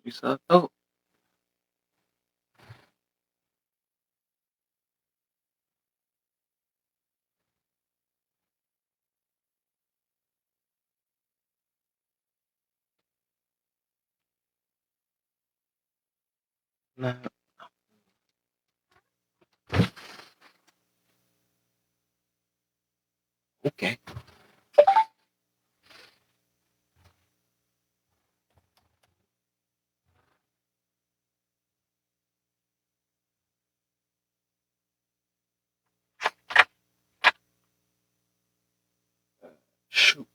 You saw oh nah. Okay. Shoot.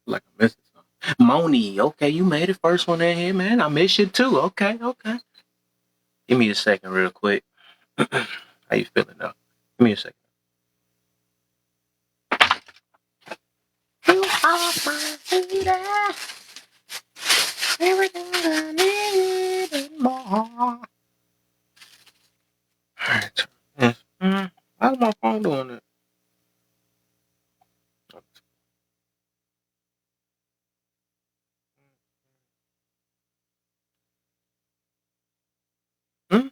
Like I missed something. Moni, okay, you made it first one in here, man. I miss you too. Okay, okay. Give me a second real quick. How you feeling though? Give me a second. You are my lady. Everything I need and more. Alright. Yes. How's my phone doing it? Hmm?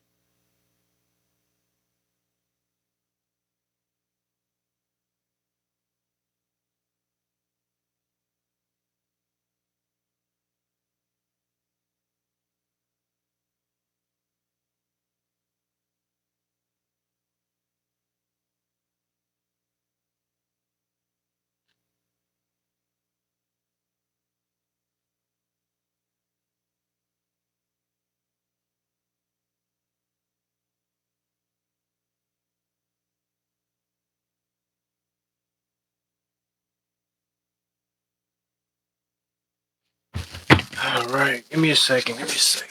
Alright, give me a second. Give me a second.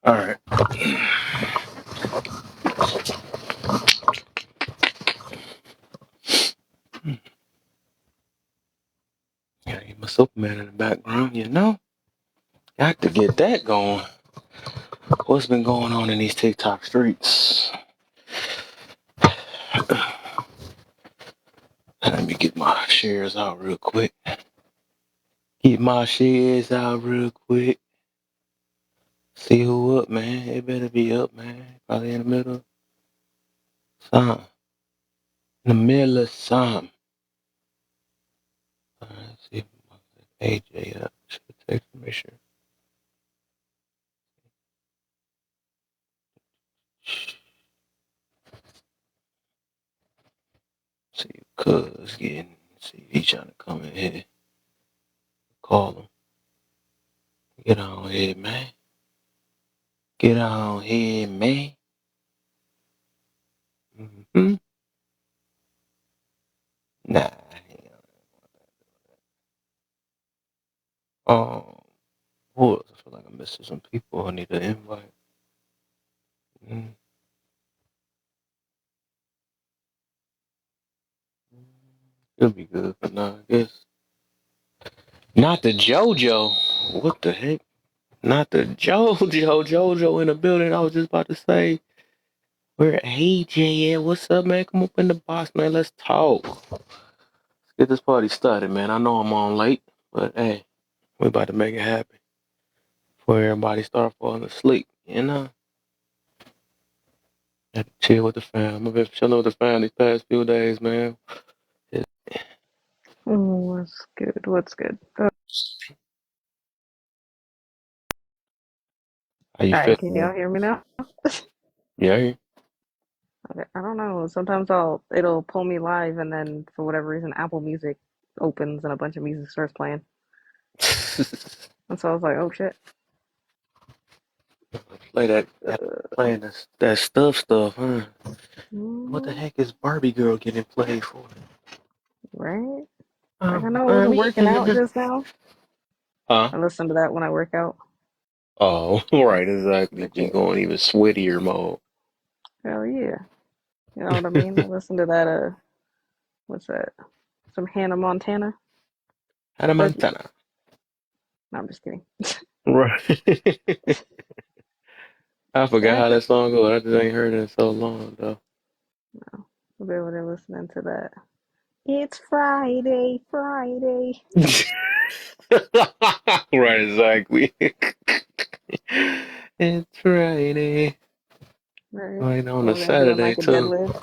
Alright. Gotta get my Superman in the background, you know? Got to get that going. What's been going on in these TikTok streets? Let me get my shares out real quick. Get my shares out real quick. See who up, man. It better be up, man. Probably in the middle. Some. In the middle of some. Let's see. AJ up. Should text me, make sure. See cuz getting. See he trying to come in here. Call him. Get on here, man. Get on here, man. Mm-hmm. Nah. Um. was. I feel like I'm missing some people I need to invite. Mm. It'll be good, but nah, I guess. Not the JoJo. What the heck? Not the JoJo. JoJo in the building. I was just about to say, where AJ at? What's up, man? Come up in the box, man. Let's talk. Let's get this party started, man. I know I'm on late, but hey, we about to make it happen before everybody start falling asleep. You know, had to chill with the fam. I've been chilling with the fam these past few days, man. What's good? What's good? All How you right, feel, can man? y'all hear me now? Yeah. Okay, I don't know. Sometimes it'll pull me live, and then for whatever reason, Apple Music opens and a bunch of music starts playing. And so I was like, oh shit. Play that, Uh, playing that stuff, huh? What the mm, heck is Barbie Girl getting played for? right? Like I know I wasn't Barbie working out Girl. just now. Huh? I listen to that when I work out. Oh, right, exactly. Like, Just going even sweatier mode. hell yeah. You know what I mean? I listen to that. What's that? Some Hannah Montana. Hannah Fuck you. Montana. No, I'm just kidding. Right. I forgot That how that song goes. I just ain't heard it in so long, though. no, I'll be able to listen to that. It's Friday, Friday. Right, exactly. It's Friday. Right. Right on a Over there doing Saturday, like a too. deadlift.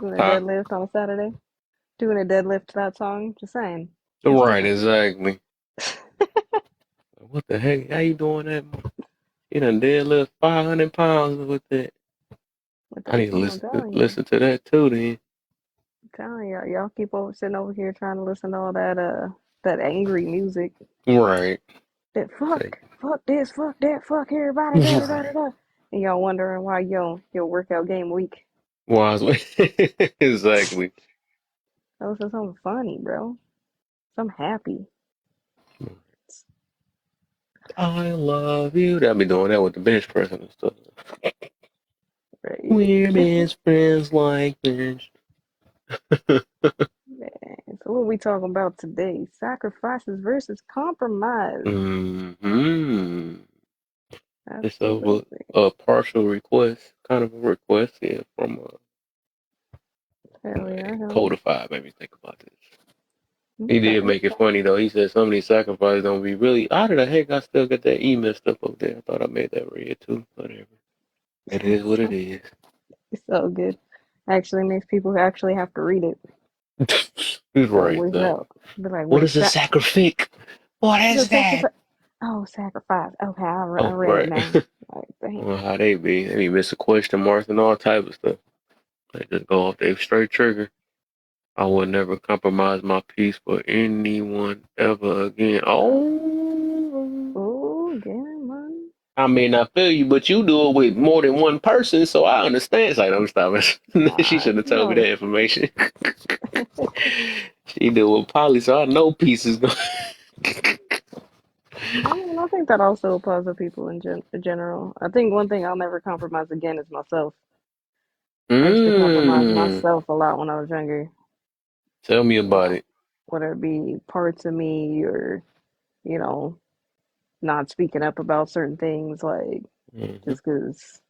Doing a Huh? deadlift on a Saturday. Doing a deadlift to that song. Just saying. It's Right, different. exactly. What the heck? How you doing that? You done deadlift 500 pounds with it. With I that need to song, I'm listen to, telling you. listen to that, too, then. I'm telling you. Y'all keep over sitting over here trying to listen to all that angry music. Right. That Say, fuck this, fuck that, fuck everybody, da da da da right. da. And y'all wondering why your workout game weak. Wise. Exactly. I listen to something funny, bro. Some happy. I love you. I'll be doing that with the bench pressing and stuff. Right? We're best friends like this. Man, so what we talking about today? Sacrifices versus compromise. Mm-hmm. It's Absolutely. a partial request, kind of a request here from Hell yeah, hell Codified. Made me think about this. yeah. He Okay. did make it funny though. He said some of these sacrifices don't be really. How the heck I still got that email stuff up there? I thought I made that red too. Whatever. It is what it So, is. so good. Actually makes people actually have to read it. He's So right though. without be like, What wait, is a sacrifice? What the is that? sacrifice. Oh, sacrifice. Okay, I Oh, read it right. now. Like, damn. Well, how they be? They be missing question marks and all type of stuff. They just go off their straight trigger. I would never compromise my peace for anyone ever again. Oh, Oh, getting money. I may not feel you, but you do it with more than one person, so I understand. It's like, I'm stopping. She Nah, should have you told me know. that information. She did with Polly, so I know peace is going. I mean, I think that also applies to people in general. I think one thing I'll never compromise again is myself. I used to compromise Mmm. myself a lot when I was younger. Tell me You about know, it. whether it be parts of me or, you know, not speaking up about certain things, like Mm-hmm. just because,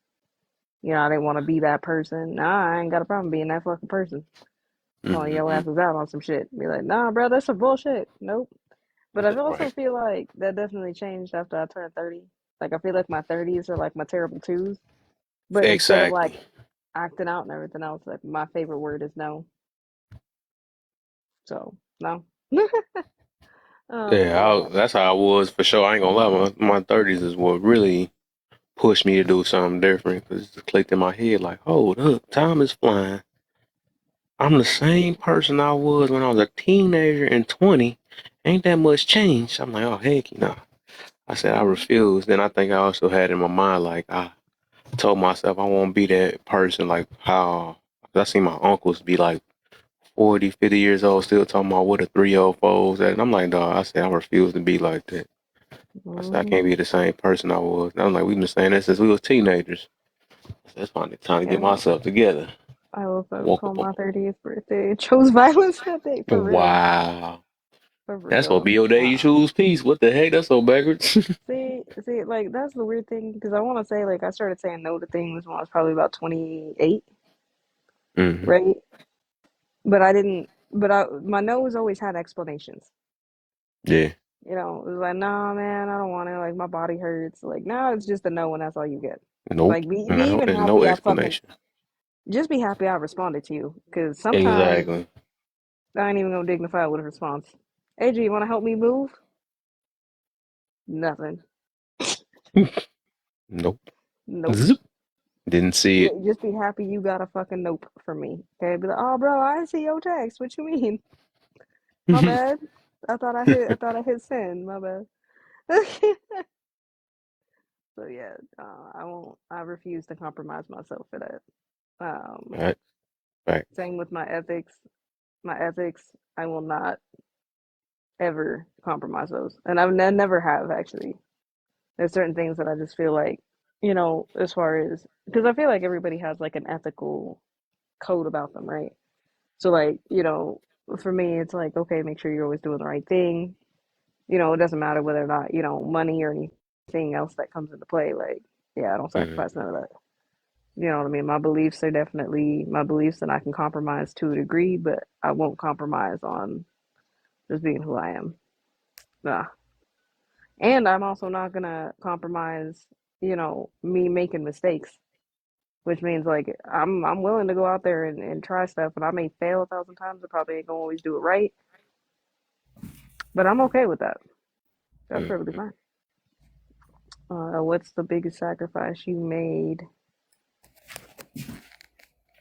I didn't want to be that person. Nah, I ain't got a problem being that fucking person. Calling your Mm-hmm. asses out on some shit. Be like, nah, bro, that's some bullshit. Nope. But I also Right. feel like that definitely changed after I turned 30. Like, I feel like my 30s are like my terrible twos. But instead of like Exactly. acting out and everything else, like my favorite word is no. So, no. Yeah, um, that's how I was for sure. I ain't gonna lie. My 30s is what really pushed me to do something different because it just clicked in my head like, hold up, time is flying. I'm the same person I was when I was a teenager and 20. Ain't that much change. I'm like, oh, heck, I said, I refuse. Then I think I also had in my mind, like, I told myself I won't be that person, like how I see my uncles be like 40, 50 years old, still talking about what a 3-year-old foes at. And I'm like, dog, I said, I refuse to be like that. I said I Hmm. can't be the same person I was. And I'm like, we've been saying that since we was teenagers. So that's finally time to get Yeah, myself together. I woke I up woke on up on my 30th birthday. Chose violence that day, for real. wow. For That's gonna real. be your day you choose peace. What the heck? That's so backwards. See, like that's the weird thing because I want to say like I started saying no to things when I was probably about 28, hmm right? But I didn't. But my no's always had explanations. Yeah. It was like, nah, man, I don't want it. Like my body hurts. Like now it's just a no, and that's all you get. Nope. Like be No, even and no happy I fucking explanation. just be happy I responded to you because sometimes Exactly. I ain't even gonna dignify it with a response. Hey, G, you want to help me move? Nothing. Nope. Nope. Zip. Didn't see it. Just be happy you got a fucking nope from me. Okay, be like, oh, bro, I see your text. What you mean? My bad. I thought I hit send. My bad. So yeah, I won't. I refuse to compromise myself for that. Um, Right. Right. Same with my ethics. My ethics, I will not ever compromise those, and never have actually. There's certain things that I just feel like, as far as because I feel like everybody has like an ethical code about them, right? So like, for me, it's like, okay, make sure you're always doing the right thing. It doesn't matter whether or not, money or anything else that comes into play. Like, yeah, I don't hmm sacrifice none of that. You know what I mean? My beliefs are definitely my beliefs, and I can compromise to a degree, but I won't compromise on just being who I am. Nah. And I'm also not gonna compromise, me making mistakes, which means like I'm willing to go out there and try stuff, and I may fail 1,000 times. I probably ain't gonna always do it right, but I'm okay with that. That's perfectly hmm fine. What's the biggest sacrifice you made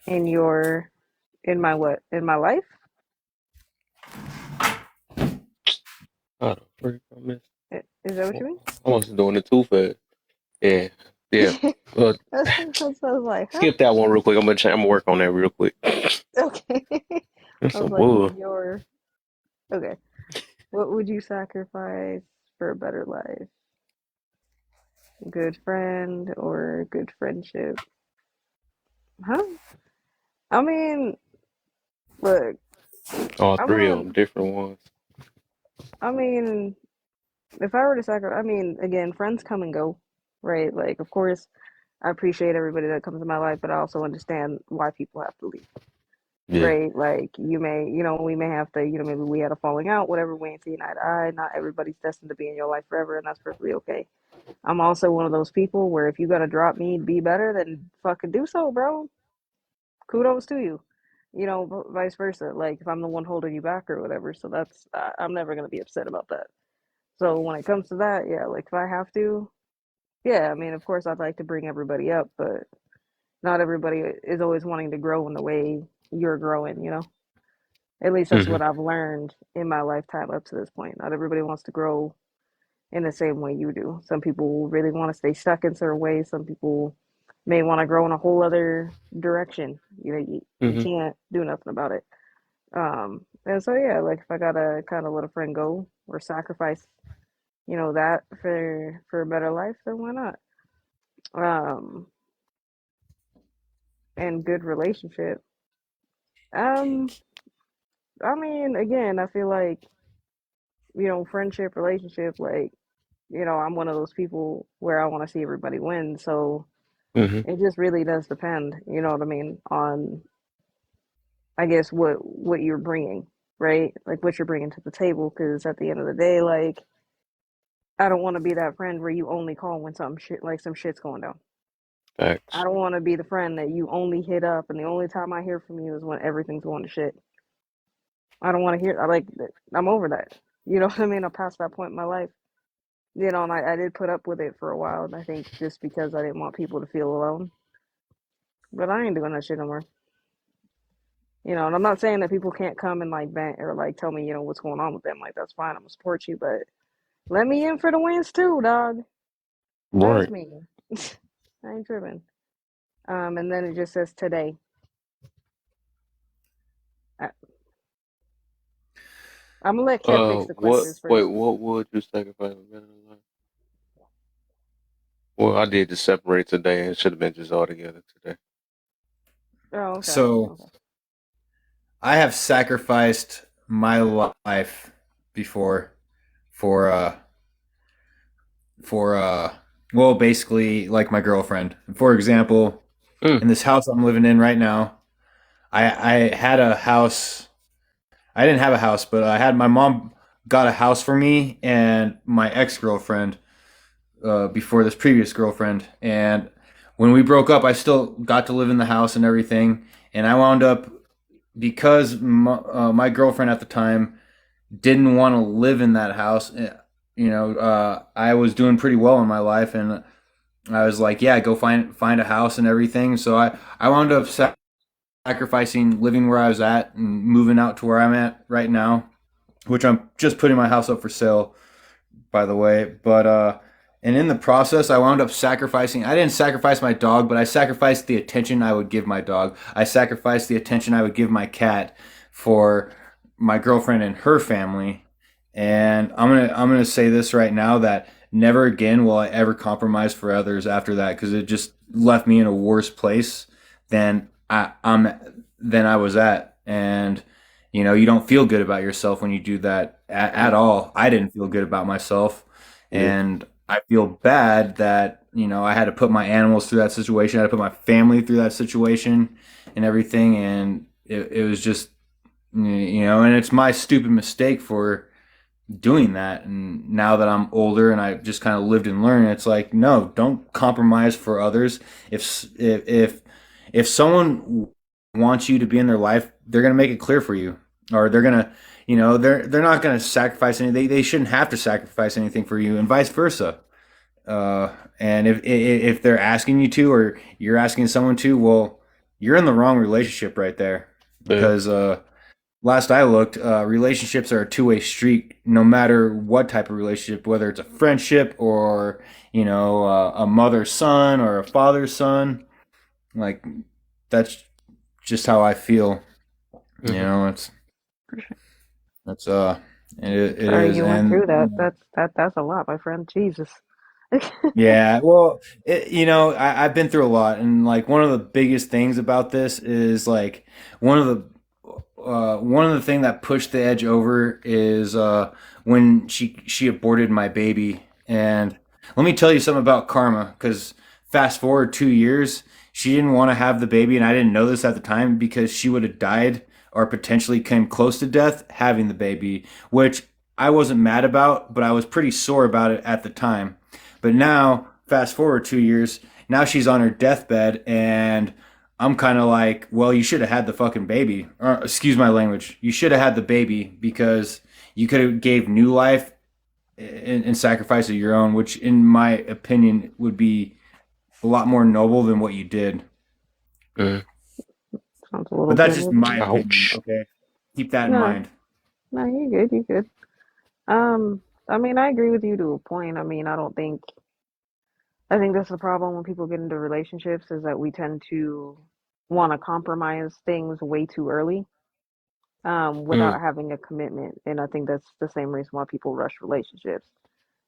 in your in my what in my life? Oh, the freak I missed. Is that what you mean? I was doing it too fast. Yeah. Yeah. Uh, That's I was like, huh? skip that one real quick. I'm gonna work on that real quick. Okay. That's I some was like, bull. your okay. What would you sacrifice for a better life? Good friend or good friendship? Huh? I mean, look, All I'm three of willing. them, different ones. I mean, if I were to sacrifice, I mean, again, friends come and go, right? Like, of course, I appreciate everybody that comes in my life, but I also understand why people have to leave, Yeah. right? Like, we may have to, maybe we had a falling out, whatever, we ain't seeing eye to eye. Not everybody's destined to be in your life forever, and that's perfectly okay. I'm also one of those people where if you gotta drop me to be better, then fucking do so, bro. Kudos to you. Vice versa. Like, if I'm the one holding you back or whatever, so I'm never gonna be upset about that. So when it comes to that, yeah, like if I have to, yeah, I mean, of course, I'd like to bring everybody up, but not everybody is always wanting to grow in the way you're growing. At least that's hmm what I've learned in my lifetime up to this point. Not everybody wants to grow in the same way you do. Some people really want to stay stuck in certain ways. Some people may want to grow in a whole other direction. You hmm can't do nothing about it. And so, yeah, like if I gotta kind of let a friend go or sacrifice, that for a better life, then why not? Um, and good relationship. Um, I mean, again, I feel like, friendship, relationship, like, I'm one of those people where I want to see everybody win. So hmm it just really does depend, you know what I mean, on, I guess, what you're bringing, right? Like what you're bringing to the table. Because at the end of the day, like, I don't want to be that friend where you only call when some shit's going down. I Facts. don't want to be the friend that you only hit up and the only time I hear from you is when everything's going to shit. I don't want to hear. I'm over that. You know what I mean? I'm past that point in my life. And I did put up with it for a while. And I think just because I didn't want people to feel alone, but I ain't doing that shit no more. And I'm not saying that people can't come and like vent or like tell me, what's going on with them. Like that's fine. I'm gonna support you, but let me in for the wins too, dog. Trust Right. me. I ain't tripping. And then it just says today. I, I'm gonna let Kev fix the What? questions Wait. first. What would you sacrifice for better life? Well, I did just separate today, and it should have been just all together today. Oh, okay. So Okay. I have sacrificed my life before for for well, basically like my girlfriend. For example, Mm, in this house I'm living in right now, I had a house. I didn't have a house, but I had my mom got a house for me and my ex girlfriend before this previous girlfriend. And when we broke up, I still got to live in the house and everything. And I wound up because my girlfriend at the time didn't want to live in that house. I was doing pretty well in my life, and I was like, "Yeah, go find a house and everything." So I wound up sacrificing living where I was at and moving out to where I'm at right now, which I'm just putting my house up for sale, by the way. But and in the process, I wound up sacrificing. I didn't sacrifice my dog, but I sacrificed the attention I would give my dog. I sacrificed the attention I would give my cat for my girlfriend and her family. And I'm gonna say this right now that never again will I ever compromise for others after that because it just left me in a worse place than than I was at. And you don't feel good about yourself when you do that at all. I didn't feel good about myself, yeah, and I feel bad that I had to put my animals through that situation. I had to put my family through that situation and everything, and it was just and it's my stupid mistake for doing that. And now that I'm older and I just kind of lived and learned, it's like, no, don't compromise for others. If someone wants you to be in their life, they're gonna make it clear for you, or they're gonna, they're not gonna sacrifice anything. They shouldn't have to sacrifice anything for you, and vice versa. And if they're asking you to, or you're asking someone to, well, you're in the wrong relationship right there, yeah, because last I looked, relationships are a two-way street, no matter what type of relationship, whether it's a friendship or a mother-son or a father-son. Like that's just how I feel. hmm It's that's it Sorry is. you went through And that. That's a lot, my friend. Jesus. yeah, well, I've been through a lot, and like one of the biggest things about this is like one of the one of the thing that pushed the edge over is when she aborted my baby. And let me tell you something about karma, because fast forward 2 years, she didn't want to have the baby, and I didn't know this at the time because she would have died or potentially came close to death having the baby, which I wasn't mad about, but I was pretty sore about it at the time. But now, fast forward 2 years, now she's on her deathbed, and I'm kind of like, well, you should have had the fucking baby. Or, excuse my language. You should have had the baby because you could have gave new life and sacrifice of your own, which, in my opinion, would be a lot more noble than what you did. mm. Sounds a But little that's just my biblical. opinion. Ouch. Okay, keep that in No, mind. no, you're good. You're good. Um, I mean, I agree with you to a point. I mean, I don't think. I think that's the problem when people get into relationships is that we tend to want to compromise things way too early, Mm, without having a commitment. And I think that's the same reason why people rush relationships,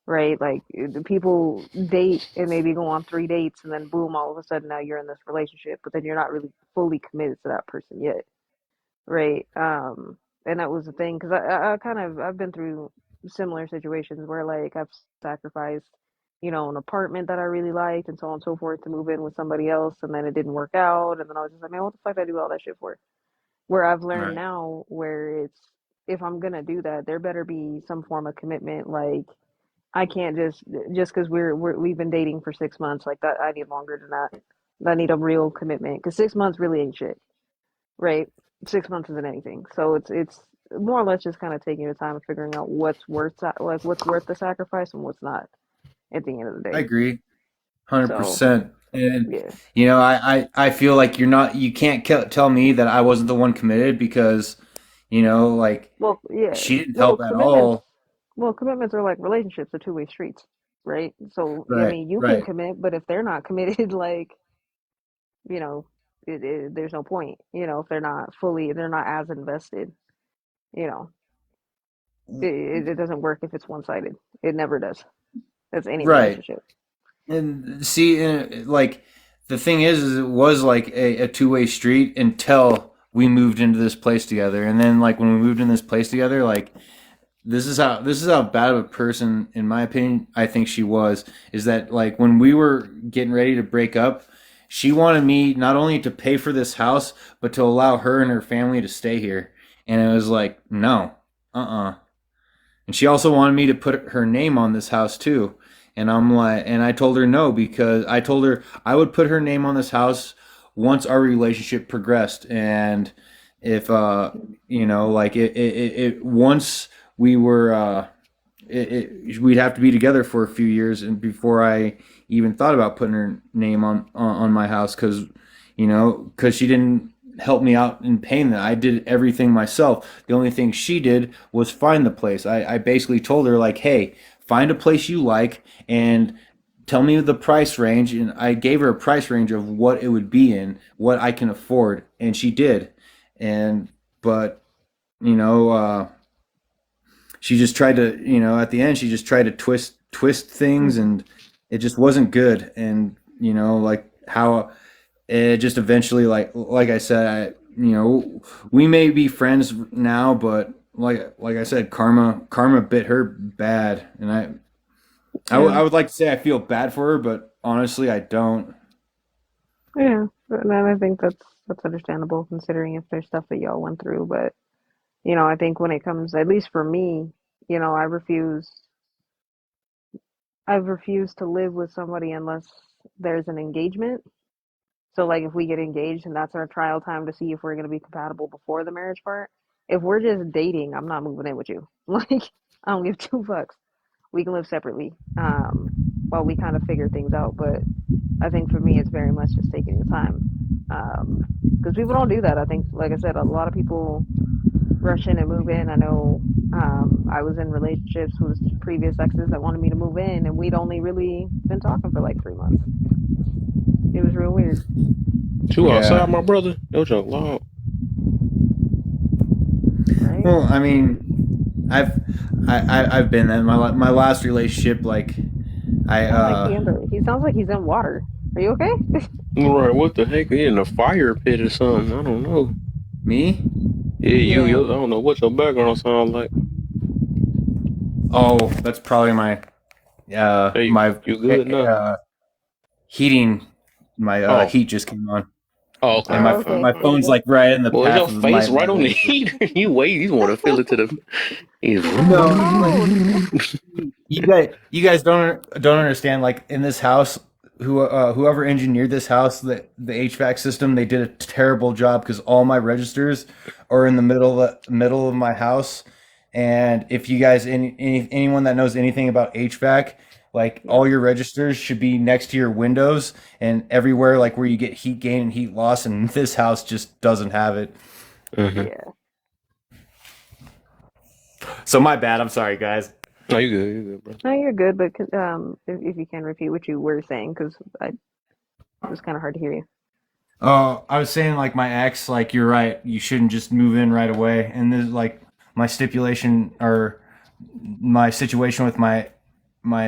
right? Like the people date and maybe go on 3 dates and then boom, all of a sudden now you're in this relationship, but then you're not really fully committed to that person yet, right? And that was the thing because I kind of I've been through similar situations where like I've sacrificed, an apartment that I really liked and so on and so forth to move in with somebody else, and then it didn't work out, and then I was just like, man, what the fuck did I do all that shit for? Where I've learned Right. now, where it's if I'm gonna do that, there better be some form of commitment. Like I can't just because we've been dating for 6 months like that. I need longer than that. I need a real commitment because 6 months really ain't shit, right? 6 months isn't anything. So it's more or less just kind of taking your time and figuring out what's worth the sacrifice and what's not at the end of the I day. agree, 100%. So And yeah, I feel like you can't tell me that I wasn't the one committed because like well, yeah, she didn't well, help at commitments. all. Well, commitments are like relationships, are two-way streets, right? So I Right, mean, you can right. commit, but if they're not committed, like you know, there's no point. If they're not as invested. You know, it doesn't work if it's one-sided. It never does. That's any Right. relationship. And see, like the thing is it was like a two-way street until we moved into this place together, and then like when we moved in this place together, like this is how bad of a person, in my opinion, I think she was. Is that like when we were getting ready to break up, she wanted me not only to pay for this house, but to allow her and her family to stay here, and it was like no, and she also wanted me to put her name on this house too. And I'm like, and I told her no because I told her I would put her name on this house once our relationship progressed. And if, like once we were, we'd have to be together for a few years. And before I even thought about putting her name on my house, because she didn't help me out in paying that. I did everything myself. The only thing she did was find the place. I basically told her like, hey, find a place you like and tell me the price range. And I gave her a price range of what it would be in, what I can afford, and she did. And but you know, she just tried to, at the end, she just tried to twist things, Mhm. and it just wasn't good. And like how it just eventually, like I said, we may be friends now, but like I said, karma bit her bad, and Yeah, I would like to say I feel bad for her, but honestly, I don't. yeah. And I think that's understandable considering if there's stuff that y'all went through. But I think when it comes, at least for me, I've refused to live with somebody unless there's an engagement. So like if we get engaged and that's our trial time to see if we're gonna be compatible before the marriage part. If we're just dating, I'm not moving in with you. Like I don't give two fucks. We can live separately, while we kind of figure things out. But I think for me, it's very much just taking the time, because people don't do that. I think, like I said, a lot of people rush in and move in. I know, I was in relationships with previous exes that wanted me to move in, and we'd only really been talking for like 3 months. It was real weird, You outside, Yeah. my brother? Yo, junk long. right? Well, I mean, I've I've been in my last relationship. Like He I sounds like he sounds like he's in water. Are you okay? Right, what the heck? He in a fire pit or something? I don't know. me. Yeah, Yeah. I don't know what your background sound like. Oh, that's probably my Hey, my you good now? heating. My Oh, heat just came on, oh, okay, and Oh, okay, okay. my okay. There you phone's go. like right in the Well, is path your of face my right on the laser. heat? You wait, you want to feel it to the. He's He's like, I'm No, like cold. you guys don't understand. Like in this house, whoever engineered this house, the HVAC system, they did a terrible job because all my registers are in the middle of my house. And if you guys anyone that knows anything about HVAC, like Yeah. all your registers should be next to your windows and everywhere, like where you get heat gain and heat loss. And this house just doesn't have it. Mm-hmm. Yeah. So my bad. I'm sorry, guys. No, you good, bro. No, you're good, but if you can repeat what you were saying, because it was kind of hard to hear you. Oh, I was saying like my ex, like you're right. You shouldn't just move in right away. And this like my stipulation or my situation with my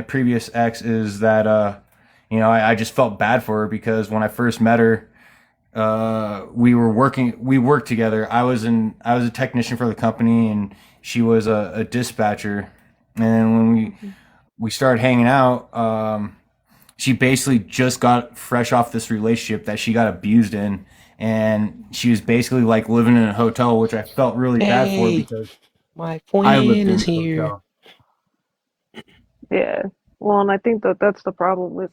previous ex is that I just felt bad for her because when I first met her, we worked together. I was a technician for the company and she was a dispatcher. And when Hmm. we started hanging out, she basically just got fresh off this relationship that she got abused in, and she was basically like living in a hotel, which I felt really bad for Hey, because my I lived friend in is the here. hotel. Yeah. Well, and I think that that's the problem with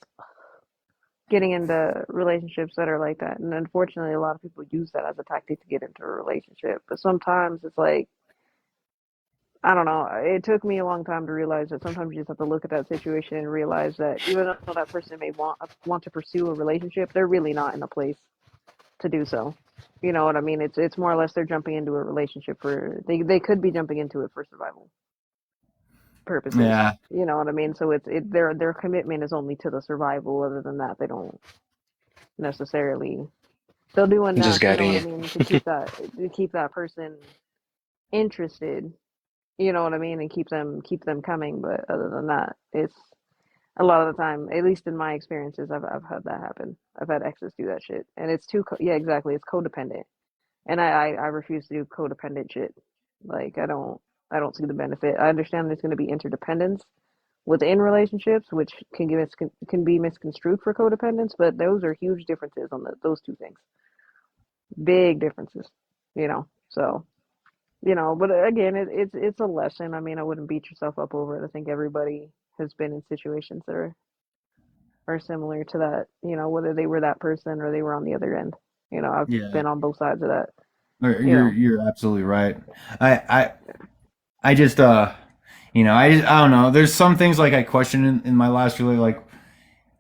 getting into relationships that are like that. And unfortunately, a lot of people use that as a tactic to get into a relationship. But sometimes it's like, I don't know. It took me a long time to realize that sometimes you just have to look at that situation and realize that even though that person may want to pursue a relationship, they're really not in a place to do so. You know what I mean? It's more or less they're jumping into a relationship for they could be jumping into it for survival purposes. Yeah, You know what I mean? So their commitment is only to the survival. Other than that, they don't necessarily they'll do Just enough. You got know what I in. mean to keep that person interested. You know what I mean, and keep them coming. But other than that, it's A lot of the time, at least in my experiences, I've had that happen. I've had exes do that shit, and it's yeah, exactly. It's codependent, and I refuse to do codependent shit. Like I don't see the benefit. I understand there's going to be interdependence within relationships, which can be misconstrued for codependence, but those are huge differences on those two things. Big differences, you know. So but again, it's a lesson. I mean, I wouldn't beat yourself up over it. I think everybody has been in situations that are similar to that. Whether they were that person or they were on the other end. I've Yeah, been on both sides of that. You you're know. you're absolutely right. I just I don't know. There's some things like I question in my last really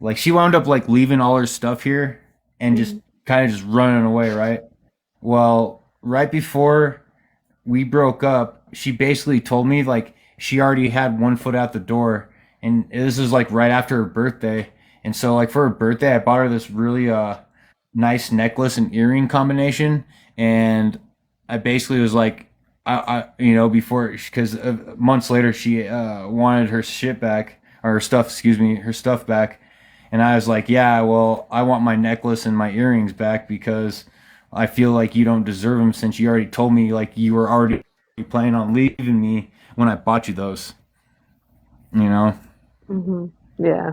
like she wound up like leaving all her stuff here and just Hmm. kind of just running away, right? Well, right before we broke up, she basically told me like she already had one foot out the door, and this is like right after her birthday. And so like for her birthday, I bought her this really nice necklace and earring combination, and I basically was like, before because months later she wanted her shit back or her stuff, excuse me, her stuff back, and I was like, yeah, well, I want my necklace and my earrings back because I feel like you don't deserve them since you already told me like you were already planning on leaving me when I bought you those. You know? Hmm. Yeah,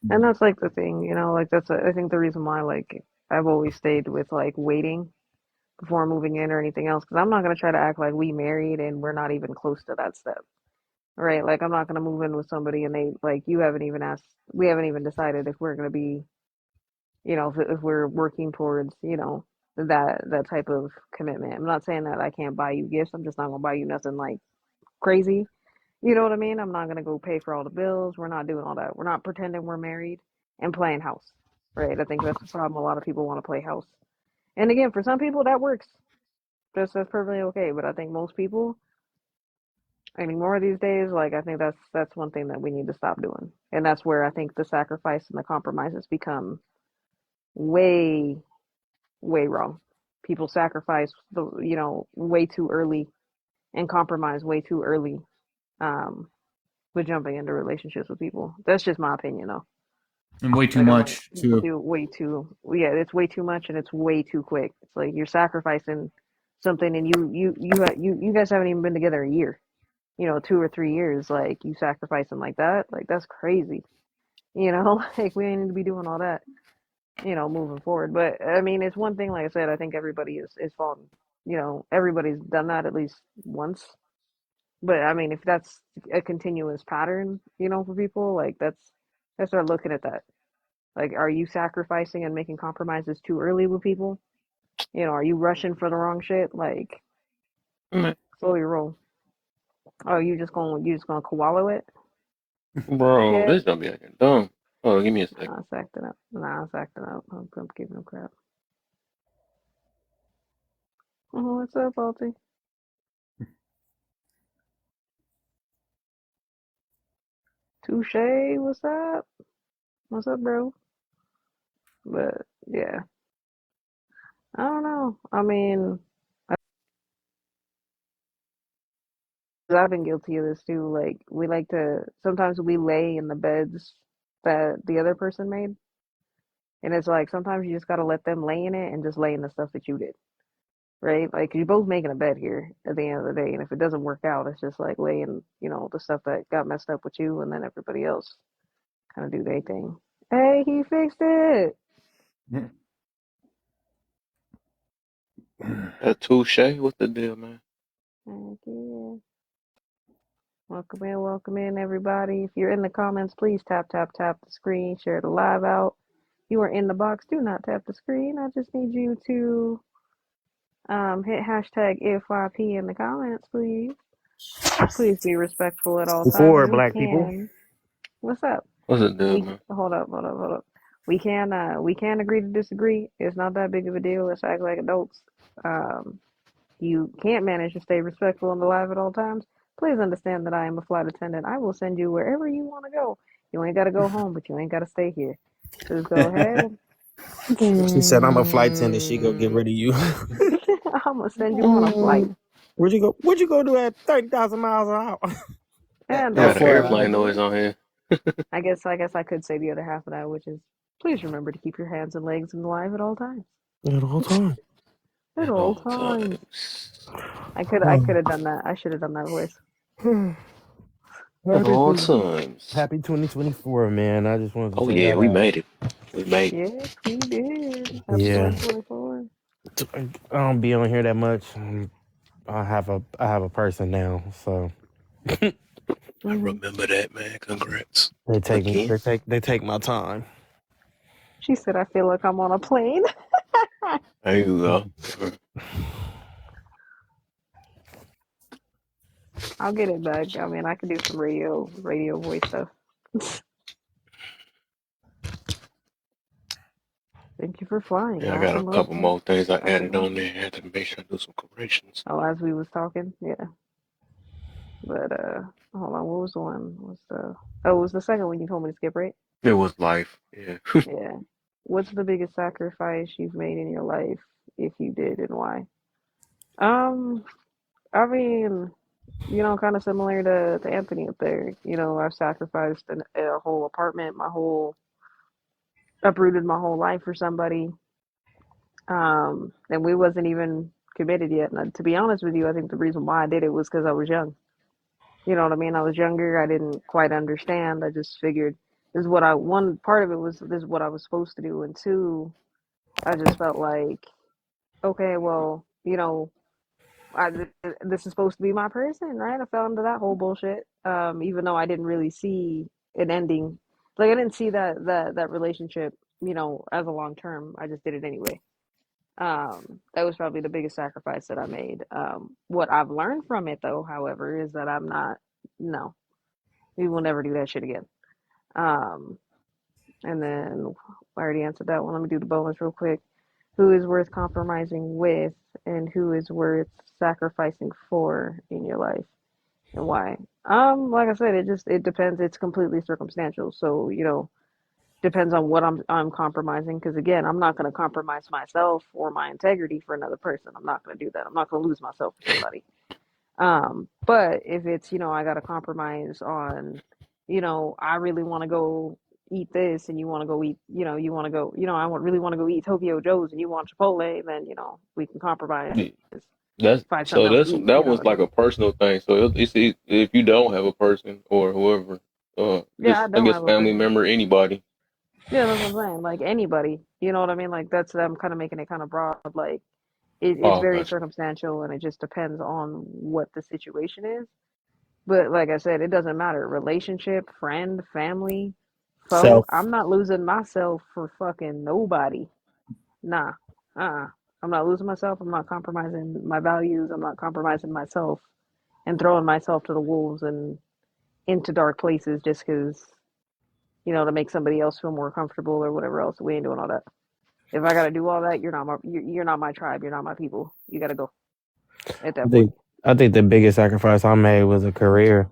and that's like the thing. Like I think the reason why like I've always stayed with like waiting before moving in or anything else because I'm not gonna try to act like we married and we're not even close to that step. Right? Like I'm not gonna move in with somebody and they like you haven't even asked we haven't even decided if we're gonna be, if we're working towards, that type of commitment. I'm not saying that I can't buy you gifts. I'm just not gonna buy you nothing like crazy. You know what I mean? I'm not gonna go pay for all the bills. We're not doing all that. We're not pretending we're married and playing house. Right? I think that's the problem. A lot of people want to play house. And again, for some people that works. That's perfectly okay. But I think most people anymore these days, like I think that's one thing that we need to stop doing. And that's where I think the sacrifice and the compromises become way, way wrong. People sacrifice way too early and compromise way too early um with jumping into relationships with people. That's just my opinion though. And way too Like I think much people too. do way too yeah, it's way too much and it's way too quick. It's like you're sacrificing something and you guys haven't even been together a year. 2 or 3 years, like you sacrificing like that, like that's crazy. Like we ain't need to be doing all that, moving forward. But I mean, it's one thing, like I said, I think everybody is falling. Everybody's done that at least once. But I mean, if that's a continuous pattern, for people, like let's start looking at that. Like, are you sacrificing and making compromises too early with people? Are you rushing for the wrong shit? Like, Man, slow your roll. Oh, you just gonna wallow it? bro, Yeah. this don't be acting dumb. Oh, give me a second. Nah, it's acting up. Nah, it's acting up. I'm giving him crap. Oh, what's up, Balti? Touche, what's up? What's up, bro? But yeah, I don't know. I mean, I've been guilty of this too. Like, we like to sometimes we lay in the beds that the other person made, and it's like sometimes you just gotta let them lay in it and just lay in the stuff that you did, right? Like, you're both making a bed here at the end of the day, and if it doesn't work out, it's just like laying, the stuff that got messed up with you, and then everybody else kind of do their thing. Hey, he fixed it. That touche, what's the deal, man? Heck yeah. Welcome in, everybody. If you're in the comments, please tap, tap, tap the screen, share the live out. If you are in the box, do not tap the screen. I just need you to hit hashtag FYP in the comments, please. Please be respectful at all times. For We black people. can. What's up? What's the deal, man? Hold up. We can agree to disagree. It's not that big of a deal. Let's act like adults. Um, you can't manage to stay respectful on the live at all times, please understand that I am a flight attendant. I will send you wherever you want to go. You ain't got to go home, but you ain't got to stay here. Just go ahead. She said, I'm a flight attendant. She go get rid of you. I'm going to send you on a flight. Where'd you go? What'd you go do at 30,000 miles an hour? And You got don't an care. FYI, airplane noise on here. I guess I could say the other half of that, which is please remember to keep your hands and legs alive at all times. At all time. At At all all times. times. I could have done that. I should have done that voice. At happy, all tw- times. happy 2024, man. I just wanted to Oh say yeah, that we out. made it. We made it. Yes, we did. Happy Yeah, 2024. I don't be on here that much. I have a person now, so I Hmm. remember that, man. Congrats. they take Again. they take my time. She said, I feel like I'm on a plane. There you go. I'll get it back. I mean, I could do some radio voice stuff. Thank you for flying. Yeah, I got a Awesome couple love. more things I Awesome added love. on there. I had to make sure I do some corrections. Oh, as we was talking, yeah. But hold on. What was the one? What's the? Oh, it was the second one you told me to skip, right? It was life. Yeah. Yeah. What's the biggest sacrifice you've made in your life, if you did, and why? Um, I mean, kind of similar to Anthony up there. I've sacrificed a whole apartment, uprooted my whole life for somebody. And we wasn't even committed yet. And to be honest with you, I think the reason why I did it was because I was young. You know what I mean? I was younger. I didn't quite understand. I just figured this is what one part of it was this is what I was supposed to do. And two, I just felt like, okay, well, I, this is supposed to be my person, right? I fell into that whole bullshit. Even though I didn't really see an ending. Like I didn't see that relationship, as a long term. I just did it anyway. That was probably the biggest sacrifice that I made. What I've learned from it, though, however, is that I'm not. No, we will never do that shit again. Um, and then I already answered that one. Let me do the bonus real quick. Who is worth compromising with, and who is worth sacrificing for in your life, and why? Like I said, it depends. It's completely circumstantial. So depends on what I'm compromising. Because again, I'm not going to compromise myself or my integrity for another person. I'm not going to do that. I'm not going to lose myself for somebody. But if it's, I got to compromise on, I really want to go eat this and you want to go eat, you want to go, really want to go eat Tokyo Joe's and you want Chipotle, then, we can compromise, Yeah. That's find something so. else to That's eat. You that know what was I like mean? a personal thing. So if you don't have a person or whoever, Yeah, I just I don't guess have a family person. member, anybody. Yeah, that's what I'm saying. Like anybody, you know what I mean? Like I'm kind of making it kind of broad. Like it's Oh, very gotcha. circumstantial and it just depends on what the situation is. But like I said, it doesn't matter. Relationship, friend, family, foe. Self. I'm not losing myself for fucking nobody. Nah. Uh-uh. I'm not losing myself. I'm not compromising my values. I'm not compromising myself and throwing myself to the wolves and into dark places just because, to make somebody else feel more comfortable or whatever else. We ain't doing all that. If I got to do all that, you're not my tribe. You're not my people. You got to go at I that point. think I think the biggest sacrifice I made was a career,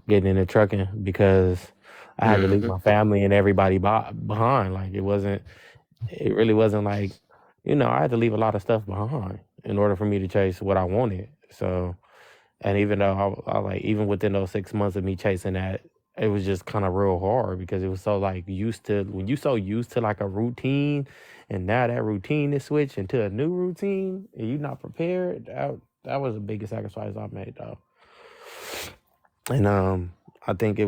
getting into trucking because I had to leave Hmm. my family and everybody behind. Like it really wasn't like, I had to leave a lot of stuff behind in order for me to chase what I wanted. So, and even though I like, even within those 6 months of me chasing that, it was just kind of real hard because it was so like when you so used to like a routine, and now that routine is switched into a new routine, and you're not prepared. That was the biggest sacrifice I made, though. And I think it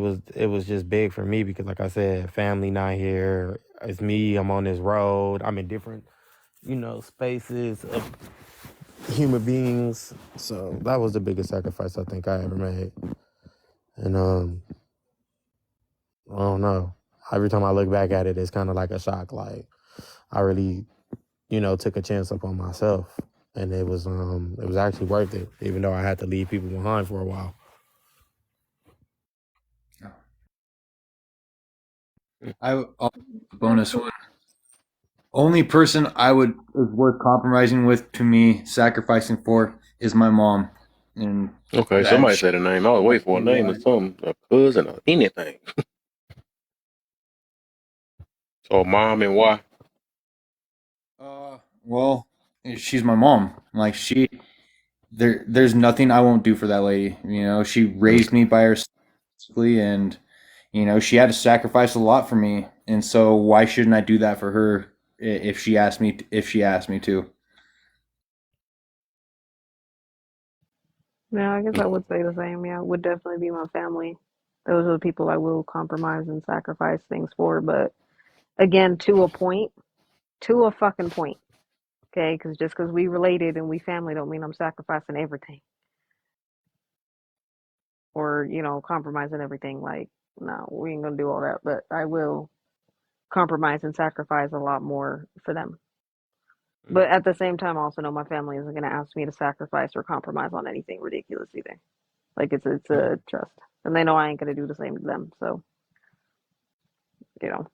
was just big for me because, like I said, family not here. It's me. I'm on this road. I'm in different, spaces of human beings. So that was the biggest sacrifice I think I ever made. And I don't know. Every time I look back at it, it's kind of like a shock. Like I really, took a chance upon myself, and it was actually worth it, even though I had to leave people behind for a while. I'll bonus one. Only person I would is worth compromising with to me, sacrificing for, is my mom, and Okay, that somebody she, said a name. I was waiting for a name or something, a cousin or anything. So mom and why? well, she's my mom. Like there's nothing I won't do for that lady. She raised me by herself, and she had to sacrifice a lot for me, and so why shouldn't I do that for her if she asked me to? Yeah, I guess I would say the same. Yeah, it would definitely be my family. Those are the people I will compromise and sacrifice things for. But again, to a point, to a fucking point. Okay, because just because we related and we family don't mean I'm sacrificing everything or compromising everything. Like, no, we ain't gonna do all that. But I will compromise and sacrifice a lot more for them. But at the same time, I also know my family isn't gonna ask me to sacrifice or compromise on anything ridiculous either. Like it's a trust, and they know I ain't gonna do the same to them. So you know,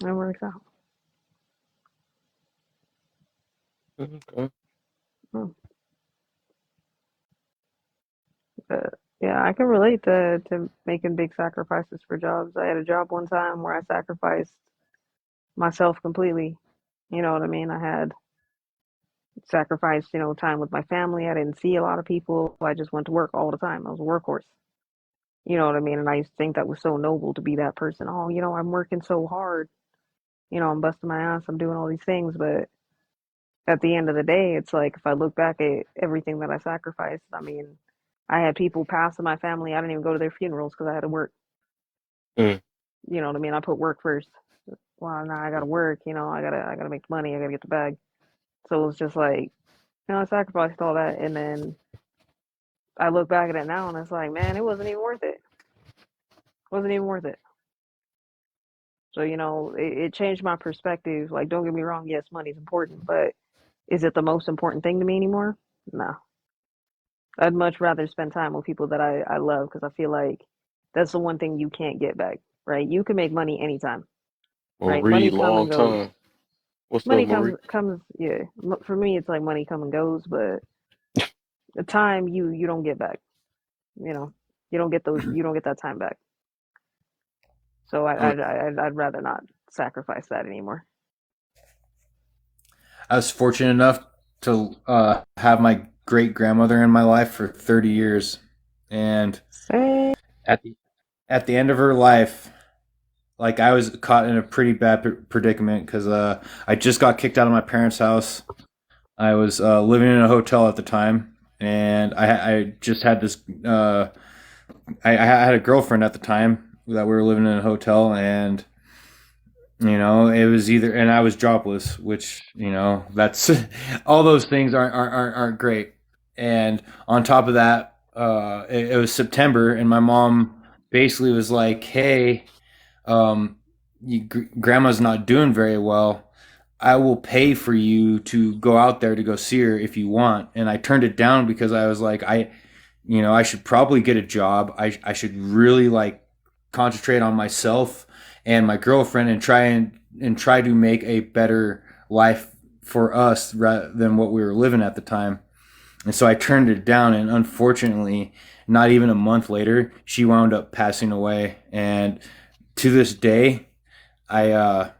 it works out. Okay. Hmm. But yeah, I can relate to making big sacrifices for jobs. I had a job one time where I sacrificed myself completely. You know what I mean? I had sacrificed, time with my family. I didn't see a lot of people. I just went to work all the time. I was a workhorse. You know what I mean? And I used to think that was so noble to be that person. Oh, I'm working so hard. I'm busting my ass. I'm doing all these things. But at the end of the day, it's like if I look back at everything that I sacrificed, I mean, I had people pass in my family. I didn't even go to their funerals because I had to work. Mm. You know what I mean? I put work first. Well, now I gotta work. I gotta make money. I gotta get the bag. So it's just like, I sacrificed all that, and then I look back at it now, and it's like, man, it wasn't even worth it. Wasn't even worth it. So it changed my perspective. Like, don't get me wrong. Yes, money's important, but is it the most important thing to me anymore? No. I'd much rather spend time with people that I love because I feel like that's the one thing you can't get back, right? You can make money anytime, right? Marie, Money come and long goes. time. What's up, Money Marie? comes, yeah. For me, it's like money come and goes, but the time you don't get back. You know, you don't get those. You don't get that time back. So Mm. I'd rather not sacrifice that anymore. I was fortunate enough to have my great grandmother in my life for 30 years, and Same. at the end of her life, like I was caught in a pretty bad predicament because I just got kicked out of my parents' house. I was living in a hotel at the time, and I just had this. I had a girlfriend at the time that we were living in a hotel, and it was either, and I was jobless, which that's all those things aren't great. And on top of that, it was September, and my mom basically was like, "Hey, um, grandma's not doing very well. I will pay for you to go out there to go see her if you want." And I turned it down because I was like, I should probably get a job. I should really like concentrate on myself and my girlfriend and try to make a better life for us rather than what we were living at the time. And so I turned it down, and unfortunately, not even a month later, she wound up passing away. And to this day, I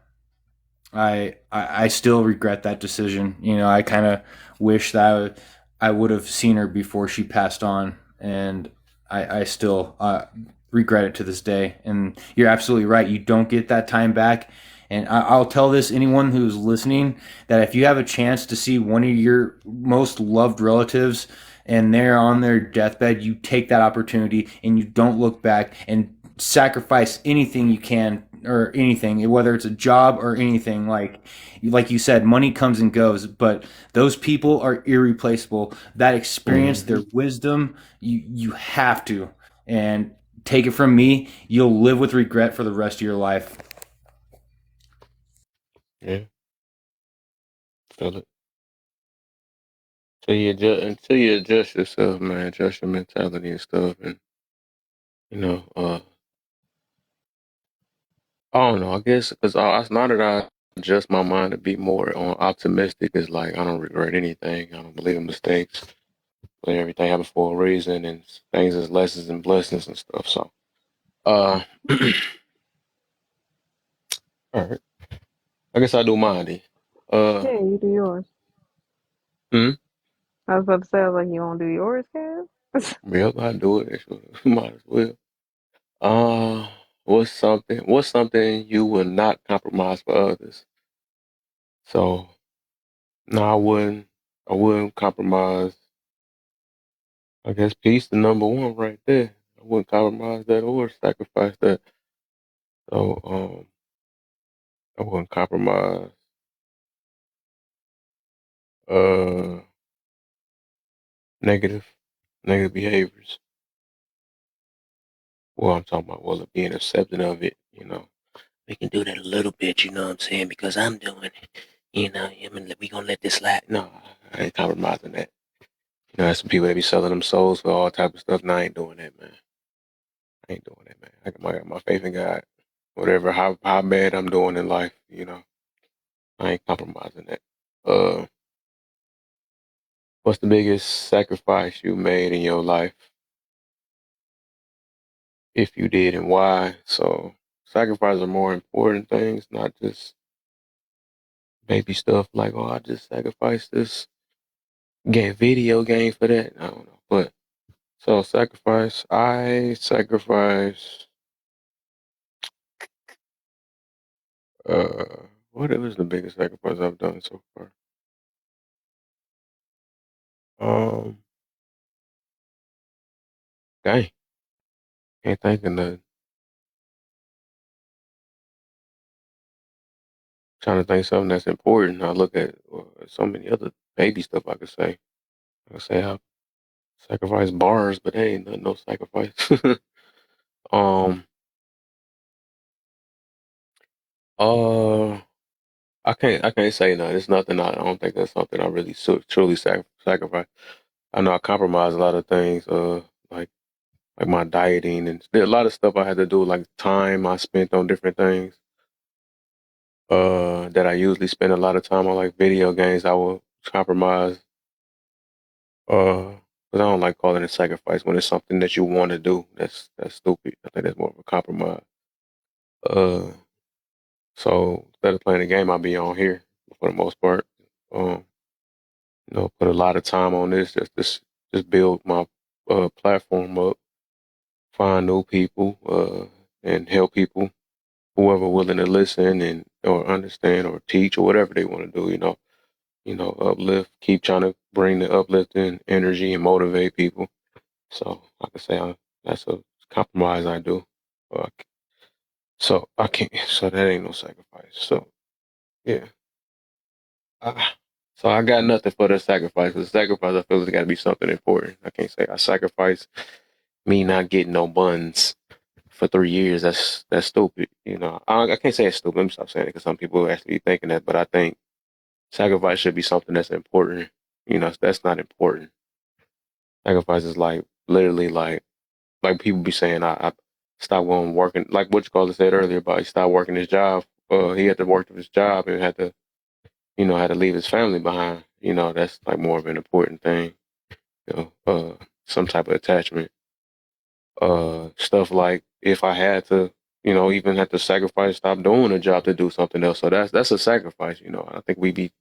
I still regret that decision. I kind of wish that I would have seen her before she passed on, and I still regret it to this day. And you're absolutely right. You don't get that time back. And I'll tell this anyone who's listening that if you have a chance to see one of your most loved relatives and they're on their deathbed, you take that opportunity and you don't look back and sacrifice anything you can or anything, whether it's a job or anything. Like you said, money comes and goes, but those people are irreplaceable. That experience, Mm-hmm. their wisdom, you have to. And take it from me, you'll live with regret for the rest of your life. Yeah, feel it. Until you adjust yourself, man, adjust your mentality and stuff, and you know, I don't know. I guess because now that I adjust my mind to be more optimistic, it's like I don't regret anything. I don't believe in mistakes. But everything happens for a reason, and things is lessons and blessings and stuff. So, uh, all right. I guess I do mine. Then. Uh, Yeah, you do yours. hmm? I was about to say, I was like, you won't do yours, Kev? Yep, I do it. Might as well. what's something you would not compromise for others? So no, I wouldn't compromise. I guess peace the number one right there. I wouldn't compromise that or sacrifice that. So I wouldn't compromise uh negative negative behaviors. Well, I'm talking about being accepting of it, you know. We can do that a little bit, you know what I'm saying? Because I'm doing it. You know, we gonna let this slide. No, I ain't compromising that. You know, there's some people that be selling them souls for all type of stuff. No, I ain't doing that, man. I ain't doing that, man. I got my faith in God. Whatever, how bad I'm doing in life, you know, I ain't compromising that. Uh, what's the biggest sacrifice you made in your life? If you did, and why? So, sacrifices are more important things, not just baby stuff like, oh, I just sacrificed this video game for that. I don't know, but so sacrifice. I sacrifice. What was the biggest sacrifice I've done so far? Um, dang, can't think of nothing. Trying to think something that's important. I look at so many other baby stuff I could say. I could say I sacrifice bars, but hey, ain't no sacrifice. um, uh, I can't say no. It's nothing. I don't think that's something I really truly sacrifice. I know I compromise a lot of things. Like my dieting and there a lot of stuff I had to do. Like time I spent on different things. That I usually spend a lot of time on, like video games. I will compromise. Because I don't like calling it sacrifice when it's something that you want to do. That's stupid. I think that's more of a compromise. Uh, so instead of playing the game, I'll be on here for the most part. Um, put a lot of time on this. Just build my platform up, find new people, and help people, whoever willing to listen and or understand or teach or whatever they want to do. Uplift. Keep trying to bring the uplifting energy and motivate people. So I can say that's a compromise I do. Uh, so I can't. So that ain't no sacrifice. So yeah. I, so I got nothing for the sacrifice. The sacrifice I feel it's got to be something important. I can't say I sacrifice me not getting no buns for 3 years. That's stupid. I can't say it's stupid. Let me stop saying it because some people actually be thinking that. But I think sacrifice should be something that's important. That's not important. Sacrifice is like literally like people be saying I stopped going working, like what you call it said earlier about he stopped working his job. He had to work his job and had to leave his family behind. That's like more of an important thing. Some type of attachment. Stuff like if I had to, even had to sacrifice, stop doing a job to do something else. So that's a sacrifice. I think we be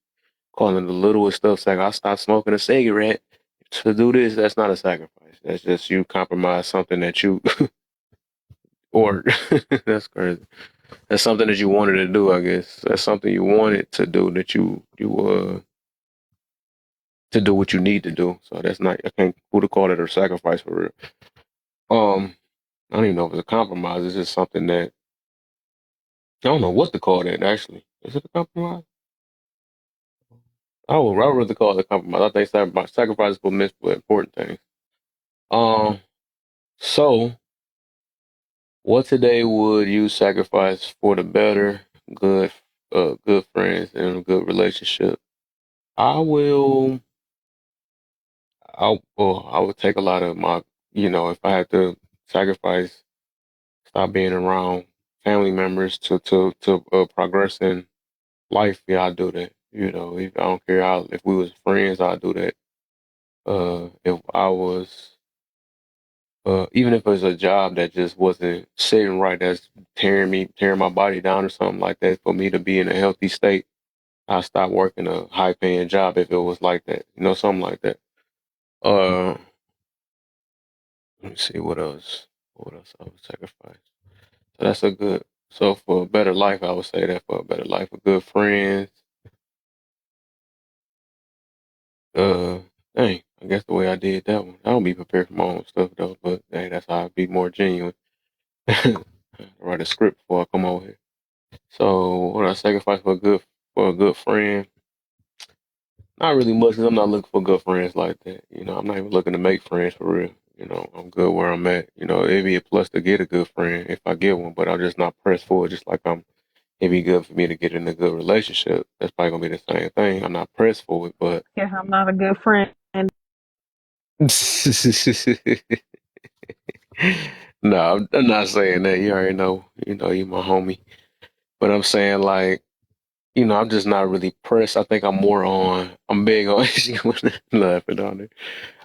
calling the littlest stuff like I stopped smoking a cigarette to do this. That's not a sacrifice. That's just you compromise something that you or that's crazy. That's something that you wanted to do, I guess. That's something you wanted to do that you to do what you need to do. So that's not I can't who to call it a sacrifice for real. I don't even know if it's a compromise. It's just something that I don't know what to call that actually. Is it a compromise? I would rather call it a compromise. I think sacrifice for miss for important things. Um so what today would you sacrifice for the better, good good friends and a good relationship? I will I would take a lot of my, if I had to sacrifice, stop being around family members to progress in life. Yeah, I do that. If I don't care how if we was friends, I'd do that. If I was, even if it was a job that just wasn't sitting right, that's tearing my body down or something like that, for me to be in a healthy state, I stop working a high paying job if it was like that. Something like that. Uh, Let me see what else. What else I would sacrifice. That's a good. So for a better life, I would say that for a better life, a good friends. Uh, dang, I guess the way I did that one, I don't be prepared for my own stuff though. But hey, that's how I be more genuine. Write a script before I come over here. So what I sacrifice for a good friend? Not really much, because I'm not looking for good friends like that. You know, I'm not even looking to make friends for real. You know, I'm good where I'm at. You know, it'd be a plus to get a good friend if I get one, but I'm just not pressed for it. Just like it'd be good for me to get in a good relationship. That's probably gonna be the same thing. I'm not pressed for it, but Yeah, I'm not a good friend. no, I'm not saying that. You already know. You know, you my homie. But I'm saying like, you know, I'm just not really pressed. I think I'm more on. I'm big on. She was laughing on it.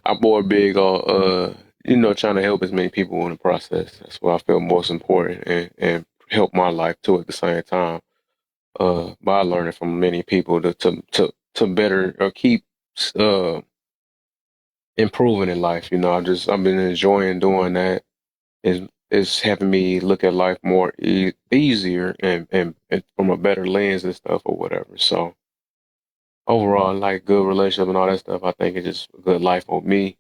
I'm more big on, you know, trying to help as many people in the process. That's what I feel most important, and help my life too at the same time. By learning from many people to better or keep uh improving in life. You know, I've been enjoying doing that. It's having me look at life more easier and from a better lens and stuff or whatever. So overall, like good relationship and all that stuff, I think it's just a good life on me.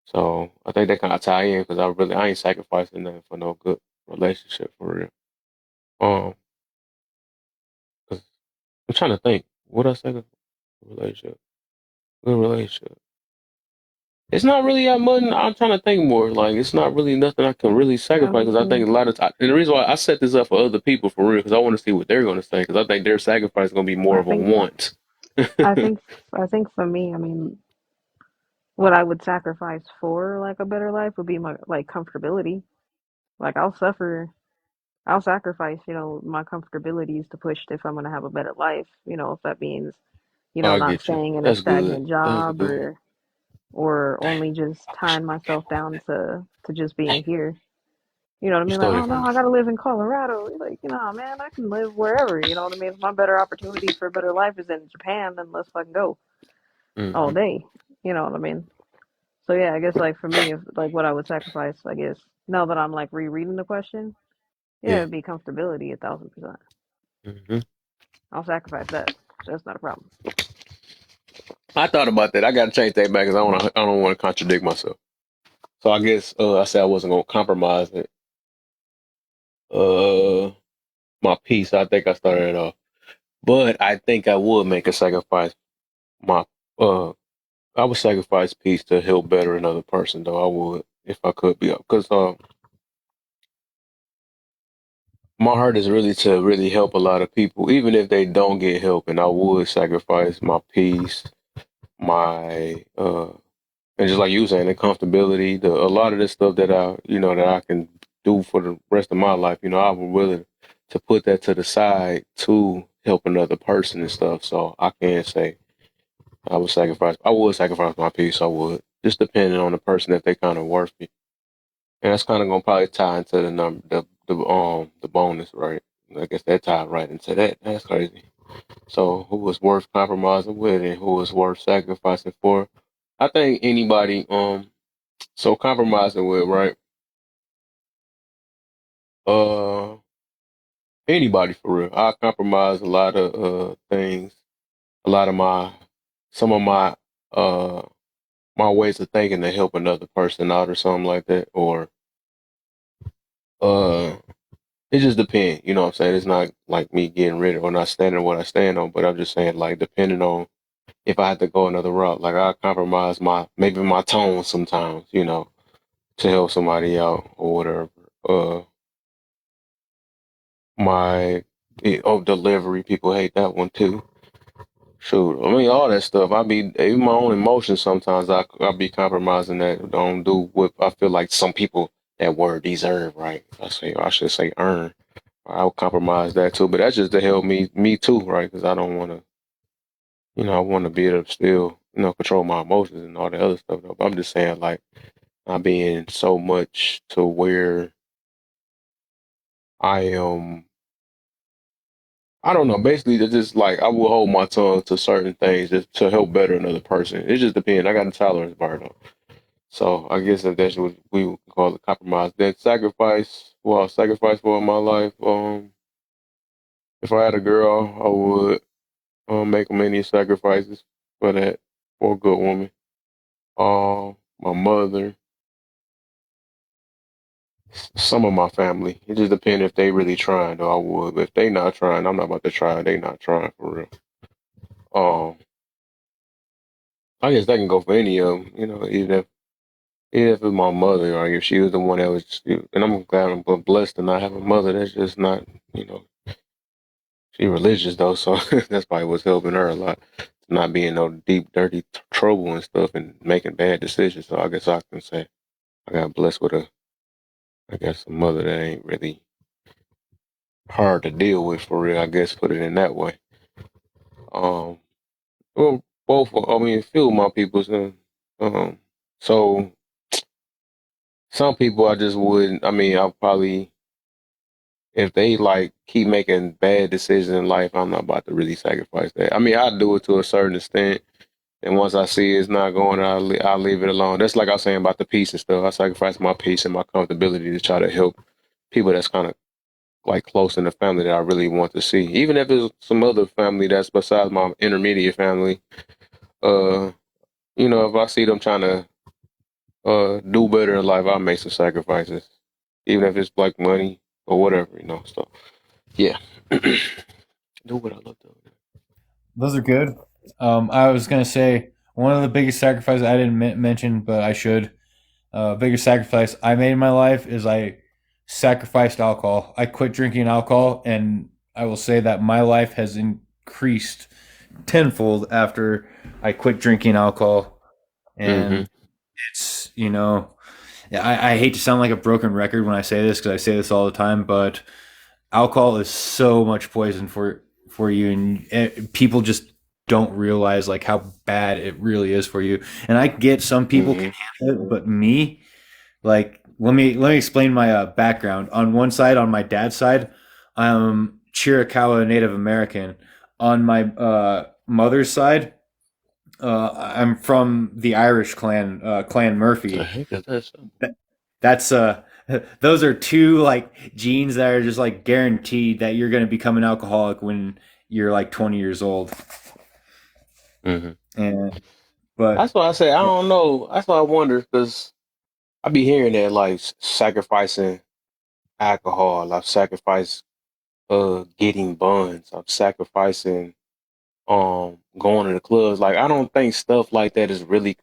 So I think that kind of tie in because I ain't sacrificing nothing for no good relationship for real. 'Cause I'm trying to think, what I sacrifice for relationship, good relationship. It's not really that much. I'm trying to think more. Like it's not really nothing I can really I sacrifice because I think mean, a lot of time. And the reason why I set this up for other people for real because I want to see what they're going to say because I think their sacrifice is going to be more I of a think, want. I think, I think for me, I mean, what I would sacrifice for like a better life would be my like comfortability. Like I'll sacrifice, my comfortabilities to push if I'm gonna have a better life. If that means, I not get you. staying in a That's good. stagnant That's a job good one. or only just tying myself down to just being Dang, here. You know what I you mean? Like, stole oh that no, from me. I gotta live in Colorado. Like, man, I can live wherever. You know what I mean? If my better opportunity for a better life is in Japan, then let's fucking go all Mm-hmm. day. You know what I mean? So yeah, I guess like for me, if like what I would sacrifice, I guess now that I'm like rereading the question, yeah, Yeah. it'd be comfortability 1,000%. Mm-hmm. I'll sacrifice that. That's not a problem. I thought about that. I got to change that back because I don't want to contradict myself. So I guess I said I wasn't going to compromise it. Uh, my peace. I think I started it off. But I think I would make a sacrifice. My uh, I would sacrifice peace to help better another person, though. I would if I could be, because my heart is really to really help a lot of people, even if they don't get help. And I would sacrifice my peace, my and just like you were saying, the comfortability, a lot of this stuff that I can do for the rest of my life. You know, I would willing to put that to the side to help another person and stuff. So I can't say. I would sacrifice my peace. I would. Just depending on the person if they kind of worth me. And that's kind of gonna probably tie into the number, the bonus, right? I guess that tied right into that. That's crazy. So who was worth compromising with and who was worth sacrificing for? I think anybody. So compromising with, right? Uh, Anybody for real. I compromise a lot of things. A lot of some of uh my ways of thinking to help another person out or something like that, or uh it just depends, you know what I'm saying? It's not like me getting rid of or not standing what I stand on, but I'm just saying like depending on if I had to go another route, like I compromise maybe my tone sometimes, to help somebody out or whatever. Uh my delivery, people hate that one too. Shoot, I mean all that stuff. I be even my own emotions. Sometimes I be compromising that. Don't do what I feel like some people that word deserve. Right? I should say earn. I would compromise that too. But that's just to help me too, right? Because I don't want to. I want to be able to still control my emotions and all the other stuff. Though. But I'm just saying like not being so much to where I am. I don't know. Basically, it's just like I will hold my tongue to certain things just to help better another person. It just depends. I got a tolerance bar though. So I guess if that's what we would call a compromise. Then sacrifice, well, sacrifice for my life. If I had a girl, I would make many sacrifices for that, for a good woman. My mother, some of my family. It just depends if they really trying, though I would. But if they not trying, I'm not about to try. They not trying for real. Um, I guess that can go for any of them, even if it's my mother, or if she was the one that was, and I'm glad I'm blessed to not have a mother that's just not, you know, she religious though, so that's probably what's helping her a lot. Not being no deep, dirty trouble and stuff and making bad decisions. So I guess I can say I got blessed with I guess, a mother that ain't really hard to deal with for real. I guess put it in that way. Um, well, both. I mean, a few of my people's. Um, so some people I just wouldn't. I mean, I'll probably if they like keep making bad decisions in life, I'm not about to really sacrifice that. I mean, I do it to a certain extent, and once I see it's not going, I'll leave it alone. That's like I was saying about the peace and stuff. I sacrifice my peace and my comfortability to try to help people that's kind of like close in the family that I really want to see. Even if it's some other family that's besides my intermediate family, uh, if I see them trying to do better in life, I'll make some sacrifices. Even if it's like money or whatever. So yeah. Do what I love to. Those are good. I was gonna say one of the biggest sacrifices I didn't mention, but I should. Biggest sacrifice I made in my life is I sacrificed alcohol. I quit drinking alcohol, and I will say that my life has increased tenfold after I quit drinking alcohol. Mm-hmm. And it's I hate to sound like a broken record when I say this because I say this all the time, but alcohol is so much poison for you, and people just don't realize like how bad it really is for you. And I get some people can Mm-hmm. handle it, but me, like, let me explain my background. On one side, on my dad's side, I'm Chiricahua Native American. On my mother's side, I'm from the Irish clan, Clan The Murphy. heck is that? That, that's those are two like genes that are just like guaranteed that you're going to become an alcoholic when you're like 20 years old. Mm-hmm. And but That's why I say I don't know. That's why I wonder because I be hearing that like sacrificing alcohol. I've sacrificed getting buns. I'm sacrificing going to the clubs. Like I don't think stuff like that is really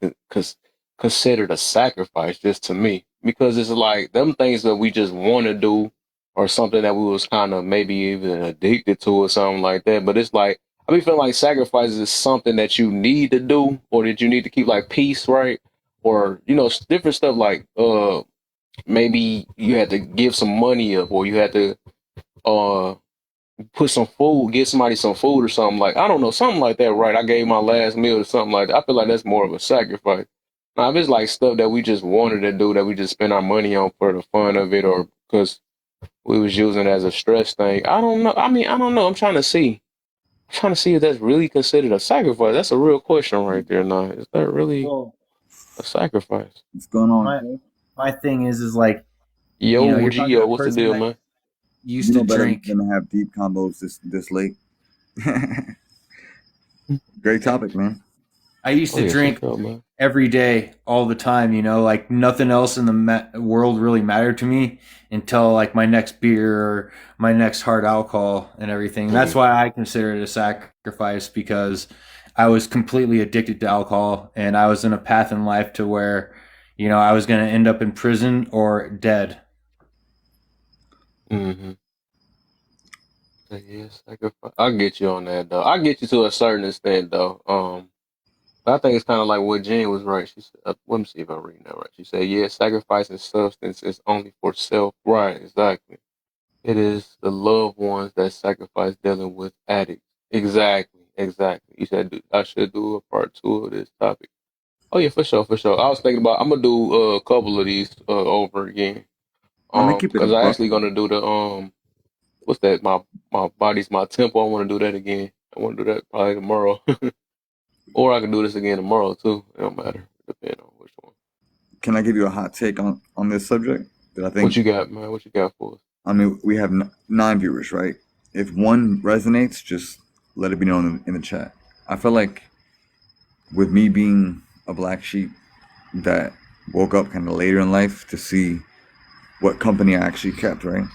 considered a sacrifice just to me because it's like them things that we just want to do or something that we was kind of maybe even addicted to or something like that. But it's like I be feeling like sacrifice is something that you need to do or that you need to keep like peace, right? Or different stuff like maybe you had to give some money up or you had to uh put some food, get somebody some food or something like I don't know, something like that, right? I gave my last meal or something like that. I feel like that's more of a sacrifice. Now, if it's like stuff that we just wanted to do, that we just spend our money on for the fun of it, or because we was using it as a stress thing, I don't know. I mean, I don't know. I'm trying to see if that's really considered a sacrifice. That's a real question right there. Now, is that really well, a sacrifice? What's going on, my Jay? my thing is like Yo, you're talking to Gio, a what's the person deal, that man? used You to know better drink. than to have deep combos this late. Great topic, man. I used Oh to yeah, for drink sure, man. every day, all the time. Like nothing else in the world really mattered to me until like my next beer or my next hard alcohol and everything. And that's Mm-hmm. why I consider it a sacrifice because I was completely addicted to alcohol and I was in a path in life to where, I was going to end up in prison or dead. Mm-hmm. So, yeah, sacrifice. I get you on that though. I get you to a certain extent though. But I think it's kind of like what Jen was right. She said, let me see if I'm reading that right. She said, yeah, sacrificing substance is only for self. Right, exactly. It is the loved ones that sacrifice dealing with addicts. Exactly, exactly. You said I should do a part two of this topic. Oh yeah, for sure, for sure. I was thinking about I'm gonna do a couple of these over again. Let me keep it a Because I buck. actually gonna do the what's that? My body's my temple. I want to do that again. I want to do that probably tomorrow, or I can do this again tomorrow too. It don't matter, depending on which one. can I give you a hot take on this subject that I think? What you got, man? What you got for us? I mean, we have 9 viewers, right? If one resonates, just let it be known in the chat. I feel like with me being a black sheep that woke up kind of later in life to see what company I actually kept, right?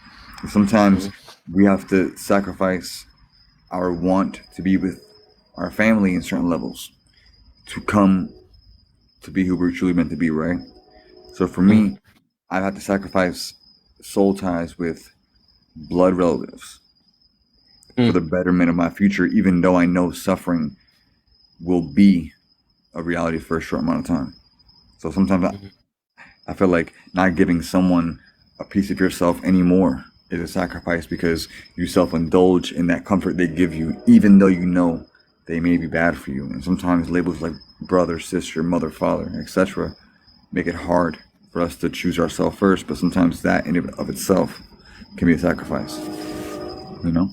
Sometimes we have to sacrifice our want to be with our family in certain levels to come to be who we're truly meant to be, right? So for me, I've had to sacrifice soul ties with blood relatives for the betterment of my future, even though I know suffering will be a reality for a short amount of time. So sometimes I feel like not giving someone a piece of yourself anymore is a sacrifice because you self-indulge in that comfort they give you, even though you know they may be bad for you. And sometimes labels like brother, sister, mother, father, etc. make it hard for us to choose ourselves first, but sometimes that in and of itself can be a sacrifice, you know?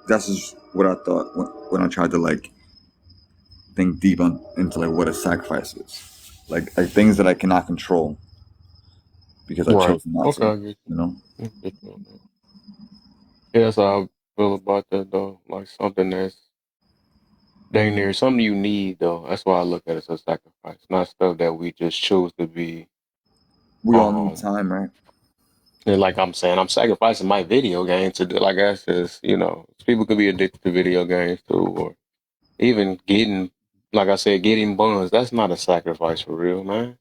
That's just what I thought when I tried to like think deep into like what a sacrifice is. Like things that I cannot control because I chose not to, you know? Yeah, that's how I feel about that though. Like something that's dang near something you need though. That's why I look at it as a sacrifice, not stuff that we just choose to be. We all need time, right? And like I'm saying, I'm sacrificing my video game to do, like I said, people could be addicted to video games too, or even getting, like I said, getting buns. That's not a sacrifice for real, man.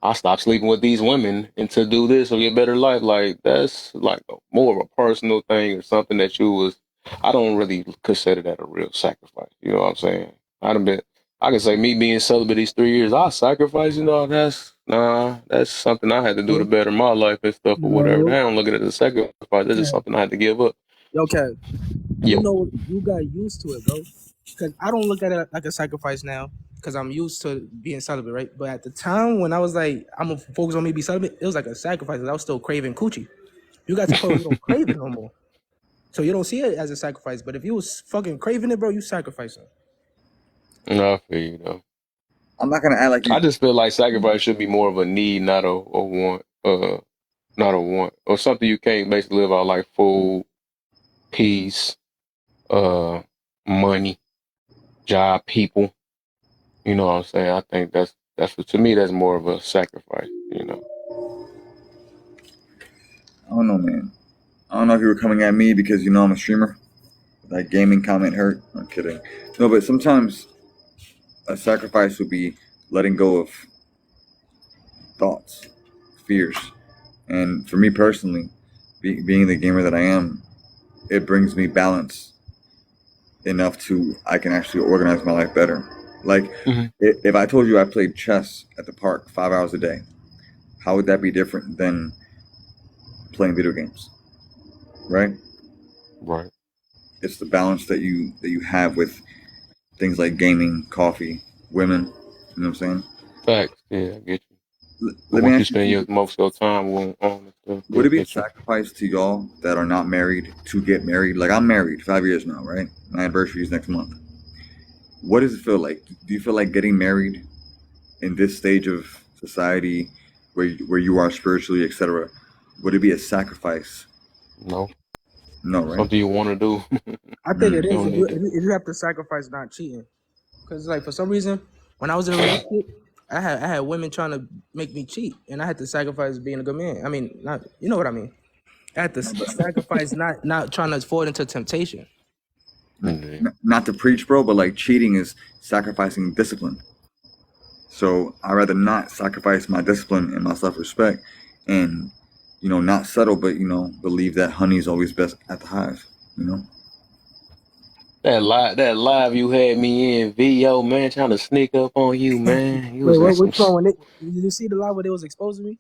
I stopped sleeping with these women and to do this or get better life. Like that's like more of a personal thing or something that you was. I don't really consider that a real sacrifice. You know what I'm saying? I can say me being celibate these 3 years, I sacrificed. That's something I had to do to better my life and stuff or whatever. I don't look at it as a sacrifice. That's just something I had to give up. Okay, you know, you got used to it, bro. Because I don't look at it like a sacrifice now, because I'm used to being celibate, right? But at the time when I was like, I'm gonna focus on me be celibate, it was like a sacrifice. 'Cause I was still craving coochie. You got to the point where you don't crave it no more, so you don't see it as a sacrifice. But if you was fucking craving it, bro, you sacrificing. No, I feel you though. I'm not gonna act like you. I just feel like sacrifice should be more of a need, not a want. Not a want or something you can't basically live out, like food, peace, money, job, people. You know what I'm saying? I think that's to me that's more of a sacrifice. I don't know, man. I don't know if you were coming at me because you know I'm a streamer. That gaming comment hurt. I'm kidding. No, but sometimes a sacrifice would be letting go of thoughts, fears. And for me personally, being the gamer that I am, it brings me balance enough to I can actually organize my life better. Like if I told you I played chess at the park 5 hours a day, how would that be different than playing video games? Right? Right. It's the balance that you have with things like gaming, coffee, women. You know what I'm saying? Facts. Yeah, I get you. Let me Once you ask spend you, most of your time on the stuff, would it be a get you. sacrifice to y'all that are not married to get married? Like I'm married 5 years now, right? My anniversary is next month. What does it feel like? Do you feel like getting married in this stage of society where you are spiritually, etc.? Would it be a sacrifice? No. No, right? Something you want to do. I think it is. don't need If you have to sacrifice not cheating, because like for some reason, when I was in a relationship, I had women trying to make me cheat, and I had to sacrifice being a good man. I mean, not you know what I mean. I had to sacrifice not trying to fall into temptation. Not to preach, bro, but like cheating is sacrificing discipline. So I'd rather not sacrifice my discipline and my self-respect and, not settle, but, believe that honey is always best at the hive, That live you had me in, VO, man, trying to sneak up on you, man. You Wait, was in which some. one? Did you see the live where they was exposing me?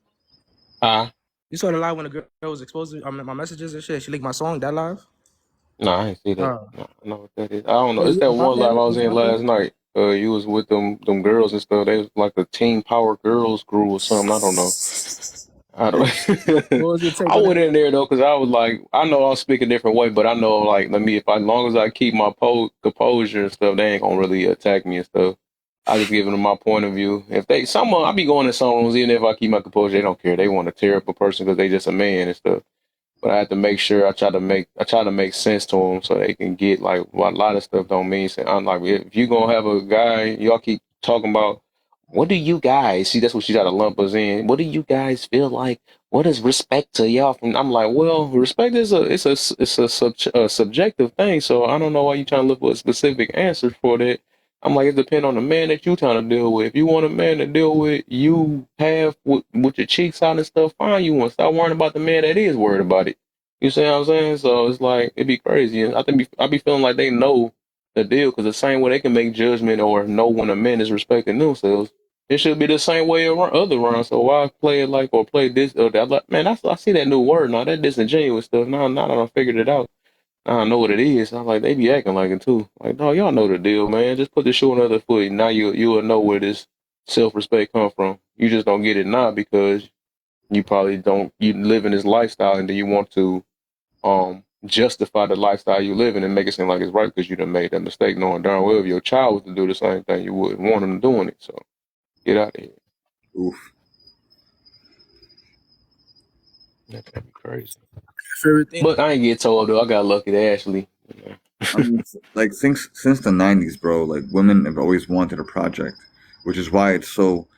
You saw the live when the girl was exposing my messages and shit. She linked my song. That live? No, I didn't see that. No, I know what that is. I don't know. Oh, It's yeah, that my one live I bad. was It's in my bad. last night. You was with them girls and stuff. They was like a Team Power Girls crew or something. I don't know. I don't. What was your take I on went that? in there though because I was like, I know I'll speak a different way, but I know like, as long as I keep my composure and stuff, they ain't gonna really attack me and stuff. I just giving them my point of view. If they, I be going in some rooms, even if I keep my composure, they don't care. They want to tear up a person because they just a man and stuff. But I have to make sure I try to make sense to them so they can get like what a lot of stuff don't mean. So I'm like, if you gonna have a guy, y'all keep talking about what do you guys see? That's what she got to lump us in. What do you guys feel like? What is respect to y'all? From I'm like, well, respect is a subjective thing. So I don't know why you trying to look for a specific answer for that. I'm like, it depends on the man that you trying to deal with. If you want a man to deal with you have with your cheeks out and stuff, fine. You want to stop worrying about the man that is worried about it. You see what I'm saying? So it's like it'd be crazy. And I be feeling like they know the deal because the same way they can make judgment or know when a man is respecting themselves, it should be the same way around other rounds. So why play it like or play this or that? Like, man, I see that new word now. That disingenuous stuff. Now that I figured it out. I know what it is. I'm like, they be acting like it too. Like, no, y'all know the deal, man. Just put the shoe on the other foot. Now you will know where this self respect come from. You just don't get it now because you probably don't. You live in this lifestyle and then you want to justify the lifestyle you live in and make it seem like it's right because you done made that mistake, knowing darn well if your child was to do the same thing, you wouldn't want them doing it. So get out of here. Oof. That'd be crazy. Favorite thing. But I ain't get told though. I got lucky to Ashley. I mean, like since the '90s, bro. Like women have always wanted a project, which is why it's so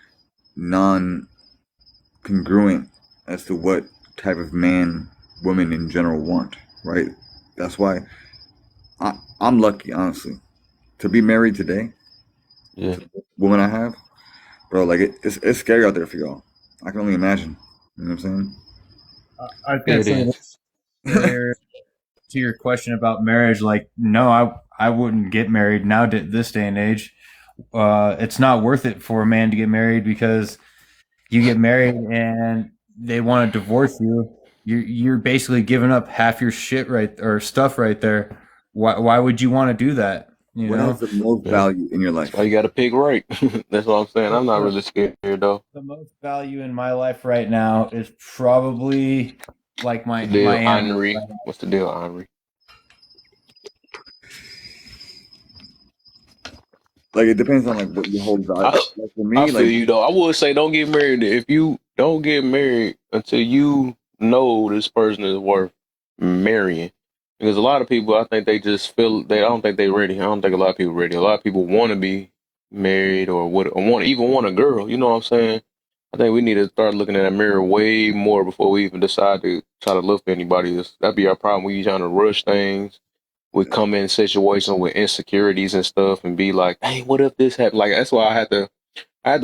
non-congruent as to what type of man women in general want. Right. That's why I'm lucky, honestly, to be married today. Yeah. To the woman I have, bro. Like it's scary out there for y'all. I can only imagine. You know what I'm saying? I was gonna It say is. earlier to your question about marriage. Like, no, I wouldn't get married now at this day and age. It's not worth it for a man to get married because you get married and they want to divorce you. You're basically giving up half your shit right or stuff right there. Why would you want to do that? You What has know, the most Yeah. value in your That's why life? you got to pick right. That's what I'm saying. I'm not really scared though. the most value in my life right now is probably like What's the my deal, animals. Henry? What's the deal, Henry? Like it depends on like what you hold value. I Like for I me, feel like you though. I would say don't get married if you don't get married until you know this person is worth marrying. Because a lot of people, I think they just feel they. I don't think they ready. I don't think a lot of people ready. A lot of people want to be married or would or want even want a girl. You know what I'm saying? I think we need to start looking at a mirror way more before we even decide to try to look for anybody. That'd be our problem. We trying to rush things. We come in situations with insecurities and stuff, and be like, "Hey, what if this happened?" Like that's why I had to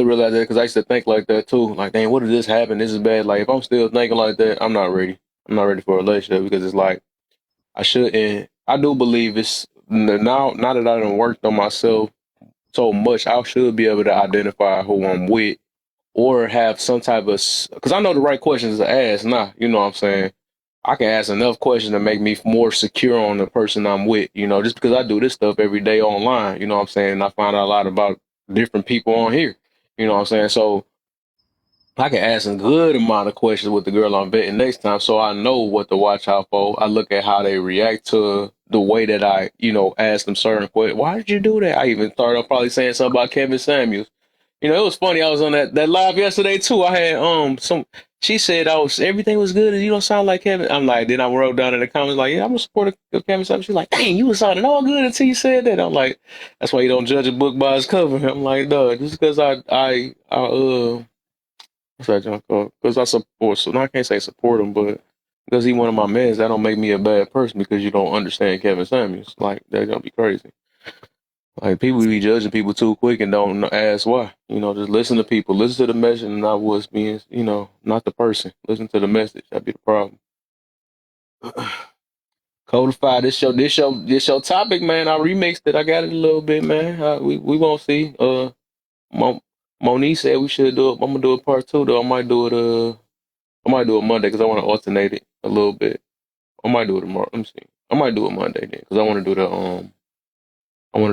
realize that because I used to think like that too. Like, dang, what if this happen? This is bad. Like, if I'm still thinking like that, I'm not ready. I'm not ready for a relationship because it's like I shouldn't. I do believe it's now that I done worked on myself so much, I should be able to identify who I'm with or have some type of because I know the right questions to ask. Nah, you know what I'm saying. I can ask enough questions to make me more secure on the person I'm with. You know, just because I do this stuff every day online. You know what I'm saying. And I find out a lot about different people on here. You know what I'm saying. So I can ask a good amount of questions with the girl I'm vetting next time, so I know what to watch out for. I look at how they react to the way that I, ask them certain questions. Why did you do that? I even started off probably saying something about Kevin Samuels. It was funny. I was on that live yesterday too. I had some. She said everything was good and you don't sound like Kevin. I'm like, then I wrote down in the comments like, yeah, I'm a supporter of Kevin Samuels. She's like, dang, you was sounding all good until you said that. I'm like, that's why you don't judge a book by its cover. I'm like, duh, just because what's that junk called? Because I support, so no, I can't say support him, but because he one of my mans, that don't make me a bad person because you don't understand Kevin Samuels. Like, that's gonna be crazy. Like, people be judging people too quick and don't ask why. Just listen to people. Listen to the message and not what's being, not the person. Listen to the message. That'd be the problem. Codify this your topic, man. I remixed it. I got it a little bit, man. We won't see. Mo- Monique said we should do it. I'm gonna do a part two though. I might do it Monday because I want to alternate it a little bit. I might do it tomorrow. Let me see. I might do it Monday then because I want to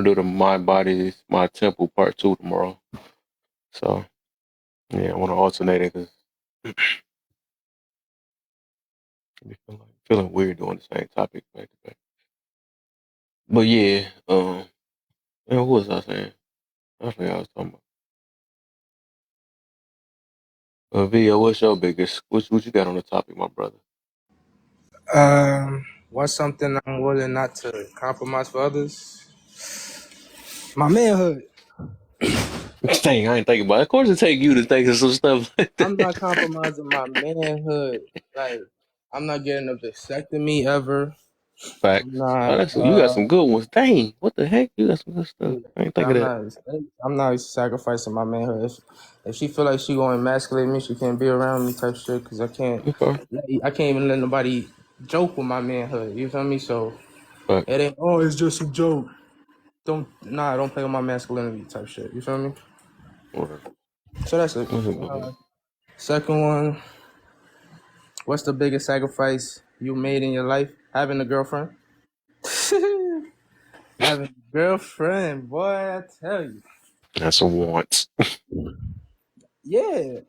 do the my body's my temple part two tomorrow. So yeah, I want to alternate it because I be feeling weird doing the same topic back to back. But yeah, man, what was I saying? I forgot what I was talking about. Vio, what's your biggest? What you got on the topic, my brother? What's something I'm willing not to compromise for others? My manhood. Dang, I ain't thinking about it. Of course, it take you to think of some stuff like I'm not that. compromising my manhood. Like, I'm not getting a vasectomy ever. I'm Facts. Oh, not. you got some good ones. Dang, what the heck? You got some good stuff. Yeah, I ain't think of I'm that. not. I'm not sacrificing my manhood. If she feel like she gonna emasculate me, she can't be around me type shit. Cause I can't. Okay. I can't even let nobody joke with my manhood. You feel me? So Facts. it ain't. Oh, it's just a joke. Don't play with my masculinity type shit. You feel me? Word. So that's it. That's a good one. Second one. What's the biggest sacrifice you made in your life? Having a girlfriend. Having a girlfriend, boy, I tell you. That's a want. Yeah.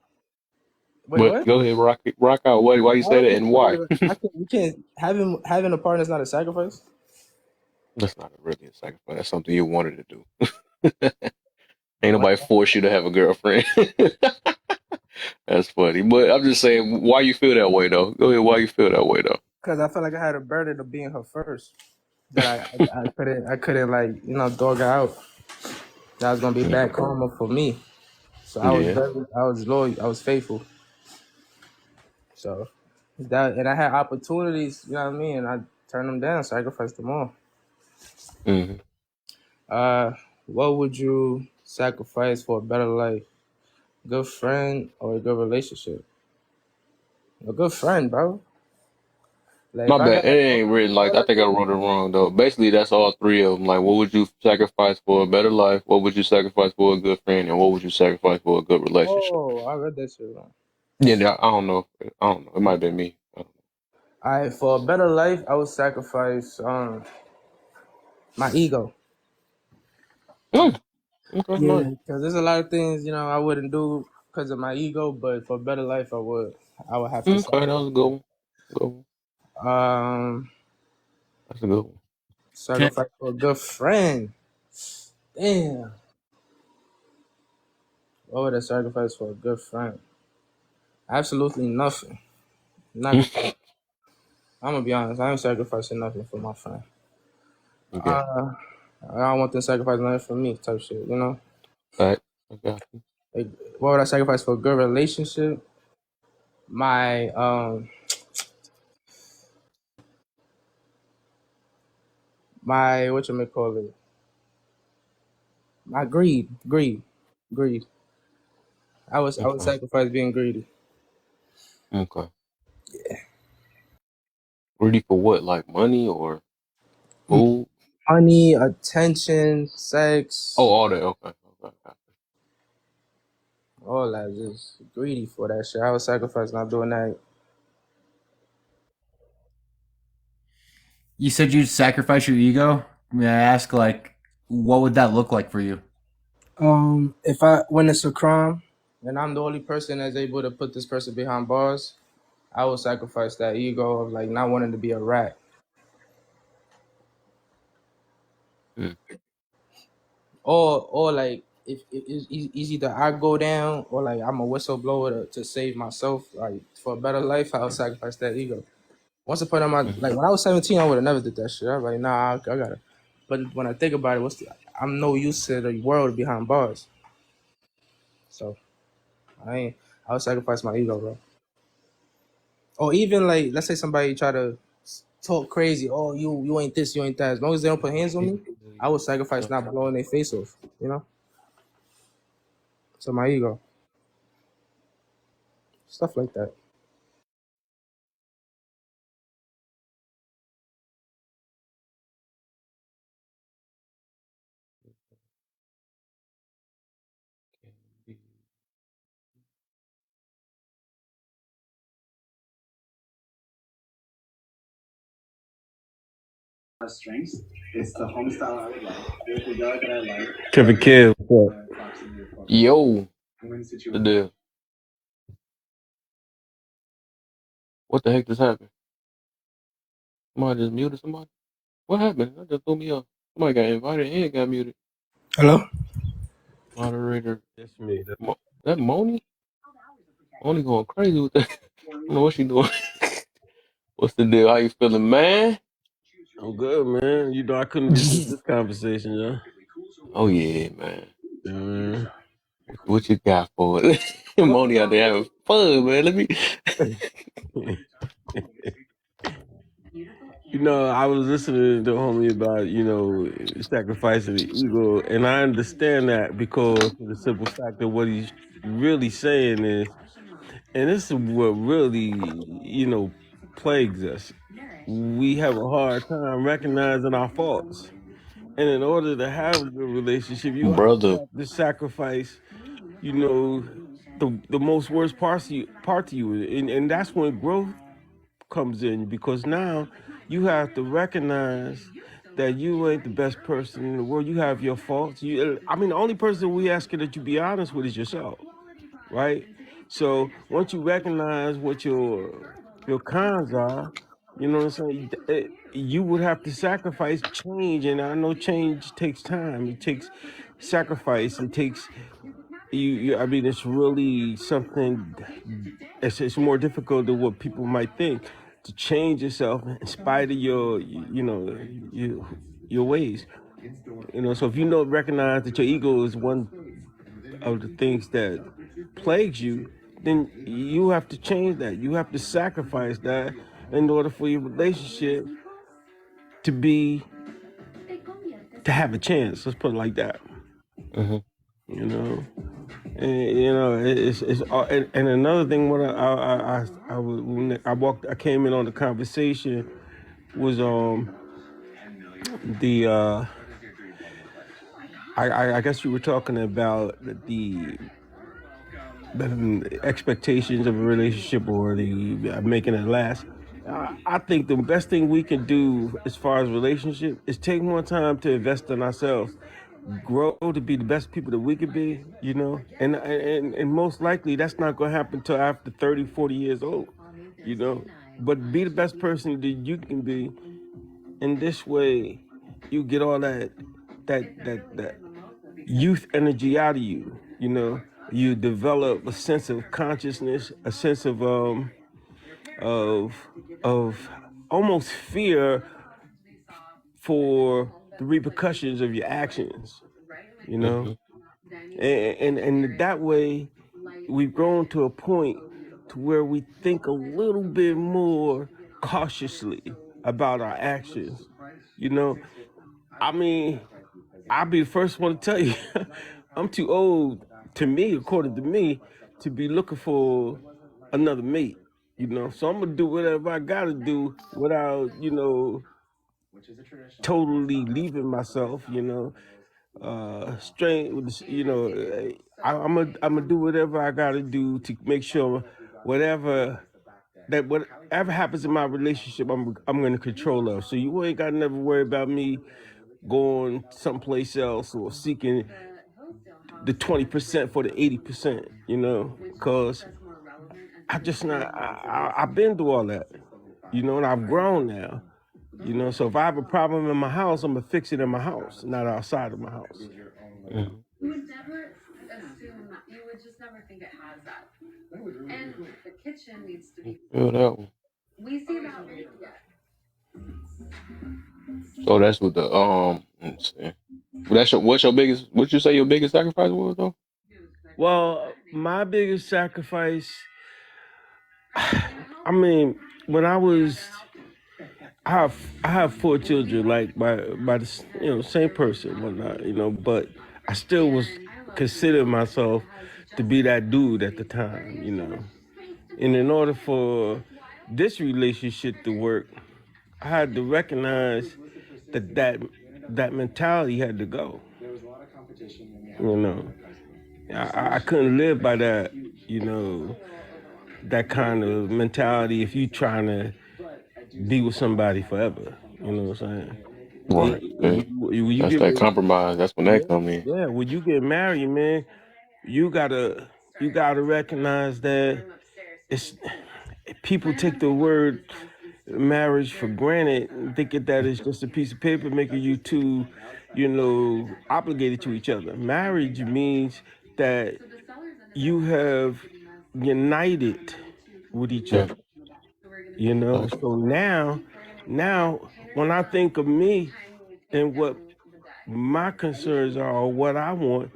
Wait, But what? go ahead, rock out. Why you say that and why? I can't. You can't. Having a partner is not a sacrifice. That's not really a sacrifice. That's something you wanted to do. Ain't What? nobody force you to have a girlfriend. That's funny. But I'm just saying, why you feel that way though? Go ahead. Why you feel that way though? Because I felt like I had a burden of being her first. That I couldn't like dog her out. That was gonna be bad Mm. karma for me. So Yeah. I was loyal. I was faithful. So that and I had opportunities. You know what I mean? And I turned them down. Sacrificed them all. Hmm. Uh, what would you sacrifice for a better life? Good friend or a good relationship? A good friend, bro. Like My if I bad. got It ain't written like I think I wrote it wrong though. Basically, that's all three of them. Like, what would you sacrifice for a better life? What would you sacrifice for a good friend? And what would you sacrifice for a good relationship? oh, I read that shit wrong. Yeah, I don't know. I don't know. It might have been me. I don't I for a better life, I would sacrifice my ego. know. Okay, Yeah, nice. because there's a lot of things I wouldn't do because of my ego, but for a better life, I would. I would have to Okay, that was a good one. Good one. um That's a good one. Can sacrifice for a good friend. Damn, what would I sacrifice for a good friend? Absolutely nothing. Not. I'm gonna be honest. I ain't sacrificing nothing for my friend. Okay. I don't want them to sacrifice nothing for me, type shit. Right. I got you. Like, what would I sacrifice for a good relationship? My my what you may call it? My greed. I would Okay. sacrifice being greedy. Okay. Ready for what? Like money or food? Money, attention, sex, Oh, all that. Okay. Okay. Got all that. Just greedy for that shit. I would sacrifice not doing that. you said you'd sacrifice your ego? May I ask, like, what would that look like for you? If I when it's a crime and I'm the only person that's able to put this person behind bars, I would sacrifice that ego of like not wanting to be a rat. you. Or like if it's either I go down or like I'm a whistleblower to save myself, like for a better life, I'll sacrifice that ego. Once upon a time, Mm-hmm. like when I was 17, I would have never did that shit. I was like, nah, I gotta. But when I think about it, I'm no use to the world behind bars. So I ain't. I would sacrifice my ego, bro. Or even like, let's say somebody try to talk crazy. Oh, you ain't this, you ain't that. As long as they don't put hands on me, I would sacrifice not blowing their face off. So my ego, stuff like that. strengths. It's the home style I would like, beautiful yard that I like. Kevin Kidd, what's up? Proximity of course. Yo, I'm in a the situation. deal. What the heck just happened? Somebody just muted somebody? What happened? That just threw me off. Somebody got invited and got muted. Hello. Moderator. That's me. That Moni? Moni going crazy with that. I don't know what she doing. What's the deal? How you feeling, man? I'm good, man. You know, I couldn't resist this conversation, yo. Oh yeah, man. Yeah, man. What you got for it? Moni out there having fun, man. Let me. You know, I was listening to homie about, sacrificing the ego, and I understand that because of the simple fact of what he's really saying is, and this is what really, plagues us. We have a hard time recognizing our faults. And in order to have a good relationship, you Brother. have to sacrifice, you know, the most worst part to you, and that's when growth comes in because now you have to recognize that you ain't the best person in the world. You have your faults. The only person we asking that you be honest with is yourself, right? So once you recognize what your cons are, you know what I'm saying. You would have to sacrifice change, and I know change takes time. It takes sacrifice. It takes it's really something. It's more difficult than what people might think to change yourself in spite of your ways. So if recognize that your ego is one of the things that plagues you, then you have to change that. You have to sacrifice that in order for your relationship to have a chance. Let's put it like that. Mm-hmm. You know, and and another thing. What when I came in on the conversation was the I guess you were talking about the expectations of a relationship or the making it last. I think the best thing we can do as far as relationship is take more time to invest in ourselves, grow to be the best people that we could be, and most likely that's not going to happen until after 30, 40 years old, but be the best person that you can be. In this way, you get all that youth energy out of you. You develop a sense of consciousness, a sense of of almost fear for the repercussions of your actions. Mm-hmm. And that way, we've grown to a point to where we think a little bit more cautiously about our actions. You know, I mean, I'll be the first one to tell you, I'm too old to me, according to me, to be looking for another mate. So I'm gonna do whatever I gotta do without, totally leaving myself. Straight. I'm gonna do whatever I gotta do to make sure whatever whatever happens in my relationship, I'm gonna control of. So you ain't gotta never worry about me going someplace else or seeking the 20% for the 80%, because I just not. I've been through all that, and I've grown now, So if I have a problem in my house, I'm gonna fix it in my house, not outside of my house. Mm-hmm. Feel that one. So that's what the let's see. What's your biggest? What you say your biggest sacrifice was though? Well, my biggest sacrifice, I mean, when I have 4 children, like by the same person, whatnot, but I still was considering myself to be that dude at the time, And in order for this relationship to work, I had to recognize that mentality had to go. You know, I couldn't live by that, that kind of mentality if you trying to be with somebody forever. You know what I'm saying? Right. Yeah. When you That's get that compromise. That's when that come in. yeah, when you get married, man, you gotta recognize that it's people take the word marriage for granted, thinking that it's just a piece of paper making you two, obligated to each other. Marriage means that you have united with each Yeah. other. So now when I think of me and what my concerns are or what I want,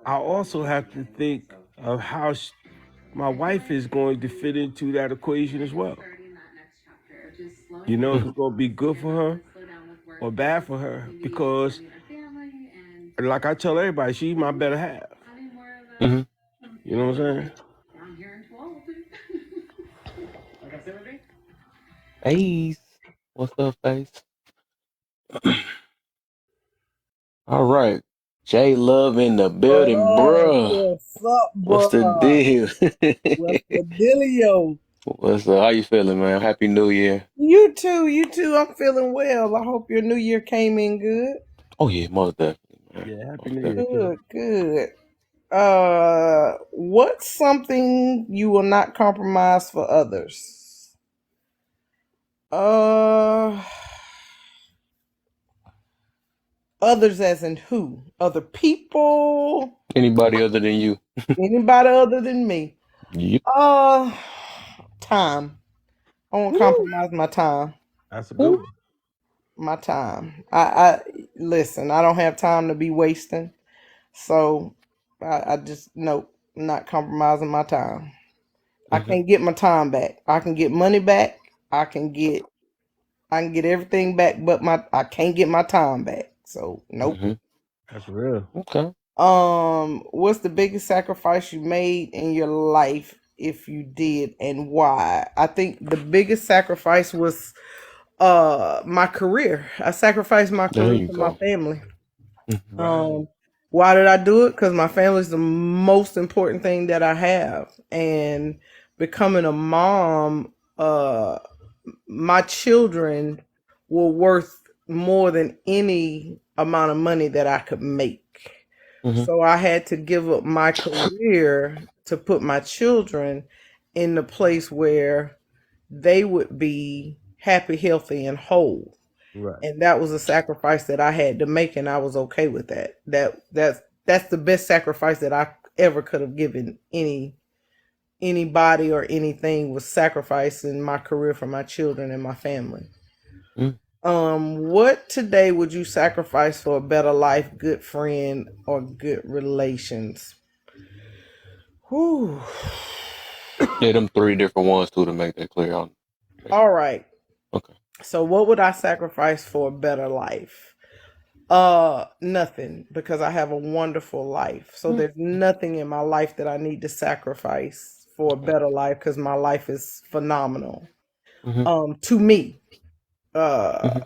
I also have to think of how my wife is going to fit into that equation as well. If Mm-hmm. it's going to be good for her or bad for her, because like I tell everybody, she's my better half. Mm-hmm. You know what I'm saying? Face. What's up, face? All right. J Love in the building, bruh. What's up, What's the bruh? deal? What's the dealio? What's up? How you feeling, man? Happy New Year. You too, you too. I'm feeling well. I hope your new year came in good. Oh yeah, most definitely, man. Yeah, happy Most New Year, definitely. kid. Good, good. What's something you will not compromise for others? Uh, Others as in who? Other people? Anybody other than you? Anybody other than me? Yep. Uh, Time. I won't Woo! compromise my time. That's a good Ooh. one. My time. I listen. I don't have time to be wasting. So I just nope, not compromising my time. I Mm-hmm. can't get my time back. I can get money back. I can get everything back, but I can't get my time back. So nope. Mm-hmm. That's real. Okay. What's the biggest sacrifice you made in your life if you did and why? I think the biggest sacrifice was my career. I sacrificed my There career you for my go. family. Mm-hmm. Right. Why did I do it? Because my family is the most important thing that I have, and becoming a mom, my children were worth more than any amount of money that I could make. Mm-hmm. So I had to give up my career to put my children in the place where they would be happy, healthy, and whole. Right. And that was a sacrifice that I had to make, and I was okay with that. That's the best sacrifice that I ever could have given anybody or anything, was sacrificing my career for my children and my family. Mm. What today would you sacrifice for a better life, good friend, or good relations? Whew. Yeah, them three different ones too to make that clear on. All right. Okay. So what would I sacrifice for a better life? Nothing, because I have a wonderful life. So Mm. there's nothing in my life that I need to sacrifice for a better life, because my life is phenomenal. Mm-hmm. To me, uh, Mm-hmm.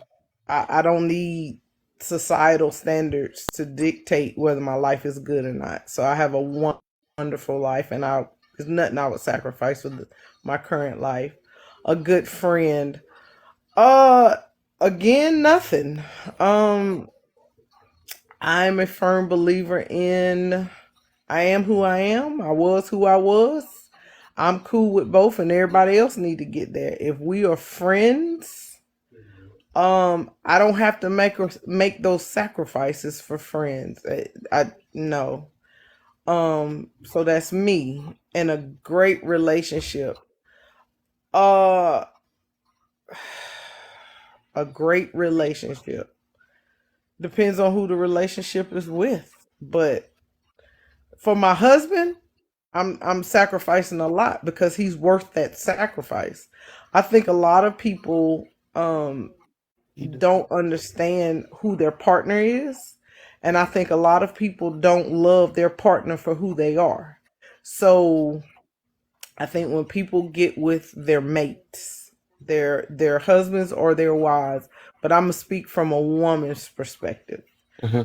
I don't need societal standards to dictate whether my life is good or not. So I have a wonderful life, and there's nothing I would sacrifice for my current life. A good friend. Uh, Again, nothing. Um, I'm a firm believer in I am who I am. I was who I was. I'm cool with both, and everybody else need to get there. If we are friends, I don't have to make those sacrifices for friends. I no. So that's me in a great relationship. Uh, a great relationship depends on who the relationship is with, but for my husband, I'm sacrificing a lot because he's worth that sacrifice. I think a lot of people He do. don't understand who their partner is, and I think a lot of people don't love their partner for who they are. So I think when people get with their mates, their husbands or their wives, but I'm gonna speak from a woman's perspective. Mm-hmm.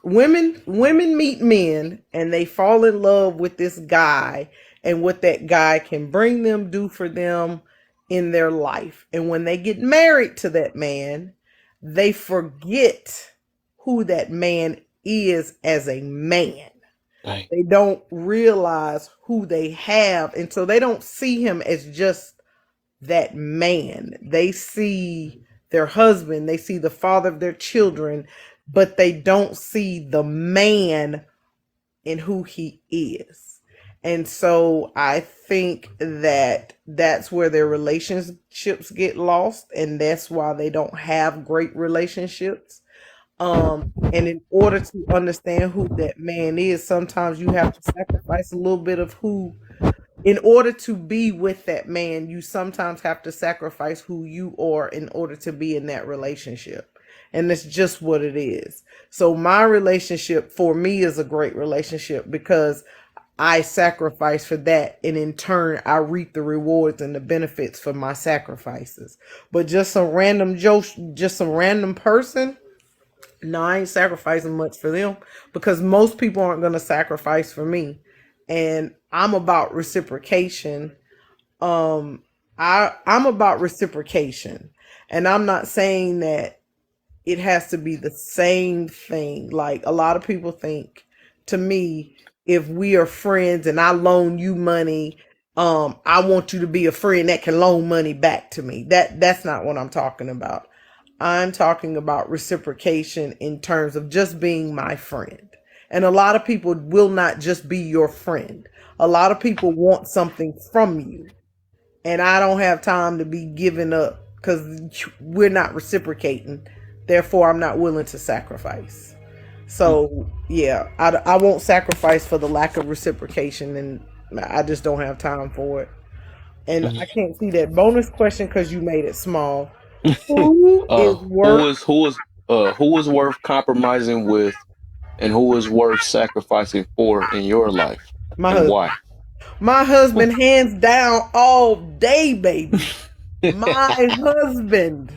Women meet men and they fall in love with this guy and what that guy can bring them, do for them in their life. And when they get married to that man, they forget who that man is as a man. Dang. They don't realize who they have, and so they don't see him as just that man. They see their husband, they see the father of their children, but they don't see the man in who he is. And so I think that that's where their relationships get lost, and that's why they don't have great relationships. And in order to understand who that man is, sometimes you have to sacrifice a little bit of who, in order to be with that man, you sometimes have to sacrifice who you are in order to be in that relationship. And that's just what it is. So my relationship for me is a great relationship because I sacrifice for that, and in turn I reap the rewards and the benefits for my sacrifices. But just some random Joe, just some random person, no, I ain't sacrificing much for them because most people aren't going to sacrifice for me. And I'm about reciprocation. I'm about reciprocation. And I'm not saying that it has to be the same thing. Like a lot of people think, to me, if we are friends and I loan you money, I want you to be a friend that can loan money back to me. That's not what I'm talking about. I'm talking about reciprocation in terms of just being my friend. And a lot of people will not just be your friend. A lot of people want something from you. And I don't have time to be giving up because we're not reciprocating. Therefore, I'm not willing to sacrifice. So, yeah, I won't sacrifice for the lack of reciprocation, and I just don't have time for it. And I can't see that bonus question because you made it small. Who is Who worth is who is worth compromising with, and who is worth sacrificing for in your life, my and husband? why? My husband, hands down, all day, baby. My husband.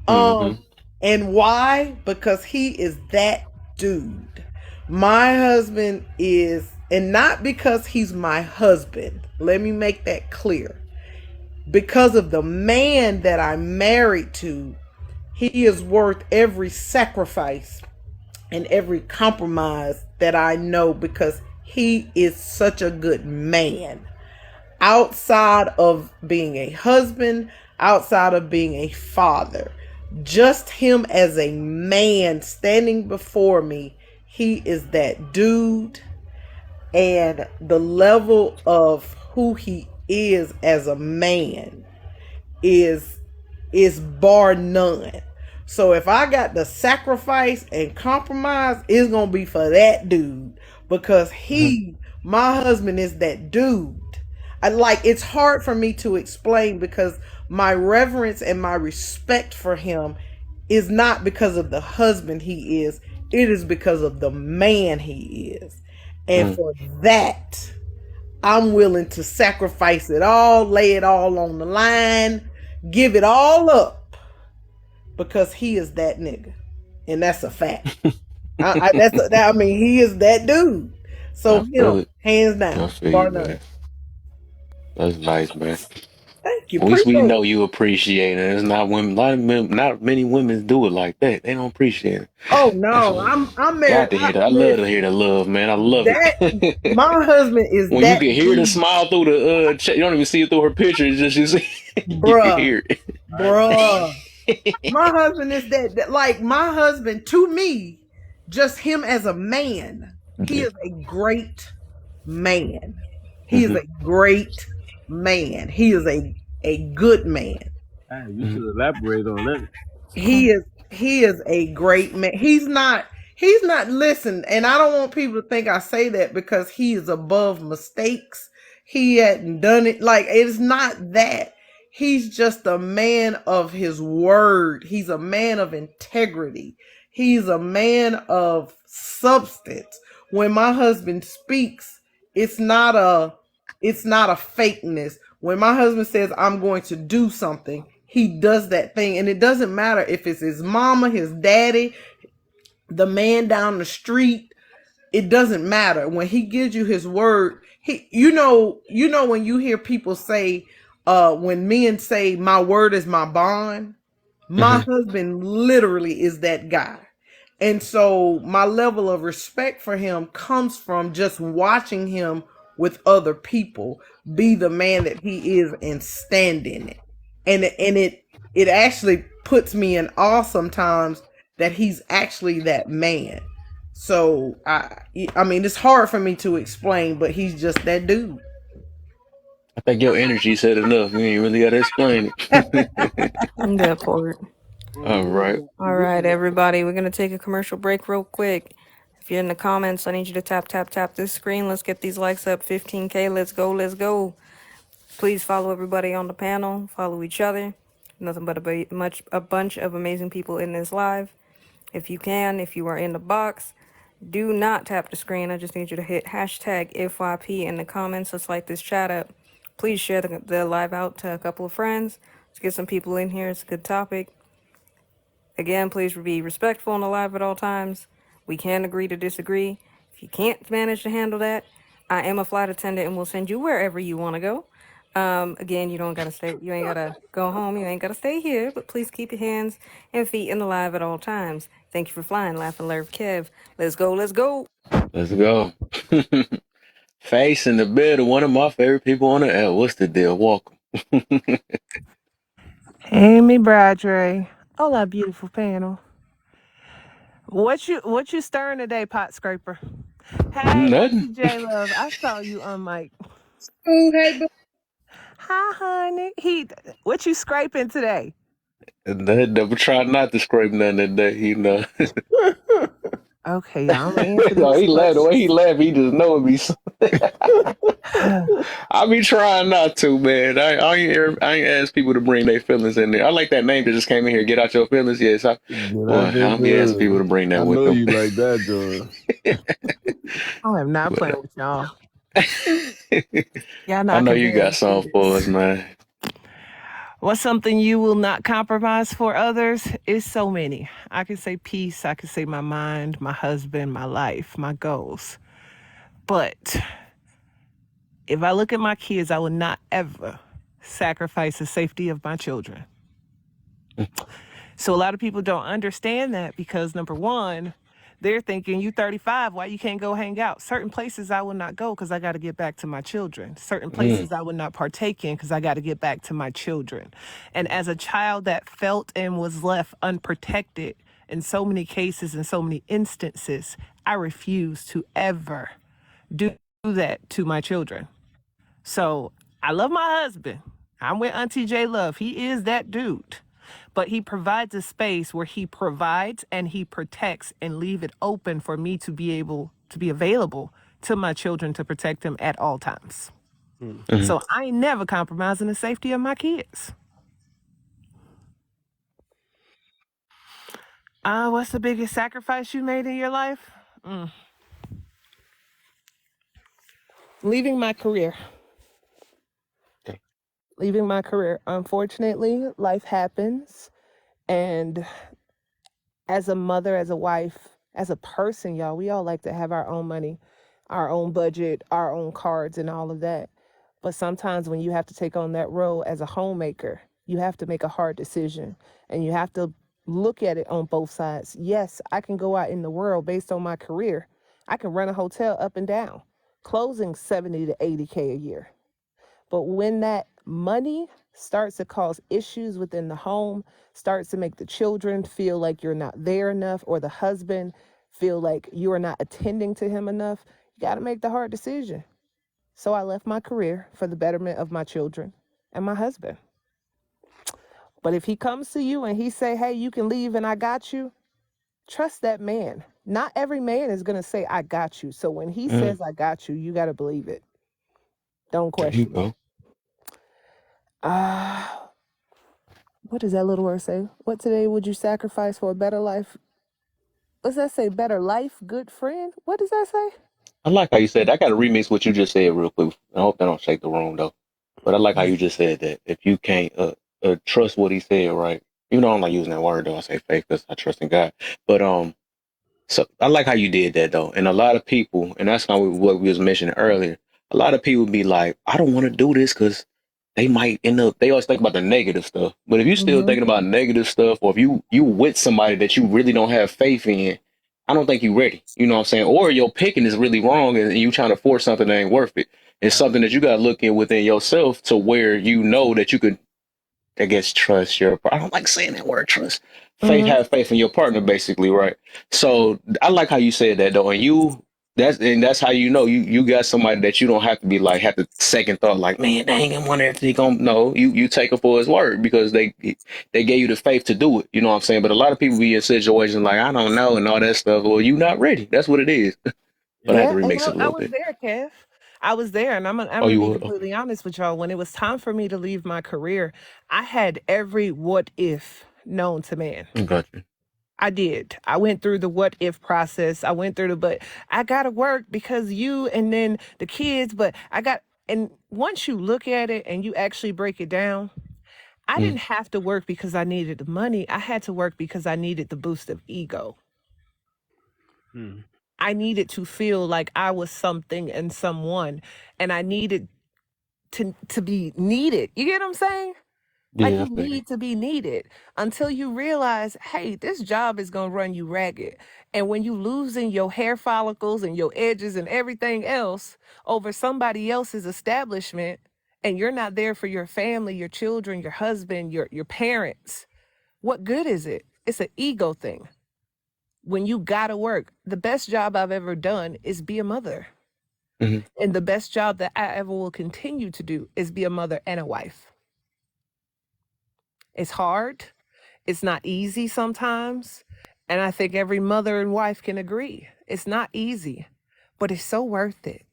Mm-hmm. And why? Because he is that dude. My husband is, and not because he's my husband. Let me make that clear. Because of the man that I'm married to, he is worth every sacrifice and every compromise that I know because he is such a good man. Outside of being a husband, outside of being a father, just him as a man standing before me, he is that dude. And the level of who he is as a man is bar none. So if I got to sacrifice and compromise, it's gonna be for that dude because my husband is that dude. I like it's hard for me to explain because my reverence and my respect for him is not because of the husband he is. It is because of the man he is. And Mm. for that, I'm willing to sacrifice it all, lay it all on the line, give it all up because he is that nigga, and that's a fact. I mean, he is that dude. So I feel him, it. hands I down, feel you, bar none. man. That's nice, man. Thank you, At least we appreciate know it. you appreciate it. It's not women. A lot of men, not many women do it like that. They don't appreciate it. Oh That's no, what. I'm Got married. to hear that. I love to Listen, hear the love, man. I love that it. my husband is When you that can hear the dude, smile through the chat, you don't even see it through her picture. It's just you see, you can bruh, hear I agree. bruh. My husband is that like my husband to me, just him as a man. He it. is a great man. He is Hmm. a great man. He is a good man. Hey, you Hmm. should elaborate on that. He is a great man. He's not listen, and I don't want people to think I say that because he is above mistakes. He hadn't done it like it's not that. He's just a man of his word. He's a man of integrity. He's a man of substance. When my husband speaks, it's not a it's not a fakeness. When my husband says I'm going to do something, he does that thing. And it doesn't matter if it's his mama, his daddy, the man down the street. It doesn't matter. When he gives you his word, you know when you hear people say, when men say my word is my bond, my Hmm. husband literally is that guy. And so my level of respect for him comes from just watching him with other people be the man that he is and stand in it. and it actually puts me in awe sometimes that he's actually that man. So I mean, it's hard for me to explain, but he's just that dude. I think your energy said enough. You ain't really got to explain it. That part. All right. All right, everybody, we're gonna take a commercial break real quick. If you're in the comments, I need you to tap this screen. Let's get these likes up. 15K. Let's go. Let's go. Please follow everybody on the panel. Follow each other. Nothing but a bunch of amazing people in this live. If you can, if you are in the box, do not tap the screen. I just need you to hit hashtag FYP in the comments. Let's light this chat up. Please share the live out to a couple of friends. Let's get some people in here. It's a good topic. Again, please be respectful on the live at all times. We can agree to disagree. If you can't manage to handle that, I am a flight attendant and will send you wherever you want to go. Again, you don't gotta stay. You ain't gotta go home. You ain't gotta stay here. But please keep your hands and feet in the live at all times. Thank you for flying, Laugh and Learn, Kev. Let's go. Let's go. Let's go. Face in the bed of one of my favorite people on the air. What's the deal? Welcome. Amy Bradley. Hola, beautiful panel. What you stirring today, pot scraper? Hey, Nothing. Auntie J Love, I saw you on mic. Oh, hey, hi, honey. What you scraping today? Never try not to scrape nothing today, you know. Okay, y'all, I'm gonna answer No, these he laughed. The way he questions. laughed, he just know it be. I be trying not to, man. I ain't ask people to bring their feelings in there. I like that name that just came in here. Get out your feelings. Yes, Get boy, out I there, don't be asking people to good. bring I that with know them. you like that, John. I am not playing But, with y'all. Y'all know I I know can you very got something for us, serious. man. What's something you will not compromise for others? Is so many. I can say peace. I can say my mind, my husband, my life, my goals. But if I look at my kids, I will not ever sacrifice the safety of my children. So a lot of people don't understand that because number one, they're thinking you 35, why you can't go hang out? Certain places I will not go because I got to get back to my children. Certain Mm, places I will not partake in because I got to get back to my children. And as a child that felt and was left unprotected in so many cases and so many instances, I refuse to ever do that to my children. So I love my husband. I'm with Auntie J Love. He is that dude. But he provides a space where he provides and he protects and leave it open for me to be able to be available to my children to protect them at all times. mm. So I ain't never compromising the safety of my kids. What's the biggest sacrifice you made in your life? Leaving my career. Okay. Leaving my career. Unfortunately, life happens. And as a mother, as a wife, as a person, y'all, we all like to have our own money, our own budget, our own cards, and all of that. But sometimes when you have to take on that role as a homemaker, you have to make a hard decision and you have to look at it on both sides. Yes, I can go out in the world based on my career. I can run a hotel up and down, closing 70 to 80K a year. But when that money starts to cause issues within the home, starts to make the children feel like you're not there enough, or the husband feel like you are not attending to him enough, you got to make the hard decision. So I left my career for the betterment of my children and my husband. But if he comes to you and he say, hey, you can leave and I got you, trust that man. Not every man is going to say, I got you. So when he Mm. says, I got you, you got to believe it. Don't There you question it. go. Ah. What does that little word say? What today would you sacrifice for a better life? What's that say? Better life, good friend? What does that say? I like how you said that. I got to remix what you just said real quick. I hope that don't shake the room though. But I like how you just said that. If you can't trust what he said, right? You know, I'm not using that word though. I say faith because I trust in God. But so I like how you did that though. And a lot of people, and that's kind of what we was mentioning earlier. A lot of people be like, I don't want to do this because they might end up. They always think about the negative stuff. But if you still Mm-hmm. thinking about negative stuff, or if you with somebody that you really don't have faith in, I don't think you ready. You know what I'm saying? Or your picking is really wrong, and you trying to force something that ain't worth it. It's something that you got to look in within yourself to where you know that you could I guess trust your. I don't like saying that word trust. Faith, Mm-hmm. have faith in your partner, basically, right? So I like how you said that though, and that's how you know you got somebody that you don't have to be like have to second thought like, man, dang, I wonder if they gonna no. You take him for his word because they gave you the faith to do it. You know what I'm saying? But a lot of people be in situations like I don't know and all that stuff. Well, you not ready. That's what it is. But I had Yeah. to Yeah, and remix it a I little was bit. there, Kev. I was there, and I'm Oh, gonna you be would? Okay. completely honest with y'all. When it was time for me to leave my career, I had every what if known to man. Got you. I did. I went through the what if process. I went through but I gotta work because you and then the kids, but I got, and once you look at it and you actually break it down, I Mm, didn't have to work because I needed the money. I had to work because I needed the boost of ego. Hmm. I needed to feel like I was something and someone, and I needed to be needed. You get what I'm saying? Like yeah, you I feel you. need to be needed until you realize, hey, this job is gonna run you ragged. And when you losing your hair follicles and your edges and everything else over somebody else's establishment, and you're not there for your family, your children, your husband, your parents, what good is it? It's an ego thing. When you gotta work, the best job I've ever done is be a mother. Hmm. And the best job that I ever will continue to do is be a mother and a wife. It's hard. It's not easy sometimes. And I think every mother and wife can agree. It's not easy, but it's so worth it.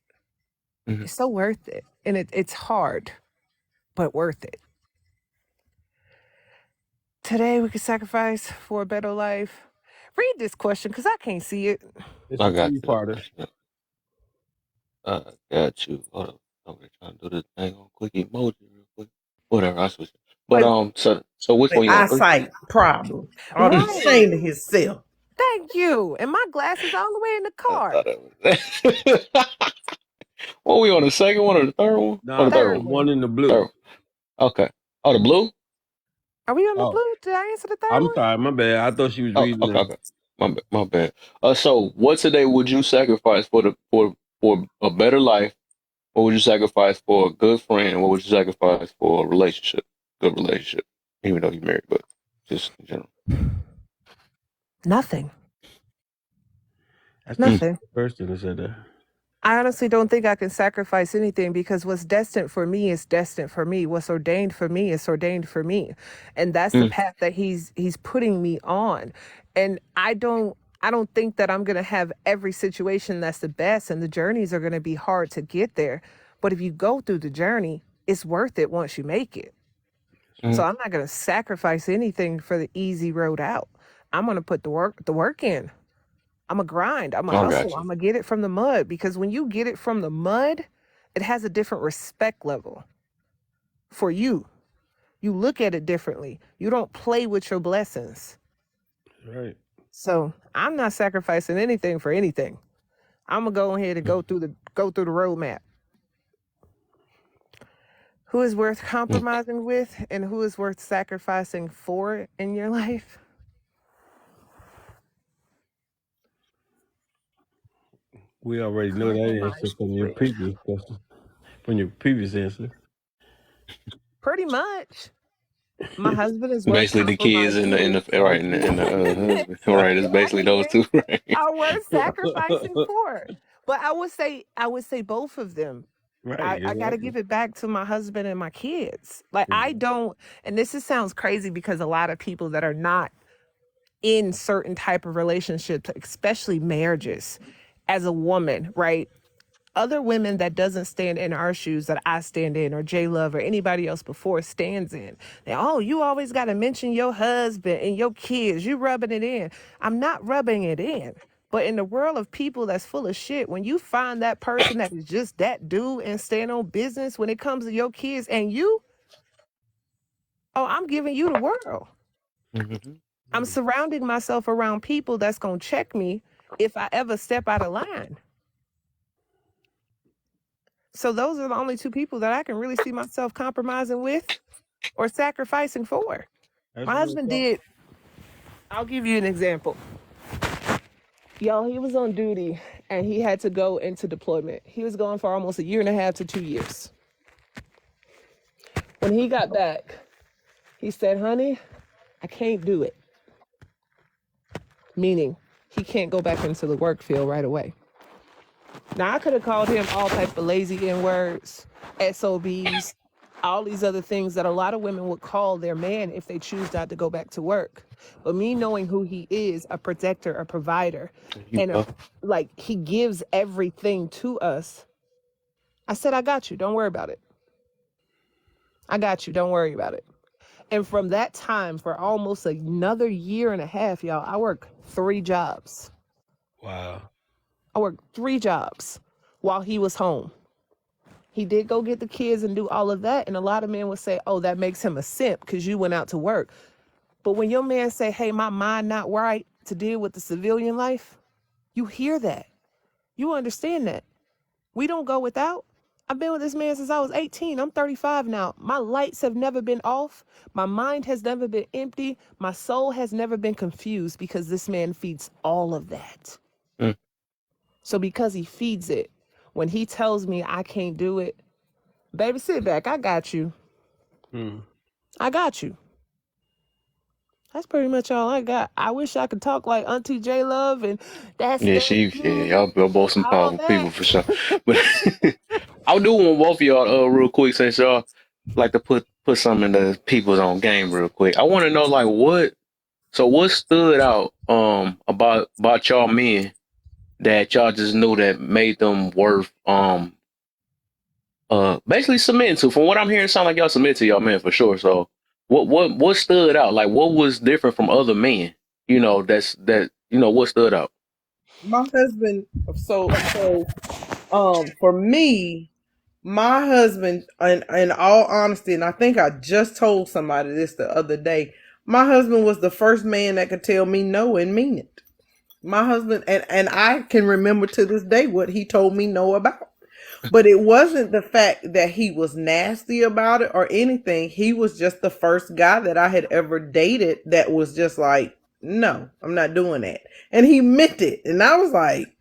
Hmm. It's so worth it. And it's hard, but worth it. Today we could sacrifice for a better life. Read this question because I can't see it. It's I a got you. I three-parter. got you. I got you. Hold up. I'm gonna try to do this thing on quick emoji real quick. Whatever. I switch. But Wait, so which wait, one you want? Three? eyesight Problem. right. Ought to be ashamed of himself. Thank you. And my glasses all the way in the I car. thought it was. What we on the second one or the third one? Or Nah, the third Third one? the one one. in the Third blue. one. Okay. Oh, the blue. Are we on the Oh, blue? Did I answer the third I'm one? sorry, my bad. I thought she was Oh, reading okay. the. Okay. My bad. My bad. So what today would you sacrifice for a better life? What would you sacrifice for a good friend? What would you sacrifice for a relationship? Good relationship, even though you're married, but just in general. Nothing. That's the Mm, Nothing. person that said that. I honestly don't think I can sacrifice anything because what's destined for me is destined for me. What's ordained for me is ordained for me. And that's the mm, path that he's putting me on. And I don't think that I'm going to have every situation that's the best, and the journeys are going to be hard to get there. But if you go through the journey, it's worth it once you make it. So mm. I'm not going to sacrifice anything for the easy road out. I'm going to put the work in. I'm a grind. I'm a I hustle. got you. I'm gonna get it from the mud because when you get it from the mud, it has a different respect level for you. You look at it differently. You don't play with your blessings. Right. So I'm not sacrificing anything for anything. I'm gonna go ahead and Mm, go through the roadmap. Who is worth mm. compromising with, and who is worth sacrificing for in your life? We already know that answer Compromise from your with. previous question, from your previous answer. Pretty much. My husband is worth Basically, the kids compromising and with. the right and the husband. Right, it's basically those two. Right. Are worth sacrificing for. But I would say both of them. Right, I got to exactly. give it back to my husband and my kids. Like I don't, and sounds crazy because a lot of people that are not in certain type of relationships, especially marriages, as a woman, right? Other women that doesn't stand in our shoes that I stand in, or J Love, or anybody else before stands in. Oh, you always got to mention your husband and your kids. You rubbing it in. I'm not rubbing it in. But in the world of people that's full of shit, when you find that person that is just that dude and stand on business when it comes to your kids and you, oh, I'm giving you the world. Mm-hmm. I'm surrounding myself around people that's going to check me if I ever step out of line. So those are the only two people that I can really see myself compromising with or sacrificing for. That's My real husband talk. did, I'll give you an example. Y'all, he was on duty and he had to go into deployment. He was gone for almost a year and a half to 2 years. When he got back, He said, honey, I can't do it. Meaning he can't go back into the work field right away. Now, I could have called him all type of lazy N-words, SOBs, all these other things that a lot of women would call their man if they choose not to go back to work. But me knowing who he is, a protector, a provider, and like he gives everything to us, I said, I got you. Don't worry about it. I got you. Don't worry about it. And from that time, for almost another year and a half, y'all, I worked 3 jobs. Wow. I worked 3 jobs while he was home. He did go get the kids and do all of that. And a lot of men would say, oh, that makes him a simp because you went out to work. But when your man say, hey, my mind not right to deal with the civilian life, you hear that. You understand that. We don't go without. I've been with this man since I was 18. I'm 35 now. My lights have never been off. My mind has never been empty. My soul has never been confused because this man feeds all of that. Mm. So because he feeds it, when he tells me I can't do it, baby, sit back. I got you. I got you. That's pretty much all I got. I wish I could talk like Auntie J Love and that's Yeah, y'all both some all powerful people that. for sure. But I do want both of y'all real quick, since y'all like to put some in the people's own game real quick. I want to know like what stood out about y'all men that y'all just knew that made them worth basically submitting to. From what I'm hearing, it sound like y'all submit to y'all men for sure. So what stood out? Like what was different from other men? You know, what stood out? My husband, for me, my husband, in all honesty, and I think I just told somebody this the other day, my husband was the first man that could tell me no and mean it. My husband, and I can remember to this day what he told me no about. But it wasn't the fact that he was nasty about it or anything. He was just the first guy that I had ever dated that was just like, no, I'm not doing that. And he meant it. And I was like,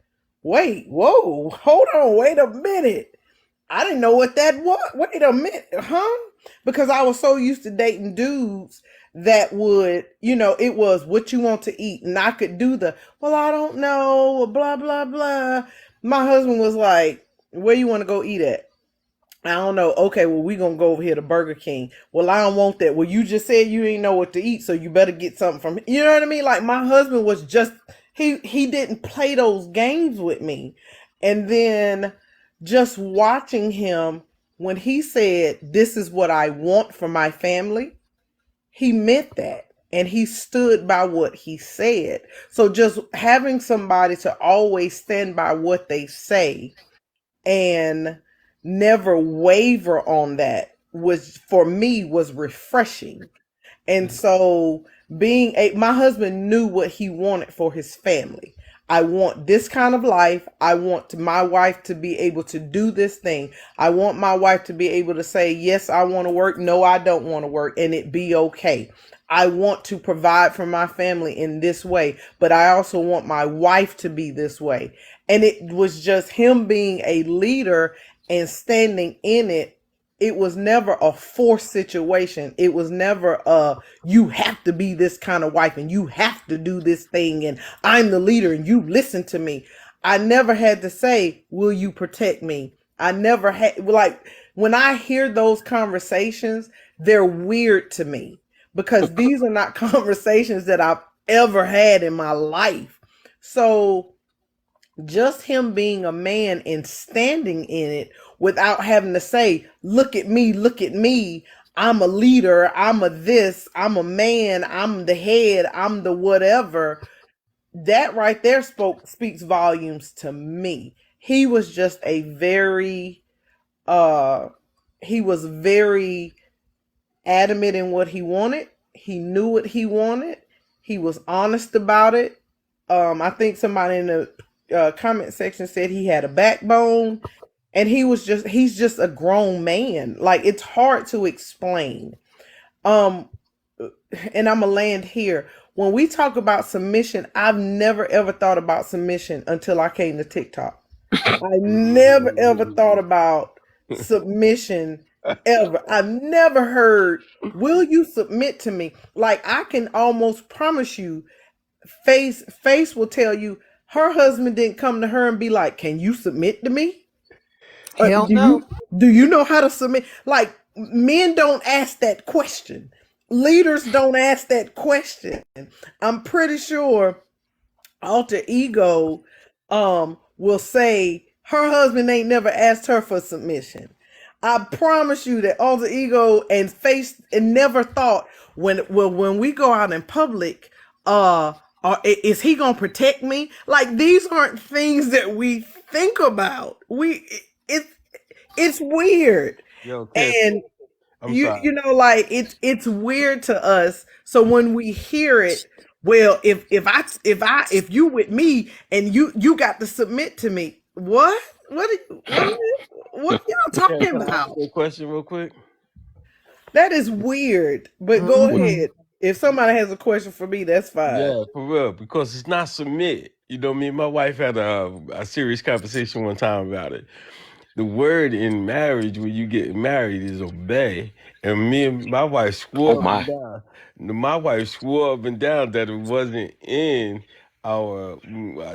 wait, whoa, hold on, wait a minute. I didn't know what that was. Wait a minute, huh? Because I was so used to dating dudes that would, it was what you want to eat. And I could do well, I don't know, blah, blah, blah. My husband was like, where you want to go eat at? I don't know. Okay, well, we gonna go over here to Burger King. Well, I don't want that. Well, you just said you didn't know what to eat, so you better get something from, you know what I mean? Like my husband was just, he didn't play those games with me. And then just watching him when he said, this is what I want for my family, he meant that. And he stood by what he said. So just having somebody to always stand by what they say and never waver on that was, for me, was refreshing. And so my husband knew what he wanted for his family. I want this kind of life. I want my wife to be able to do this thing. I want my wife to be able to say, yes, I want to work. No, I don't want to work, and it be okay. I want to provide for my family in this way, but I also want my wife to be this way. And it was just him being a leader and standing in it. It was never a forced situation. It was never you have to be this kind of wife and you have to do this thing and I'm the leader and you listen to me. I never had to say, will you protect me? I never had, like, when I hear those conversations, they're weird to me because these are not conversations that I've ever had in my life. So just him being a man and standing in it without having to say, look at me, I'm a leader, I'm a this, I'm a man, I'm the head, I'm the whatever. That right there speaks volumes to me. He was just a very he was very adamant in what he wanted. He knew what he wanted. He was honest about it. I think somebody in the comment section said he had a backbone, and he's just a grown man. Like, it's hard to explain. And I'm gonna land here. When we talk about submission, I've never ever thought about submission until I came to TikTok. I never ever thought about submission ever. I've never heard, will you submit to me? Like I can almost promise you, Face will tell you her husband didn't come to her and be like, can you submit to me? Hell Do no. you know how to submit? Like men don't ask that question. Leaders don't ask that question. I'm pretty sure Alter Ego will say her husband ain't never asked her for submission. I promise you that Alter Ego and Face and never thought when we go out in public, is he gonna protect me? Like these aren't things that we think about. It's it's weird. Yo, Kev, And I'm sorry. like it's weird to us. So when we hear it, well, if you with me and you got to submit to me, what are y'all Kev, talking can I ask about? you a question real quick? That is weird. But go Mm-mm. ahead. If somebody has a question for me, that's fine. Yeah, for real, because it's not submit. You know, me and my wife had a serious conversation one time about it. The word in marriage when you get married is obey, and me and my wife Oh swore up and my. down. My wife swore up and down that it wasn't in our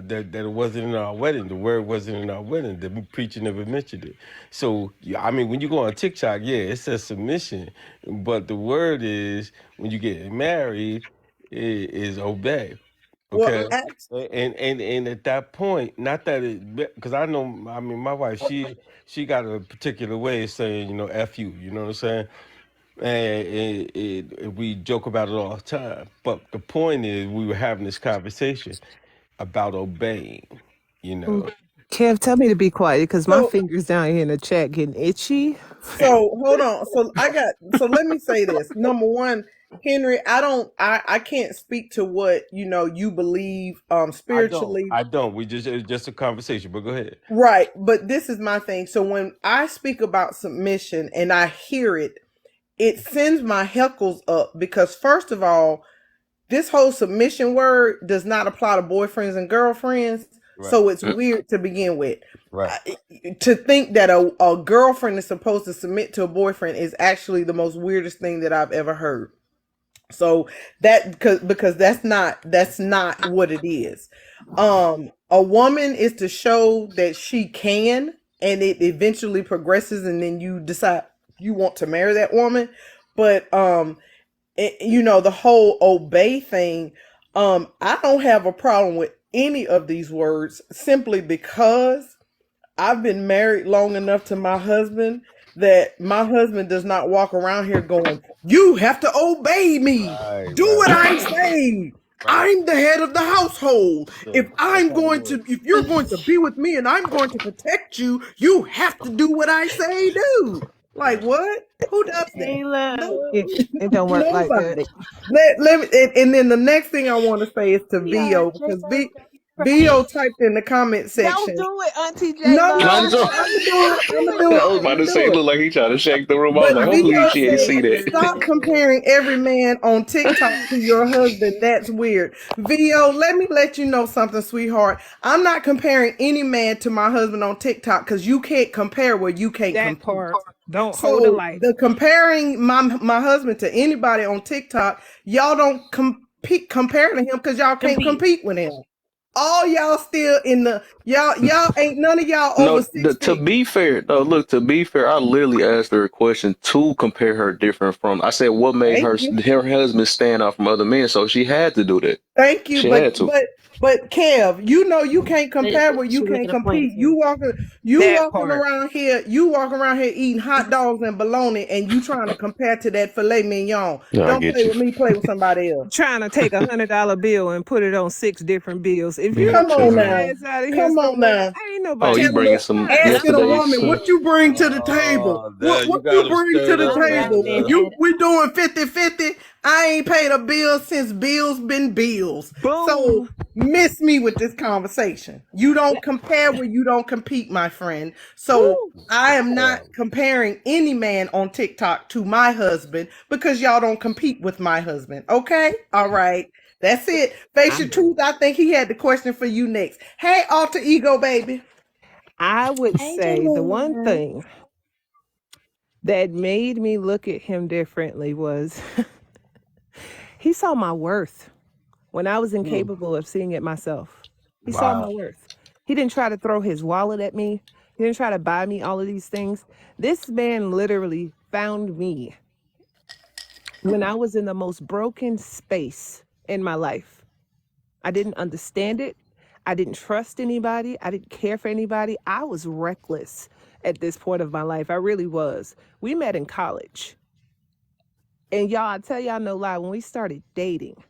that it wasn't in our wedding. The word wasn't in our wedding. The preacher never mentioned it. So yeah, I mean, when you go on TikTok, yeah, it says submission, but the word is when you get married is obey. Well, Okay. And at that point, not that it, because I know, I mean, my wife, she got a particular way of saying, you know, F you, you know what I'm saying? And we joke about it all the time. But the point is, we were having this conversation about obeying, you know. Kev, tell me to be quiet because my so fingers down here in the chat getting itchy. hold on. So let me say this. Number one, Henry, I can't speak to what you believe spiritually. I don't. We just, it's just a conversation, but go ahead. Right, but this is my thing. So when I speak about submission and I hear it, it sends my heckles up because first of all, this whole submission word does not apply to boyfriends and girlfriends. Right. So it's weird to begin with. Right. To think that a girlfriend is supposed to submit to a boyfriend is actually the most weirdest thing that I've ever heard. So that because that's not what it is. A woman is to show that she can, and it eventually progresses, and then you decide you want to marry that woman. But the whole obey thing, I don't have a problem with any of these words simply because I've been married long enough to my husband that my husband does not walk around here going, you have to obey me. Right. Do what I say. Right. I'm the head of the household. So that's how it works. If you're going to be with me and I'm going to protect you, you have to do what I say do. Like Right. what? Who does that? Taylor. No, It don't work like that. nobody. Let me, and then the next thing I want to say is to VO because VO typed in the comment Don't section. do it, Auntie J No, And no, I Lo. just, I'm I gonna do it. I'm gonna do it. was I'm about gonna to say, do it it. looked like he trying to shake the room. I was But like, hopefully VO she ain't said, see that. stop comparing every man on TikTok to your husband. That's weird. VO, let you know something, sweetheart. I'm not comparing any man to my husband on TikTok because you can't compare where you can't That compete. part. Don't hold the So light. the comparing my husband to anybody on TikTok, y'all don't compare to him because y'all can't Compete. compete with him. All y'all still in the y'all ain't none of y'all over No, six to figures. be fair, no, look, to be fair, I literally asked her a question to compare her different from. I said, what made Thank you. her husband stand out from other men? So she had to do that. Thank you, She but had to. Kev, you can't compare where you She can't making a point compete. too. That part. You walking around here eating hot dogs and bologna, and you trying to compare to that filet mignon. No, I Don't get play you. with me. Play with somebody else. Trying to take $100 bill and put it on 6 different bills. If you Yeah, don't Come get on true. your now, ass out of here come on somewhere, now. ain't Oh, nobody you Telling bringing got some time. asking a yesterday's? woman what you bring to the table. Oh, there you What you got to bring stir to it the up I'm there, table? laughing girl. at We doing 50-50. I ain't paid a bill since bills been bills. So Boom. miss me with this conversation. You don't compare where you don't compete, my friend. So Woo. I am not Yeah. comparing any man on TikTok to my husband because y'all don't compete with my husband. Okay? All right. That's it. Face your truth. I think he had the question for you next. Hey, alter ego, baby. I would Hey say the one Taylor. thing that made me look at him differently was he saw my worth when I was incapable of seeing it myself. He saw my Wow. worth. He didn't try to throw his wallet at me. He didn't try to buy me all of these things. This man literally found me when I was in the most broken space in my life. I didn't understand it. I didn't trust anybody. I didn't care for anybody. I was reckless at this point of my life. I really was. We met in college. And y'all, I tell y'all no lie, when we started dating,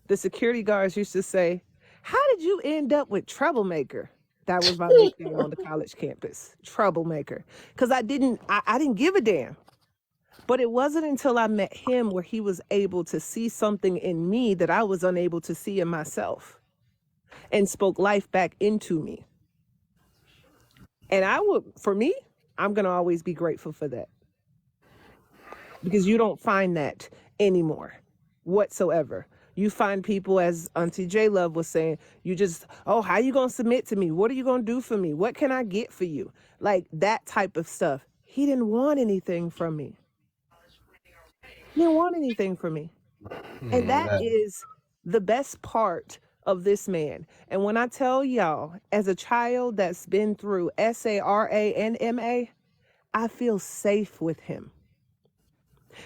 the security guards used to say, "How did you end up with Troublemaker?" That was my nickname on the college campus, Troublemaker. Because I didn't give a damn. But it wasn't until I met him where he was able to see something in me that I was unable to see in myself and spoke life back into me. And for me, I'm going to always be grateful for that because you don't find that anymore whatsoever. You find people, as Auntie J Love was saying, how you going to submit to me? What are you going to do for me? What can I get for you? Like that type of stuff. He didn't want anything from me. He didn't want anything from me. And that is the best part of this man. And when I tell y'all, as a child that's been through SARA and MA, I feel safe with him.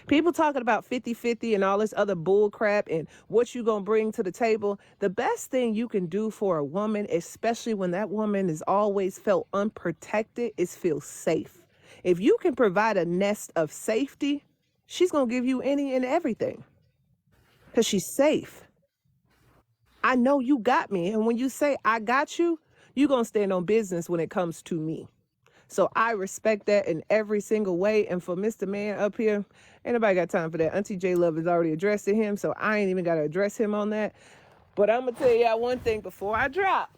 People talking about 50-50 and all this other bull crap and what you gonna bring to the table. The best thing you can do for a woman, especially when that woman is always felt unprotected, is feel safe. If you can provide a nest of safety, she's gonna give you any and everything because she's safe. I know you got me. And when you say I got you, you're gonna stand on business when it comes to me. So I respect that in every single way. And for Mr. Man up here, ain't nobody got time for that. Auntie J Love is already addressing him, so I ain't even got to address him on that. But I'm going to tell y'all one thing before I drop.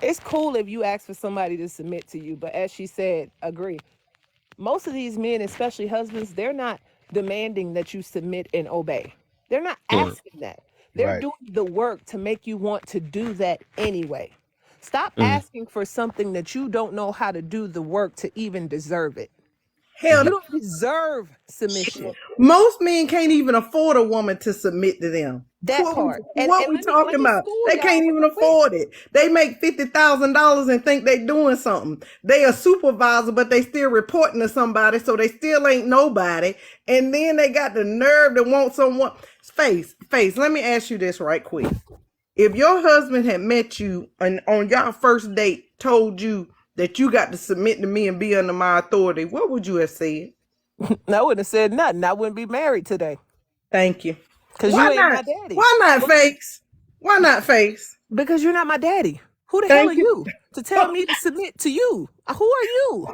It's cool if you ask for somebody to submit to you, but as she said, agree. Most of these men, especially husbands, they're not demanding that you submit and obey. They're not asking that. They're Right. doing the work to make you want to do that anyway. Stop asking for something that you don't know how to do the work to even deserve it. Hell, You don't deserve submission. most men can't even afford a woman to submit to them. That part. And What we let talking me about? school They y'all can't even real quick. afford it. They make $50,000 and think they doing something. They a supervisor, but they still reporting to somebody, so they still ain't nobody. And then they got the nerve to want someone. Face. Let me ask you this right quick. If your husband had met you and on your first date told you that you got to submit to me and be under my authority, what would you have said? I wouldn't have said nothing. I wouldn't be married today. Thank you. Because you Why ain't not? my daddy. Why not face? Why not face? Because you're not my daddy. Who the hell are Thank you. you to tell me to submit to you? Who are you?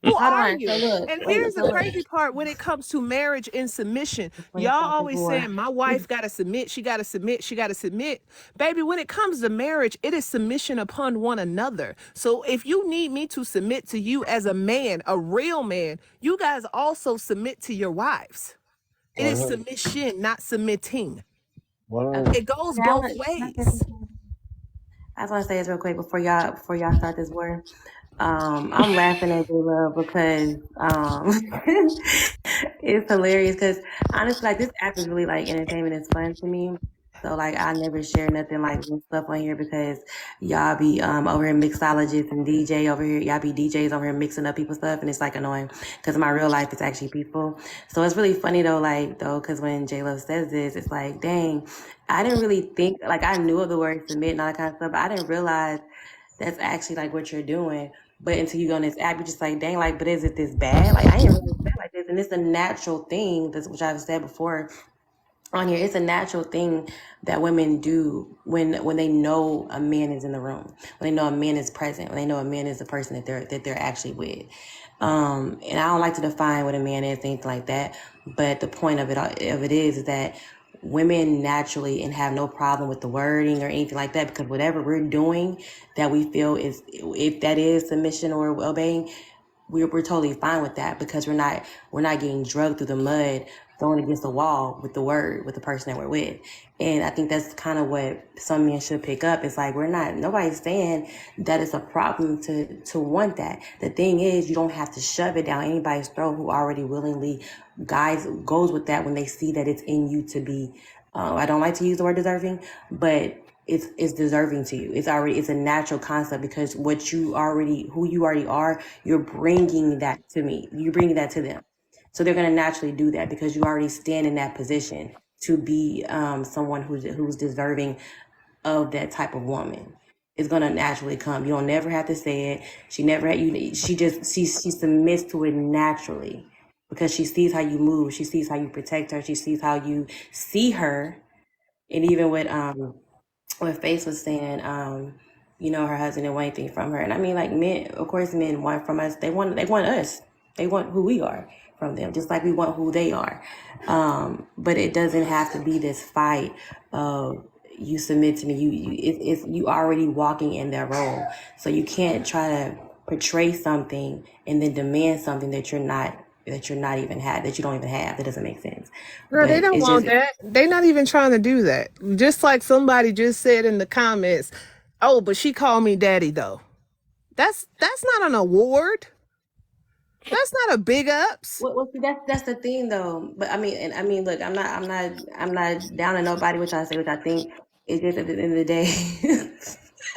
Who Hold are on. So you? look, And wait. here's So the look. crazy part when it comes to marriage and submission. Before you Y'all start this always war. saying my wife got to submit. She got to submit. She got to submit. Baby, when it comes to marriage, it is submission upon one another. So if you need me to submit to you as a man, a real man, you guys also submit to your wives. It is 100. submission, not submitting. 100. Okay. It goes Now, both can I say ways. something? I just want to say this real quick before y'all start this war. I'm laughing at you, love, because it's hilarious. Because honestly, like this app is really like entertainment. It's fun to me. So like I never share nothing like this stuff on here because y'all be over here mixologists and DJ over here. Y'all be DJs over here mixing up people's stuff, and it's like annoying because my real life is actually people. So it's really funny though, because when J Lo says this, it's like, dang, I didn't really think like I knew of the word submit and all that kind of stuff, but I didn't realize that's actually like what you're doing. But until you go on this app, you're just like, dang, like, but is it this bad? Like, I ain't really bad like this. And it's a natural thing, that's which I've said before on here. It's a natural thing that women do when they know a man is in the room, when they know a man is present, when they know a man is the person that they're actually with. And I don't like to define what a man is, anything like that. But the point of it is that women naturally and have no problem with the wording or anything like that, because whatever we're doing that we feel is, if that is submission or obeying, we're totally fine with that, because we're not getting drugged through the mud throwing against the wall with the person that we're with. And I think that's kind of what some men should pick up. It's like nobody's saying that it's a problem to want that. The thing is, you don't have to shove it down anybody's throat who already willingly goes with that when they see that it's in you to be. I don't like to use the word deserving, but it's deserving to you. It's a natural concept because who you already are, you're bringing that to me. You're bringing that to them. So they're going to naturally do that because you already stand in that position to be someone who's deserving of that type of woman. It's going to naturally come. You don't never have to say it. She submits to it naturally because she sees how you move. She sees how you protect her. She sees how you see her. And even with what Face was saying, her husband didn't want anything from her. And I mean, like, men, of course, men want from us. They want us. They want who we are from them, just like we want who they are. But it doesn't have to be this fight of you submit to me. You already walking in that role, so you can't try to portray something and then demand something that you don't even have. That doesn't make sense. Girl, they But don't it's want just that. They're not even trying to do that. Just like somebody just said in the comments, oh, but she called me daddy though. That's not an award. That's not a big ups. Well, see, that's the thing though. But I mean, look, I'm not down on nobody, which I say, which I think is just at the end of the day.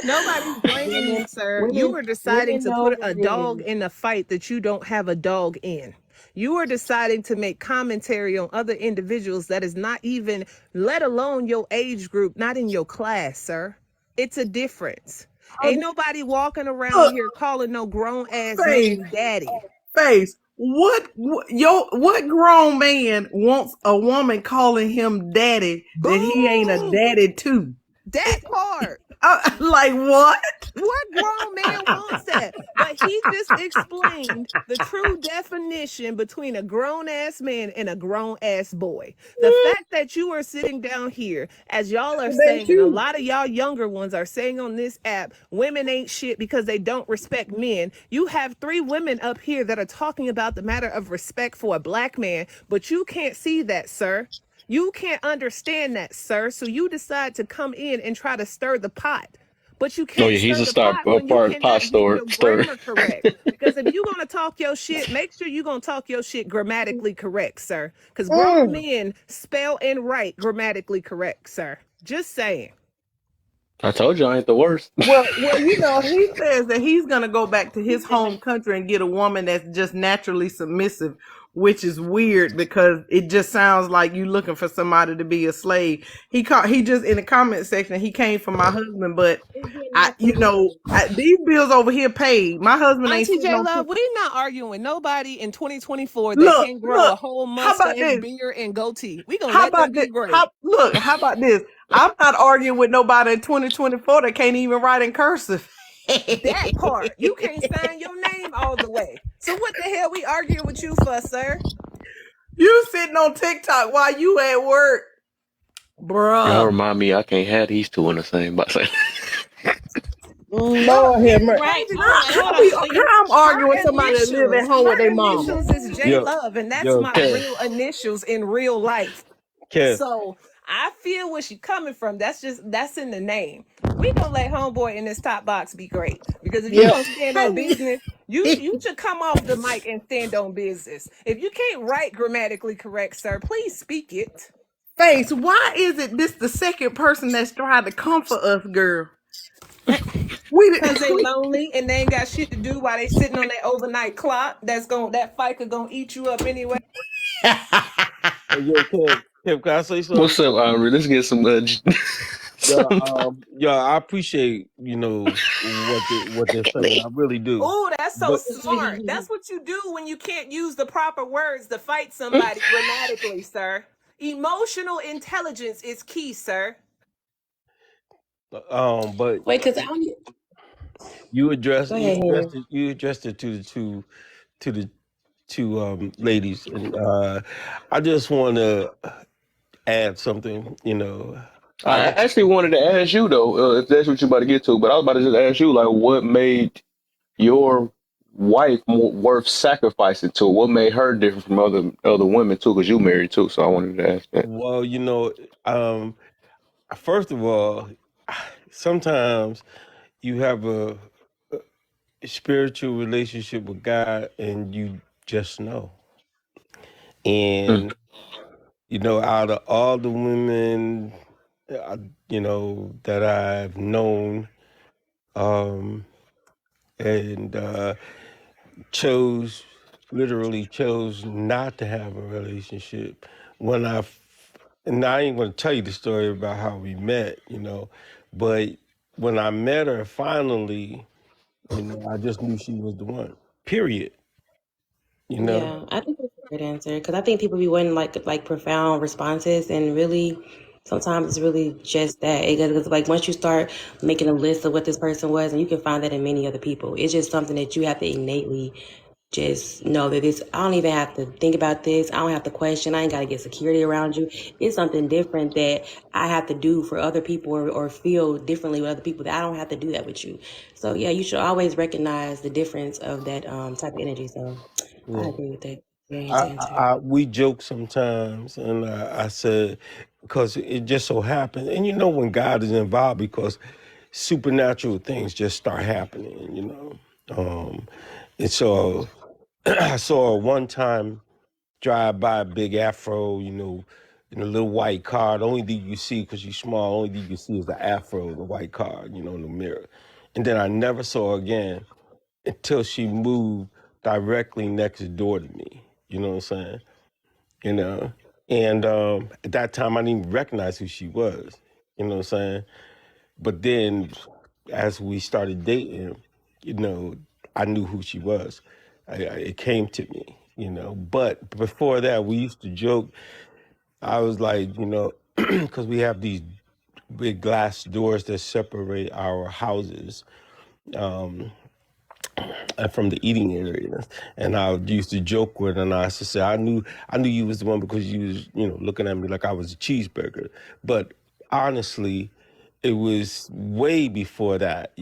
Nobody's blaming you, women, sir. You women, are deciding women to know put what a it dog is. in a fight that you don't have a dog in. You are deciding to make commentary on other individuals that is not even, let alone your age group, not in your class, sir. It's a difference. Ain't nobody walking around Look, here calling no grown ass Face, man daddy. Face. What grown man wants a woman calling him daddy that he ain't a Boom! daddy to? That part. Like what? What grown man wants that? But he just explained the true definition between a grown ass man and a grown ass boy. The fact that you are sitting down here, as y'all are That's saying, and a you. lot of y'all younger ones are saying on this app, women ain't shit because they don't respect men. You have 3 women up here that are talking about the matter of respect for a black man, but you can't see that, sir. You can't understand that, sir. So you decide to come in and try to stir the pot. But you Oh can't yeah, he's stir a the star pot when you part pot cannot get store your stir. grammar correct. Because if you're gonna talk your shit, make sure you're gonna talk your shit grammatically correct, sir. Because grown men spell and write grammatically correct, sir. Just saying. I told you I ain't the worst. Well, he says that he's gonna go back to his home country and get a woman that's just naturally submissive, which is weird because it just sounds like you looking for somebody to be a slave. He just in the comment section he came for my husband, but It's being naturally these bills over here paid. My husband ain't Auntie sitting J on. Love, we not arguing with nobody in 2024 that Look, can grow a look. whole How about mustache, this? beard, and goatee. We gonna How let them about be this? great. How about this? I'm not arguing with nobody in 2024 that can't even write in cursive. That part. You can't sign your name all the way. So what the hell we arguing with you for, sir? You sitting on TikTok while you at work, Y'all bruh. remind me I can't have these two in the same box. Well, Lord have here's the mercy. right. crazy Oh, part. and hold on. So How I'm arguing with Her somebody that live at initials, home with their her mama? initials is J Yo, Love, and that's yo, my Kev, real initials in real life. Kev, So I feel where she coming from. That's in the name. We gonna let homeboy in this top box be great because if you Yep. gonna stand on business, you should come off the mic and stand on business. If you can't write grammatically correct, sir, please speak it. Face, why is it this the second person that's trying to comfort us, girl? We Cause they lonely and they ain't got shit to do while they sitting on their overnight clock. That FICA gonna eat you up anyway. hey, yo, Kev, can I say something? What's up, Ivory? Let's get some Yeah, some I appreciate what they're saying. I really do. Oh, that's so But smart. That's what you do when you can't use the proper words to fight somebody grammatically, sir. Emotional intelligence is key, sir. but wait, because I don't. you addressed Go you ahead, addressed Henry. it you addressed it to the two ladies, and I just want to add something. I I got actually wanted to ask you though, if that's what you're about to get to, but I was about to just ask you like what made your wife more worth sacrificing to? What made her different from other women too? Because you married too, so I wanted to ask that. Well, first of all, sometimes you have a spiritual relationship with God and you just know. Mm, And, out of all the women, uh, that I've known, um, and chose, literally chose not to have a relationship, when and I ain't going to tell you the story about how we met, but when I met her finally, I just knew she was the one, period, you know? Yeah, I think that's a great answer because I think people be wanting like profound responses, and really, sometimes it's really just that. Because like once you start making a list of what this person was, and you can find that in many other people, it's just something that you have to innately just know that this. I don't even have to think about this. I don't have to question. I ain't got to get security around you. It's something different that I have to do for other people, or feel differently with other people, that I don't have to do that with you. So yeah, you should always recognize the difference of that type of energy. So. I Yeah. agree with that. Great answer. We joke sometimes, and I said, because it just so happened, and when God is involved, because supernatural things just start happening. And so I saw her one time drive by a big afro, in a little white car. The only thing you see, because she's small, only thing you see is the afro, the white car, in the mirror. And then I never saw her again until she moved directly next door to me. You know what I'm saying? You know, and at that time I didn't even recognize who she was. You know what I'm saying? But then, as we started dating, you know, I knew who she was. It came to me. But before that, we used to joke. I was like, because we have these big glass doors that separate our houses. Um, from the eating areas. And I used to joke with her, and I used to say, I knew you was the one because you was, looking at me like I was a cheeseburger. But honestly, it was way before that,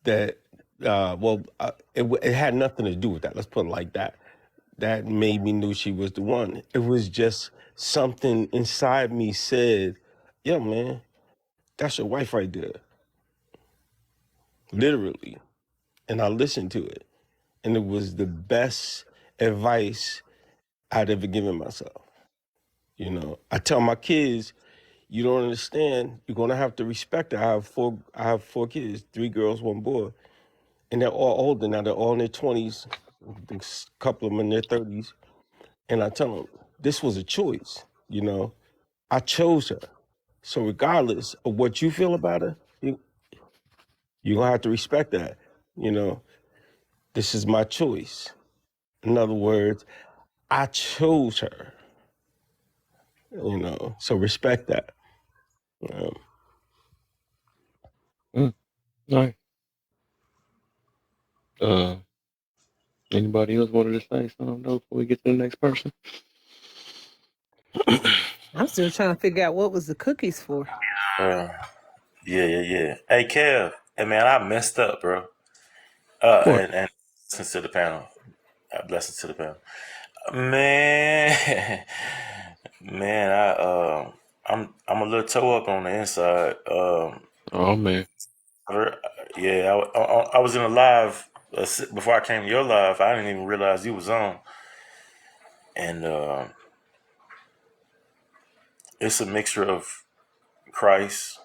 that, it had nothing to do with that. Let's put it like that. That made me knew she was the one. It was just something inside me said, yeah, man, that's your wife right there. Literally. And I listened to it. And it was the best advice I'd ever given myself. I tell my kids, you don't understand. You're gonna have to respect it. I have four kids, 3 girls, 1 boy, and they're all older now. They're all in their 20s. A couple of them in their 30s, and I tell them this was a choice. I chose her. So regardless of what you feel about her, you're gonna have to respect that. You know, this is my choice. In other words, I chose her. So respect that. Um, mm, nice. Uh, Anybody else wanted to say something though before we get to the next person? I'm still trying to figure out what was the cookies for. Uh, yeah. Hey, Kev. Hey, man, I messed up, bro. What? And blessings to the panel. Blessings to the panel. Man, man, I'm a little toe up on the inside. Oh man. I- yeah, I was in a live before I came to your live. I didn't even realize you was on, and it's a mixture of Christ,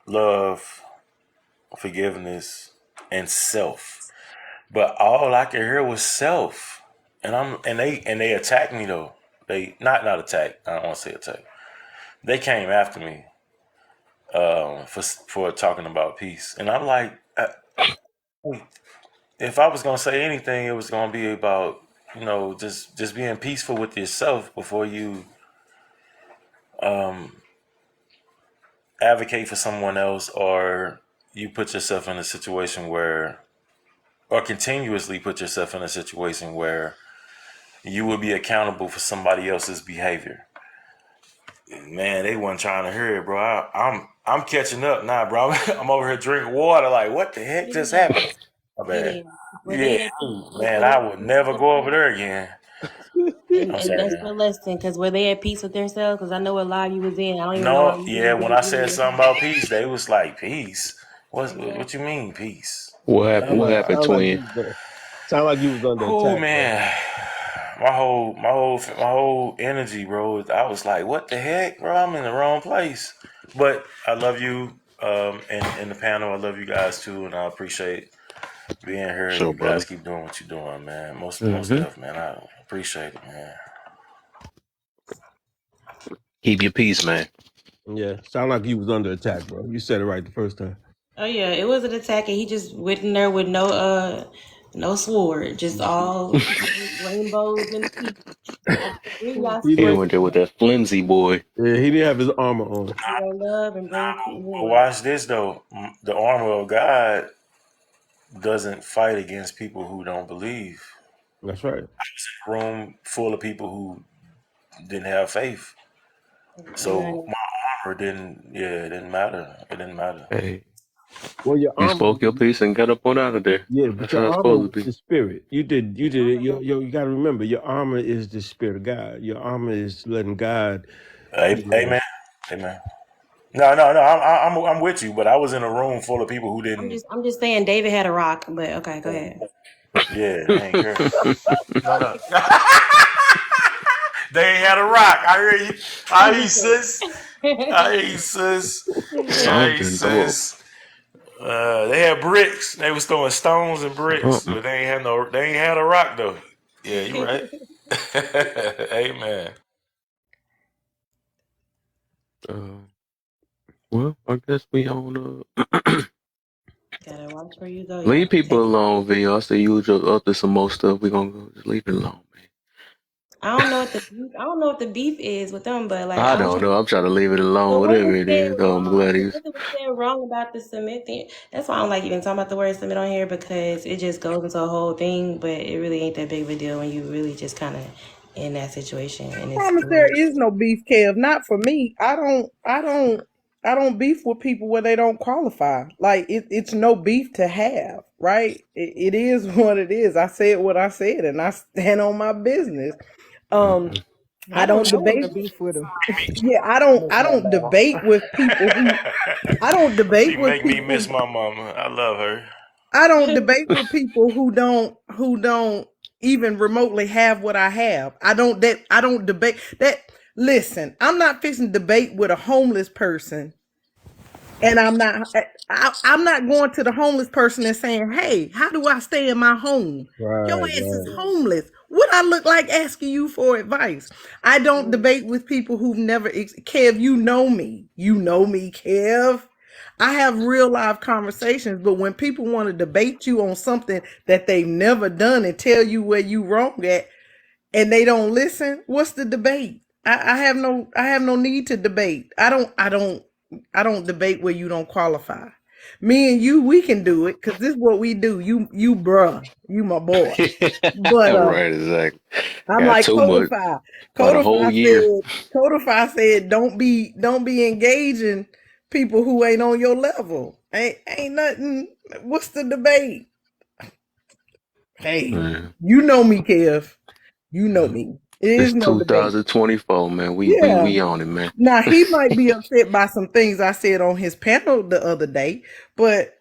love, forgiveness, and self. But all I could hear was self, and they attacked me though. They not attack. I don't want to say attack. They came after me for talking about peace, and I'm like, if I was gonna say anything, it was gonna be about just being peaceful with yourself before you advocate for someone else, or you put yourself in a situation where, or continuously put yourself in a situation where you will be accountable for somebody else's behavior. Man, they wasn't trying to hear it, bro. I'm catching up now, bro. I'm over here drinking water. Like, what the heck Get just in. happened? My Get bad. in. Were Yeah, they at peace? man, I would never go over there again. I'm And that's saying. your lesson, because were they at peace with themselves? Because I know what live you was in. I don't even know why No, you yeah, even when I did said something about peace, they was like, peace? Yeah. What you mean, peace? What Sound happened? What like happened, sound like twin? you was sound like you was under Oh attack, bro. man, my whole energy, bro. I was like, what the heck, bro? I'm in the wrong place. But I love you, and the panel. I love you guys too, and I appreciate being here. Sure, You brother. guys keep doing what you're doing, man. Most Hmm. stuff, man. I appreciate it, man. Keep your peace, man. Yeah, sound like you was under attack, bro. You said it right the first time. Oh yeah, it was an attack, and he just went in there with no sword, just all rainbows and peace. I bring y'all He He didn't. peace, went there with that flimsy boy. Yeah, he didn't have his armor on. bring love, and bring But healing. watch this though. The armor of God doesn't fight against people who don't believe. That's right. Room full of people who didn't have faith. So And my armor didn't. Yeah, it didn't matter. It didn't matter. Hey, Well, your you armor. spoke your piece and got up on out of there. Yeah, but That's how your it's armor supposed was to be. the spirit. You did it. You got to remember, your armor is the spirit of God. Your armor is letting God, you know. Amen. Amen. No. I'm with you, but I was in a room full of people who I'm didn't. just saying, David had a rock, but okay, go ahead. Yeah, they ain't care. No. They ain't had a rock. I hear you. I I'm hear you, just saying. sis. I hear you, sis. I hear you, Something though. sis. They had bricks. They was throwing stones and bricks, Something. but they ain't had no. They ain't had a rock though. Yeah, you right. Amen. Uh, well, I guess we on. Gotta watch where you go, y'all. Leave people Protect. alone, V. I see you just up to some more stuff. We gonna go. Just leave it alone, man. I don't know what the beef is with them, but like I I was don't trying. know. I'm trying to leave it alone. But what Whatever was it said is, though, I'm wrong? glad he's. Nothing was said wrong about the submit thing. That's why I don't like even talking about the word submit on here, because it just goes into a whole thing. But it really ain't that big of a deal when you really just kind of in that situation and it's Promise there cool. is no beef, Kev. Not for me. I don't beef with people where they don't qualify. Like it's no beef to have, right? It is what it is. I said what I said, and I stand on my business. Um, Mhm. I don't I want debate. to beef with him. Yeah, Miss I my don't mama. debate with people who. I don't She debate with make me people. miss my mama. I love her. I don't debate with people who don't even remotely have what I have. I don't debate that. Listen, I'm not fixing to debate with a homeless person, and I'm not going to the homeless person and saying, "Hey, how do I stay in my home?" Your Right, ass is right. homeless. What I look like asking you for advice? I don't debate with people who've never Kev, you know me. You know me, Kev. I have real life conversations, but when people want to debate you on something that they've never done and tell you where you wrong at, and they don't listen, what's the debate? I have no need to debate. I don't debate where you don't qualify. Me and you, we can do it because this is what we do. You bruh, you my boy. But Right, exactly. I'm Got like too much Codify. about a whole year. Codify said don't be engaging people who ain't on your level. Ain't nothing. What's the debate? Hey, Man, you know me, Kev. You know me. It is it's no debate. 2024, man. Yeah. We on it, man. Now he might be upset by some things I said on his panel the other day, but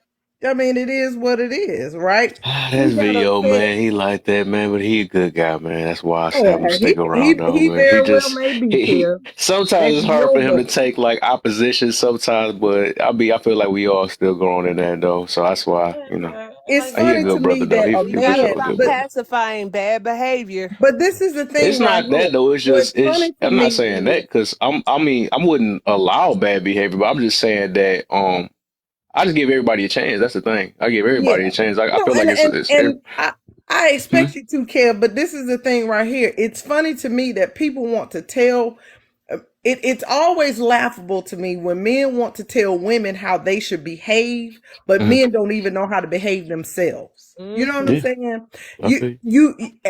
I mean it is what it is, right? He That's got VO, upset. man. He like that, man, but he a good guy, man. That's why I say I'm gonna Yeah, stick around, though, he man. very well may be, He Kev. sometimes it's And hard for no, him to but take like opposition sometimes, but I feel like we all still growing in that though. So that's why, Yeah, it's like he a funny to good brother me though. that a He for Got to man, sure a stop good brother. pacifying bad behavior. but this is the It's thing right not here. that though. It's What's just funny to I'm not me saying that is because I wouldn't allow bad behavior, but I'm just saying that I just give everybody a chance. That's the thing. I give everybody yeah. a chance. I No, feel like and I hmm? expect you to, Kev, but this is the thing right here. It's funny to me that people want to tell it's always laughable to me when men want to tell women how they should behave, but Hmm. men don't even know how to behave themselves. You know what Mm-hmm. I'm Yeah, saying? I feel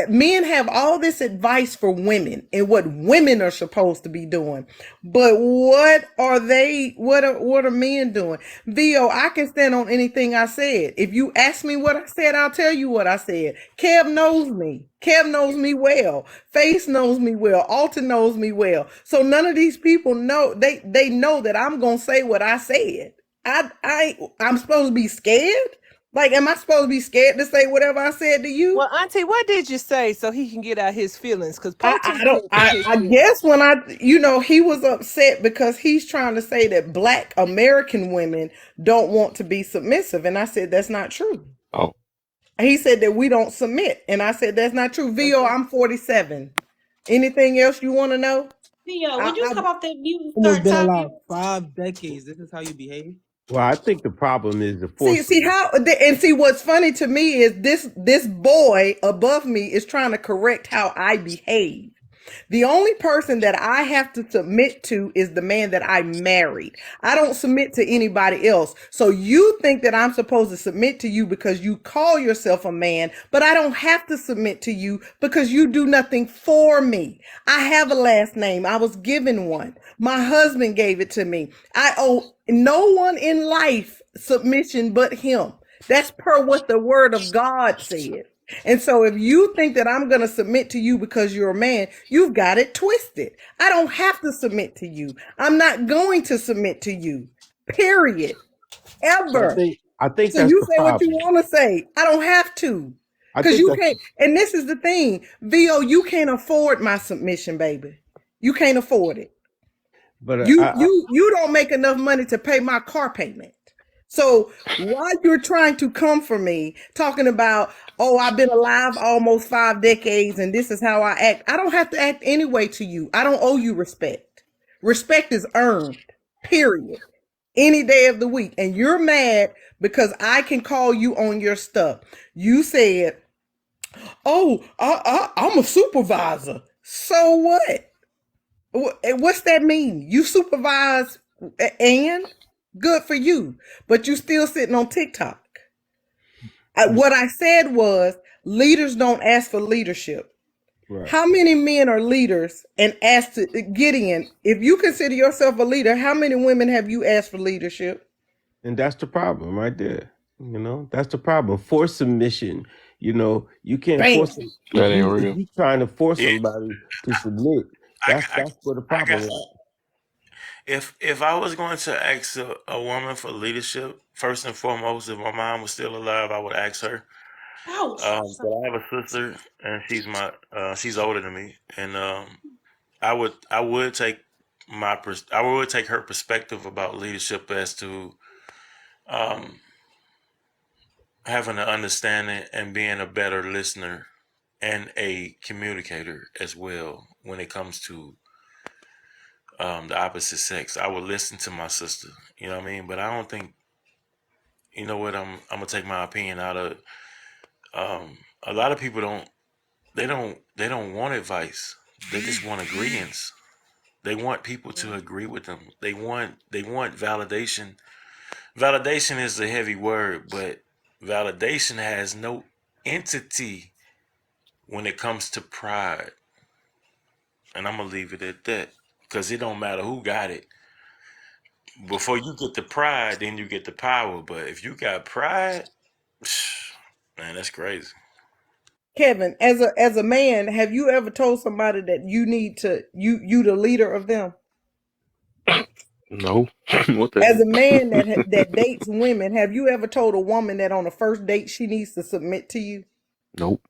Men have all this advice for women and what women are supposed to be doing, but what are they? What are men doing? Vo, I can stand on anything I said. If you ask me what I said, I'll tell you what I said. Kev knows me. Kev knows me well. Face knows me well. Alton knows me well. So none of these people know. They know that I'm gonna say what I said. I'm supposed to be scared. Like, am I supposed to be scared to say whatever I said to you? Well, Auntie, what did you say so he can get out his feelings? Because Potem I don't. said some good I shit. guess when he was upset because he's trying to say that Black American women don't want to be submissive, and I said that's not true. oh, He said that we don't submit, and I said that's not true. Vo, I'm 47. Anything else you want to know? Theo, I, would you I come off that mute and Almost start been talking? alive 5 decades. This is how you behave. Well, I think the problem is the see force. see how and see what's funny to me is this boy above me is trying to correct how I behave. The only person that I have to submit to is the man that I married. I don't submit to anybody else. So you think that I'm supposed to submit to you because you call yourself a man, but I don't have to submit to you because you do nothing for me. I have a last name. I was given one. My husband gave it to me. I owe no one in life submission but him. That's per what the word of God said. And so if you think that I'm going to submit to you because you're a man, you've got it twisted. I don't have to submit to you. I'm not going to submit to you. Period. So Ever. I think So that's you the say what you problem. want to say. I don't have to. I Cuz think you that's can't, and this is the thing. VO, you can't afford my submission, baby. You can't afford it. but You don't make enough money to pay my car payment. So while you're trying to come for me, talking about, oh, I've been alive almost 5 decades and this is how I act, I don't have to act anyway to you. I don't owe you respect. Respect is earned, period. Any day of the week. And you're mad because I can call you on your stuff. You said, oh, I'm a supervisor. So what? What's that mean? You supervise and good for you, but you still sitting on TikTok. What I said was leaders don't ask for leadership. right. How many men are leaders and asked to Gideon? If you consider yourself a leader, how many women have you asked for leadership? And that's the problem right there. That's the problem. Forced submission. You can't force Bam. it. that ain't If real. you trying to force Yeah, somebody to submit, I, that's where the I problem got. lies. If I was going to ask a woman for leadership, first and foremost, if my mom was still alive, I would ask her. Ouch. But I have a sister, and she's older than me, and I would take I would take her perspective about leadership as to um, having an understanding and being a better listener and a communicator as well when it comes to the opposite sex. I would listen to my sister, you know what I mean? But I don't think, you know what, I'm gonna take my opinion out of a lot of people they don't want advice. They just want agreements. They want people to agree with them. They want validation. Validation is a heavy word, but validation has no entity when it comes to pride. And I'm gonna leave it at that. Because it don't matter who got it. Before you get the pride, then you get the power. But if you got pride, man, that's crazy. Kevin, as a man, have you ever told somebody that you need to you the leader of them? No, what the As a heck? man that dates women, have you ever told a woman that on the first date she needs to submit to you? Nope.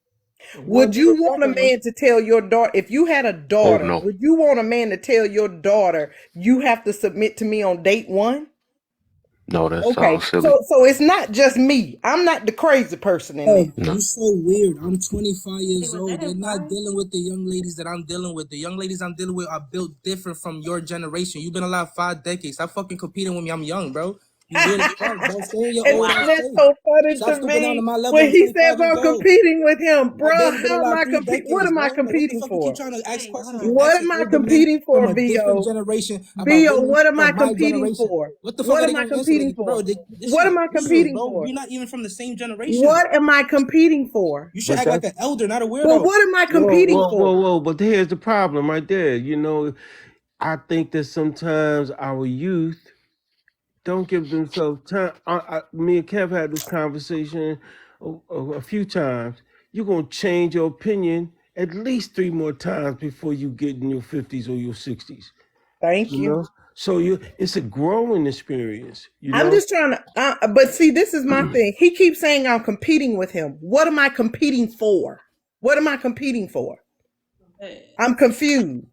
Would Wouldn't do you the want a second one. man to tell your daughter, if you had a Oh daughter, no, would you want a man to tell your daughter you have to submit to me on date one? no, that Okay, sounds silly. so it's not just me. I'm not the crazy person in Oh, this. No, you so weird. I'm 25 Hey, years was old. that You're his not wife? dealing with the young ladies that I'm dealing with. The young ladies I'm dealing with are built different from your generation. You've been alive 5 decades. Stop fucking competing with me. I'm young, bro. You weird as fuck, bro. Stay in your And old Wow. ass that's place. so funny Stop to stooping down to me my level when and he say says five and I'm gold. competing with him. My Bruh, baby been how am alive I 3 competing? What decades, am I bro. Like, what the competing fuck you keep for? trying to ask Wait, hold questions and on. What asking am I older men competing from for, a different VO? generation about VO, women what am I from my competing generation? for? What the fuck What are am they I gonna answer? competing Like, bro, for? this What shit am is I weird, competing bro. for? We're not even from the same generation. What am I competing for? You should But act like that's an elder, not a Well, weirdo. what am I whoa, competing whoa, for? whoa, whoa. But here's the problem right there. I think that sometimes our youth don't give themselves time. Me and Kev had this conversation a few times. You're gonna change your opinion at least 3 more times before you get in your 50s or your 60s. Thank You you. know, so it's a growing experience. I'm just trying to, but see, this is my thing. He keeps saying I'm competing with him. What am I competing for? What am I competing for? I'm confused.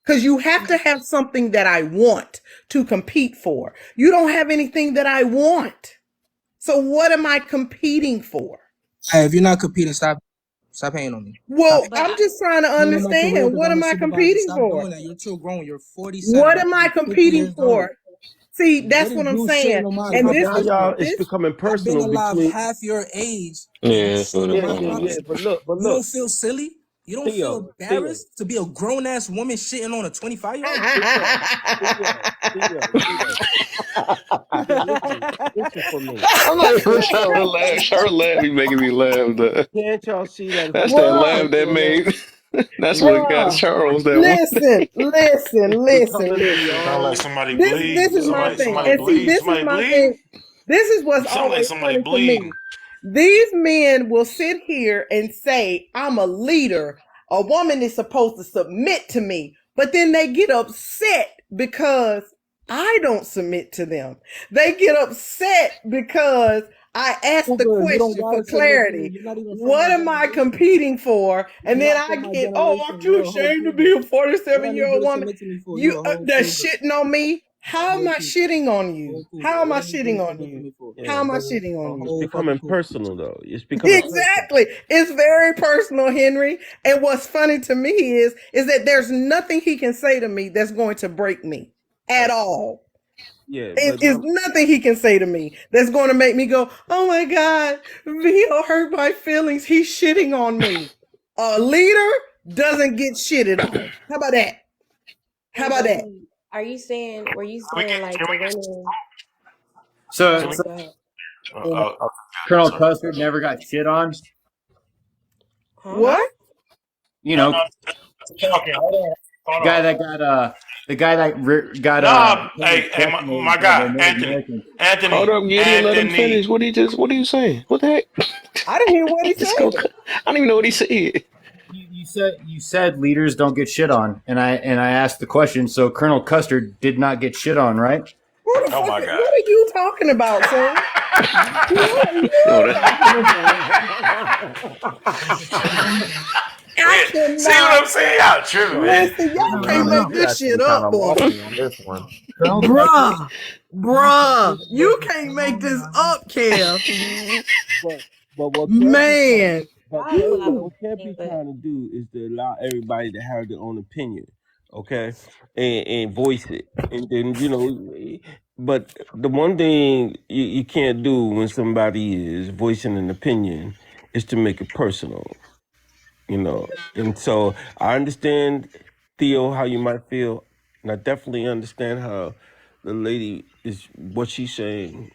Because you have to have something that I want to compete for. You don't have anything that I want. So what am I competing for? Hey, if you're not competing, stop hating on me. Stop Well, hating. But I'm just trying to Ruining my career understand. because What I'm a am I supervisor. competing Stop for? doing that. You're too grown. You're 47. What I'm am I 50 competing years old. for? See, What that's is what I'm you saying. shitting on my And But this now is y'all, accomplishment? it's this. becoming I've been personal alive between. half your age and you Yeah, that's what shitting it on Yeah, my sounds yeah, like. yeah. accomplishment. But You don't look, feel silly? You don't feel Theo, embarrassed to be a grown ass woman shitting on a 25-year-old? Theo, Theo. Theo, listen for a minute. I'm not even Can't trying y'all, to laugh. Her laugh be making me laugh. Though. can't y'all see that it's That's that becoming Bruh, laugh that personal now? made. That's what got bruh. Charles that one. Listen, listen, It's listen, becoming listen. Sound like beyond. somebody This bleed. is my Somebody, thing. somebody And see, bleed. this is Somebody my bleed. thing. This is what's Sound like always somebody funny to me. bleeding. These men will sit here and say, I'm a leader. A woman is supposed to submit to me. But then they get upset because I don't submit to them. They get upset because I asked the Cougar, you don't question for gotta submit to me. clarity. You're not even from What my am I generation. competing for? And You're then not I from my get, oh, I'm generation. too You're a whole ashamed to be cougar. a What I 47-year need you old to woman. submit to me for? You You're a whole they're cougar. shitting on me. A How am whole I cougar. shitting on A whole you? cougar. How am What I I need you shitting to on submit to you? me for? How Yeah, am I but shitting A on it's you? whole becoming fucking cougar. personal though. It's becoming personal. Exactly. It's very personal, Henry. And what's funny to me is that there's nothing he can say to me that's going to break me at Right. all. Yeah, It but is nothing he can say to me that's going to make me go, oh my God, Vito hurt my feelings. He's shitting on me. A leader doesn't get shitted on. How about that? How wait, about but that? were you Can we saying get? like Can the we women? get? So, Can we? Oh, so go ahead. Colonel Sorry. Custer never got shit on. Huh? What? You No, know, no. Talking. Hold guy on. that the guy that got No, hey, my decimated by the guy, Native Anthony, Americans. Hold up, Gideon. Let him Anthony. finish. What are you saying? What the heck? I didn't hear what he Just go. said. I don't even know what he said. You said leaders don't get shit on, and I asked the question. So Colonel Custer did not get shit on, right? Who the Oh fuck? my God. What are you talking about, sir? What are No, you that, talking about? I See what cannot I'm saying? Y'all tripping, man. listen. Y'all No, can't no, make you this actually shit kind up, of boy. lost me on this one. Colonel Custer, Bruh, bruh, you can't make this up, Kev. but what Kev be trying, Man, but Y'all do a lot of what Kev be but trying to do is to allow everybody to have their own opinion, okay, and voice it, and then but the one thing you can't do when somebody is voicing an opinion is to make it personal, and so I understand, Theo, how you might feel, and I definitely understand how the lady is what she's saying,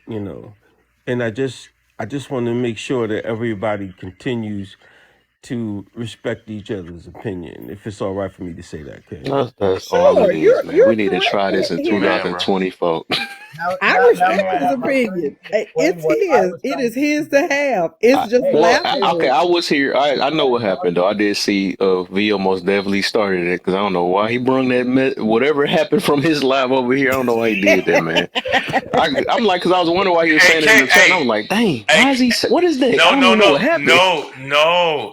and I just want to make sure that everybody continues to respect each other's opinion. If it's all right for me to say that, Kev. that's all sure, it is, man. you're We need to correct, try this in Henry. Amen, bro. 2024. I now respect may I his have Amen, my bro. turn opinion. to explain It's what I his. was It trying is to his to say? have. It's just Well, laughable. okay, I was here. I know what happened though. I did see V almost definitely started it because I don't know why he brung that whatever happened from his live over here. I don't know why he did that, man. I'm like, because I was wondering why he was Hey, saying it in the chat, and I was hey, like, dang, hey. why is he? What is that? I No, don't no, even know no, what happened.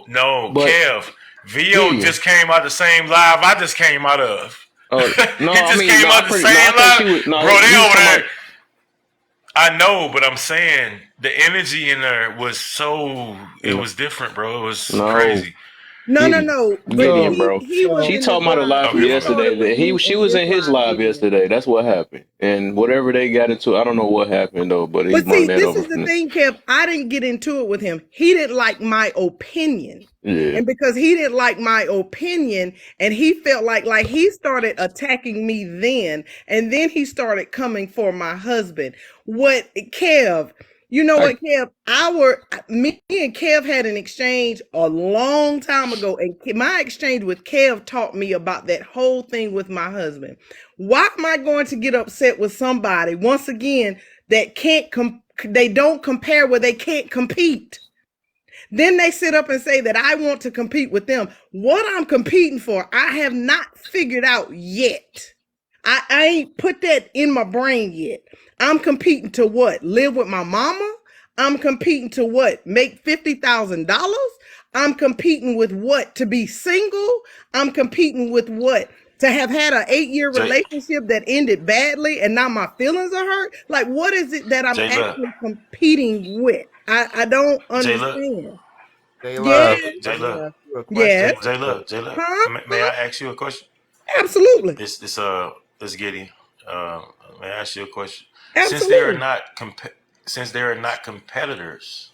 no, But Kev. Vio Gideon, just came out the same live I just came out of. no, He I just mean, came out the no, I same thought live. you would. No, Bro, they he was over talking there. about. I know, but I'm saying the energy in there was it No, was different, bro. It was no, crazy. No. But Gideon, So bro. he was so She in the talking about a live. live from Okay, He my bad. yesterday started with that me she in was this in his live, live Gideon. yesterday. That's what happened. And whatever they got into, I don't know what happened though, but he But brung see, that this over is the from thing, Kev. I didn't get into it with him. He didn't like my opinion. yeah. And because he didn't like my opinion and he felt like he started attacking me then, and then he started coming for my husband. What Kev, you know I what, Kev? Me and Kev had an exchange a long time ago, and my exchange with Kev taught me about that whole thing with my husband. Why am I going to get upset with somebody once again that they don't compare where they can't compete? Then they sit up and say that I want to compete with them. What I'm competing for, I have not figured out yet. I ain't put that in my brain yet. I'm competing to what? Live with my mama? I'm competing to what? Make $50,000? I'm competing with what? To be single? I'm competing with what? To have had an 8-year J relationship that ended badly and now my feelings are hurt? Like, what is it that I'm J look, actually competing with? I don't J look, understand. J Yeah, Love, J let me look, ask you a yes, question real quick. J look. huh? May I ask you a question? Absolutely, This Giddy. Uh, may I ask you a question? Since they are absolutely. not since they are not competitors,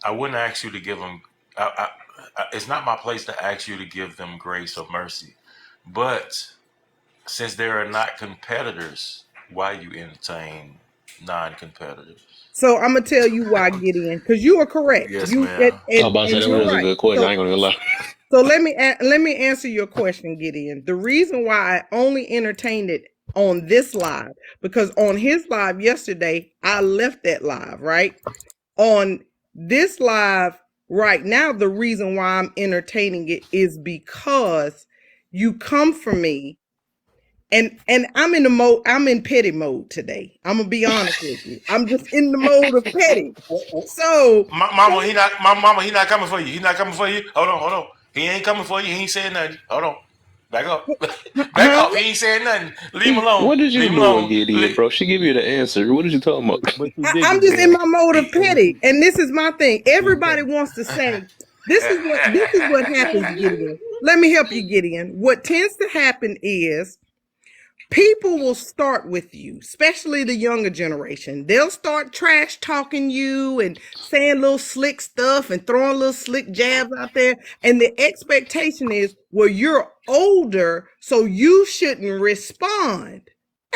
I wouldn't ask you to give them. It's not my place to ask you to give them grace or mercy, but since they are not competitors, why you entertain non-competitors? So I'm gonna tell you why, Gideon, because you are correct. Yes, You ma'am. I was about to say and that you're was a right. good question. I So ain't gonna lie. let me answer your question, Gideon. The reason why I only entertained it on this live because on his live yesterday I left that live right on this live right now. The reason why I'm entertaining it is because you come for me and I'm in the mode, I'm in petty mode today. I'm gonna be honest with you. I'm just in the mode of petty. So Mama, mama, he not coming for you. He not coming for you. Hold on. He ain't coming for you. He ain't saying nothing. Hold on. Back up. Back huh? up. He ain't saying nothing. Leave him alone. What did you Leave him do, alone. Gideon, bro? She give you the answer. What did you talking about? but you I'm didn't just in though. my mode of But petty. you, And this is my thing. Everybody okay. wants to say, this is what happens, Gideon. Let me help you, Gideon. What tends to happen is people will start with you, especially the younger generation. They'll start trash talking you and saying little slick stuff and throwing little slick jabs out there. And the expectation is, well, you're older, so you shouldn't respond.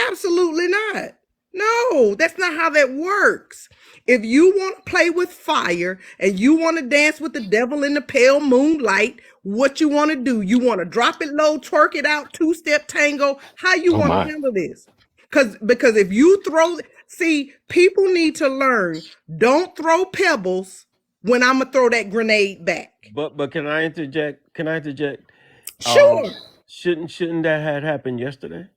Absolutely not. No, that's not how that works. If you want to play with fire and you want to dance with the devil in the pale moonlight, what you want to do? You want to drop it low, twerk it out, two-step tango. How you Oh want to my. handle this? Because if you see, people need to learn. Don't throw pebbles when I'm gonna throw that grenade back. But can I interject? Can I interject? Um, Sure. shouldn't that had happened yesterday?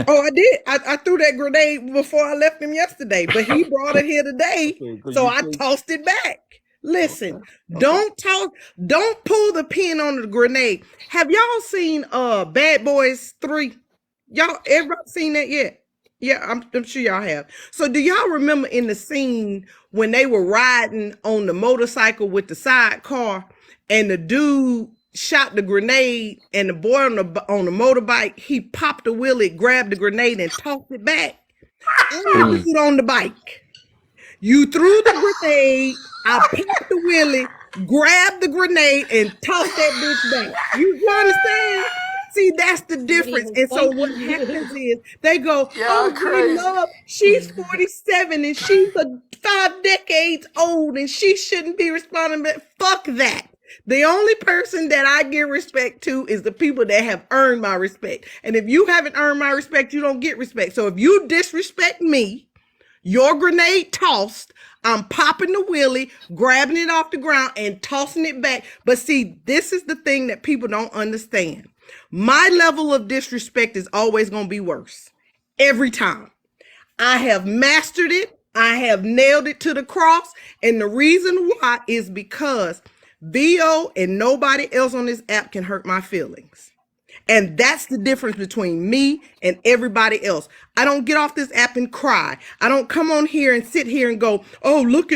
Oh, I did. I threw that grenade before I left him yesterday, but he brought it here today, Okay, because so you I say tossed it back. okay, Listen, okay. don't pull the pin on the grenade. Have y'all seen Bad Boys 3? Y'all ever seen that yet? Yeah, I'm sure y'all have. So do y'all remember in the scene when they were riding on the motorcycle with the sidecar and the dude shot the grenade and the boy on the motorbike, he popped the wheelie, grabbed the grenade and tossed it back. I Mm. was on the bike. You threw the grenade, I popped the wheelie, grabbed the grenade, and tossed that bitch back. You understand? See, that's the difference. And so what happens is they go, Y'all oh, J crazy. Love, she's 47 and she's 5 decades old and she shouldn't be responding. But fuck that. The only person that I give respect to is the people that have earned my respect. And if you haven't earned my respect, you don't get respect. So if you disrespect me, your grenade tossed, I'm popping the wheelie, grabbing it off the ground, and tossing it back. But see, this is the thing that people don't understand. My level of disrespect is always going to be worse. Every time. I have mastered it. I have nailed it to the cross. And the reason why is because VO and nobody else on this app can hurt my feelings. And that's the difference between me and everybody else. I don't get off this app and cry. I don't come on here and sit here and go, "Oh, look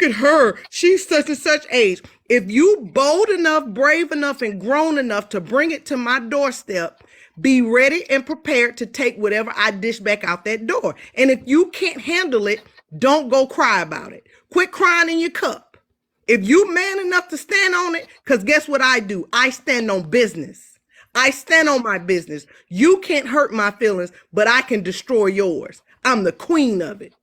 at her. She's such and such age." If you bold enough, brave enough, and grown enough to bring it to my doorstep, be ready and prepared to take whatever I dish back out that door. And if you can't handle it, don't go cry about it. Quit crying in your cup. If you man enough to stand on it, because guess what I do? I stand on business. I stand on my business. You can't hurt my feelings, but I can destroy yours. I'm the queen of it.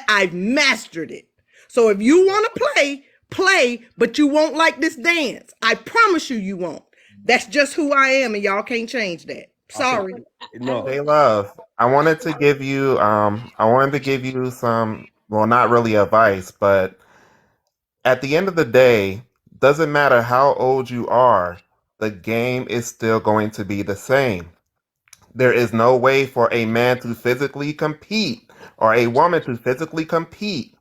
I've mastered it. So if you want to play, but you won't like this dance. I promise you, you won't. That's just who I am, and y'all can't change that. Okay, Sorry. no. Hey, love. I wanted to give you some, well, not really advice, but at the end of the day, doesn't matter how old you are, the game is still going to be the same. There is no way for a man to physically compete or a woman to physically compete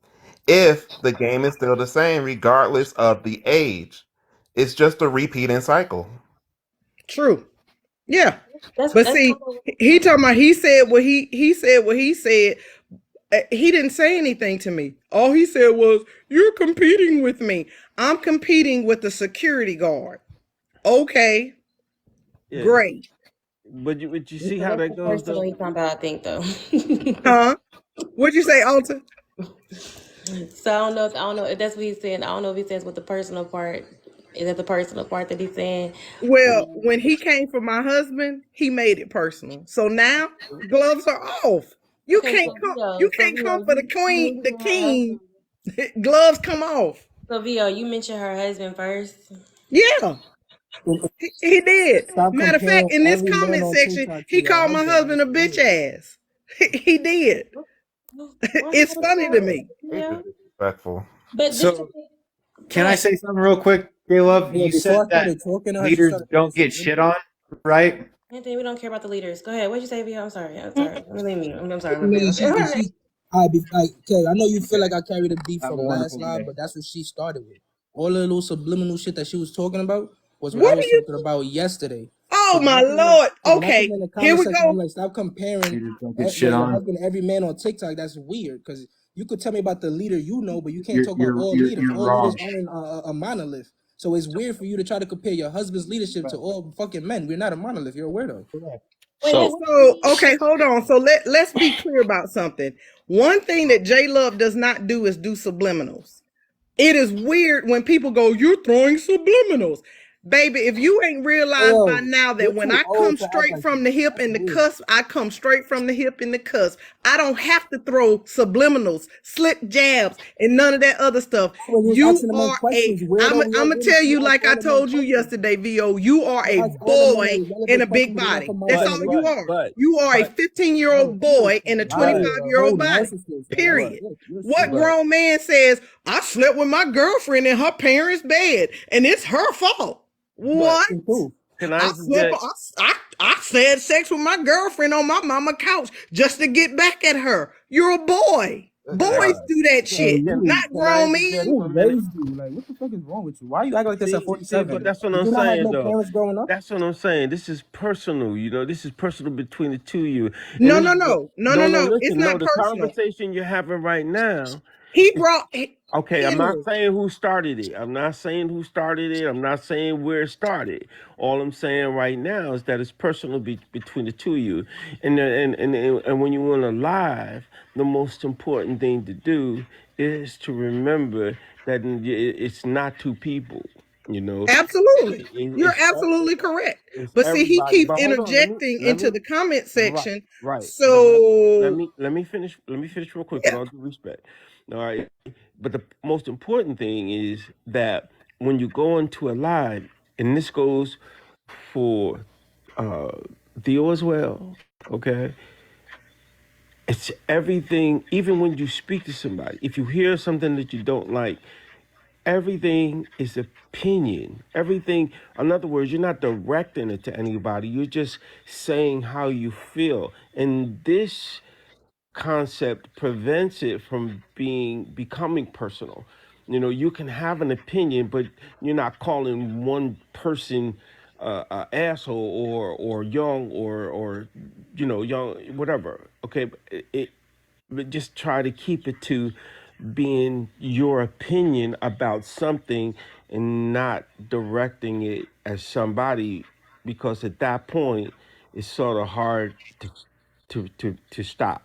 if the game is still the same, regardless of the age. It's just a repeating cycle. True. Yeah. But That's see, kind of he talking about he said what he said. He didn't say anything to me. All he said was, "You're competing with me." I'm competing with the security guard. Okay, Yeah, great. but you see so how that's that the goes person though. he's talking about, I think, though. Huh? What'd you say, Alton? So I don't know if that's what he's saying. I don't know if he says with the personal part. Is that the personal part that he's saying? Well, when he came for my husband, he made it personal. So now gloves are off. You Okay, can't so come. You Vio, can't come for the you queen, the mentioned her king. husband. Gloves come off. So Vio, you mentioned her husband first. Yeah, And he did. stop Matter of fact, comparing in this every man comment on section, TikTok to he your called my husband. husband That's a bitch weird. ass. He did. Why he It's gotta funny do to that, me. It's Vio? disrespectful. But this the So, thing. Go can I ahead. say something real quick, Caleb? Yeah, You before said I that started talking to her, she leaders started saying don't get something. shit on, right? Anthony, we don't care about the leaders. Go ahead. What'd you say, Vio? I'm sorry. I'm sorry. Let me leave me. I'm sorry. I'm Nigga, sorry. she, okay, I know you feel Okay. like I carried a beef Have a from last wonderful live, day. but that's what she started with. All the little subliminal shit that she was talking about was what What I are was you? talking about yesterday. Oh So when my I came in, lord. so when I came Okay, in the here comment we section, I'm go. like, stop comparing Leaders don't get shit your on. husband to every man on TikTok. That's weird because you could tell me about the leader you know, but you can't talk about all leaders. You're All leaders wrong. aren't a monolith. So it's weird for you to try to compare your husband's leadership to all fucking men. We're not a monolith. You're a weirdo. Correct. Wait, So what you So, mean? okay, hold on. So let's be clear about something. One thing that J Love does not do is do subliminals. It is weird when people go, "You're throwing subliminals." Baby, if you ain't Hey, realized by yo, now you're that when too I old come to act straight like from that. the hip That's and the weird. cusp, I come straight from the hip and the cusp. I don't have to throw subliminals, slip jabs, and none of that other stuff. When you was You asking the man are a, questions, I'm weirdo, gonna you're tell supposed you to ask like I all the men told you questions. yesterday, VO, you are You a ask all the men boy a in relevant a question big because you're not body. from my That's But all you generation. but are. but You are a but 15-year-old No, you're boy in a but a 25-year-old whole body. narcissist. Like, but Period. you're What stupid. but grown man says, "I slept with my girlfriend in her parents' bed and it's her fault"? but What? It's cool. can I I slept, suggest? I had sex with my girlfriend on my mama couch just to get back at her. You're a boy. Can I? Boys do that Hey, shit, Can you, not can I grown suggest men. who for a minute? raised you? Like, what the fuck is wrong with you? Why you acting like this at See, but 47? that's what Did I'm you not have saying no though. parents growing up? That's what I'm saying. This is personal, this is personal between the two of you. And No, this no, is what, no, no, no, no, no, no. It's listen, no, not the personal. conversation you're having right now He is brought, okay. I'm not anyway, saying who started it. I'm not saying who started it. I'm not saying where it started. All I'm saying right now is that it's personal between the two of you. And when you're on a live, the most important thing to do is to remember that it's not two people. You know, absolutely. You're it's absolutely correct. it's But see, he everybody. keeps But hold on, interjecting let into me the comment right section. right. But So, let me finish real quick with yeah, all due respect. All right. But the most important thing is that when you go into a live, and this goes for uh Theo as well, okay? It's everything, even when you speak to somebody, if you hear something that you don't like, everything is opinion. Everything, in other words, you're not directing it to anybody. You're just saying how you feel. And this concept prevents it from becoming personal. You can have an opinion, but you're not calling one person a asshole or young or young whatever. Okay, but just try to keep it to being your opinion about something and not directing it as somebody, because at that point it's sort of hard to stop.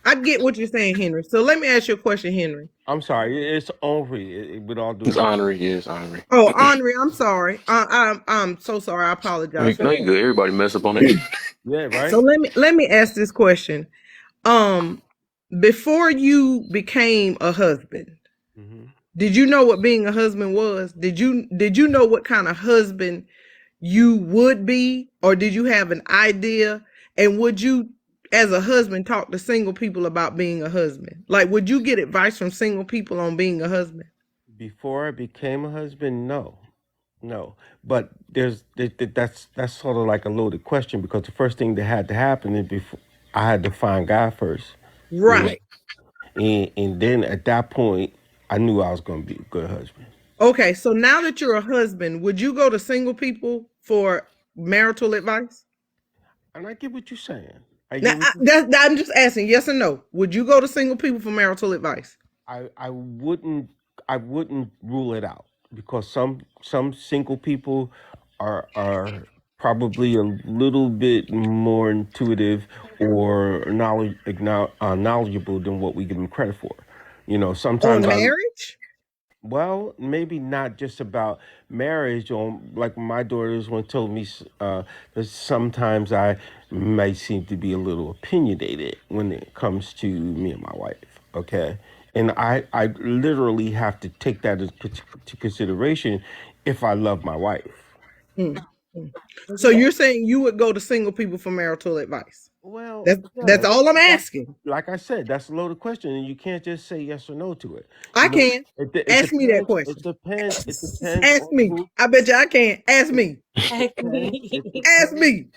I get what you're saying, Henry. So let me ask you a question, Henry. I'm sorry, it's Henri. With all due It's respect. honorary, yes, honorary. Oh, Henri, I'm sorry. I'm so sorry. I apologize for No, you that. good. Everybody mess up on it. Yeah, So right. let me ask this question. Um, before you became a husband, Hmm. did you know what being a husband was? Did you know what kind of husband you would be, or did you have an idea? And would you, as a husband, talk to single people about being a husband? Like, would you get advice from single people on being a husband? Before I became a husband, no, no. But that's sort of like a loaded question, because the first thing that had to happen is before I had to find God first, you know, Right. and then at that point I knew I was going to be a good husband. Okay, so now that you're a husband, would you go to single people for marital advice? And I get what you're saying. I Now, get what you. I'm just asking, yes or no. Would you go to single people for marital advice? I wouldn't rule it out, because some single people are probably a little bit more intuitive or knowledgeable than what we give them credit for. Sometimes On I. marriage? Well, maybe not just about marriage. Or like my daughters once told me, that sometimes I may seem to be a little opinionated when it comes to me and my wife. Okay, and I literally have to take that into consideration if I love my wife. Mm, mm. So Yeah. you're saying you would go to single people for marital advice? Well, That's yeah, all I'm that, asking. like I said, that's a loaded question, and you can't just say yes or no to it. I You know, can. it Ask me that depends. It question. depends. It depends Ask on me. who. I bet you I can. Ask It, me. it Ask depends. It me. Ask depends. me.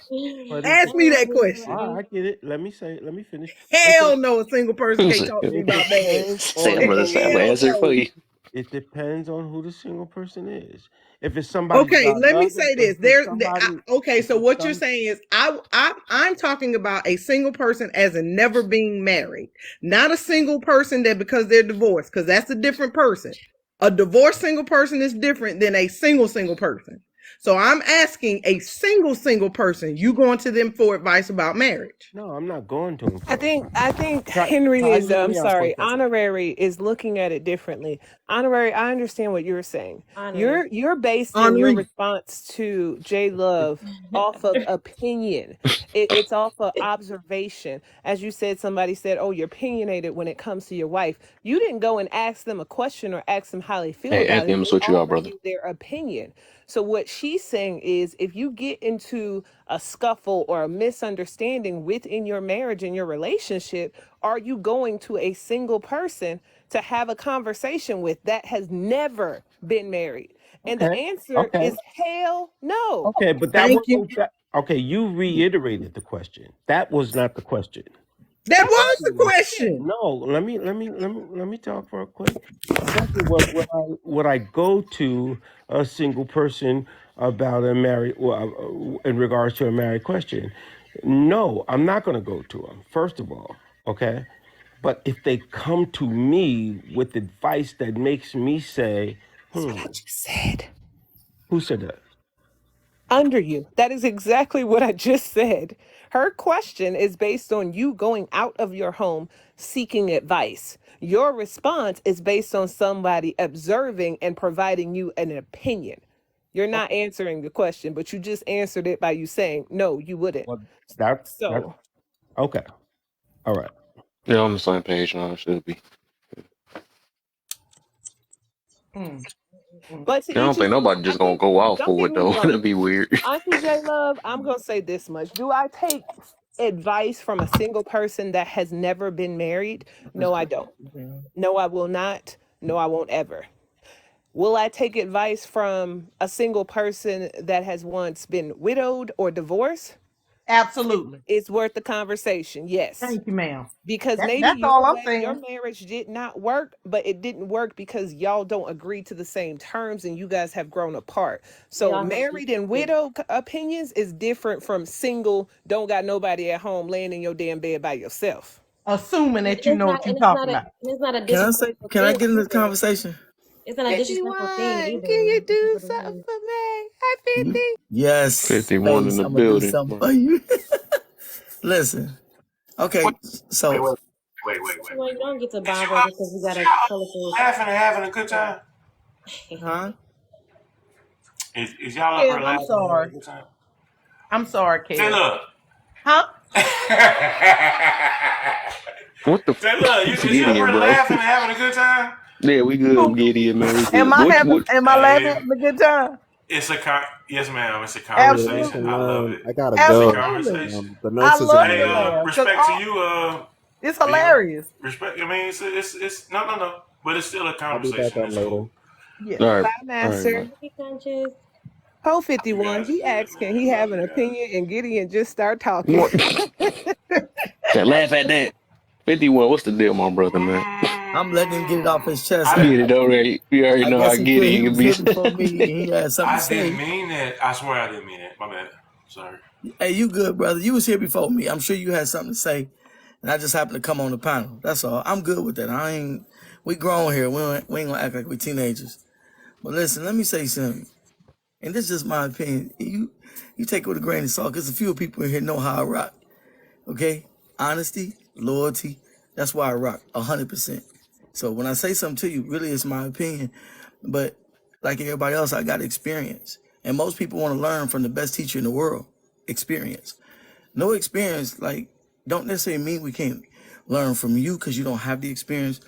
But it. Ask me that question. All right, I get it. Let me say. Let me finish. It Hell no, a single person can't talk to me it about marriage. depends Say, on I'm gonna Hell answer it for no. you. it depends on who the single person is. If it's somebody that Okay, I let me love, say if this. it's somebody, Okay, if so it's what you're some. saying is I'm talking about a single person as in never being married, not a single person that because they're divorced, because that's a different person. A divorced single person is different than a single person. So I'm asking a single person, you going to them for advice about marriage. No, I'm not going to him I for it. think I think Try, Henry try is hear I'm me out for a sorry, second. honorary is looking at it differently. Honorary, I understand what you're saying. Honorary. You're basing your Henri. response to J Love off of opinion. It's off of observation. As you said, somebody said, "Oh, you're opinionated when it comes to your wife." You didn't go and ask them a question or ask them how they feel Hey, about Anthony, it. I'm gonna They switch you out, offered brother. you their opinion. So what she's saying is if you get into a scuffle or a misunderstanding within your marriage and your relationship, are you going to a single person to have a conversation with that has never been married? And the Okay. answer Okay. is hell no. Okay. But that Thank you. wasn't that. Okay, you reiterated the question. That was not the question. That The That was was question the the was question. question. no. Let me talk for a quick. The question was, would I go to a single person about a married, in regards to a married question? No, I'm not going to go to them. First of all, okay. But if they come to me with advice that makes me say, That's what I just said. who said that? Under you. That is exactly what I just said. Her question is based on you going out of your home seeking advice. Your response is based on somebody observing and providing you an opinion. You're not Okay. answering the question, but you just answered it by you saying, no, you wouldn't. Well, that's So, okay. All right. Yeah, on the same page now. It should be. Mm, mm, but to I don't each his think own. nobody I just gonna think, go out don't for get it me though. wrong. That'd be weird. Auntie J Love, I'm going to say this much. Do I take advice from a single person that has never been married? No, I don't. mm. No, I will not. No, I won't ever. Will I take advice from a single person that has once been widowed or divorced? Absolutely. It's worth the conversation. Yes. Thank you, ma'am. Because maybe That's all I'm your saying. marriage did not work, but it didn't work because y'all don't agree to the same terms and you guys have grown apart. So Y'all have married and widow opinions is different from single, don't got nobody at home laying in your damn bed by yourself. Assuming and that you it's know not what you're and it's talking not a about. and it's not a Can I say? disrespectful Can I thing get in this either. conversation? It's not a disrespectful thing 51, either. can you This is do what it something is. for me? Hi, 50. Yes, 51 in space. the I'm gonna do building. something for you. Listen. Okay. Wait, So Well, you don't get to Is bond you brother because you got a colorful. laughing and having a good time? huh? Is y'all up here Kev, I'm laughing and having a sorry. good time? I'm sorry, Say Kev. look. Huh? What the Say look, is you up Gideon, here bro? laughing and having a good time? Yeah, we good, Who? Gideon, man. We Am good. I What? having? What? Am I laughing Hey, having a good time? it's a yes, ma'am. It's a Hey, conversation. listen, Absolutely. I love it. I gotta It's a go. Absolutely. conversation. The I nurses in love the Hey, to laugh because respect to you, it's Beamer. hilarious. Respect. I mean, it's no, but it's still a I'll be back conversation. on It's later. cool. Yeah. All right, Bye, all right, master. man. Be conscious. Ho You 51, guys are he good, asked, can he man. have Love an you guys. opinion? And Gideon just start talking. What? That laugh at that. 51. What's the deal, my brother, man? I'm letting him get it off his chest. I Get it already. We already I know how guess he feel he Gideon can was be. looking for me. And he had something to didn't say. mean that. I swear I didn't mean it. My bad. Sorry. Hey, you good, brother? You was here before me. I'm sure you had something to say, and I just happened to come on the panel. That's all. I'm good with that. I ain't. We grown here. We ain't gonna act like we teenagers. But listen, let me say something. And this is just my opinion. You take it with a grain of salt, because a few people in here know how I rock. Okay? Honesty, loyalty. That's why I rock 100%. So when I say something to you, really it's my opinion. But like everybody else, I got experience. And most people want to learn from the best teacher in the world. Experience. No experience, like, don't necessarily mean we can't learn from you because you don't have the experience.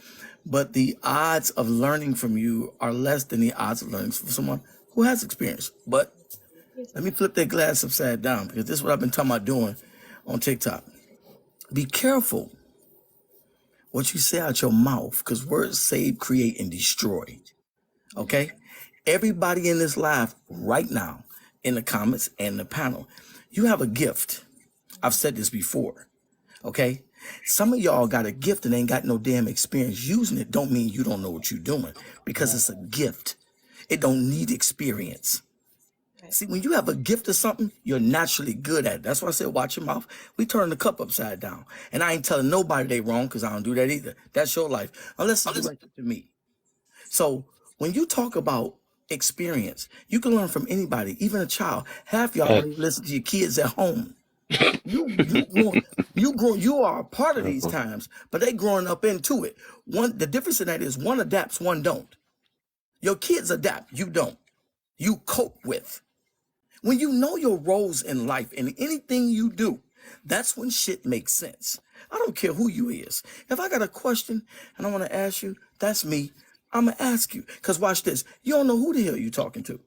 But the odds of learning from you are less than the odds of learning from someone who has experience. But let me flip that glass upside down, because this is what I've been talking about doing on TikTok. Be careful what you say out your mouth, because words save, create, and destroy. Okay? Everybody in this live right now, in the comments and the panel, you have a gift. I've said this before. Okay? Some of y'all got a gift and ain't got no damn experience using it. Don't mean you don't know what you're doing, because it's a gift. It don't need experience. See, when you have a gift of something, you're naturally good at it. That's why I said, watch your mouth. We turn the cup upside down. And I ain't telling nobody they wrong, because I don't do that either. That's your life, unless it's directed to me. So when you talk about experience, you can learn from anybody, even a child. Half y'all don't even Facts. listen to your kids at home. You are a part of these times, but they growing up into it. The difference in that is one adapts, one don't. Your kids adapt, you don't. You cope with. When you know your roles in life and anything you do, that's when shit makes sense. I don't care who you is. If I got a question and I want to ask you, that's me. I'm gonna ask you. Cause watch this. You don't know who the hell you talking to.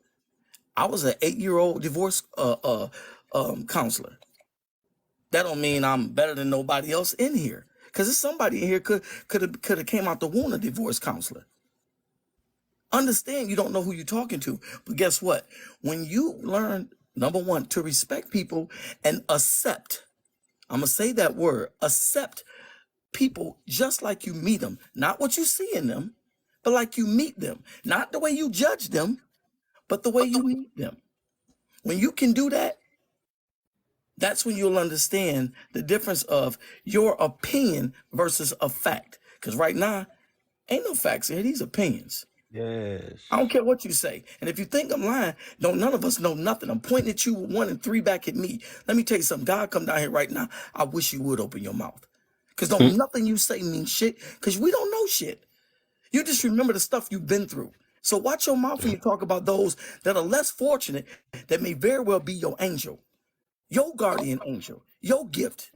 I was an 8-year-old divorce counselor. That don't mean I'm better than nobody else in here. Cause there's somebody in here could have came out the womb a divorce counselor. Understand you don't know who you're talking to, but guess what? When you learn, number one, to respect people and accept, I'm gonna say that word, accept people just like you meet them, not what you see in them, but like you meet them, not the way you judge them, but the way you meet them. When you can do that, that's when you'll understand the difference of your opinion versus a fact. Because right now, ain't no facts here, these opinions. Yes. I don't care what you say. And if you think I'm lying, don't none of us know nothing. I'm pointing at you with 1 and 3 back at me. Let me tell you something. God come down here right now. I wish you would open your mouth. Because don't nothing you say mean shit. Because we don't know shit. You just remember the stuff you've been through. So watch your mouth when you talk about those that are less fortunate, that may very well be your angel, your guardian angel, your gift.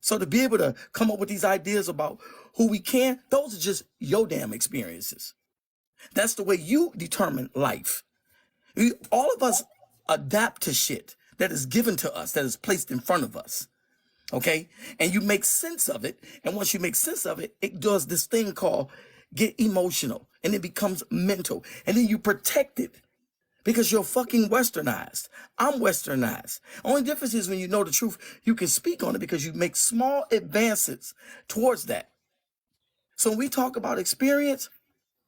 So to be able to come up with these ideas about who we can, those are just your damn experiences. That's the way you determine life. All of us adapt to shit that is given to us, that is placed in front of us. Okay? And you make sense of it. And once you make sense of it, it does this thing called get emotional. And it becomes mental. And then you protect it. Because you're fucking westernized. I'm westernized. Only difference is when you know the truth, you can speak on it because you make small advances towards that. So when we talk about experience,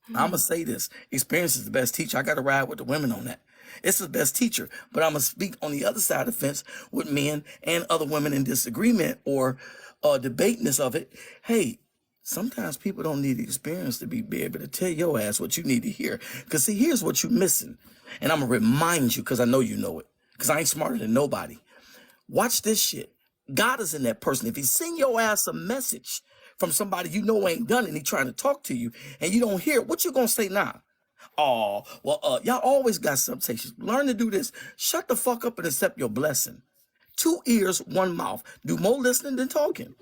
I'm going to say this. Experience is the best teacher. I got to ride with the women on that. It's the best teacher. But I'm going to speak on the other side of the fence with men and other women in disagreement or debateness of it. Hey, sometimes people don't need experience to be able to tell your ass what you need to hear. Because, see, here's what you're missing. And I'm going to remind you because I know you know it. Because I ain't smarter than nobody. Watch this shit. God is in that person. If he send your ass a message from somebody you know ain't done it and he trying to talk to you and you don't hear it, what you going to say now? Oh, well, y'all always got temptations. Learn to do this. Shut the fuck up and accept your blessing. 2 ears, 1 mouth. Do more listening than talking.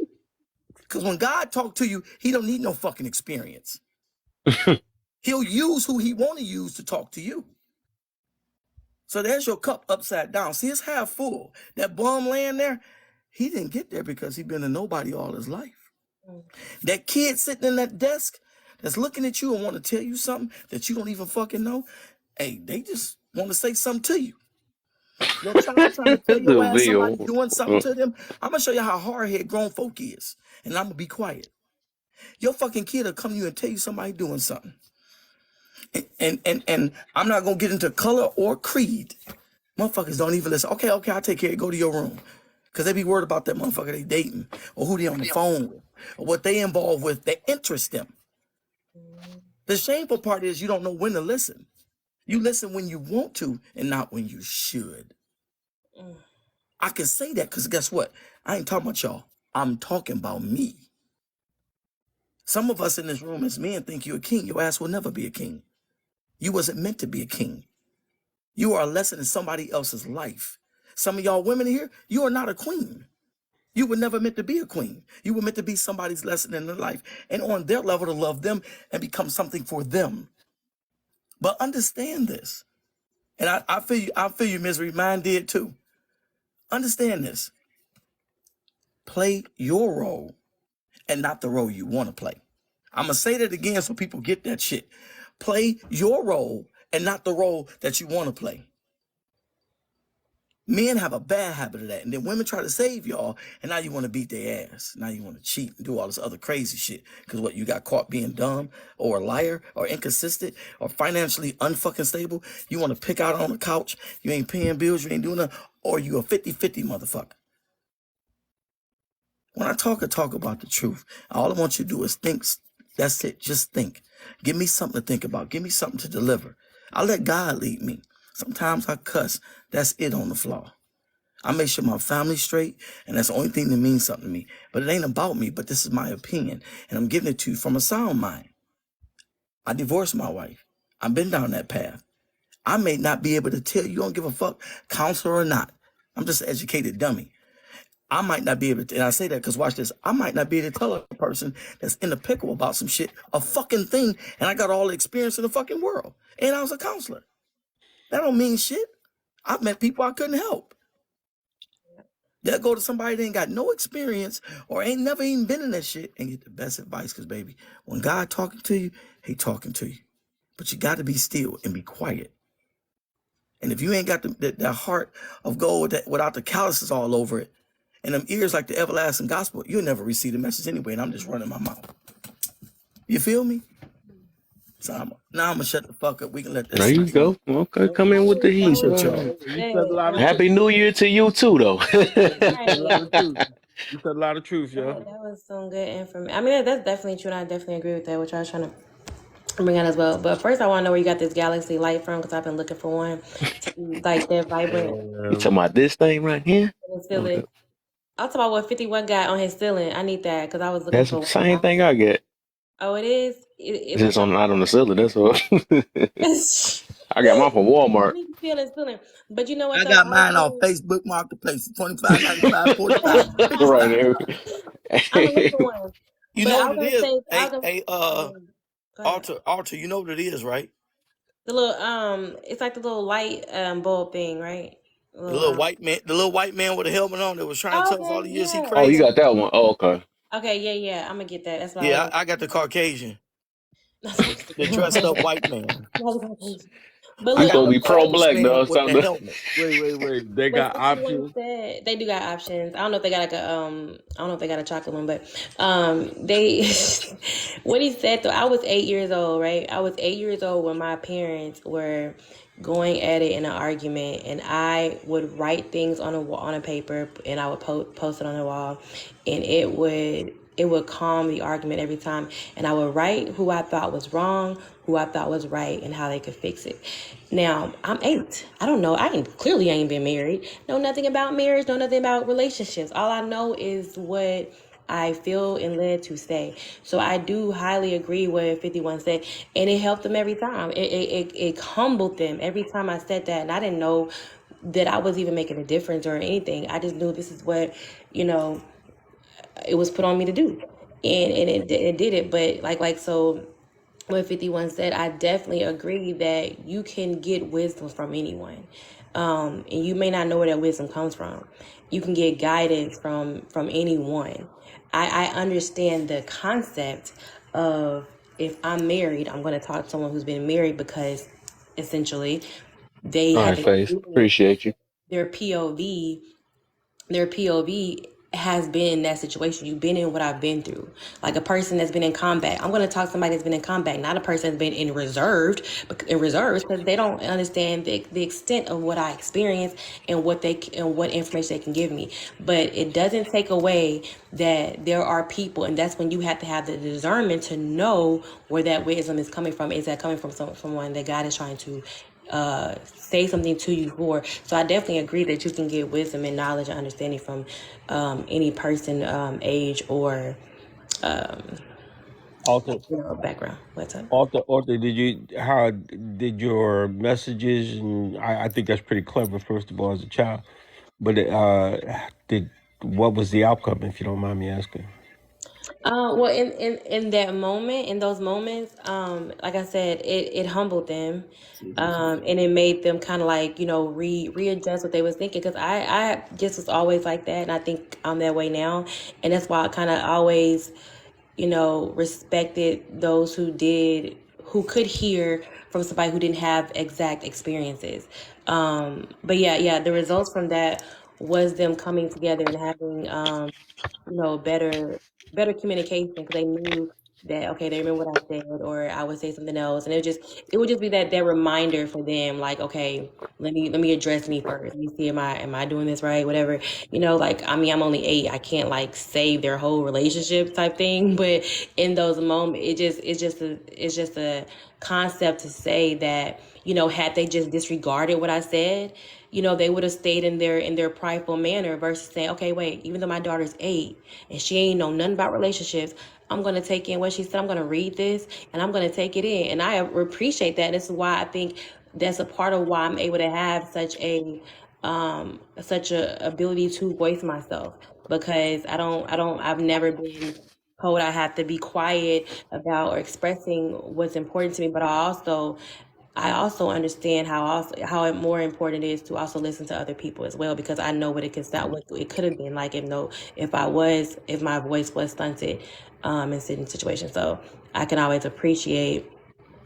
Because when God talk to you, he don't need no fucking experience. He'll use who he want to use to talk to you. So there's your cup upside down. See, it's half full. That bum laying there, he didn't get there because he been a nobody all his life. That kid sitting in that desk that's looking at you and want to tell you something that you don't even fucking know, hey, they just want to say something to you. That child trying to tell your The ass somebody bill. doing something to them, I'm going to show you how hard-headed grown folk is, and I'm going to be quiet. Your fucking kid will come to you and tell you somebody doing something. And I'm not going to get into color or creed. Motherfuckers don't even listen. Okay, I'll take care of it. Go to your room. Because they be worried about that motherfucker they dating or who they on the phone with or what they involved with that interests them. The shameful part is you don't know when to listen. You listen when you want to and not when you should. I can say that because guess what? I ain't talking about y'all. I'm talking about me. Some of us in this room as men think you're a king. Your ass will never be a king. You wasn't meant to be a king. You are a lesson in somebody else's life. Some of y'all women here, you are not a queen. You were never meant to be a queen. You were meant to be somebody's lesson in their life and on their level to love them and become something for them. But understand this. And I feel you, Misery. Mine did too. Understand this. Play your role and not the role you want to play. I'm going to say that again so people get that shit. Play your role and not the role that you want to play. Men have a bad habit of that. And then women try to save y'all, and now you want to beat their ass. Now you want to cheat and do all this other crazy shit. Because what, you got caught being dumb or a liar or inconsistent or financially unfucking stable? You want to pick out on the couch, you ain't paying bills, you ain't doing nothing, or you a 50-50 motherfucker. When I talk about the truth, all I want you to do is think. That's it. Just think. Give me something to think about. Give me something to deliver. I let God lead me. Sometimes I cuss. That's it on the floor. I make sure my family's straight, and that's the only thing that means something to me. But it ain't about me, but this is my opinion, and I'm giving it to you from a sound mind. I divorced my wife. I've been down that path. I may not be able to tell you, don't give a fuck, counselor or not. I'm just an educated dummy. I might not be able to, and I say that because watch this, I might not be able to tell a person that's in a pickle about some shit, a fucking thing, and I got all the experience in the fucking world. And I was a counselor. That don't mean shit. I've met people I couldn't help. They'll go to somebody that ain't got no experience or ain't never even been in that shit and get the best advice. Because, baby, when God talking to you, he talking to you. But you got to be still and be quiet. And if you ain't got the heart of gold without the calluses all over it, and them ears like the everlasting gospel, you'll never receive the message anyway, and I'm just running my mouth. You feel me? So now I'm going to shut the fuck up. We can let that There you sink in. go. Okay, come in with the heat, Appreciate bro. y'all. You said a lot of truth. Happy New Year to you too, though. You said a lot of truth. You said a lot of truth, yo. That was some good information. I mean, that's definitely true, and I definitely agree with that, which I was trying to bring out as well. But first, I want to know where you got this galaxy light from, because I've been looking for one to be like that vibrant You talking about this thing right here? and Okay. ceiling. I'll talk about what 51 got on his ceiling. I need that because I was looking That's for the one. same thing I get. Oh, it is? It's It just looks like not on the ceiling. That's all. I got mine from I Walmart. need to feel his ceiling. But you know what, I though? got mine off Facebook Marketplace, $25.95, $45, Right $55. there. I'm gonna look for one. You But know I what was it gonna is? say, I was Hey, gonna hey, go ahead. Alter, you know what it is, right? The little it's like the little light bulb thing, right? The Little little white man with a helmet on that was trying to oh, tell us all okay, the years he yeah. Oh, you crazy. got that one. Oh, okay. Okay, yeah. I'm gonna get that. That's what Yeah, I I got the Caucasian, was the dressed up white man. not the Caucasian. But I You look, got supposed the to be oldest pro-black, man dog. with the Something. helmet. Wait. They but got 51 options. said they do got options. I don't know if they got like a I don't know if they got a chocolate one, but they what he said though. I was 8 years old, right? I was 8 years old when my parents were going at it in an argument, and I would write things on a paper, and I would post it on the wall, and it would calm the argument every time. And I would write who I thought was wrong, who I thought was right, and how they could fix it. Now, I'm 8. I don't know. Clearly ain't been married. Know nothing about marriage, know nothing about relationships. All I know is what I feel and led to say. So I do highly agree with 51 said, and it helped them every time. It humbled them every time I said that, and I didn't know that I was even making a difference or anything. I just knew this is what, you know, it was put on me to do, and it did it. But so what 51 said, I definitely agree that you can get wisdom from anyone, and you may not know where that wisdom comes from. You can get guidance from anyone. I understand the concept of, if I'm married, I'm going to talk to someone who's been married, because essentially they All have right, Face. experienced Appreciate you. their POV their POV has been in that situation. You've been in what I've been through. Like a person that's been in combat. I'm going to talk to somebody that's been in combat, not a person that's been in reserves, because they don't understand the extent of what I experienced and what information they can give me. But it doesn't take away that there are people, and that's when you have to have the discernment to know where that wisdom is coming from. Is that coming from someone that God is trying to say something to you for? So I definitely agree that you can get wisdom and knowledge and understanding from any person, age, or Alter, background. What's up? Alter. How did your messages? And I think that's pretty clever. First of all, as a child, but did what was the outcome? If you don't mind me asking. Well, in that moment, in those moments, like I said, it humbled them, and it made them kind of like, readjust what they was thinking. Because I just was always like that, and I think I'm that way now, and that's why I kind of always, respected those who could hear from somebody who didn't have exact experiences. But yeah, the results from that was them coming together and having, better communication, because they knew that, okay, they remember what I said, or I would say something else, and it would just be that reminder for them, like, okay, let me address me first. Let me see, am I doing this right? Whatever, like, I mean, I'm only 8. I can't like save their whole relationship type thing, but in those moments, it's just a concept to say that, had they just disregarded what I said, they would have stayed in their prideful manner, versus saying, okay, wait, even though my daughter's 8 and she ain't know nothing about relationships, I'm gonna take in what she said. I'm gonna read this and I'm gonna take it in, and I appreciate that. This is why I think that's a part of why I'm able to have such a ability to voice myself, because I've never been told I have to be quiet about or expressing what's important to me. But I also understand how more important it is to also listen to other people as well, because I know what it could have been like, if my voice was stunted in certain situations. So I can always appreciate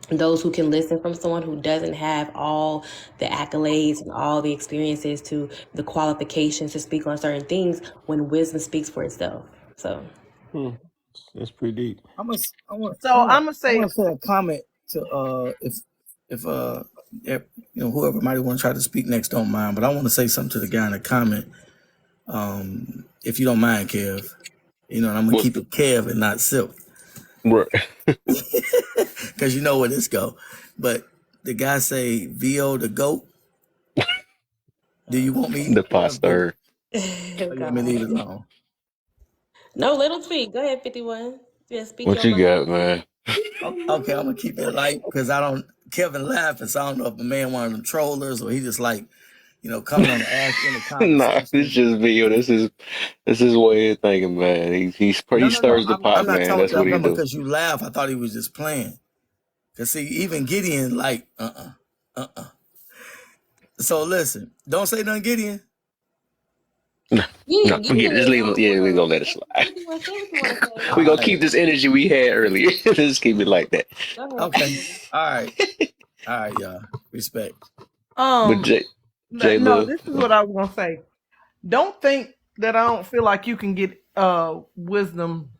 those who can listen from someone who doesn't have all the accolades and all the experiences to the qualifications to speak on certain things, when wisdom speaks for itself. So Hmm, that's pretty deep. I'm gonna, I want, I So want, I'm gonna I say, want to say a comment to if whoever might want to try to speak next don't mind, but I want to say something to the guy in the comment. If you don't mind, Kev, and I'm gonna What's keep the it Kev and not Silk, right? because you know where this go. But the guy say VO the goat. Do you want me, The pot Kev, stirrer. or you want me to leave God. it alone? No, little tweet. Go ahead, 51. Yeah, speak What your you mind. got, man? Okay, I'm gonna keep it light because I don't. Kevin laughing, so I don't know if the man one of them trollers or he just like, coming on the ask in the Nah, it's conversation. just video. This is way of thinking, man. He No. stirs the I'm pot, not man. talking. That's I'm what he talking about do. because you laugh. I thought he was just playing. Cause see, even Gideon like, So listen, don't say nothing, Gideon. No, no, Gideon forget it. Just is leave him. on Yeah, we for gonna let it it. slide. 51, say what you want to say. We All gonna right. keep this energy we had earlier. Just keep it like that. Go ahead, Okay. 51. All right. All right, y'all. Respect. But Um, J no, Love, this is what I was gonna say. Don't think that I don't feel like you can get wisdom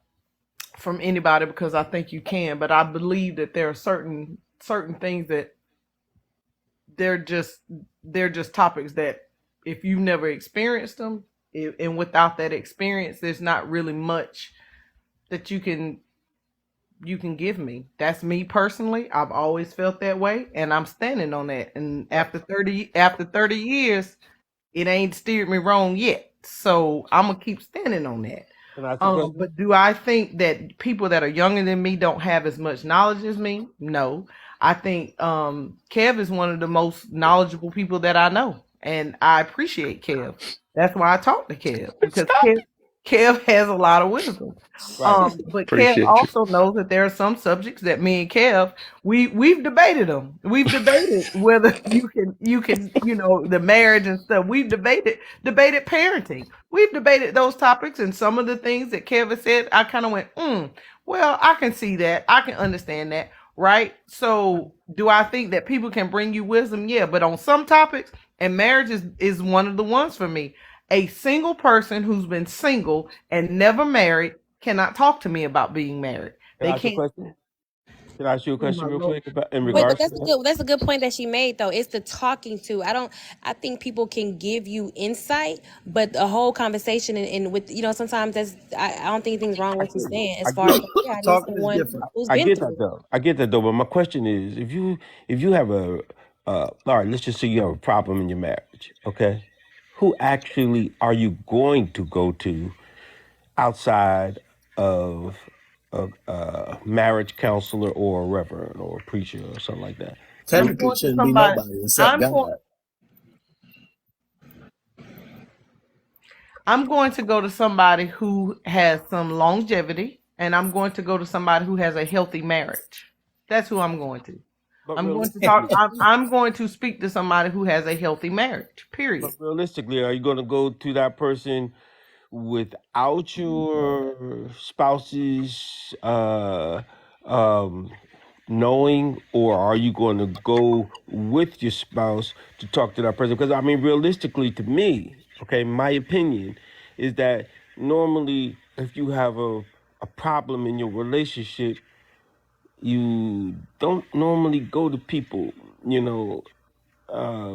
from anybody, because I think you can, but I believe that there are certain things that they're just they're just topics that if you've never experienced them, and without that experience, there's not really much that you can give me. That's me personally. I've always felt that way, and I'm standing on that. And after 30 years, it ain't steered me wrong yet. So I'm gonna keep standing on that. Can I ask you a question? But do I think that people that are younger than me don't have as much knowledge as me? No. I think Kev is one of the most knowledgeable people that I know, and I appreciate Kev. That's why I talk to Kev, because stop. Kev has a lot of wisdom. Right. But Kev Appreciate you. also knows that there are some subjects that me and Kev we've debated them. We've debated whether you can the marriage and stuff. We've debated parenting. We've debated those topics, and some of the things that Kevin said, I kind of went, well, I can see that. I can understand that, right? So, do I think that people can bring you wisdom? Yeah, but on some topics, and marriage is one of the ones for me. A single person who's been single and never married cannot talk to me about being married. Can They I ask you a can't. question? Can I ask you a Oh my question real lord! quick about in Wait, but regards to that? that's a good point that she made though. It's the talking to. I think people can give you insight, but the whole conversation and with sometimes I don't think anything's wrong I with what get you're it. saying I as far get as it. like, yeah, I need Talking is someone different. who's I been get that through it. though. I get that though. But my question is, if you have a all right, let's just say you have a problem in your marriage, okay? Who actually are you going to go to outside of a marriage counselor or a reverend or a preacher or something like that? I'm Who, Technically, it going to shouldn't be somebody. nobody except I'm God. going. I'm going to go to somebody who has some longevity, and I'm going to go to somebody who has a healthy marriage. That's who I'm going to. but I'm going to talk. realistically, I'm going to speak to somebody who has a healthy marriage. Period. are you going to go to that person without your spouse's um, knowing, or are you going to go with your spouse to talk to that person? Because I mean, realistically, to me, okay, my opinion is that normally, if you have a problem in your relationship, you don't normally go to people, you know.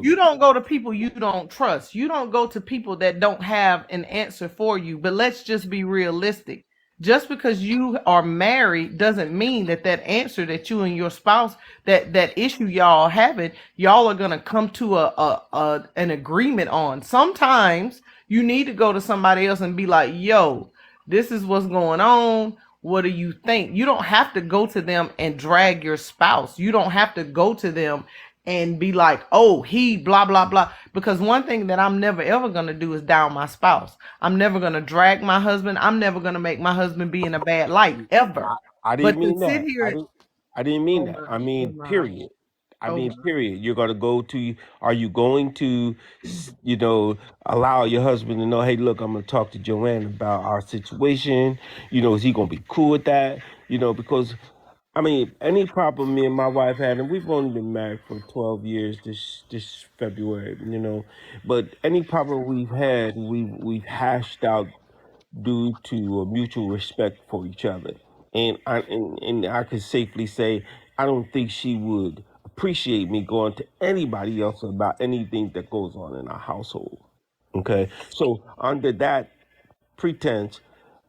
You don't go to people you don't trust. You don't go to people that don't have an answer for you. But let's just be realistic. Just because you are married doesn't mean that that answer that you and your spouse, that issue y'all having, y'all are gonna come to a an agreement on. Sometimes you need to go to somebody else and be like, "Yo, this is what's going on. What do you think?" You don't have to go to them and drag your spouse. You don't have to go to them and be like, oh, he blah blah blah. Because one thing that I'm never ever gonna do is down my spouse. I'm never gonna drag my husband. I'm never gonna make my husband be in a bad light I, ever. I didn't But to mean sit that. here, I didn't mean oh that. my, I oh mean, my, period. I oh mean, my. period. You're gonna go to. Are you going to, you know, allow your husband to know? Hey, look, I'm gonna talk to Joanne about our situation. You know, is he gonna be cool with that? You know, because I mean, any problem me and my wife had, and we've only been married for 12 years this February. You know, but any problem we've had, we've hashed out due to a mutual respect for each other. And I can safely say I don't think she would appreciate me going to anybody else about anything that goes on in our household. Okay, so under that pretense,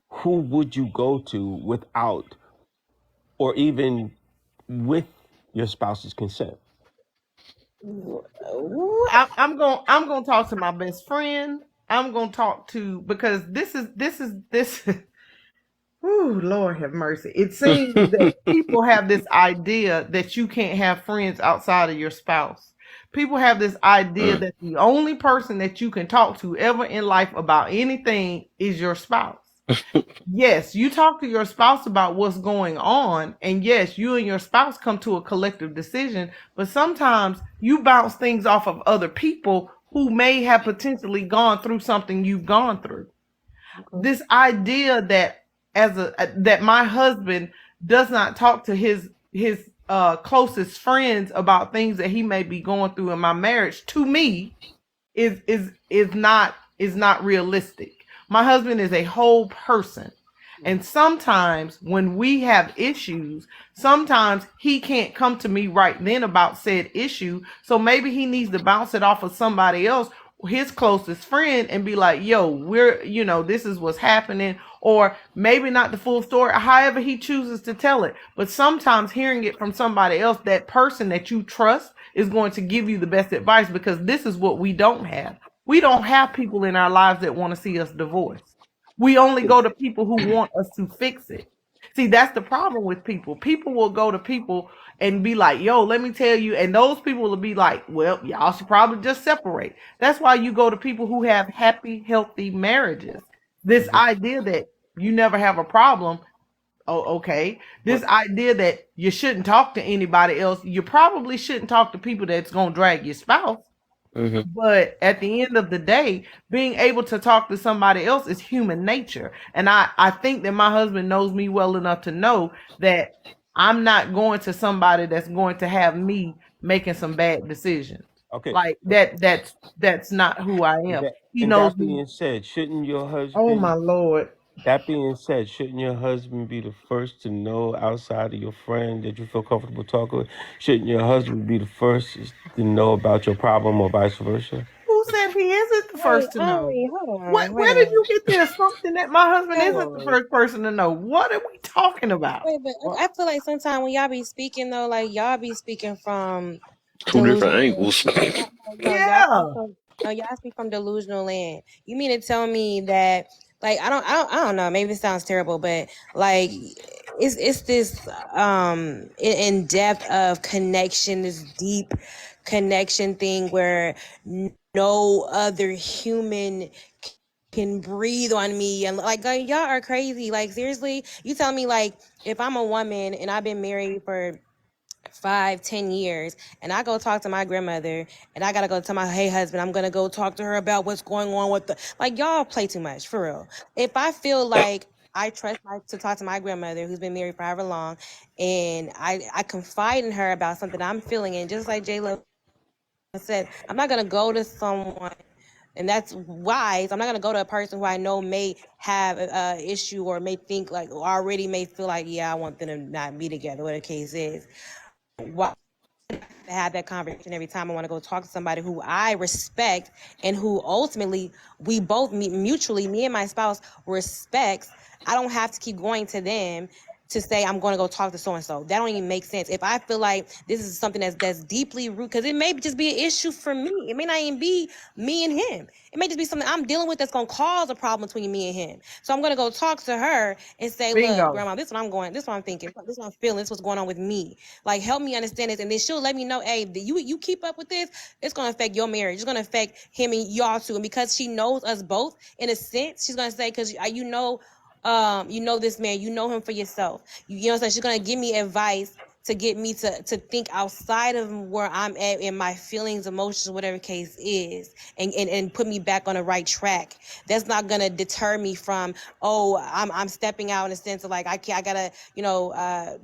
who would you go to without or even with your spouse's consent? I'm gonna talk to my best friend. I'm gonna talk to, because this. Ooh, Lord have mercy. It seems that people have this idea that you can't have friends outside of your spouse. People have this idea that the only person that you can talk to ever in life about anything is your spouse. Yes, you talk to your spouse about what's going on, and yes, you and your spouse come to a collective decision, but sometimes you bounce things off of other people who may have potentially gone through something you've gone through. This idea that that my husband does not talk to his closest friends about things that he may be going through in my marriage, to me, is not realistic. My husband is a whole person. And sometimes when we have issues, sometimes he can't come to me right then about said issue. So maybe he needs to bounce it off of somebody else, his closest friend, and be like, yo, this is what's happening. Or maybe not the full story, however he chooses to tell it. But sometimes hearing it from somebody else, that person that you trust, is going to give you the best advice, because this is what we don't have. We don't have people in our lives that want to see us divorced. We only go to people who want us to fix it. See, that's the problem with people. People will go to people and be like, yo, let me tell you. And those people will be like, well, y'all should probably just separate. That's why you go to people who have happy, healthy marriages. This idea that you never have a problem. Oh, okay. This idea that you shouldn't talk to anybody else. You probably shouldn't talk to people that's going to drag your spouse. Mm-hmm. But at the end of the day, being able to talk to somebody else is human nature. And I think that my husband knows me well enough to know that I'm not going to somebody that's going to have me making some bad decisions. Okay. Like that's not who I am. He And knows that me. being said, shouldn't your Oh husband my Lord. That being said, shouldn't your husband be the first to know outside of your friend that you feel comfortable talking with? Shouldn't your husband be the first to know about your problem or vice versa? Who said he isn't the Wait, first to know? Ari, hold What on. Wait where a did minute. you get the assumption that my husband isn't the Wait, first person to know? What are we talking about? but I feel like sometimes when y'all be speaking though, like y'all be speaking from Two different delusional land. angles. No, y'all speak Yeah. from y'all speak from delusional land. You mean to tell me that like I don't know, maybe it sounds terrible, but like it's this in depth of connection, this deep connection thing where no other human can breathe on me, and like y'all are crazy. Like seriously, you tell me like if I'm a woman and I've been married for 5-10 years and I go talk to my grandmother and I gotta go tell my hey husband I'm gonna go talk to her about what's going on with the like y'all play too much for real. If I feel like I trust to talk to my grandmother who's been married for however long, and I confide in her about something I'm feeling, and just like J-Lo said, I'm not gonna go to someone, and that's wise. I'm not gonna go to a person who I know may have a issue or may think like or already may feel like, yeah, I want them to not be together, whatever the case is. Why have that conversation every time I want to go talk to somebody who I respect and who ultimately we both mutually, me and my spouse, respects? I don't have to keep going to them to say I'm going to go talk to so and so. That don't even make sense. If I feel like this is something that's deeply rooted, because it may just be an issue for me. It may not even be me and him. It may just be something I'm dealing with that's going to cause a problem between me and him. So I'm going to go talk to her and say, look, Bingo. grandma, this is what I'm going, this is what I'm thinking, this is what I'm feeling, this is what's going on with me. Like, help me understand this. And then she'll let me know, hey, you keep up with this, it's going to affect your marriage. It's going to affect him and y'all too. And because she knows us both, in a sense, she's going to say, because you know this man, you know him for yourself. You know what I'm saying? She's going to give me advice to get me to think outside of where I'm at in my feelings, emotions, whatever case is, and put me back on the right track. That's not gonna deter me from, I'm stepping out in a sense of like I gotta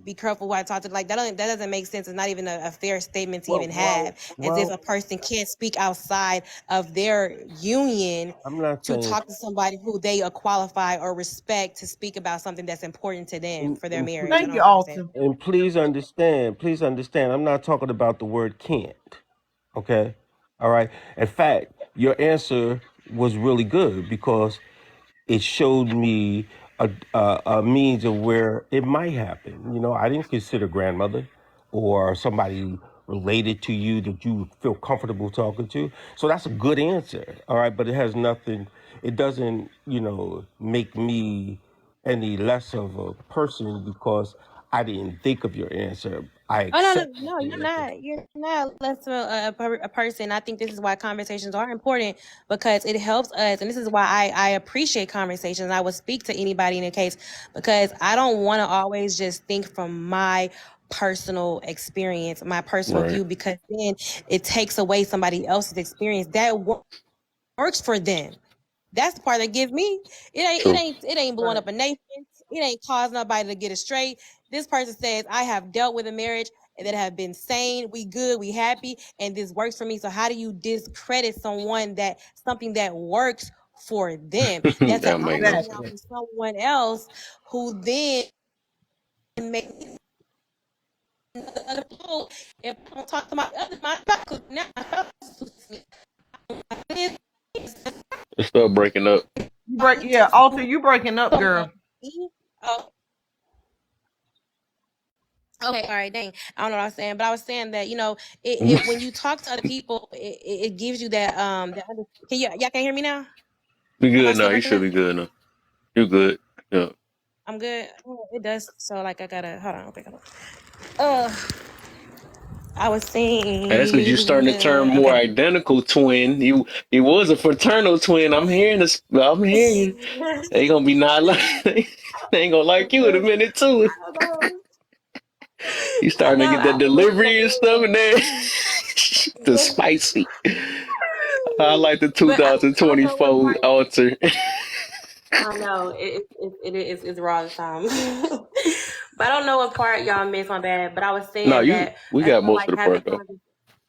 be careful who I talk to. Like that doesn't make sense. It's not even a fair statement to even have, as if a person can't speak outside of their union I'm not to saying, talk to somebody who they qualify or respect to speak about something that's important to them and, for their and, marriage. I Thank you, don't understand. Alton. and please understand, I'm not talking about the word can't. Okay? All right. In fact, your answer was really good because it showed me a means of where it might happen. I didn't consider grandmother or somebody related to you that you feel comfortable talking to. So that's a good answer. All right. But it has nothing, it doesn't, make me any less of a person because I didn't think of your answer. I Oh no, accept no, your you're answer. not. You're not less of a person. I think this is why conversations are important, because it helps us, and this is why I appreciate conversations. I would speak to anybody in a case because I don't want to always just think from my personal experience, my personal Right. view, because then it takes away somebody else's experience that works for them. That's the part that gives me True. it ain't blowing up a nation. It ain't causing nobody to get it straight. This person says I have dealt with a marriage that have been sane, we good, we happy, and this works for me. So how do you discredit something that works for them? That's an That make no option now sense. for someone else who then make other people. If I don't talk to my spouse, now my spouse, It's still breaking up. You break, yeah, Alter, you breaking up, girl. oh, okay, all right, dang. I don't know what I was saying, but I was saying that when you talk to other people, it gives you that can y'all can hear me now? Be Am I good still now. You breaking should up? be good now. You good. Yeah. I'm good. Oh, it does. So like I gotta hold on. Okay, hold on. I was And that's because you starting to turn saying more okay. identical twin. You was a fraternal twin. I'm hearing this. I'm hearing you. They gonna be not like they ain't gonna like you in a minute too. I don't know. You I starting to know. get that I've been looking at delivery and stuff, and then the it. spicy. I like the But I don't know what 2024 part. altar. I know it's raw this time, but I don't know what part y'all missed. My bad. But I was No, saying that we I got feel most like of the having part though. conversations.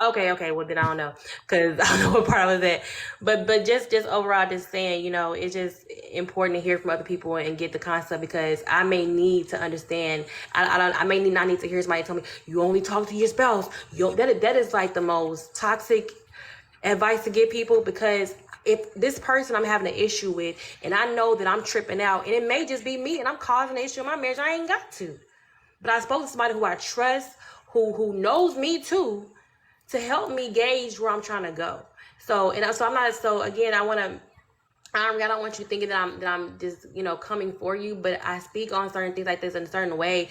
Okay. Well, then I don't know because I don't know what part I was at. But just overall, just saying, it's just important to hear from other people and get the concept because I may need to understand. I may not need to hear somebody tell me you only talk to your spouse. That is like the most toxic advice to give people because if this person I'm having an issue with and I know that I'm tripping out and it may just be me and I'm causing an issue in my marriage, I ain't got to. But I spoke to somebody who I trust, who knows me too, to help me gauge where I'm trying to go. So I'm not so again I want to I don't want you thinking that I'm just coming for you, but I speak on certain things like this in a certain way,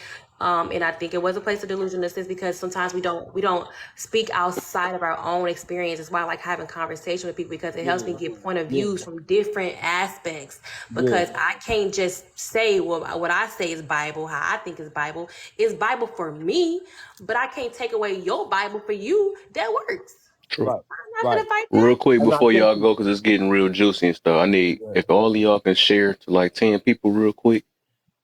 and I think it was a place of delusion assist because sometimes we don't speak outside of our own experience. That's why I like having conversation with people because it helps me get point of Yeah, views from different aspects. yeah. Because I can't just say what I say is Bible, how I think is Bible. It's Bible for me, but I can't take away your Bible for you. That works. True. Right, I'm not right. gonna fight Real that. quick And I before think y'all go, because it's getting real juicy and stuff. I need yeah, if all of y'all can share to like 10 people real quick.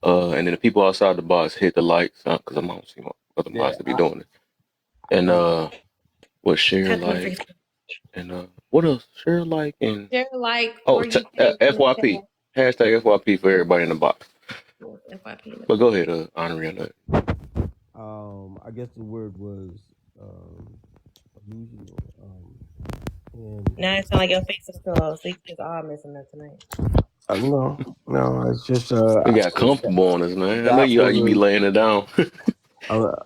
And then the people outside the box hit the likes, because I don't see my other yeah. mods to be doing it. And what share Copy and like paste. and what else? Share like and Share like, or you can in the FYP chat. hashtag FYP for everybody in the box. FYP in the But box. go ahead, Honorary on that. I guess the word was illusional. And Now it sounds like your face is pillow, so you just all missing that tonight. no, it's just We got comfortable on us, man. I know that you be was. laying it down.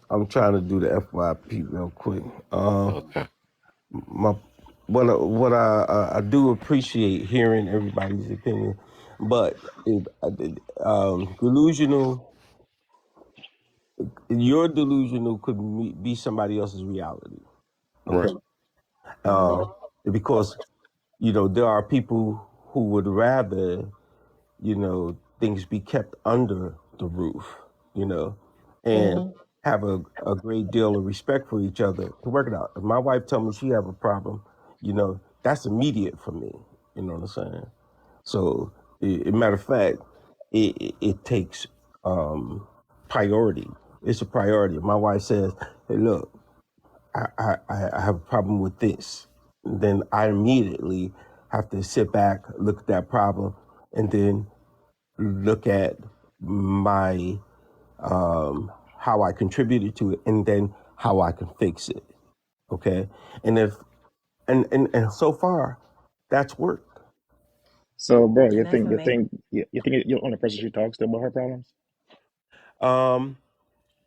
I'm trying to do the FYP real quick. Okay. My what I do appreciate hearing everybody's opinion, but delusional. Your delusional could be somebody else's reality. Okay, Right. uh, because there are people who would rather things be kept under the roof, you know, and Mm-hmm. have a great deal of respect for each other to work it out. If my wife tell me she have a problem, that's immediate for me. You know what I'm saying? So, matter of fact, it takes priority. It's a priority. If my wife says, "Hey, look, I have a problem with this," then I immediately have to sit back, look at that problem, and then look at my how I contributed to it, and then how I can fix it. Okay, and if and so far, that's worked. So, bro, And that's amazing. you think you're the only person she talks to about her problems? Um,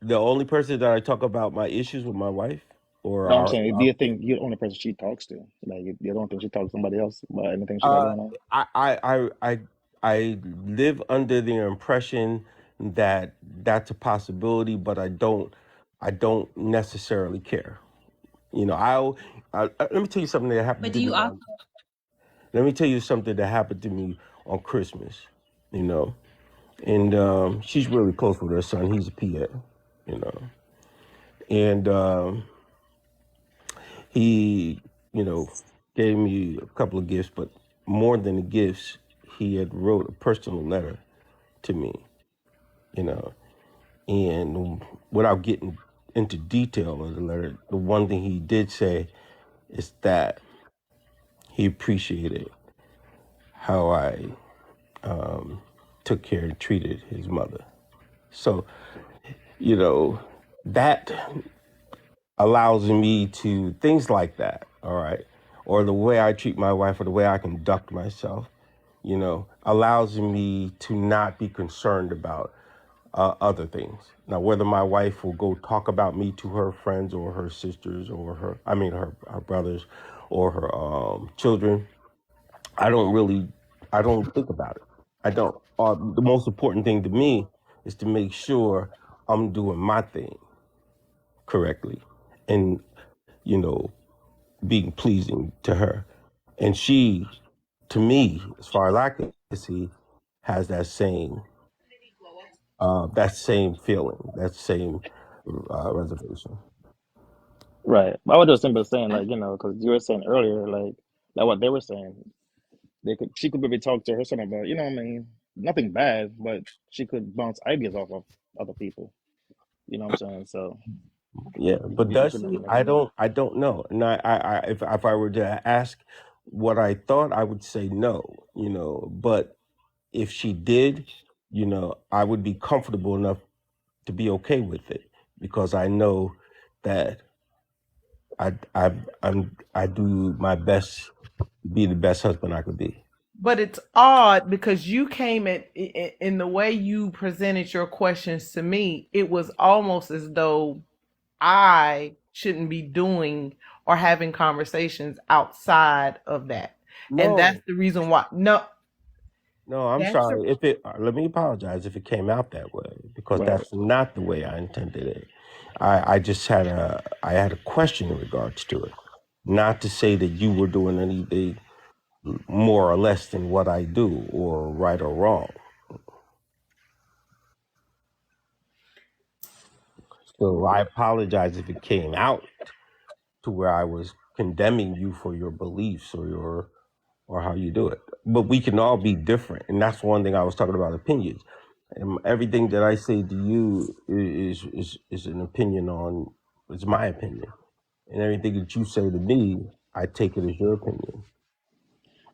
the only person that I talk about my issues with my wife, or No, I'm saying, do you think you're the only person she talks to? Like, you don't think she talks to somebody else about anything she got uh, going on? I, I I I I live under the impression that that's a possibility, but I don't necessarily care. Let me tell you something that happened But do to you me also? on. Let me tell you something that happened to me on Christmas. You know, and she's really close with her son. He's a PA. You know, and he, gave me a couple of gifts, but more than the gifts, he had wrote a personal letter to me. You know, and without getting into detail of the letter, the one thing he did say is that he appreciated how I took care and treated his mother. So, you know, that allows me to things like that, all right, or the way I treat my wife or the way I conduct myself, allows me to not be concerned about other things. Now, whether my wife will go talk about me to her friends or her sisters or her brothers or her children, I don't really, I don't think about it. I don't. The most important thing to me is to make sure I'm doing my thing correctly and, you know, being pleasing to her. And she, to me, as far as I can see, has that same feeling, that same reservation. Right. I was just simply saying, like, because you were saying earlier, like what they were saying, she could maybe talk to her son about, what I mean, nothing bad, but she could bounce ideas off of other people. You know what I'm saying? So Yeah, but you does could she? never know. I don't know. And if I were to ask what I thought, I would say no. But if she did, I would be comfortable enough to be okay with it because I know that I do my best to be the best husband I could be. But it's odd because you came in the way you presented your questions to me, it was almost as though I shouldn't be doing or having conversations outside of that. And that's No, the reason why. No, no, I'm that's the sorry. If it let me apologize if it came out that way because Right. that's not the way I intended it. I just had a question in regards to it. Not to say that you were doing anything more or less than what I do or right or wrong. So I apologize if it came out to where I was condemning you for your beliefs or how you do it. But we can all be different, and that's one thing I was talking about opinions. And everything that I say to you is an opinion on. It's my opinion, and everything that you say to me, I take it as your opinion.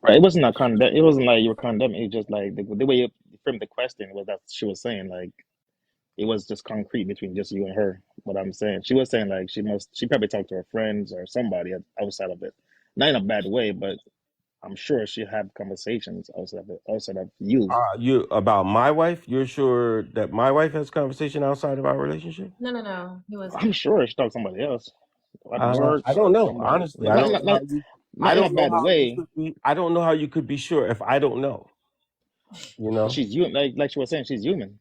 Right. It wasn't a condemn. It wasn't like you were condemning. It just like the way you framed the question was that she was saying like it was just concrete between just you and her. What I'm saying, she was saying like she probably talked to her friends or somebody outside of it, not in a bad way, but I'm sure she had conversations outside of you. You about my wife? You're sure that my wife has conversation outside of our relationship? No, he I'm wasn't. sure she talked to somebody else at work I don't or know. somebody. Honestly, I Not, don't not, know how not, you. I not in a don't know bad how you way. could be. I don't know how you could be sure if I don't know. You But know. she's human, like she was saying, she's human.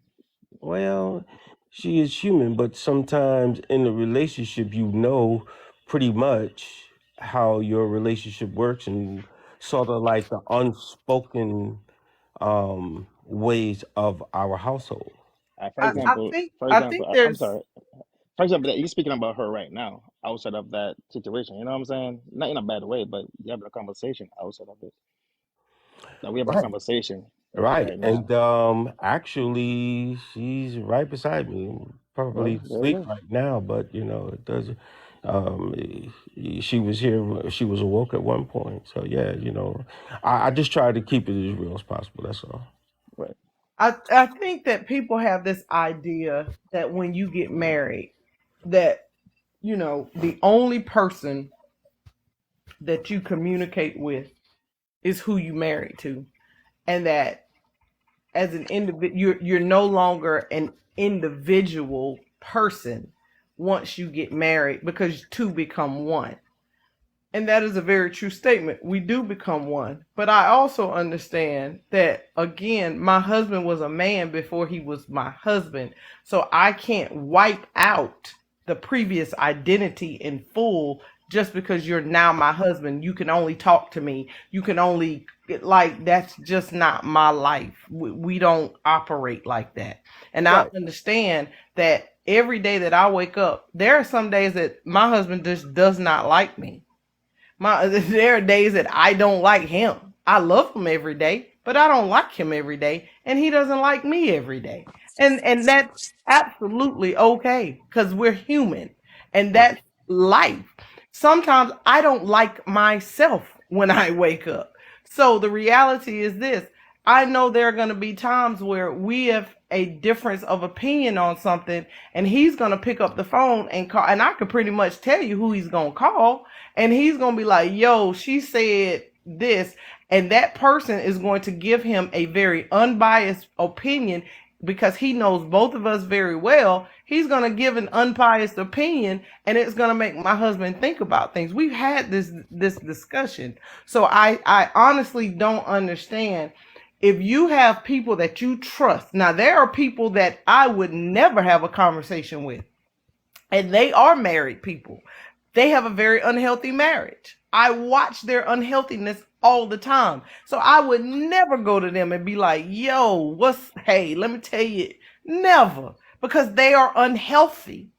Well, she is human, but sometimes in a relationship, pretty much how your relationship works and sort of like the unspoken ways of our household. For example, I think I'm there's sorry. For example, that you're speaking about her right now, outside of that situation. You know what I'm saying? Not in a bad way, but you having a conversation outside of it. Now we having a Right. conversation Right. right now. And actually she's right beside me. Probably Well, there you asleep go. right now, but it doesn't um she was here she was awoke at one point. So yeah, I just try to keep it as real as possible, that's all. Right. I think that people have this idea that when you get married, that the only person that you communicate with is who you married to, and that as an individual, you're no longer an individual person once you get married because two become one. And that is a very true statement. We do become one. But I also understand that, again, my husband was a man before he was my husband. So I can't wipe out the previous identity in full just because you're now my husband. You can only talk to me. You can only, like, that's just not my life. We don't operate like that. And I Right. understand that every day that I wake up, there are some days that my husband just does not like me. There are days that I don't like him. I love him every day, but I don't like him every day, and he doesn't like me every day. And that's absolutely okay because we're human and that's life. Sometimes I don't like myself when I wake up. So the reality is this: I know there are going to be times where we have a difference of opinion on something, and he's going to pick up the phone and call, and I could pretty much tell you who he's going to call, and he's going to be like, yo, she said this, and that person is going to give him a very unbiased opinion because he knows both of us very well. He's going to give an unbiased opinion, and it's going to make my husband think about things. We've had this discussion. So I honestly don't understand if you have people that you trust. Now there are people that I would never have a conversation with, and they are married people. They have a very unhealthy marriage. I watch their unhealthiness all the time. So I would never go to them and be like, yo, hey, let me tell you, never, because they are unhealthy.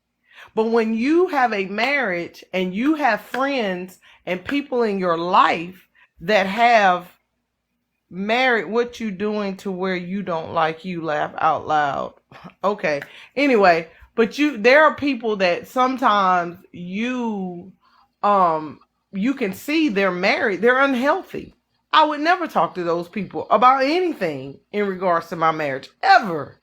But when you have a marriage and you have friends and people in your life that have married, what you doing to where you don't like you laugh out loud? Okay. Anyway, but there are people that sometimes you can see they're married, they're unhealthy. I would never talk to those people about anything in regards to my marriage ever.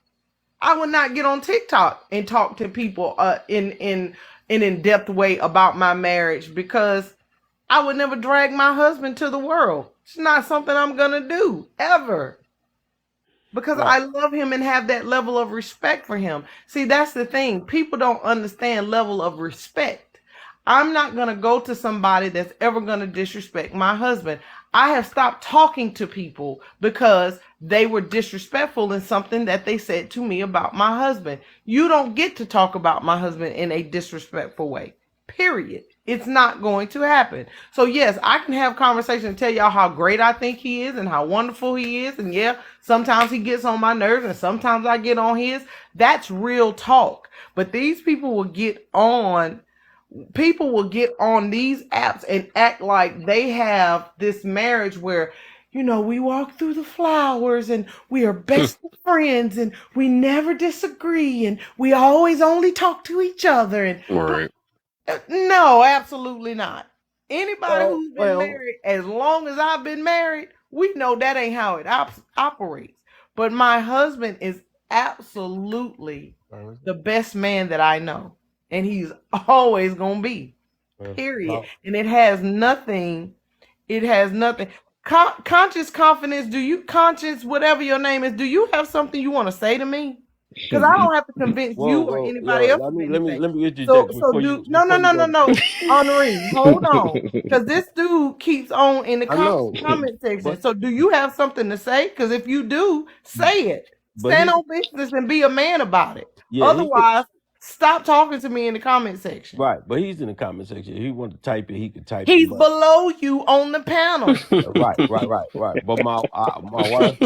I would not get on TikTok and talk to people in an in-depth way about my marriage because I would never drag my husband to the world. It's not something I'm gonna do ever. Because Right. I love him and have that level of respect for him. See, that's the thing. People don't understand level of respect. I'm not going to go to somebody that's ever going to disrespect my husband. I have stopped talking to people because they were disrespectful in something that they said to me about my husband. You don't get to talk about my husband in a disrespectful way. Period. It's not going to happen. So yes, I can have conversation and tell y'all how great I think he is and how wonderful he is. And yeah, sometimes he gets on my nerves and sometimes I get on his. That's real talk. But these people will get on these apps and act like they have this marriage where, we walk through the flowers and we are best friends and we never disagree and we always only talk to each other. And Right. no, absolutely not. Anybody Well, who's been well, married as long as I've been married, we know that ain't how it operates. But my husband is absolutely the best man that I know. And he's always going to be. Period. And it has nothing. Conscious confidence, conscious, whatever your name is, do you have something you want to say to me? Because I don't have to convince you or anybody else let of me anything. interject So before do you no no before you no no go. no Henri, hold on. Because this dude keeps on in the I know, comment section. but So do you have something to say? Because if you do, say it. but Stand he on business and be a man about it. yeah he could, Otherwise, stop talking to me in the comment section. right, but he's in the comment section. If he wanted to type it, he could type it. He's But below you on the panel. right. But my wife,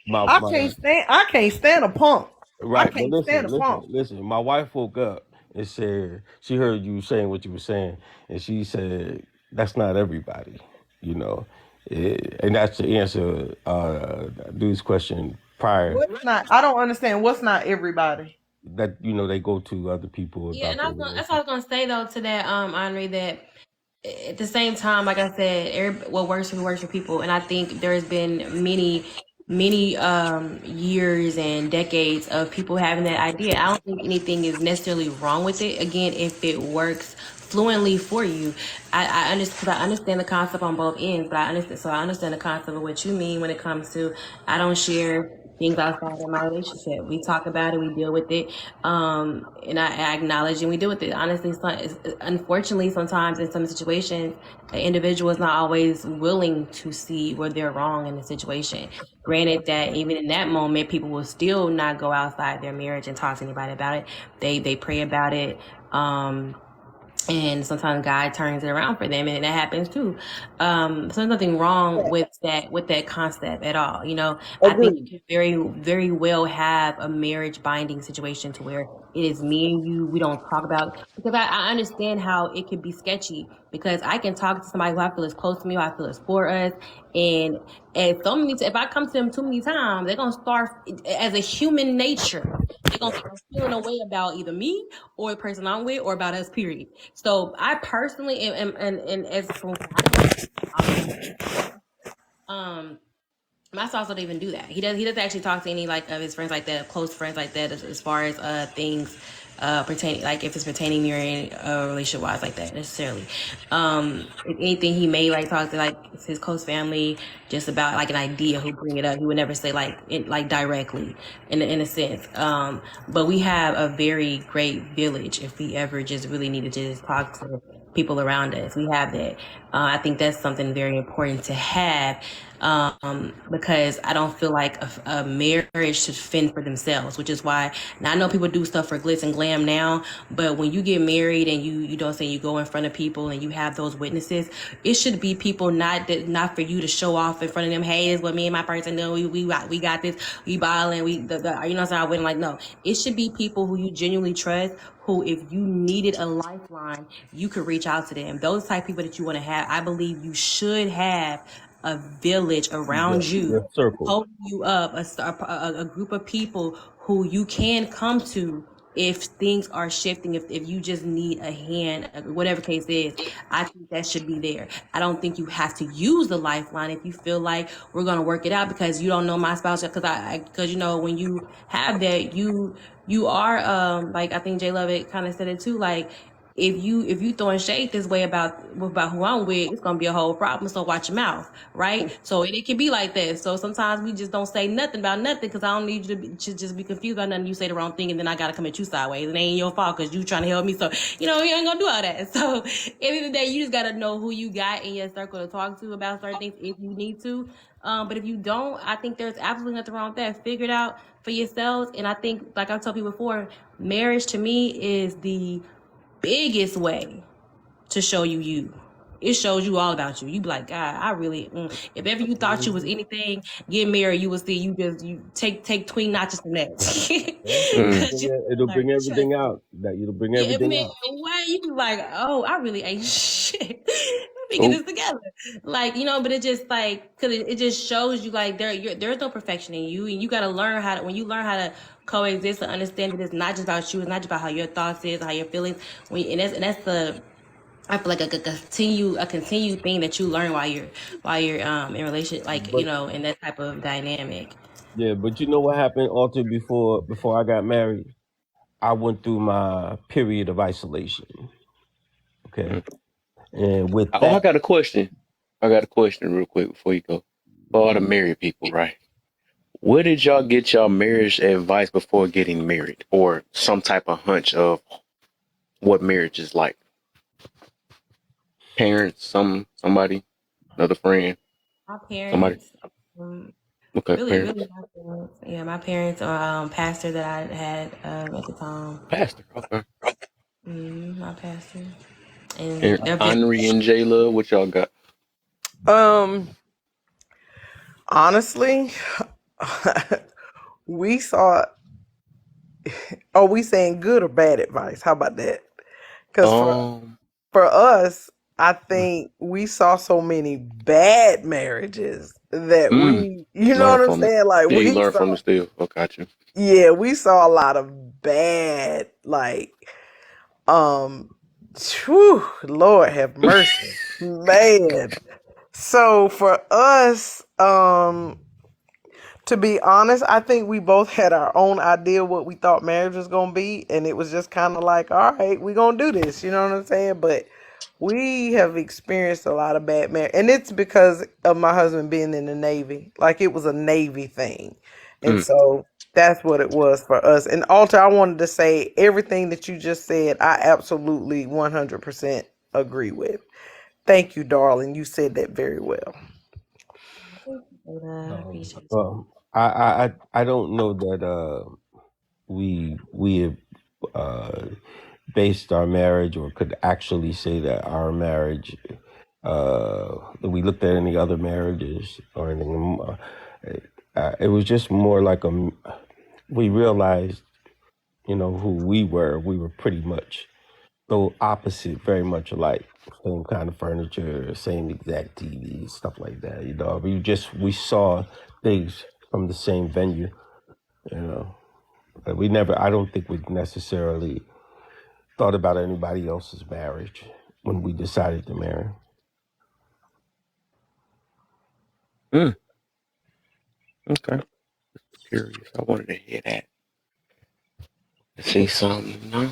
my I can't stand a punk. I right. But can't stand a punk. listen. My wife woke up and said she heard you saying what you were saying, and she said that's not everybody, you know. And that's the answer dude's question prior. What's not? I don't understand. What's not everybody? That they go to other people Yeah, about and their that's what I was gonna say though to that, Henri, that at the same time, like I said, what works for people, and I think there's been many years and decades of people having that idea. I don't think anything is necessarily wrong with it. Again, if it works fluently for you, I understand. 'Cause I understand the concept on both ends, but I understand the concept of what you mean when it comes to I don't share things outside of my relationship. We talk about it, we deal with it, and I acknowledge and we deal with it. Honestly, unfortunately, sometimes in some situations, an individual is not always willing to see where they're wrong in the situation. Granted that even in that moment, people will still not go outside their marriage and talk to anybody about it. They pray about it. And sometimes God turns it around for them, and that happens too. So there's nothing wrong with that concept at all. I think you can very, very well have a marriage binding situation to where it is me and you. We don't talk about because I understand how it could be sketchy because I can talk to somebody who I feel is close to me, who I feel is for us, and if I come to them too many times, they're gonna start as a human nature. They're gonna start feeling a way about either me or the person I'm with or about us. Period. So I personally and as from my spouse don't even do that. He doesn't actually talk to any like of his friends like that, close friends like that, as far as things pertaining, like if it's pertaining me or any relationship wise like that necessarily. If anything, he may like talk to like his close family just about like an idea. He'll bring it up. He would never say like directly in a sense. But we have a very great village. If we ever just really needed to just talk to people around us, we have that. I think that's something very important to have, because I don't feel like a marriage should fend for themselves, which is why now I know people do stuff for glitz and glam now, but when you get married and you don't say you go in front of people and you have those witnesses, it should be people not for you to show off in front of them. Hey, this is what me and my person do. We got this. We balling. You know, so I wouldn't like no. It should be people who you genuinely trust, who, if you needed a lifeline, you could reach out to them. Those type of people that you want to have. I believe you should have a village around you, Your circle. holding you up, a group of people who you can come to if things are shifting, if you just need a hand, whatever case is. I think that should be there. I don't think you have to use the lifeline if you feel like we're going to work it out because you don't know my spouse, because you know, when you have that, you are like I think Jay Lovett kind of said it too, like if you throwing shade this way about who I'm with, it's gonna be a whole problem. So watch your mouth, right? So it can be like that. So sometimes we just don't say nothing about nothing because I don't need you to just be confused about nothing. You say the wrong thing and then I gotta come at you sideways. It ain't your fault because you trying to help me. So you ain't gonna do all that. So at the end of the day, you just gotta know who you got in your circle to talk to about certain things if you need to. But if you don't, I think there's absolutely nothing wrong with that. Figure it out for yourselves. And I think, like I've told people before, marriage to me is the biggest way to show you. It shows you all about you. You be like, God, I really. If ever you thought you was anything, get married. You will see. You take tween notches from that. Mm. Cause you It'll learn bring to trust. everything out. It'll bring Yeah, everything man. out. Why you be like, oh, I really ain't shit. Let me get Oh, this together. Like, but it just like, cause it just shows you like there's no perfection in you, and you gotta learn how to. When you learn how to coexist and understand that it's not just about you, it's not just about how your thoughts is, how your feelings. And that's the I feel like a continued thing that you learn while you're in relation, like But in that type of dynamic. yeah, but you know what happened, Alter, before I got married? I went through my period of isolation. Okay. mm. And with I that, got a question. I got a question real quick before you go. For all the married people, right? Where did y'all get y'all marriage advice before getting married, or some type of hunch of what marriage is like? Parents, somebody, another friend, My somebody. parents, um, Okay, really, parents, really, my parents. Yeah, my parents are pastor that I had at the time. pastor. Okay. My pastor, and And they're very. Henri and J Love, what y'all got? Um, honestly, we saw. Are we saying good or bad advice? How about that? Because Um, for us, I think we saw so many bad marriages that mm, you know learn what I'm from it. saying? Like Yeah, you we learn saw, from the still. I got you. yeah, we saw a lot of bad, like, whew, Lord have mercy, man. So for us, to be honest, I think we both had our own idea what we thought marriage was gonna be, and it was just kind of like, all right, we gonna do this. You know what I'm saying? But we have experienced a lot of bad marriage, and it's because of my husband being in the Navy. Like it was a Navy thing, and Mm. so that's what it was for us. And Alter, I wanted to say everything that you just said. I absolutely 100% agree with. Thank you, darling. You said that very well. I appreciate it. I don't know that we have uh, based our marriage or could actually say that our marriage that we looked at any other marriages or anything. It was just more like we realized, who we were. We were pretty much. though opposite, very much alike. Same kind of furniture, same exact TV, stuff like that. We saw things from the same venue. You know, but we never. I don't think we necessarily thought about anybody else's marriage when we decided to marry. Okay. Curious. I wanted to hear that. See something, you know?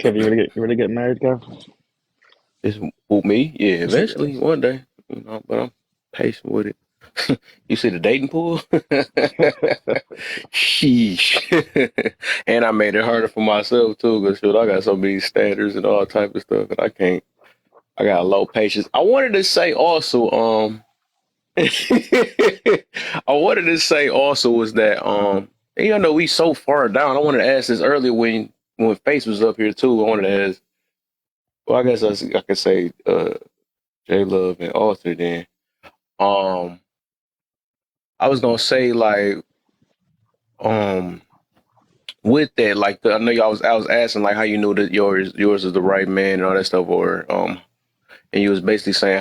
Kev, you ready to get married, Kev? It's with me, yeah, eventually, one day, but I'm patient with it. You see the dating pool? Sheesh. And I made it harder for myself too, because I got so many standards and all type of stuff that I can't. I got low patience. I wanted to say also, I wanted to say also was that we so far down. I wanted to ask this earlier when Face was up here too. I wanted to ask. Well, I guess I could say J Love and Arthur then. Um, I was gonna say like um with that like I know I was asking like how you knew that yours is the right man and all that stuff or and you was basically saying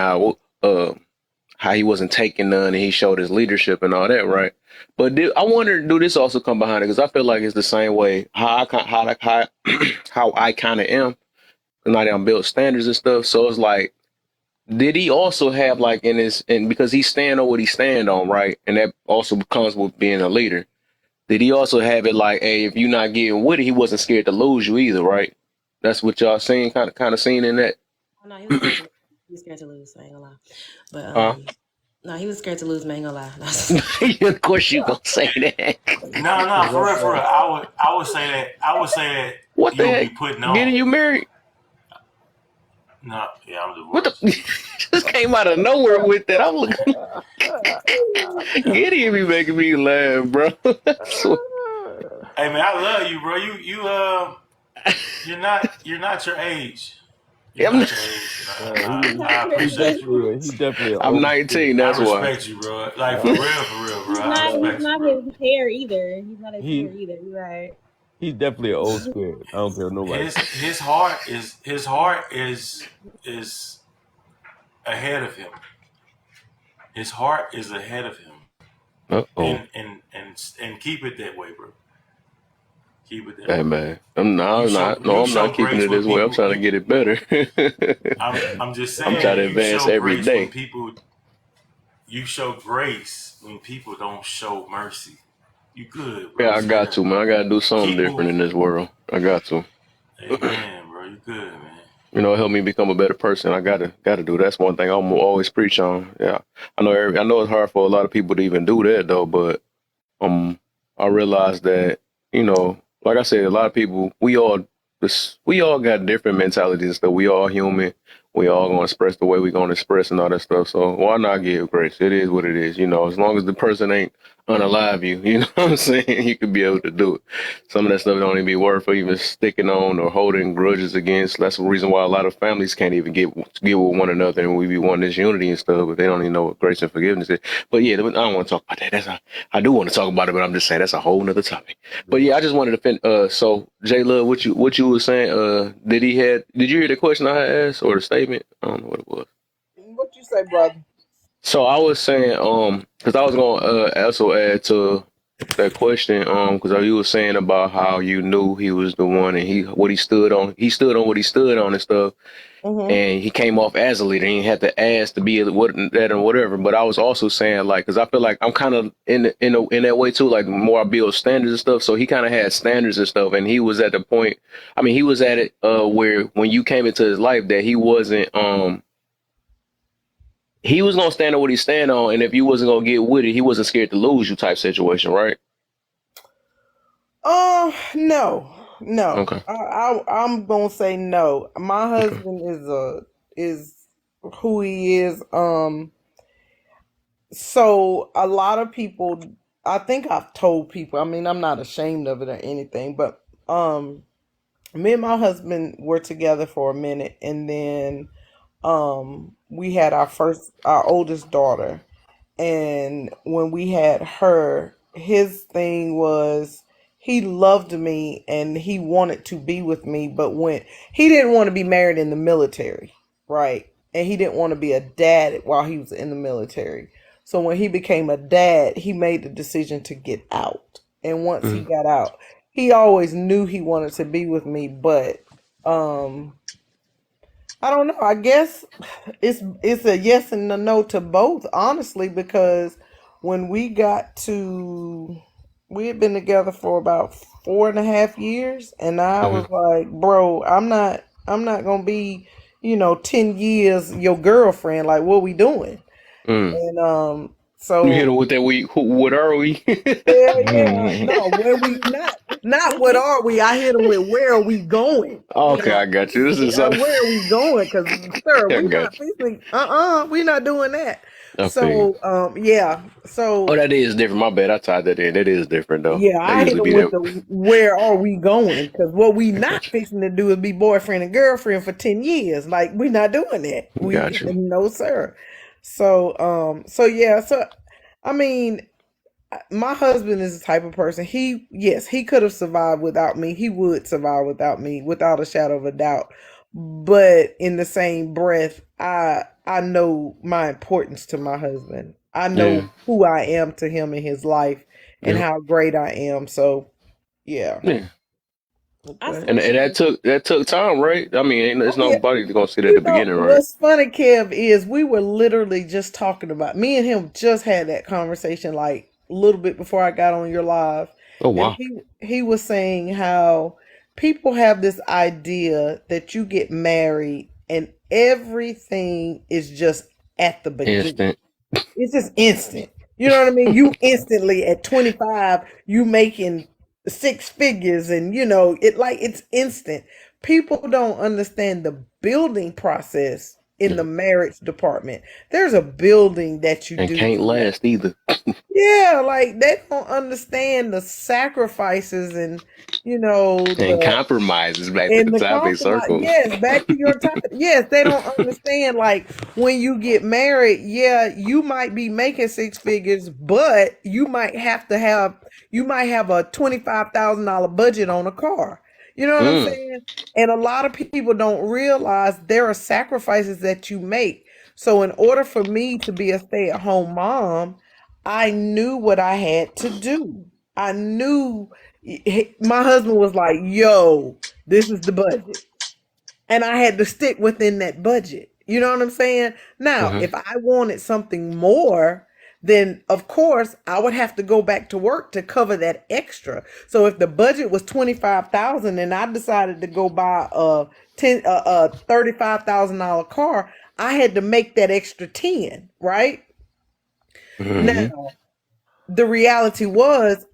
how he wasn't taking none and he showed his leadership and all that, right? But I wonder, do this also come behind it? Because I feel like it's the same way how I kind of am. And I done built standards and stuff. So it's like, did he also have like and because he stand on what he stand on, right? And that also comes with being a leader. Did he also have it like, hey, if you're not getting with it, he wasn't scared to lose you either, right? That's what y'all seen, kind of seen in that. Oh, no, he was scared to lose. He was scared to lose. I ain't gonna lie. But Huh? no, he was scared to lose. I ain't gonna lie. Of course you gonna say that. No, for real, for real. I would say that What the you'll heck? be putting Getting on. you married? No, yeah, I'm What divorced. the? Just came out of nowhere with that. I'm looking. Giddy be making me laugh, bro. Hey man, I love you, bro. You're not your age. You're I'm, not your age, and I appreciate you, bro. He definitely an I'm old spirit. 19. I That's why. respect you, bro. Like for real, bro. He's I not. He's respect you, not bro. his hair either. He's not his hair He either. You're right. he's definitely an old spirit. I don't care what nobody. His heart is ahead of him. His heart is ahead of him, Uh-oh. and keep it that way, bro. Keep it that Hey way. man, I'm not. You I'm show not. No, you I'm not show keeping grace it when this way. I'm people. trying to get it better. I'm just I'm trying to saying advance every day. you show grace when people don't show mercy. You good, Yeah, bro. I Say got that. to, man. I gotta do something Keep different in moving. this world. I got to. Amen, bro. You good, man. Help me become a better person. I gotta do. That's one thing I'm always preach on. Yeah, I know it's hard for a lot of people to even do that though, but um, I realized that like I said, a lot of people we all got different mentalities and stuff. We all human. We all gonna express the way we gonna express and all that stuff. So why not give grace? It is what it is. As long as the person ain't unalive you, you know what I'm saying? You could be able to do it. Some of that stuff don't even be worth for even sticking on or holding grudges against. That's the reason why a lot of families can't even get with one another, and we be wanting this unity and stuff, but they don't even know what grace and forgiveness is. But yeah, I don't want to talk about that. I do want to talk about it, but I'm just saying that's a whole nother topic. But yeah, I just wanted to so J Love, what you were saying, did you hear the question I had asked or the statement? I don't know what it was. What you say, brother? So I was saying, because I was gonna also add to that question, because you were saying about how you knew he was the one and he stood on. He stood on what he stood on and stuff, Mm-hmm. and he came off as a leader. He didn't have to ask to be what that and whatever. But I was also saying like, because I feel like I'm kind of in that way too. Like the more I build standards and stuff, so he kind of had standards and stuff, and he was at the point. I mean, he was at it where when you came into his life that he wasn't he was gonna stand on what he stand on, and if you wasn't gonna get with it, he wasn't scared to lose you type situation, right? No, no. Okay. I'm gonna say no. My Okay. husband is who he is. So a lot of people, I think I've told people. I mean, I'm not ashamed of it or anything, but me and my husband were together for a minute, and then we had our oldest daughter, and when we had her, his thing was he loved me and he wanted to be with me, but when he didn't want to be married in the military, right? And he didn't want to be a dad while he was in the military. So when he became a dad, he made the decision to get out. And once he Mm. got out, he always knew he wanted to be with me, but I don't know. I guess it's a yes and a no to both, honestly, because when we had been together for about 4.5 years, and I Hmm. was like, bro, I'm not gonna be, 10 years your girlfriend. Like, what we doing? Mm. And You hit so him with that what are we? hell yeah, no, where we not what are we? I hit him with where are we going? Okay, Not I got you. This is something. where are we going? Because sir, I we got not you. fixing. We not doing that. I feel. So yeah, Oh, so that is different. My bad. I tied that in. That is different though. yeah, That I hit usually him be with that. the where are we going? Because what we I not got fixing to do is be boyfriend and girlfriend for 10 years. Like we not doing that. you. We Got you. no sir. So yeah, so I mean, my husband is the type of person, he could have survived without me. He would survive without me without a shadow of a doubt. But in the same breath, I know my importance to my husband. I Yeah. know who I am to him in his life and Yeah. how great I am. So yeah. Yeah. I But And appreciate that took time, right? I mean, ain't there's oh yeah. nobody gonna sit at You the know beginning, right? what's funny, Kev, is we were literally just talking about me and him just had that conversation like a little bit before I got on your live, Oh and wow. he was saying how people have this idea that you get married and everything is just at the beginning. Instant. It's just instant. You know what I mean? You instantly at 25, you making six figures and it's instant. People don't understand the building process in the Yeah. marriage department. There's a building that you And do can't to that. last either. Yeah, like they don't understand the sacrifices and And the compromises back to the and the topic compromise, circle. yes, back to your topic. Yes, they don't understand. Like when you get married, yeah, you might be making six figures, but you might have a $25,000 budget on a car. You know what I'm Mm. saying? And a lot of people don't realize there are sacrifices that you make. So in order for me to be a stay-at-home mom, I knew what I had to do. I knew my husband was like, yo, this is the budget. And I had to stick within that budget. You know what I'm saying? Now, Hmm. if I wanted something more, then of course I would have to go back to work to cover that extra. So if the budget was 25,000 and I decided to go buy a $35,000 car, I had to make that extra 10, right? Hmm. Now, the reality was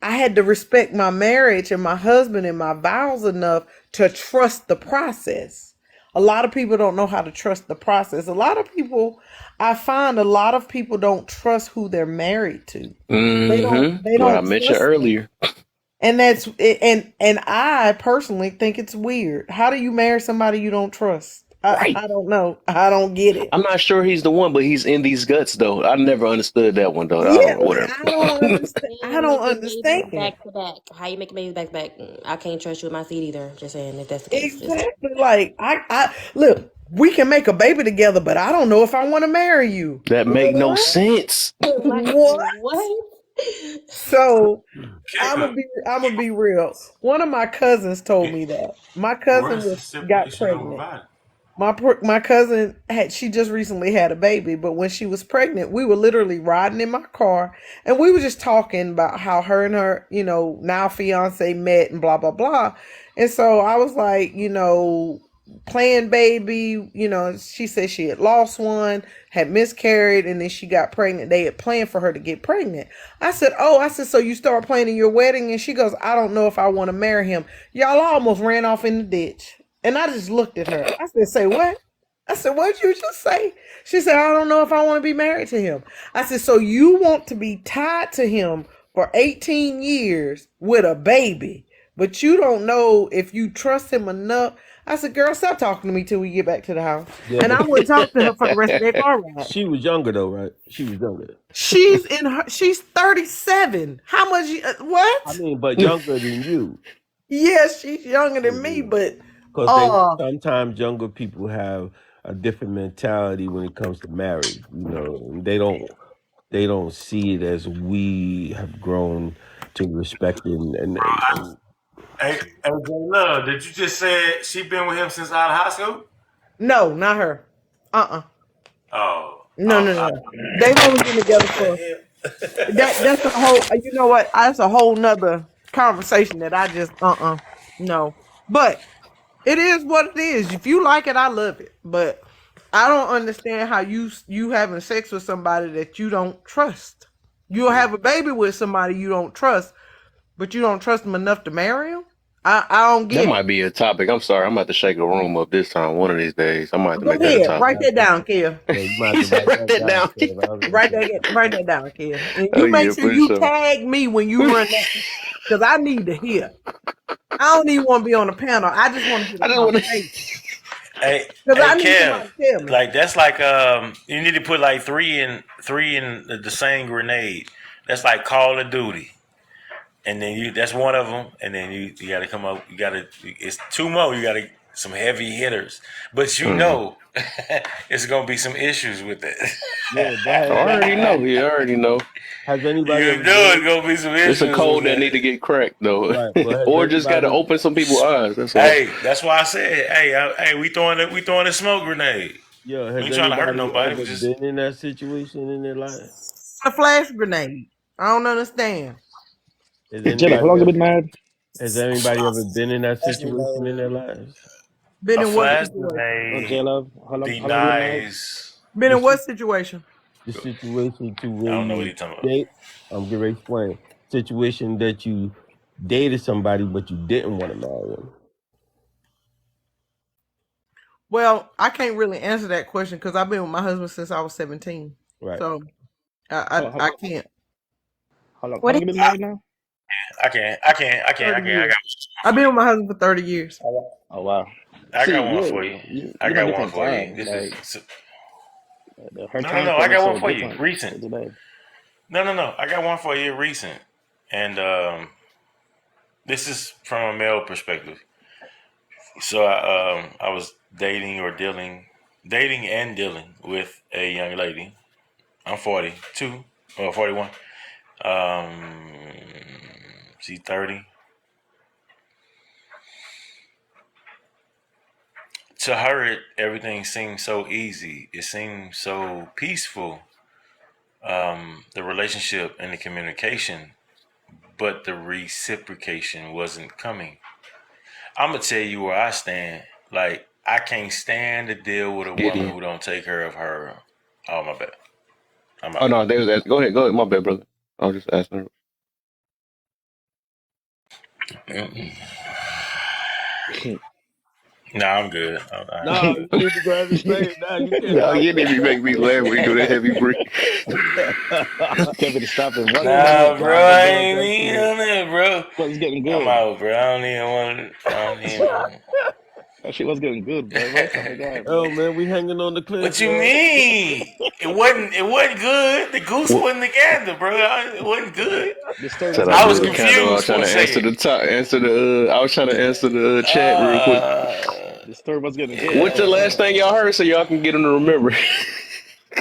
I had to respect my marriage and my husband and my vows enough to trust the process. A lot of people don't know how to trust the process. I find a lot of people don't trust who they're married to. They What I don't mentioned trust them. earlier. And and I personally think it's weird. How do you marry somebody you don't trust? Right. I don't know. I don't get it. I'm not sure he's the one, but he's in these guts though. I never understood that one though. I Yeah, don't like whatever. I don't understand. I and don't making babies understand. back to back. How you making babies back to back? I can't trust you with my seed either. Just saying, if that's the case, just Exactly. Like I look, we can make a baby together, but I don't know if I want to marry you. That make no What? sense. like What? what? So Jacob, I'm gonna be real. One of my cousins told me that. My cousin rest was is got separation of a pregnant. body. My cousin she just recently had a baby, but when she was pregnant, we were literally riding in my car and we were just talking about how her and her, now fiance met and blah blah blah. And so I was like, playing baby, she said she had lost one, had miscarried, and then she got pregnant. They had planned for her to get pregnant. I said, so you start planning your wedding? And she goes, I don't know if I want to marry him. Y'all almost ran off in the ditch. And I just looked at her. I said, say what? I said, what'd you just say? She said, I don't know if I want to be married to him. I said, so you want to be tied to him for 18 years with a baby, but you don't know if you trust him enough. I said, girl, stop talking to me till we get back to the house. Yeah, And I but wouldn't talk to her for the rest of that car ride. she was younger though, right? She was younger. She's 37. How much I what? mean, but younger than you. Yes, she's younger than me, but Because they sometimes younger people have a different mentality when it comes to marriage. You know, they don't see it as we have grown to respect and Hey, J Love, did you just say she been with him since out of high school? no, not her. Oh, No. They've only been together for that's a whole you know what? That's a whole nother conversation that I just no. But it is what it is. If you like it, I love it. But I don't understand how you having sex with somebody that you don't trust. You'll have a baby with somebody you don't trust, but you don't trust them enough to marry them. I don't That get it. might be a topic. I'm sorry. I'm about to shake a room up this time. One of these days, I might have to Go make that a ahead, topic. write that down, Kia. yeah, you might have He to said, write "Write that that down, down." Kev. I was gonna Write that down, Kia. And Oh you make yeah, sure for you sure. tag me when you run that because I need to hear. I don't even want to be on the panel. I just want to get a I just want to. conversation hey, because hey, I need Kev, somebody to tell me. like that's like you need to put like three in the same grenade. That's like Call of Duty, and then that's one of them, and then you got to come up. You got to it's two more. You got to some heavy hitters, but you Mm. know it's gonna be some issues with it. yeah, but I already know. He already know. has You anybody ever know it's been gonna be some It's a issues with code that need to it. get cracked though, right? But has or just got to anybody open some people's eyes. That's all. Hey, that's why I said, hey, we throwing a smoke grenade. yeah, We has ain't trying to hurt anybody nobody. We ever just been in that situation in their life? A flash grenade. I don't understand. Has Jello, how long anybody have you ever been married? has anybody ever been in that situation in their lives? Been a in what flash situation? Oh, grenade Jello, how long have you been married? denies. Been The in what si- situation? the situation to I where don't know what you he's talking about. date. I'm getting ready to explain. Situation that you dated somebody but you didn't want to marry them. Well, I can't really answer that question because I've been with my husband since I was 17. Right. So How, how, I can't. how What long is have you been married now? I 30 can't. years. I've been with my husband for 30 years. Oh wow. I See, got one for you. you're I on got one different for you. time. This Like is her time no. I frame is got one so for you. different Recent. to today. No. I got one for you. Recent. And this is from a male perspective. So I was dating and dealing with a young lady. I'm 42 or 41. Um, she's 30. To her, everything seemed so easy. It seemed so peaceful. The relationship and the communication, but the reciprocation wasn't coming. I'm gonna tell you where I stand. Like I can't stand to deal with a Get woman in. who don't take care of her. Oh my bad. I'm Oh out. no, they was asking. Go ahead. Go ahead. My bad, brother. I was just asking. No, I'm good. No, you need to go ahead and say it now. You can't No, stop you didn't even make me laugh when you do that heavy breathing. Kevin, stop him. What's getting Nah, good? bro, nah, but I go ain't back mean to on it, bro. What's getting I'm good? out, bro. I don't even want. I don't even. That shit was getting good, bro. What's up with that, bro? oh man, we hanging on the cliff, What you man. mean? It wasn't. It wasn't good. The goose What? wasn't together, bro. It wasn't good. The story Said was I I getting was blew the good. candle. I was confused trying for a to answer second. the top. Answer the. I was trying to answer the chat real quick. Uh, The story was getting good. That's What's what the I'm yeah. last saying. thing y'all heard so y'all can get them to remember?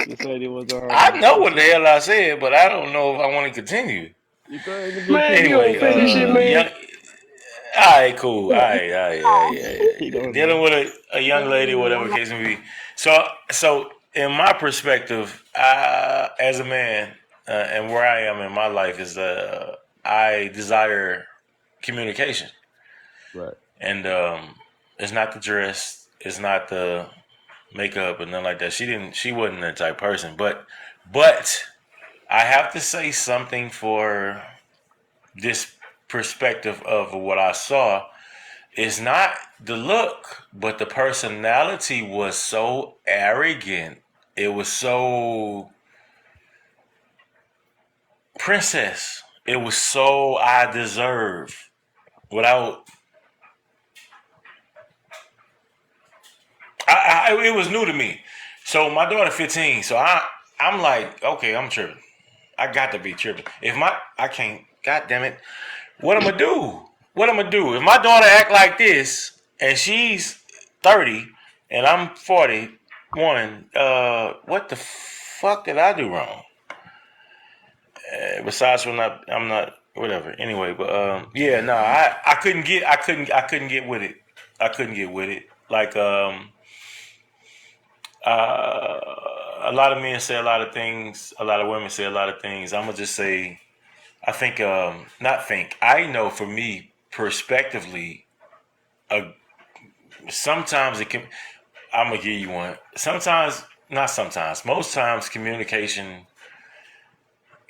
You said it was I know what the hell I said, but I don't know if I want to continue. You go ahead and Man, if you continue. don't Anyway, finish it, man. young. All right, cool. All right. he don't Dealing know. with a young lady, whatever case may be. So in my perspective, as a man, and where I am in my life is, I desire communication, Right. and it's not the dress, it's not the makeup, and nothing like that. She wasn't that type of person, but I have to say something for this perspective of what I saw. It's not the look, but the personality was so arrogant. It was so princess. It was so I deserve without it was new to me. So my daughter 15. So I'm like, okay, I'm tripping. I got to be tripping. I can't. God damn it. What I'm gonna do? What I'm gonna do? If my daughter act like this and she's 30 and I'm 41, what the fuck did I do wrong? Besides from I'm not whatever. Anyway, but yeah, no, I couldn't get with it. I couldn't get with it. Like a lot of men say a lot of things. A lot of women say a lot of things. I'm gonna just say I think not think. I know for me prospectively, uh, sometimes it can. I'm gonna give you one. Sometimes, not sometimes. Most times,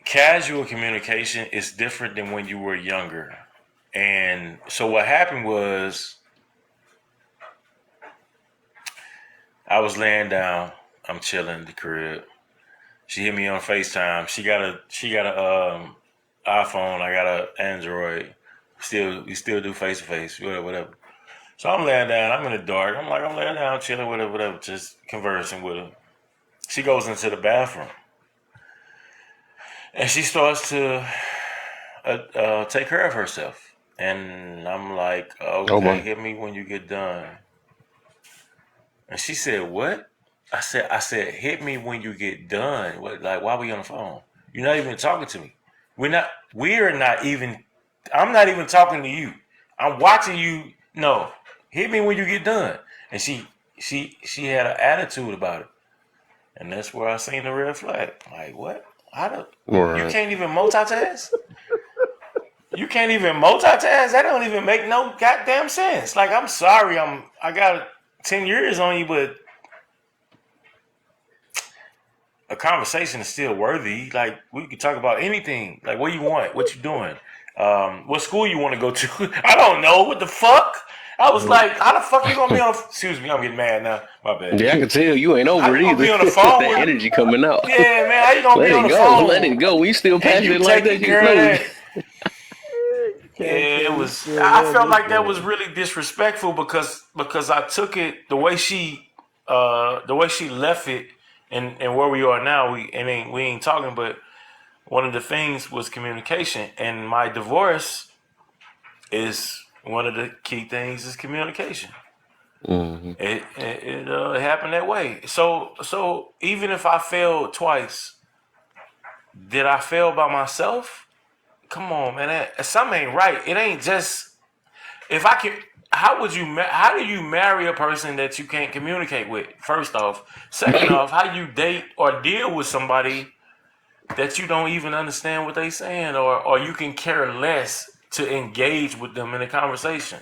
casual communication is different than when you were younger. And so what happened was I was laying down, I'm chilling in the crib. She hit me on FaceTime. She got a iPhone, I got a Android. We still do face to face, whatever. So I'm laying down, I'm in the dark. I'm laying down, chilling, whatever, just conversing with her. She goes into the bathroom and she starts to take care of herself. And I'm like, Oh okay, my. hit me when you get done. And she said, "What?" I said, "Hit me when you get done." What? Like, why we on the phone? You're not even talking to me. We're not. We're not even. I'm not even talking to you. I'm watching you. No, hit me when you get done. And she had an attitude about it, and that's where I seen the red flag. Like, what? How do you Right. can't even multitask? You can't even multitask. That don't even make no goddamn sense. Like, I'm sorry. I got 10 years on you, but a conversation is still worthy. Like, we could talk about anything. Like, what you want, what you doing, what school you want to go to. I don't know. What the fuck? I was like, how the fuck you gonna be on? Excuse me, I'm getting mad now. My bad. Yeah, I can tell you ain't How over you it gonna either. be on the phone That with? energy coming out. Yeah, man. How you gonna be Let on it the go. Let it phone go. We still and you passionate like that. taking You care of know. that? Can't Yeah, say it you was. still I love felt this like that was man. really disrespectful because I took it the way she left it, and where we are now. We ain't talking, but one of the things was communication, and my divorce is one of the key things is communication. Hmm. It happened that way. So even if I failed twice, did I fail by myself? Come on, man. Something ain't right. It ain't just if I can. How do you marry a person that you can't communicate with? First off, second off, how do you date or deal with somebody that you don't even understand what they saying, or you can care less to engage with them in a conversation?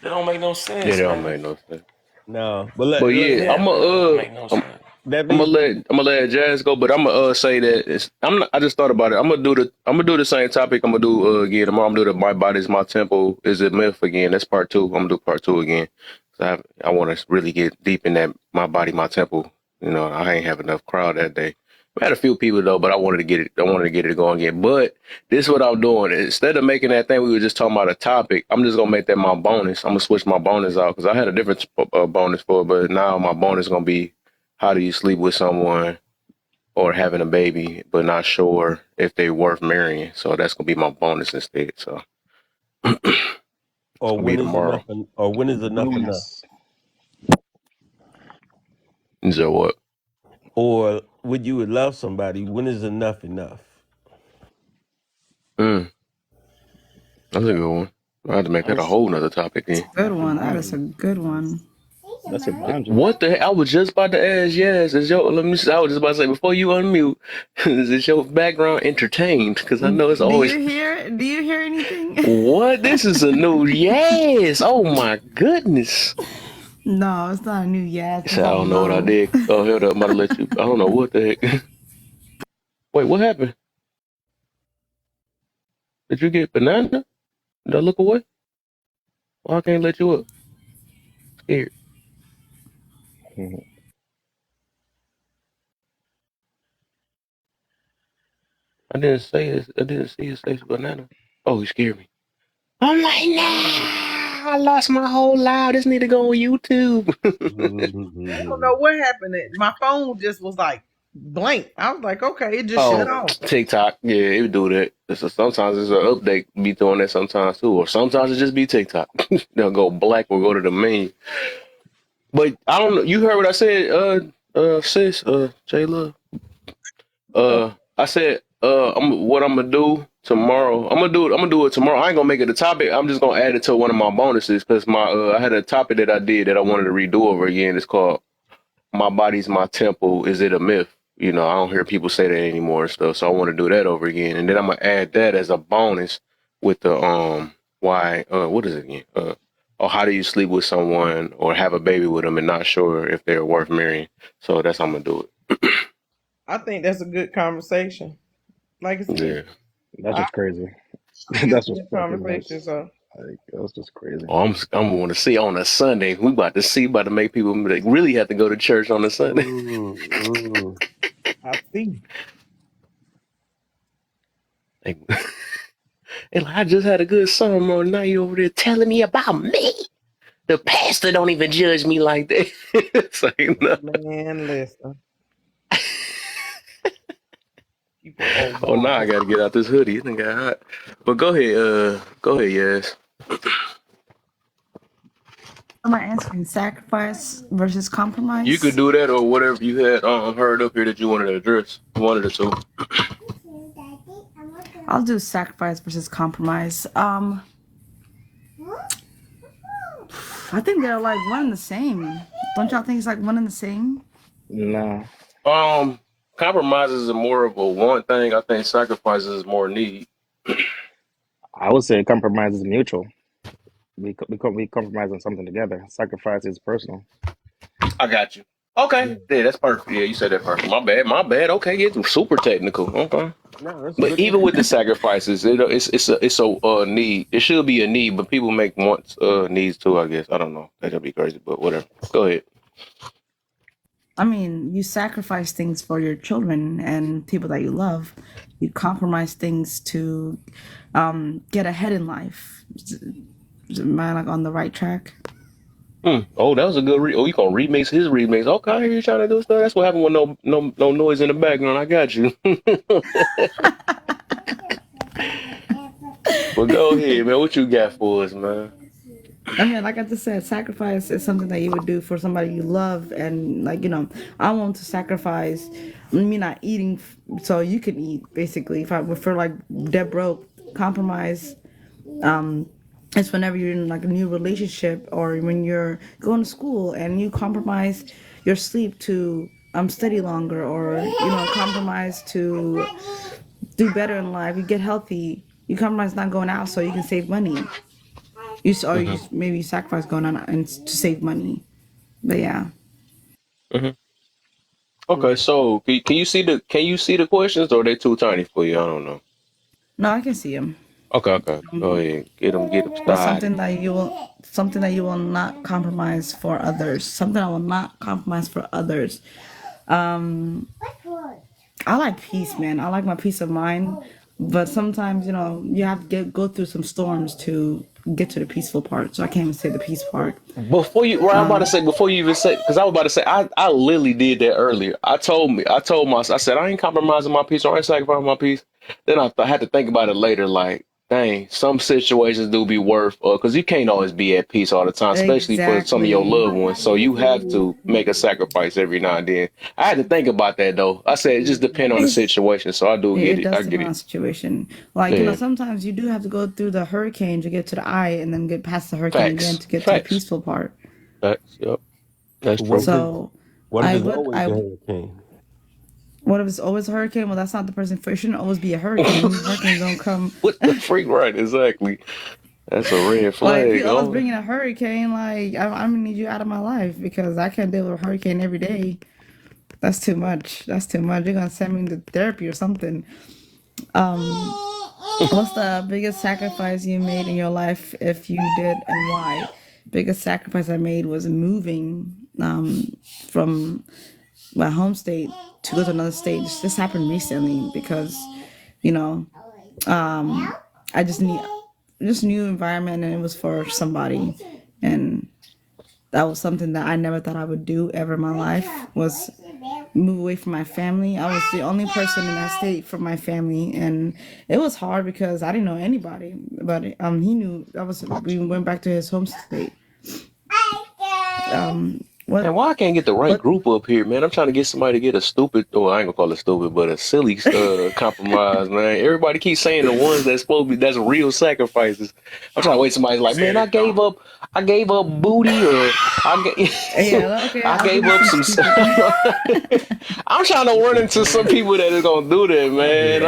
That don't make no Yeah, sense, that don't man. make no sense. No, but But yeah, Yeah, man, that don't make no sense. that I'm leads gonna me. let Jazz go, but I'm gonna say that I'm not, I just thought about it. I'm gonna do the same topic. I'm gonna do again tomorrow. I'm gonna do the my body's my temple is a myth again. That's part two. I'm gonna do part two again. So I want to really get deep in that my body my temple. You know, I ain't have enough crowd that day. I had a few people though, but I wanted to get it. I wanted to get it going again. But this is what I'm doing. Instead of making that thing we were just talking about a topic, I'm just gonna make that my bonus. I'm gonna switch my bonus out because I had a different bonus for it, but now my bonus gonna be how do you sleep with someone or having a baby, but not sure if they worth marrying? So that's gonna be my bonus instead. So it's Or gonna be when is tomorrow. enough? Or when is enough enough? Bonus. So what? Or when you would love somebody, when is enough enough? Mm, that's a good one. I have to make that a That's whole nother topic then. Good a one. That is a boundary. good one. That's a boundary. What the heck? I was just about to ask. Yes, is your? Let me. I was just about to say before you unmute. Is your background entertained? Because I know it's Do always you hear? Do you hear anything? what. This is a new. Yes. Oh my goodness. No, it's not a new yes. He It's said, I a don't know what I low. did. Oh, hold up. I'm about to let you. I don't know what the heck. Wait, what happened? Did you get banana? Did I look away? Why I can't let you up? Scared. I didn't say it. I didn't see it say banana. Oh, he scared me. I'm like, nah. I lost my whole life. This need to go on YouTube. I don't know what happened. My phone just was like blank. I was like, okay, it just shut Oh, off. TikTok. Yeah, it would do that. So sometimes it's an update be doing that sometimes too. Or sometimes it just be TikTok. They'll go black or go to the menu. But I don't know. You heard what I said, sis, J Love. I said, what I'm gonna do tomorrow. I'm gonna do it tomorrow. I ain't gonna make it a topic. I'm just gonna add it to one of my bonuses because I had a topic that I did that I wanted to redo over again. It's called "My Body's My Temple. Is It a Myth?" You know, I don't hear people say that anymore and stuff. So I want to do that over again, and then I'm gonna add that as a bonus with the why what is it again? Or how do you sleep with someone or have a baby with them and not sure if they're worth marrying? So that's how I'm gonna do I think that's a good conversation. Like I it. said, Yeah. That's I just crazy. think it's That's a just good fucking conversation. nuts. So Like that's just crazy. Oh, I'm going to see on a Sunday. We about to make people like, really have to go to church on a Sunday. I see. Like, and like, I just had a good sermon. Now you over there telling me about me. The pastor don't even judge me like that. It's like, no. Man, listen. People are Oh, now wild. I got to get out this hoodie. It done got hot. But go ahead, yes. Am I answering sacrifice versus You could compromise? do that or whatever you had heard up here that you wanted to address. One of the two. I'll do sacrifice versus compromise. I think they're like one and the same. Don't y'all think it's like one and the same? Nah, Compromises are more of a want thing. I think sacrifices is more need. I would say compromise is mutual. We compromise on something together. Sacrifice is personal. I got you. Okay. Yeah, that's perfect. Yeah, you said that perfect. My bad. My bad. Okay, it's super technical. Okay. No, that's a But good even with the definition. sacrifices, it's a need. It should be a need, but people make wants needs too. I guess I don't know. That'd be crazy, but whatever. Go ahead. I mean, you sacrifice things for your children and people that you love. You compromise things to get ahead in life. Am I like on the right track? Oh, that was a good. Oh, you gonna remix his remix? Okay, you trying to do stuff? That's what happened with no noise in the background. I got you. Well, go ahead, man. What you got for us, man? I mean, like I just said, sacrifice is something that you would do for somebody you love, and like I want to sacrifice me not eating so you can eat. Basically, if I prefer like dead broke, compromise. It's whenever you're in like a new relationship or when you're going to school and you compromise your sleep to study longer, or compromise to do better in life. You get healthy. You compromise not going out so you can save money. Hmm. Maybe you sacrifice going on and to save money. But yeah, Hmm. Okay, so can you see the questions, or are they too tiny for you? I don't know. no, I can see them. Okay. Go ahead, get them But started. something that you will not compromise for others. Something I will not compromise for others. Um, I like peace, man. I like my peace of mind. But sometimes, you have to go through some storms to get to the peaceful part. So I can't even say the peace part. Before you, right, I'm about to say before you even say, because I was about to say, I literally did that earlier. I told myself, I said I ain't compromising my peace, or I ain't sacrificing my peace. Then I had to think about it later, like, dang, some situations do be worth, because you can't always be at peace all the time, especially for some of your Exactly. loved ones. So you have to make a sacrifice every now and then. I had to think about that though. I said it just depends on the It's situation. So I do get It it. I does get depend on it. the situation. Like, Yeah, sometimes you do have to go through the hurricane to get to the eye and then get past the hurricane again facts, to get to the facts, peaceful part. facts. Yep, that's What true. if it's So what if I it's would, always a I, hurricane? what if it's always a hurricane? Well, that's not the person for it. Shouldn't always be a hurricane. Hurricanes don't come. What the freak? Right, exactly. That's a red Like, if flag. you always Oh, bring in a hurricane, like, I'm gonna need you out of my life because I can't deal with a hurricane every day. That's too much. That's too much. You're gonna send me to therapy or something. Um, what's the biggest sacrifice you made in your life, if you did, and why? Biggest sacrifice I made was moving from my home state to go to another state. This happened recently because, you know, um, I just need just new environment, and it was for somebody, and that was something that I never thought I would do ever in my life, was move away from my family. I was the only person in that state from my family, and it was hard because I didn't know anybody. But he knew. We went back to his home state. Man, why I can't get the right What? group up here, man? I'm trying to get somebody to get a stupid, or I ain't gonna call it stupid, but a silly compromise, man. Everybody keeps saying the ones that's supposed to be that's real sacrifices. I'm trying to wait. Somebody's like, man, I gave up booty, or Yeah. Okay. I I'll gave give you up some some. stupid. I'm trying to run into some people that is gonna do that, man.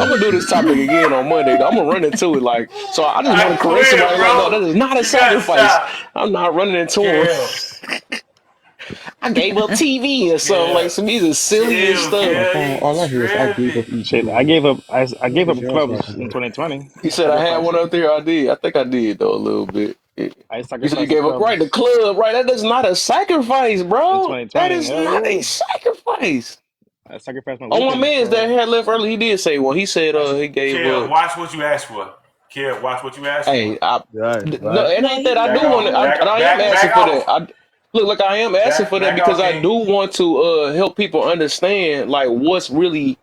I'm gonna do this topic again on Monday. I'm gonna run into it, like, so I just want to correct somebody, like, no, that is not a sacrifice. I'm not running into them. I gave up TV or something, like some of the silliest stuff. All I hear is I gave up eating Shit, I food. gave up. I What gave is up y'all clubs talking in about? 2020. You I said I had sacrificed. one up there. I did. I think I did though a little bit. Yeah. I You said you sacrificed the gave up right the clubs club, right? That is not a sacrifice, in bro. That 2020. is Hell not a yeah! sacrifice. I sacrificed my Oh, my weekends man's that for. had left early. He did say one. He said he gave Kev, up. watch what you asked for. Kev, watch what you asked for. Hey, Right, no, right. it No, ain't he that. I did do Back not. want off. to. He Back I am back asking back for that. off. Look, like I am asking for that Back because off, I King. do want to help people understand like what's really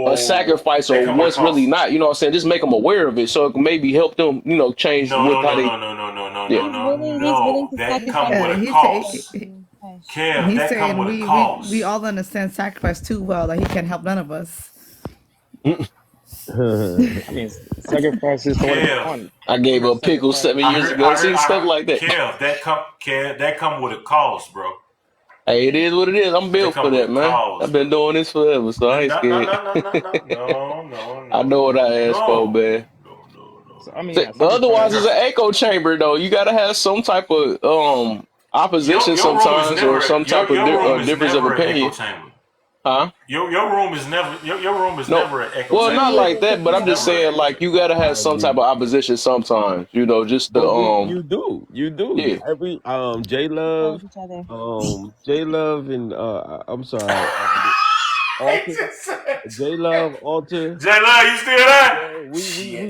a No, sacrifice that or come with a what's really cost. not. You know what I'm saying? Just make them aware of it, so it can maybe help them. You know, change No, with no, how no, they. no, no, no, no, no, Yeah. no, he's no, willing no. to That come sacrifice. with a cost. Hush. Kev, He's that come saying with a we cost. all understand sacrifice too well that he can help none of us. I mean, sacrifices for whatever you Kev, want. I You gave can up pickles sacrifice. 7 years ago. See stuff like that. Kev, that come with a cost, bro. Hey, it is what it is. I'm That built for come with that, a man. I've cause, been bro. doing this forever, so No, I ain't no, no, scared. no, no, no, no, no, no, I no, know what I asked for, no, man. no, no, So I no, mean, So, yeah, but otherwise, it's sacrifice. an echo chamber, though. You gotta have some type of opposition Your room is sometimes, or never some type of your room is difference of never an echo opinion, chamber. huh? Your room is never your room is No, never an echo well, No, not chamber. he like isn't that, because but he It's I'm got just never an saying, echo like, chamber. you gotta have I some agree. type of opposition sometimes, just But to you do. You do. yeah, Every J love Love, each other. J Love and I'm sorry, Alter, J Love, Alter. J Love, you still there? Yeah, Shit.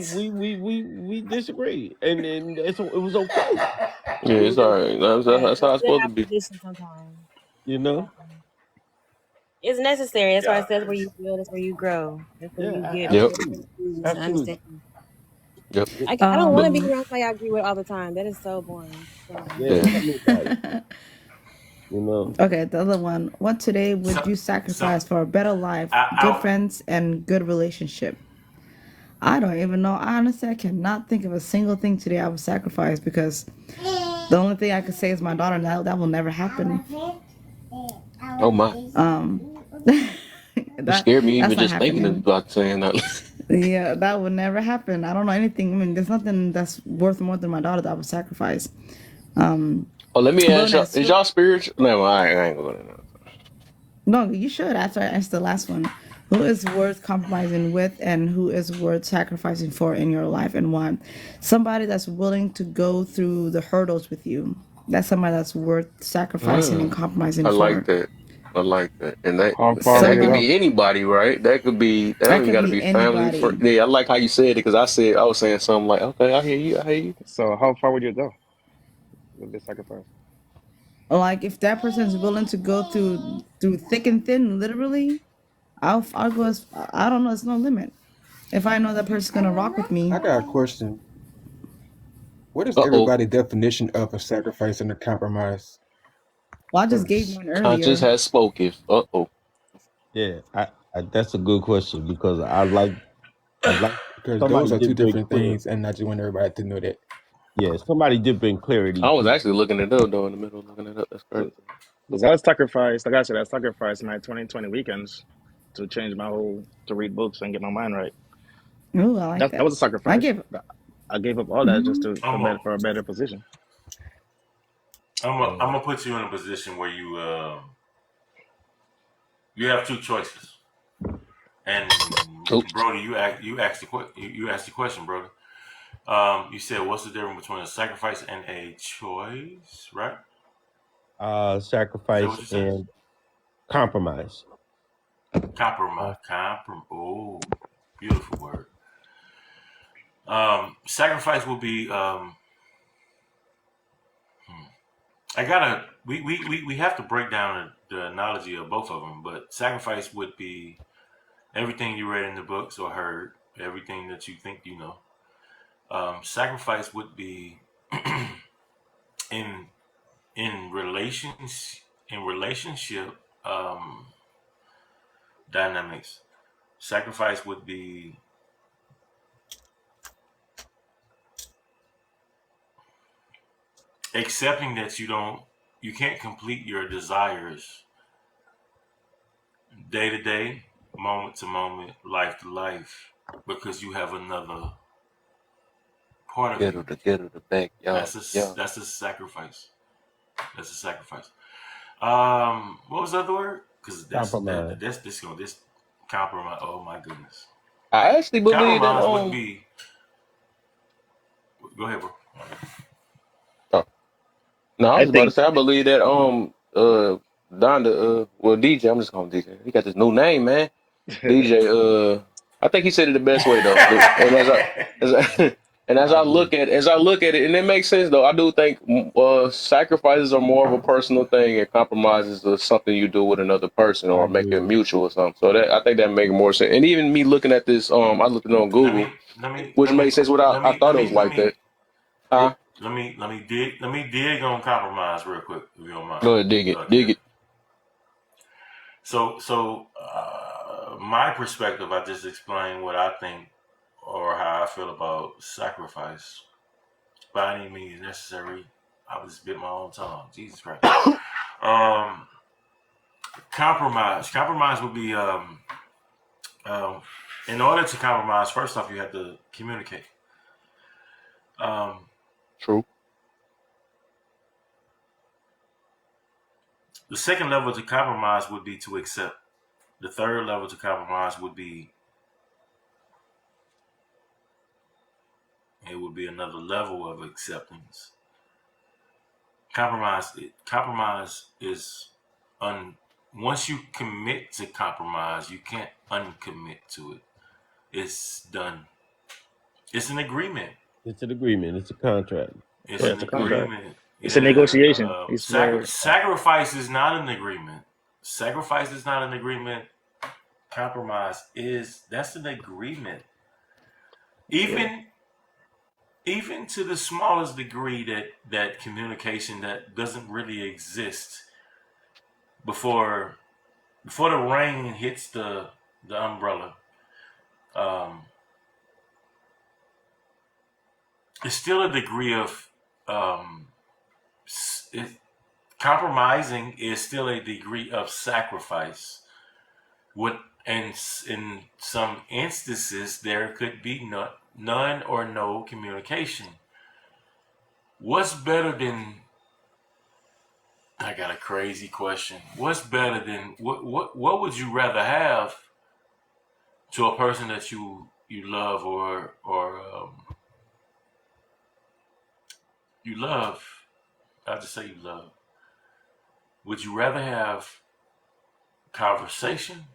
we disagree, and it was okay. yeah, It it's was all okay. right. Yeah, That's how it's it's good supposed to be. opposition sometimes. You know. Um, it's necessary. That's why Yeah. that's where you build. That's where you grow. That's where Yeah, you get Yep, absolutely, and absolutely. understand. yep, I don't want but to be Um, around somebody I agree with all the time. That is so boring. So Yeah, yeah. tell me about it. You know. okay, the other one. What today So would you so sacrifice for a better life, good I friends, and good relationship? I don't even know. Honestly, I cannot think of a single thing today I would sacrifice because the only thing I could say is my daughter. And that will never happen. Oh my, you That scared me that's even not just thinking happening. about saying that. Yeah, that would never happen. I don't know anything. I mean, there's nothing that's worth more than my daughter that I would sacrifice. Oh, let me ask y'all: Bonus. is y'all spiritual? No, I ain't going to. No, you should. After I asked the last one, who is worth compromising with, and who is worth sacrificing for in your life, and why? Somebody that's willing to go through the hurdles with you. That's somebody that's worth sacrificing and I compromising like for. that. I like that. And that How far and would that you could Some go? be anybody, right? That don't that even could got to be be family. For anybody. yeah, I like how you said it because I was saying something like, okay, I hear you, I hear you. So how far would you go with this sacrifice? Like if that person is willing to go through thick and thin, literally, I'll go as I don't know. It's no limit. If I know that person's gonna rock with me, I got a question. What is Uh oh, everybody's definition of a sacrifice and a compromise well, I just gave first? mine conscious earlier. has spoken. Uh oh, Yeah, that's a good question because I like Because somebody those are two did bring different clear. things, and I just want everybody to know that. Yeah, somebody did bring I clarity was to actually looking it up though in the middle, of looking it up. That's crazy. Because I sacrificed, like I said, I sacrificed my 2020 weekends to change my whole, to read books and get my mind right. Ooh, I like That that. was a I sacrifice. give. I gave up all that just Mhm. to I'm a, for a better position. I'm gonna put you in a position where you have two choices. And Oops. Brody, you asked the question, brother. You said what's the difference between a sacrifice and a choice, right? Is that what sacrifice you said? and compromise. Compromise. Oh, beautiful word. Sacrifice will be. We have to break down the analogy of both of them, but sacrifice would be everything you read in the books or heard, everything that you think you know. Sacrifice would be in relationship um, dynamics. Sacrifice would be accepting that you can't complete your desires day to day, moment to moment, life to life, because you have another part of you. Get her the backyard. Yeah. That's a sacrifice. That's a sacrifice. What was the other word? Because Compromise. this compromise. Oh my goodness, I actually believe that compromise would be. Go ahead, bro. oh, no, I I was about to think say I believe that Donda well DJ, I'm just calling him DJ. He got this new name, man. DJ I think he said it the best way though. And as I and I agree. as I look at it, and it makes sense though. I do think sacrifices are more of a personal thing, and compromises are something you do with another person I or make it agree. mutual or something. So that I think that makes more sense. And even me looking at this, I looked it on let Google, me let me which let me makes sense. Without let I me let thought it was me let like that. me Huh? let me dig on compromise real quick if you don't mind. Go ahead, dig Kevin. it. My perspective, I just explained what I think or how I feel about sacrifice. By any means necessary. I just bit my own tongue. Jesus Christ. Um, compromise. Compromise would be um, in order to compromise. First off, you have to communicate. Um, True. the second level to compromise would be to accept. The third level to compromise would be another level of acceptance. Compromise is un. Once you commit to compromise, you can't uncommit to it. It's done. It's an agreement. It's an agreement. It's a contract. It's yeah, an it's a contract. agreement. It's a Yeah. negotiation. It's where Sacrifice is not an agreement. Sacrifice is not an agreement. Compromise is that's an agreement. yeah. Even even to the smallest degree that communication that doesn't really exist before the rain hits the umbrella. Um, it's still a degree of um, it, compromising is still a degree of sacrifice. What and in some instances there could be none or no communication. What's better than? I got a crazy question. What's better than what would you rather have to a person that you love or you love? I'll just say you love. Would you rather have conversation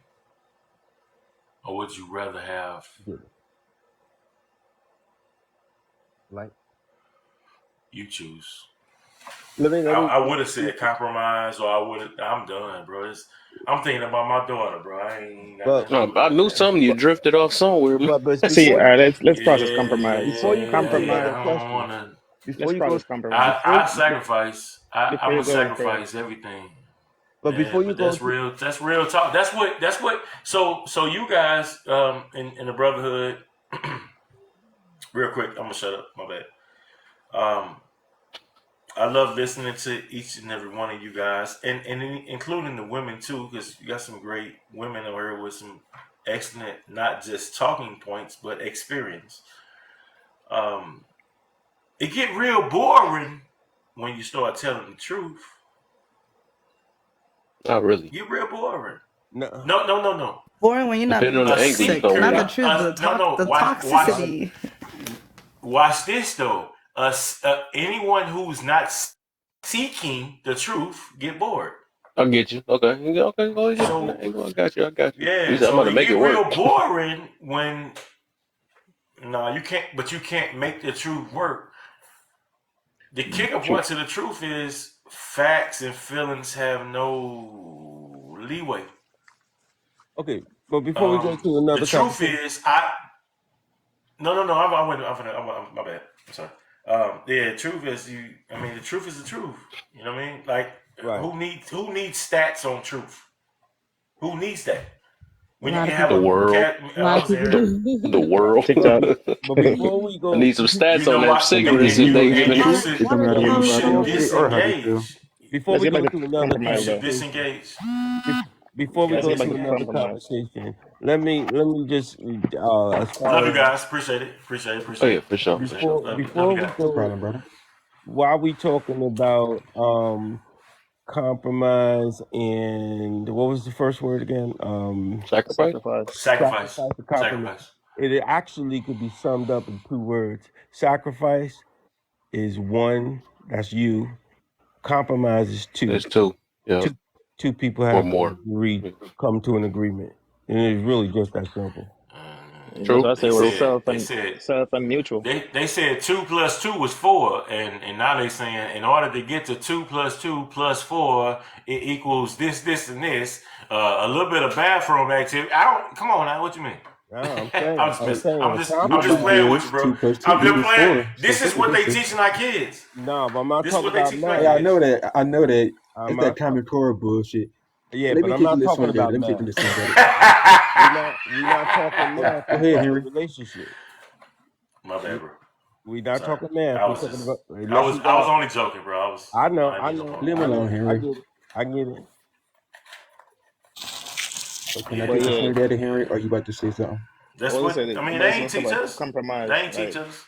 or would you rather have Good. Like, you choose? let me. I would have said compromise, or I would have. I'm done, bro. I'm thinking about my daughter, bro. I ain't got But nothing to do No, with I that, knew man. something. You but drifted off somewhere, man. but See, before let's process compromise. before you go to Yeah, Compromise. your I don't question, want to. before Let's you go process compromise. I sacrifice. Before I'm you gonna go there, sacrifice everything. but Yeah, before you but go that's to real. That's real talk. That's what. So you guys, in the brotherhood, real quick. I'm gonna shut up. My bad. Um, I love listening to each and every one of you guys, and including the women too, because you got some great women over here with some excellent, not just talking points, but experience. Um, it get real boring when you start telling the truth. Not really. Get real boring. no. No. Boring when you're not Depending being on the angle you toxic. come Not with the it. truth, the No. the Watch I, toxicity. watch this though. Anyone who's not seeking the truth get bored. I get you. Okay. Yeah, okay. Go ahead. So I got you. You yeah, said I'm so about to it make it get work. real boring when No, you can't. But you can't make the truth work. The kicker True. point to the truth is facts and feelings have no leeway. Okay, but before we go to The another truth conversation, is, I no. My bad. I'm sorry. Yeah, the truth is you. I mean, the truth is the truth. You know what I mean? Like, right? who needs stats on truth? Who needs that? A When you lot can of have The people a do. world. cat, A lot I of was people there. The do. world. TikTok. But before we I go, need some stats You on know that what? And, cigarettes and if you they Why, even and the you why, truth. should why does yeah, you comedy should so before hurt? we or how they feel. disengage. before Let's we get go back to to another You compromise should though. conversation, disengage. before we You Let's gotta go get back to to disengage. another compromise. conversation, let me just as Love far you as guys. Appreciate it. Appreciate it. Oh Appreciate yeah, it. for sure, for Appreciate it. sure. Love before you we guys. No go, problem, brother. while we talking about compromise and what was the first word again? Sacrifice. Sacrifice. Sacrifice. Sacrifice and compromise. Sacrifice. It actually could be summed up in two words. Sacrifice is one, that's you. Compromise is two. There's two. Yeah, Two two people or have to more. agree, Yeah. come to an agreement. And it's really just that simple. That's True. why I They say it was said self they and said mutual. they said 2 plus 2 was 4, and now they saying in order to get to 2 plus 2 plus 4, it equals this and this. A little bit of bathroom activity. I don't. Come on now. What you mean? No, I'm I'm saying, just messing. I'm just I'm just compromise. playing with you, is bro. 2 plus 2 I'm just equals playing. 4. So This is simple what they distance. teaching our kids. No, but I'm not This is talking what they about teaching our math. Yeah, kids. I know that. I'm It's that not. Common Core bullshit. Yeah, Let but me I'm take a not little talking swing at it. about Let me take a math. little swing at it. We're not talking Go, math go ahead, inside the Henry. relationship. My bad, We, bro. we're I'm not sorry. talking math. I We're was talking just about unless you I was got. only joking, bro. I know, I didn't I mean no know, harm. Leave him I alone, know. I Henry. get it. I get it. So But can I yeah, But take a yeah, man. swing at it, Henry? Or you about to say something? That's I was what gonna say I that. mean. But They it's ain't also teach about us. They compromise. ain't teach Like us.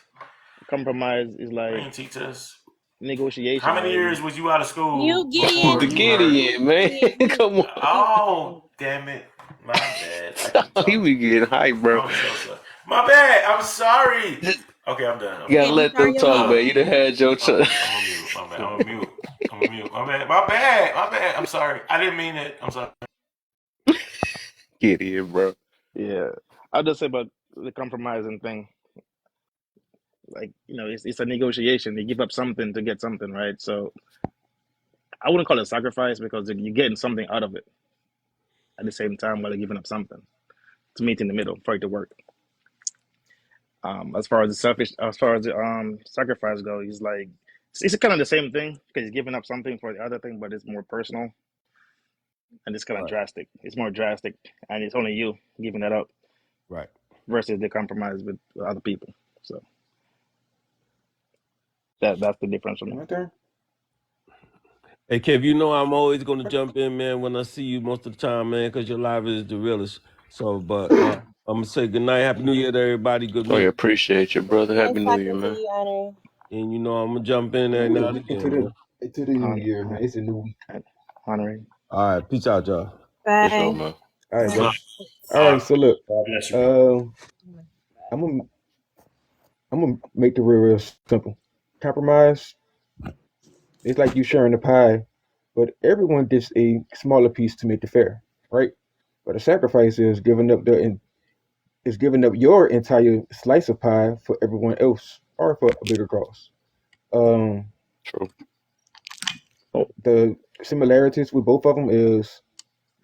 compromise is They like ain't teach us. How negotiation, many right? years was you out of school Mute before The Gideon. you heard? Gideon, man. Gideon, mute. Come on. Mute Oh, Gideon. damn it. My bad. I keep He talking. be getting hyped, bro. I'm so sorry. My bad. I'm sorry. Okay, I'm done. You Okay, gotta I'm Gideon, let done. turn them your talk, mute. man. You done had your I'm turn. I'm a mute. My bad. I'm a mute. I'm a mute. My bad. My bad. My bad. I'm sorry. I didn't mean it. I'm sorry. Gideon, bro. Yeah. I'll just say about the compromising thing. Like, it's a negotiation. You give up something to get something, right? So I wouldn't call it sacrifice because you're getting something out of it at the same time while you're giving up something to meet in the middle for it to work. As far as the sacrifice goes, he's like, it's kind of the same thing because he's giving up something for the other thing, but it's more personal and it's kind of Right, drastic. It's more drastic, and it's only you giving that up right. versus the compromise with other people. So that's the difference for me. My turn. Hey, Kev, you know I'm always going to jump in, man, when I see you most of the time, man, because your live is the realest. So, but I'm going to say good night. Happy New Year to everybody. Good Oh yeah, meeting. appreciate you, brother. Nice Happy New Year, talking to man. you, Honor. And, I'm going to jump in every now and again, man. Into the new On, year, man. It's a new week. honoring. All right. Peace out, y'all. For sure, Bye. man. All right, What's bro. up? All right, so look, Bless you, bro. uh, I'm gonna I'm gonna make the real simple. Compromise. It's like you sharing the pie, but everyone gets a smaller piece to make it fair, right? But a sacrifice is giving up your entire slice of pie for everyone else or for a bigger cause. Um, True. the similarities with both of them is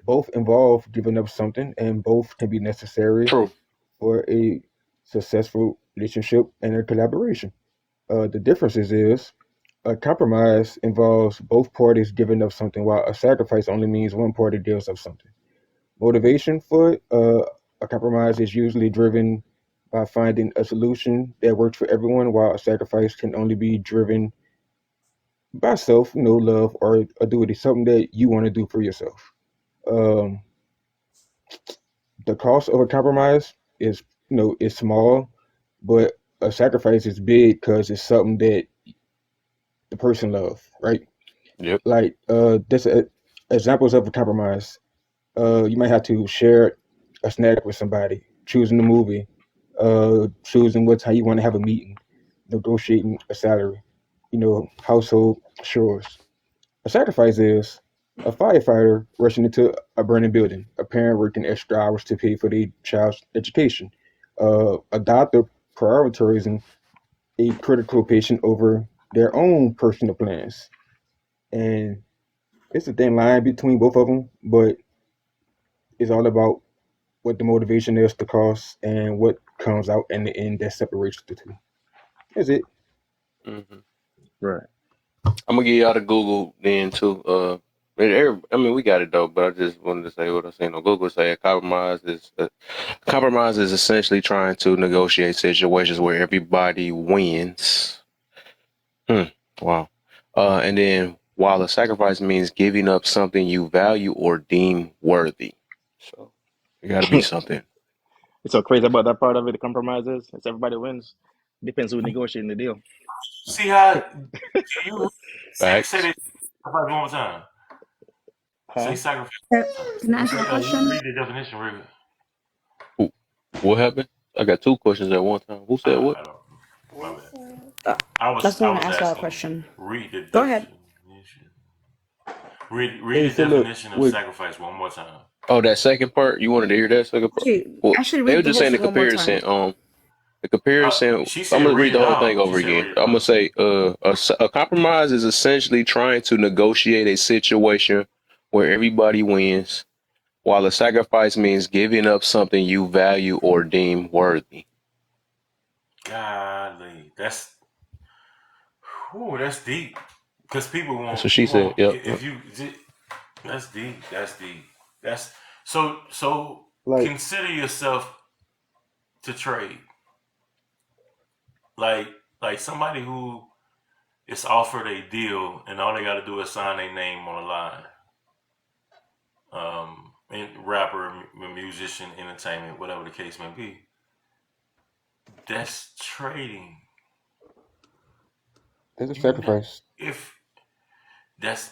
both involve giving up something, and both can be necessary True. for a successful relationship and a collaboration. The differences is a compromise involves both parties giving up something, while a sacrifice only means one party gives up something. Motivation for a compromise is usually driven by finding a solution that works for everyone, while a sacrifice can only be driven by self, love, or a duty, something that you want to do for yourself. Um, the cost of a compromise is small, but a sacrifice is big because it's something that the person loves, right? Yep. Like this examples of a compromise. You might have to share a snack with somebody, choosing the movie, choosing what time you want to have a meeting, negotiating a salary, household chores. A sacrifice is a firefighter rushing into a burning building, a parent working extra hours to pay for their child's education, a doctor prioritizing a critical patient over their own personal plans. And it's a thin line between both of them, but it's all about what the motivation is, the cost, and what comes out in the end that separates the two. That's it. Hmm. Right. I'm gonna give y'all the Google then too. I mean, we got it though, but I just wanted to say what I seen on Google. Say a compromise is essentially trying to negotiate situations where everybody wins. Hmm. Wow. And then while a sacrifice means giving up something you value or deem worthy. So it got to be something. It's so crazy about that part of it. The compromises. It's everybody wins. Depends who negotiating the deal. See how you say Facts. that sacrifice one more time. Say Huh? sacrifice. Can I ask a question? Read the definition, read it. Who- What happened? I got two questions at one time. Who said what? I don't. My bad. Uh, I that's was the I one to was ask y'all a asking. question. Read the Go ahead. definition. Read Hey, the so look, definition of with sacrifice one more time. Oh, that second part. You wanted to hear that second part? Well, Actually, they were read the just whole saying the thing one more comparison. time. The comparison. She I'm said gonna read read the it whole thing all. She over said again. read it I'm gonna all. say, a compromise is essentially trying to negotiate a situation where everybody wins, while a sacrifice means giving up something you value or deem worthy. Golly, that's deep. Because people That's won't. what she You said. won't. Yep. Yep. If you. That's deep. That's deep. That's so. like Consider yourself to trade. Like like somebody who is offered a deal and all they got to do is sign their name on the line. And rapper, musician, entertainment, whatever the case may be. That's trading. there's a You know, sacrifice. if that's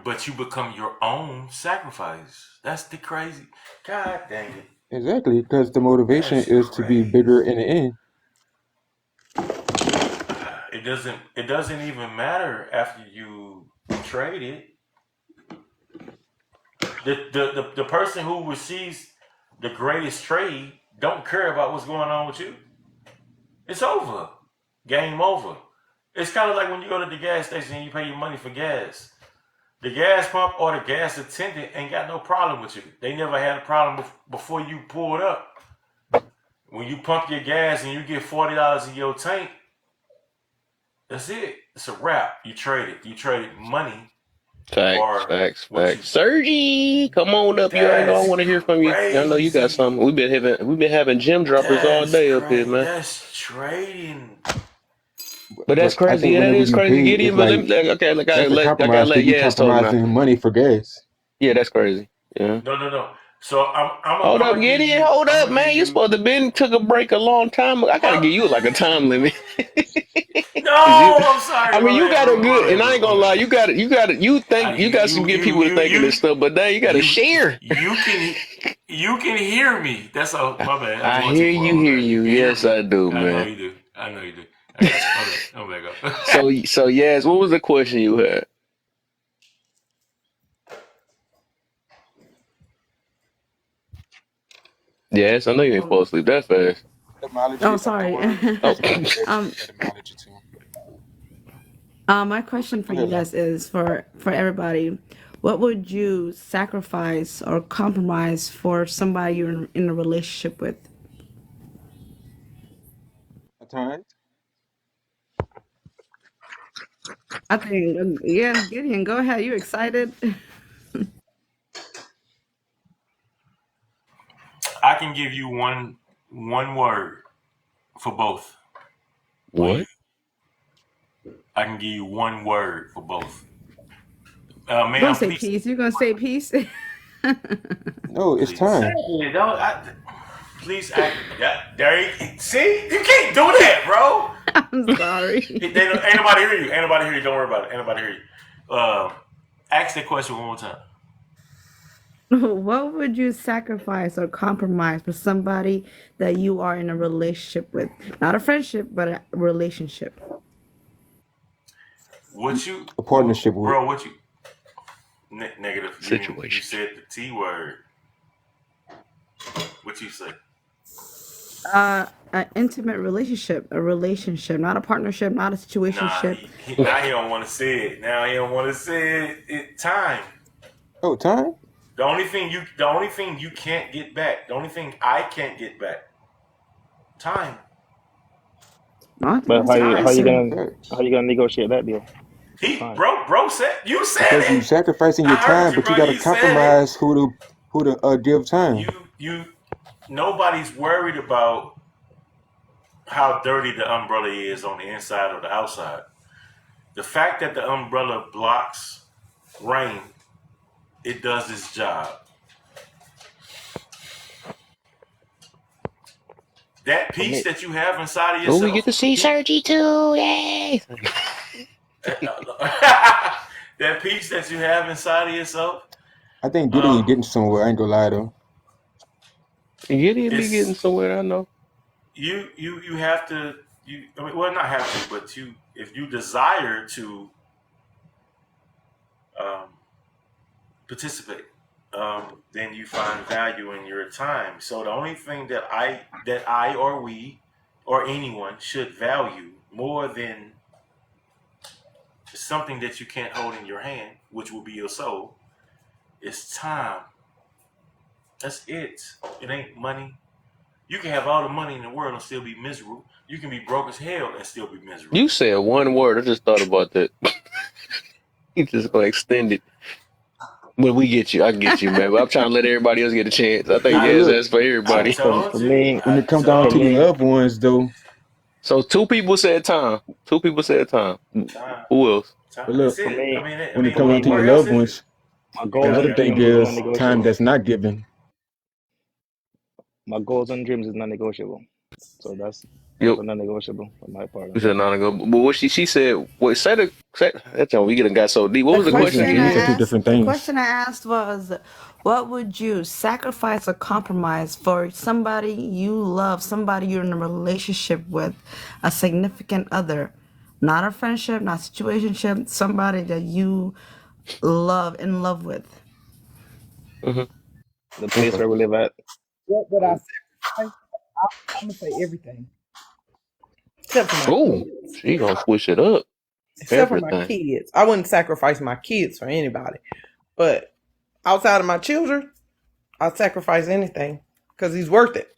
but you become your own sacrifice. That's the crazy. God dang it. Exactly, because the motivation That's is to be bigger in the crazy. end. It doesn't even matter after you trade it. The person who receives the greatest trade don't care about what's going on with you. It's over. Game over. It's kind of like when you go to the gas station and you pay your money for gas. The gas pump or the gas attendant ain't got no problem with you. They never had a problem before you pulled up. When you pump your gas and you get $40 in your tank, that's it. It's a wrap. You trade it. You traded money Facts. for Facts. what you. Facts. Sergi, come on up. You already know I That's want to hear from you. I know you got crazy. something. We've been having gym droppers all That's day up here, crazy. man. That's trading. But that's But I crazy. think Yeah, that whenever is you crazy, pay, Gideon. it's But let like me, okay, that's a I gotta compromise let because you Yaz talk now. compromising money for gas. Yeah, that's crazy. Yeah. No. So Hold I'm up, gonna give Gideon. you. Hold I'm up, gonna give man. You you. supposed to been took a break a long time ago. I gotta Well, give you like a time limit. Cause you, no. I'm sorry. I mean, My you bad, got a bro. My good, and bad, I bro. ain't gonna My lie, bad. you think you You got some you good you people to you thinking you this stuff, but now you gotta you share. you can hear me. That's all. My bad. I'm I going too hear far you, on hear that. You you. can hear Yes, me. I do, I know man. you do. I know you do. I got you. My bad. I'm back up. So yes, what was the question you had? Yes, I know you ain't fall asleep that fast. Etymology Oh, of the sorry. word Oh, um, etymology too. my question for Go you ahead, man. guys is for everybody. What would you sacrifice or compromise for somebody you're in a relationship with? A time. I think, yeah, Gideon, go ahead. You excited? I can give you one word for both. When what? I can give you one word for both. You're gonna Ma'am, say please, peace. You're gonna say peace. No, it's please. time. Yeah, don't. Please act. There you see. You can't do that, bro. I'm sorry. Ain't nobody hear you. Ain't nobody hear you. Don't worry about it. Ain't nobody hear you. Ask that question one more time. What would you sacrifice or compromise for somebody that you are in a relationship with? Not a friendship, but a relationship. What you, A partnership with. bro? What you? Negative. You Situationship. said the T word. What you say? An intimate relationship, not a partnership, not a Nah, situationship. now he don't want to say it. Now he don't want to say it. Time. Oh, time. The only thing you can't get back. The only thing I can't get back. Time. But That's an answer. how you gonna negotiate that deal? The time. Bro said you said Because you it. sacrificing your I heard time, you, but you bro. got to You said it. compromise who to give time. You. Nobody's worried about how dirty the umbrella is on the inside or the outside. The fact that the umbrella blocks rain, it does its job. That For peace me, that you have inside of Oh, we get yourself, to see Sergi too. Yay! that peace that you have inside of yourself, I think Gideon um, getting somewhere. I ain't gonna lie though. Gideon be getting it's somewhere, I know. you have to I mean, well, not have to, but if you desire to um, participate, then you find value in your time. So the only thing that I or we or anyone should value more than something that you can't hold in your hand, which will be your soul, is time. That's it. It ain't money. You can have all the money in the world and still be miserable. You can be broke as hell and still be miserable. You said one word. I just thought about that. You just gonna extend it. But we get you. I get you, man. But I'm trying to let everybody else get a chance. I think But I, yes, look, that's for I everybody. for told you. me, when I it comes down for to told your you. me, loved ones, though. So two people said time. Two people said time. Time. Who else? But Time. That's look, for it. me, when it for comes down me, to your What my else loved is it? ones, my the goals other and thing dreams is is time non-negotiable. that's not given. My goals and dreams is non-negotiable. So that's You a non-negotiable on my part you on said that. not go. But what she said. What say that's how we get got so deep. What The was the question question These I are again? two asked, different the things. question I asked was, what would you sacrifice or compromise for somebody you love, somebody you're in a relationship with, a significant other, not a friendship, not situationship, somebody that you in love with. Hmm. The place Okay. where we live at. What would I sacrifice? I'm gonna say everything except for my Oh, kids. she gonna switch it up. Except for my Everything. kids, I wouldn't sacrifice my kids for anybody. But outside of my children, I'll sacrifice anything because he's worth it.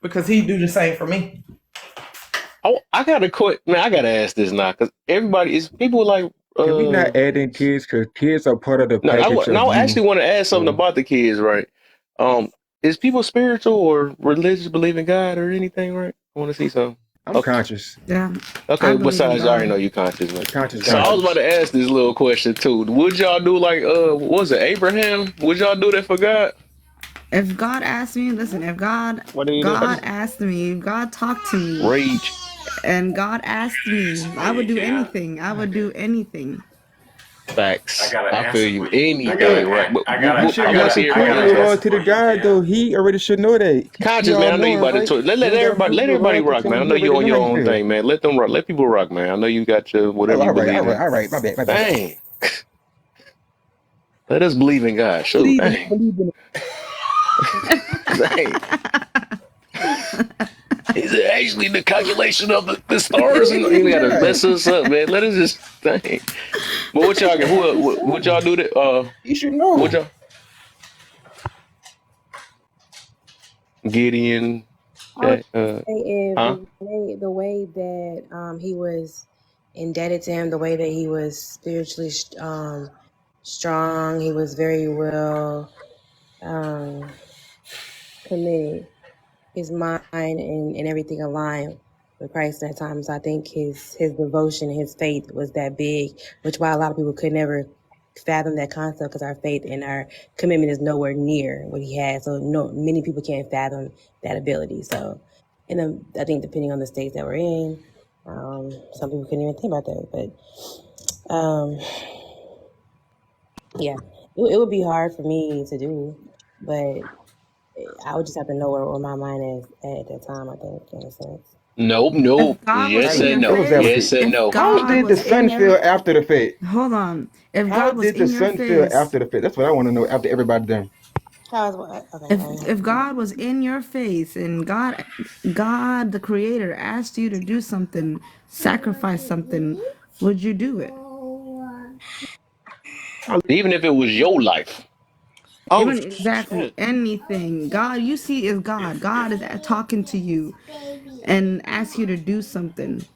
Because he do the same for me. Oh, I gotta quit. Man, I gotta ask this now because everybody is people like Can we not add in kids? Because kids are part of the No, package of I you. actually want to ask something So about the kids, right? Um, is people spiritual or religious, believe in God or anything, right? I want to see something. I'm Okay, conscious. Yeah, I okay. believe in Besides, I already God. know you conscious, man. Conscious, So I was about conscious. to ask this little question too. Would y'all do like what was it, Abraham? Would y'all do that for God? If God asked me, listen, if What do you do? God asked me, if God talked to me, Rage, and God asked me, I would Hey, do Kim, anything. I would do anything. I facts. got an I feel answer you. for you. But Anything, look, right? But you I shouldn't want to have to see I prove got everybody an it all answer answer. to the for you, guy, Kim. though. He already should know that. He Conscious, man. all I know you knowing, about to right? talk. You Let ain't got to everybody prove it let everybody all to rock, man. Kim. I He know you already on know how your you own feel. thing, man. Let them rock. Let people rock, man. I know you got your Oh, whatever you all right, all believe right, in. all right. My bad, my bad. Dang. Let us believe in God. Shoot. Believe in Dang. believe in Dang. Is it actually the calculation of the stars? And you gotta Yeah, mess us up, man. Let us just dang. But what y'all what y'all do that he should what know. y'all Gideon I would that say if huh? the way that he was indebted to him, the way that he was spiritually strong, he was very well um, committed. His mind and everything aligned with Christ at times. I think his devotion, his faith was that big, which why a lot of people could never fathom that concept because our faith and our commitment is nowhere near what he had. So no, many people can't fathom that ability. So, and I think depending on the states that we're in, some people couldn't even think about that. But yeah, it would be hard for me to do, but I would just have to know where my mind is at that time. I think in a sense. Nope, nope. If God was Yes in Hey, and your no. devil's face, Yes advocate. and if no. How God did the was in sun your, feel after the fact? hold on, if How God was did the in your sun feel face, after the fact? That's what I want to know after everybody done. How is what? Okay, If God was in your face and God the creator asked you to do something, sacrifice something, would you do it? Even if it was your life. Oh Even exactly shit! anything. God, you see, is God. God is talking to you and asks you to do something.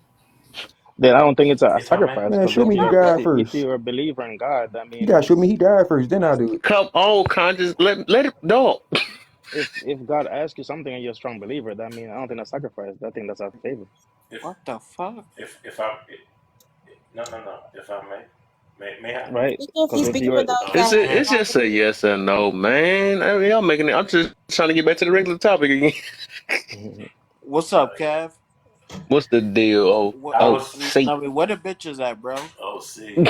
Then I don't think it's a If I may, sacrifice Man, because show me he died if first. you're a believer in God, I You mean, gotta show me he died first, then I'll do it. Come on, conscious. Let it dog. if God asks you something and you're a strong believer, that mean I don't think that's sacrifice. I think that's a favor. if What the fuck? if I no, if I may I? Right? If Because he's if speaking for you're those It's that it's Candy. just a yes or no, man. I mean, y'all making it. I'm just trying to get back to the regular topic again. What's Oh up, yeah. Kev? What's the deal? Oh, What? I oh, was. see, I mean, where the bitches at, bro? Oh, see.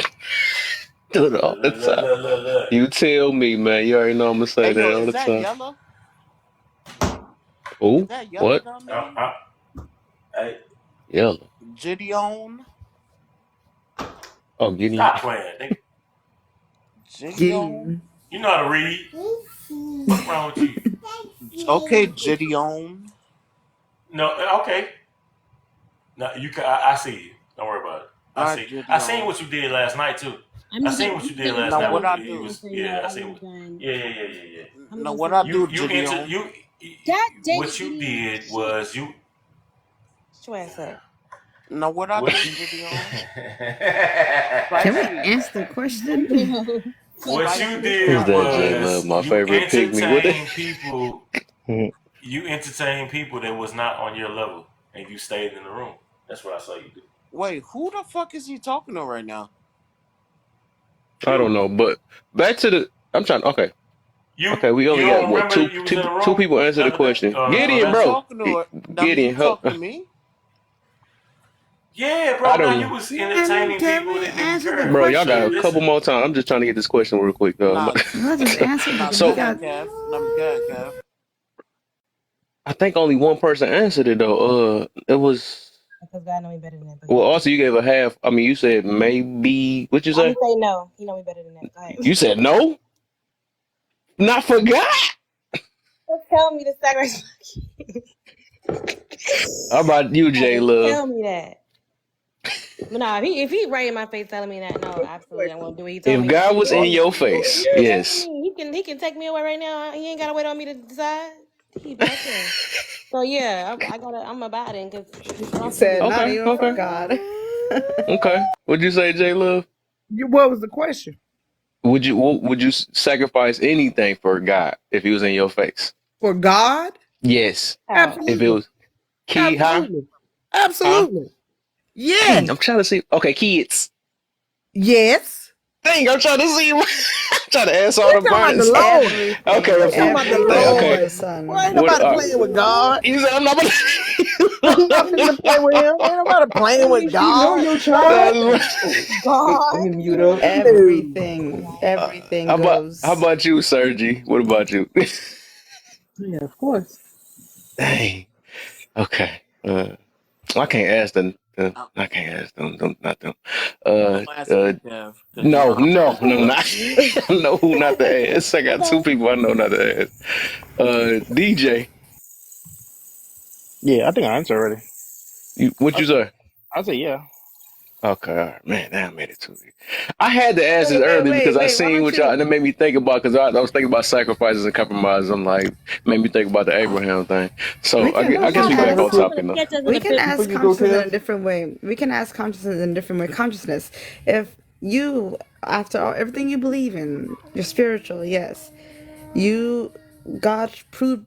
do it all Look, the look, look, time. look, look, look. You tell me, man. You already know I'm gonna say Hey, yo, that all is the that time. yellow? Is Oh, that yellow what? down there? I, hey, Yellow. Gideon? Oh, Gideon. stop playing, nigga. Gideon? Gideon. You know how to read. Fuck wrong with you? Okay, Gideon. No, okay. No, you. I see you. Don't worry about it. I Alright, see. I seen Gideon. what you did last night too. I'm I just seen gonna, what I'm you just did gonna last Now say night what with I the. yes You do? was. and say Yeah, no. I I'm seen. just gonna, Yeah. I'm Now just what gonna I say do, You entered. Gideon? God dang it, What you Gideon. did Shit. was you. Shut your ass up. Now what I What do, you. Gideon? Can we Spicy. answer the question? What you Spicy. Who's did that? J Love, was my you favorite pick me. What? entertained people. You entertained people that was not on your level, and you stayed in the room. That's what I saw you do. Wait, who the fuck is he talking to right now? I don't You, know, but back to the. I'm trying. Okay, you, okay. We you only got don't what remember two, you was two, in the two room people answer the the other day question. Who Gideon, you last night? bro. talking to? That mean Gideon, you help. talking to me? Yeah, I bro. Now don't you know, was Can entertaining people we that didn't answer the care. bro. Y'all got But a question? couple listen, more time. I'm just trying to get this question real quick. Nah, Let's just answer nah. because Go we So ahead, got. Kev. Nah, go ahead, Kev. I think only one person answered it though. It was. Because God know me better than that. But go Well, ahead. also you gave a half. I mean, you said maybe. What you I'm gonna say? say no. He know me better than that. Go ahead. You said no. Not forgot. Just tell me to sacrifice. How about you, J Just Love? tell me that. But no, if he right in my face telling me that, no, absolutely, I won't do what he told If me to God do. was in your face, Yeah, that's yes. me. He can take me away right now. He ain't gotta wait on me to decide. He right there. So yeah, I'm about it because he He promised said, me. not Okay, even for okay, God. okay. What'd you say, J Love? What was the question? Would you sacrifice anything for God if he was in your face? For God? Yes. How? If it Absolutely. was key, huh? Absolutely. Huh? Absolutely. Dang, Yes. I'm trying to see. Okay, kids. Yes. Dang, I'm trying to see. I'm trying to answer all We're the talking about burning. the Lord. Okay, Everything, We're talking about the okay, everything okay. under the Lord. Well, sun. ain't What? nobody playing with God. You said I'm not. I'm not finna play with him. Ain't nobody playing with She know God. your God. child. Let God. me mute up. No. Everything How goes. about you, Sergi? What about you? Yeah, of course. Dang. Okay. I can't ask them. I'm I can't ask them. Not them. gonna ask you, Kev, because you No, know I'm no, gonna no, mute up. not. I know who not to ask. I got two people I know not to ask. DJ, Yeah, I think I answered already. what I you say, say? I say yeah. Okay, all right, man, now I made it too easy. I had to ask Wait, this wait, early wait, because I wait. Why seen don't what y'all, you? and it made me think about because I was thinking about sacrifices and compromises. I'm like, made me think about the Abraham thing. We So can I we guess can we Say back real on ask quick. topic now. Catch us in we the can pit. Before ask you go, consciousness in a Kev. different way. We can ask consciousness in a different way. Consciousness. If you, after all, everything you believe in, you're spiritual, yes. You, God proved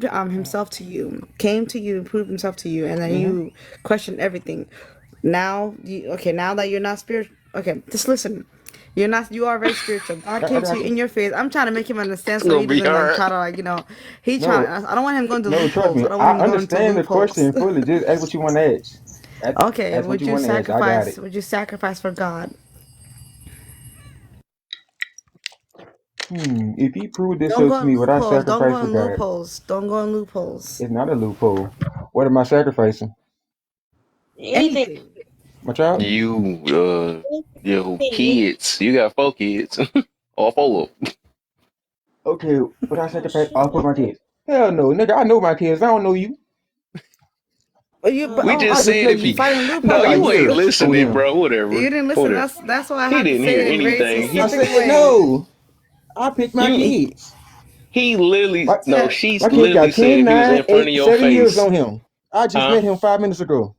himself to you, came to you, proved himself to you, and then you questioned everything. Now that you're not spiritual, okay, just listen. You are very spiritual. God I came to got you you. in your face. I'm trying to make him understand It's so gonna he be doesn't like hard. try to like, he trying, No, I don't want him going to no, trust loopholes. me. I don't want I him going to understand the loopholes. question fully. Just ask what you want to ask. Okay, Ask what you want to ask. I got it. would you sacrifice for God? If he proved Don't himself go to in me, would I loopholes. Don't sacrifice go for in God? loopholes. Don't go in loopholes. It's not a loophole. What am I sacrificing? Anything. Anything. My child? You, Anything. kids. You got 4 kids, or 4 of them. Okay, would I sacrifice all for my kids? Hell no, nigga. I know my kids. I don't know you. But you, but We oh, just I just said met if you you. you fighting I no, loopholes. got you ain't years on listening, him. bro. You Whatever. didn't listen. Whatever. That's why I He had to didn't say hear it in very anything. I He specific said way. no. I picked my you kids. he literally My no, Said she's my kid literally got said 10, if he was 9, in front of 8, your 7 years face, on him. I just huh? met him 5 minutes ago.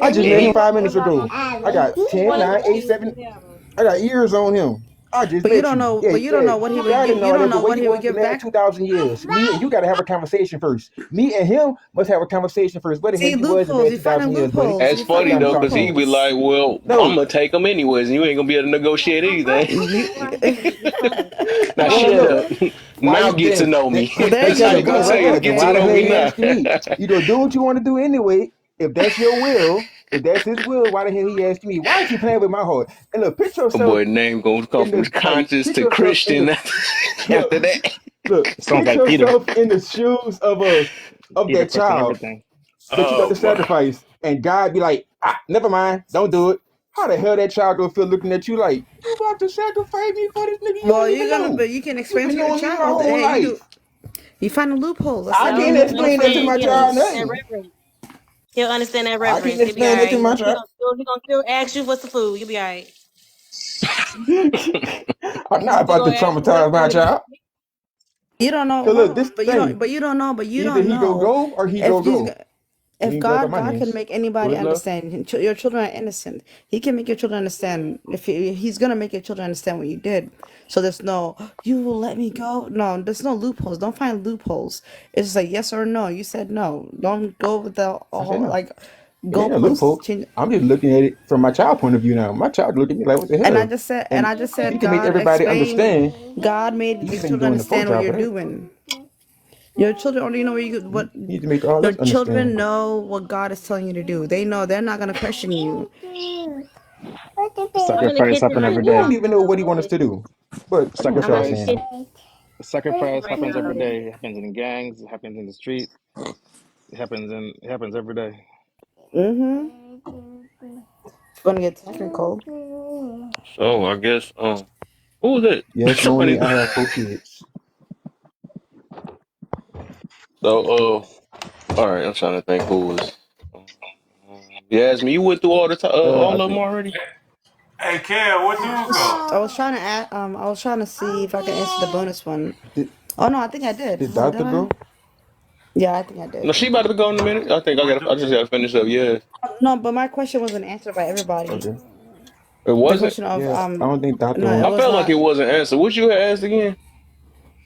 I And just he Yeah, met and him he 5 he minutes ago. I got he 10, wanted 9, his 8, kids 7. whatever. I got years on him. I just But you met don't you. know. Yeah, But you don't yeah. know what he would Yeah, I get. didn't know You all don't that, but know where what you he would was the give last back. 2,000 years? Me and you got to have a conversation first. Me and him must have a conversation first. Where the hell See you was the loopholes. last You 2,000 finding years, buddy? loopholes. that's You We funny got to finding though, talk because he then. be loopholes. like, well, I'm No. gonna take him anyways, and you ain't gonna be able to negotiate anything. You, Right, be funny. Now Well, shut look. up. Why Now you get to then? know me. well, there They That's you how got you to gonna go right say go. it. there. Then Get to why the know Okay. hell me you now. asking me? You gonna do what you want to do anyway. If that's your will, if that's his will, why the hell he asking me? Why is he playing with my heart? And look, picture Oh yourself boy, name gonna come in from the like, conscious picture to yourself in Christian the after look, that. look, Sounds picture like Peter. yourself in the shoes of Peter that questioning child everything. that you got Oh to boy. sacrifice, and God be like, never mind, don't do it. How the hell that child gonna feel looking at you like you about to sacrifice me for this nigga you Well, don't you're even gonna. know? But you can You explain been to your knowing me your child. whole Hey, you do. life. You find a loophole. Let's I say can't you explain that to find my He'll child understand that loopholes. nothing. reverence. He'll understand that I can't reverence. He'll be all explain that right. to my child. He gonna still ask you for some food. You'll be all right. I'm He not still about to gonna ask you for the traumatize my food. child. You don't know. Cause Hold look, on. this But you don't. thing, But you don't know. But you either don't he go know go or he go if he's. go. We If ain't black on my God can hands. make Go anybody ahead, love. understand, your children are innocent. He can make your children understand. If he's gonna make your children understand what you did, so there's no you will let me go. No, there's no loopholes. Don't find loopholes. It's just like yes or no. You said no. Don't go with the I said whole no. like It ain't a goalposts loophole. change. I'm just looking at it from my child point of view now. My child look at me like, what the hell? And And I just if he said can make God everybody explain. understand, God made he's your been children doing the poor understand what job you're of that. doing. Your children already know what He need to make all your us understand. children know what God is telling you to do. They know they're not gonna question you. I'm in the Sacrifice kitchen happen right every We day. don't now. even know what he wants us to do. But what I'm y'all in the Sacrifice. saying? kitchen Sacrifice right happens now. every day. It happens in gangs. It happens in the street. It happens every day. Mm-hmm. It's gonna get technical. So I guess who was it? Yes, Somebody Moni, I have 4 kids. so all right, I'm trying to think who was Yasmin, you went through I all of them think already? Hey, Kel, what you go? I was trying to add, I was trying to see if I can answer the bonus one. did, Oh no, I think I did. did Hold on, did Doctor I? go? Yeah, I think I No, did. she about to be gone in a minute. I just gotta finish up, yeah. No, but my question wasn't answered by everybody. Okay. It The wasn't? question of Yeah, I don't think Doctor no, it I went. was felt like it not. wasn't answered. What you had asked again?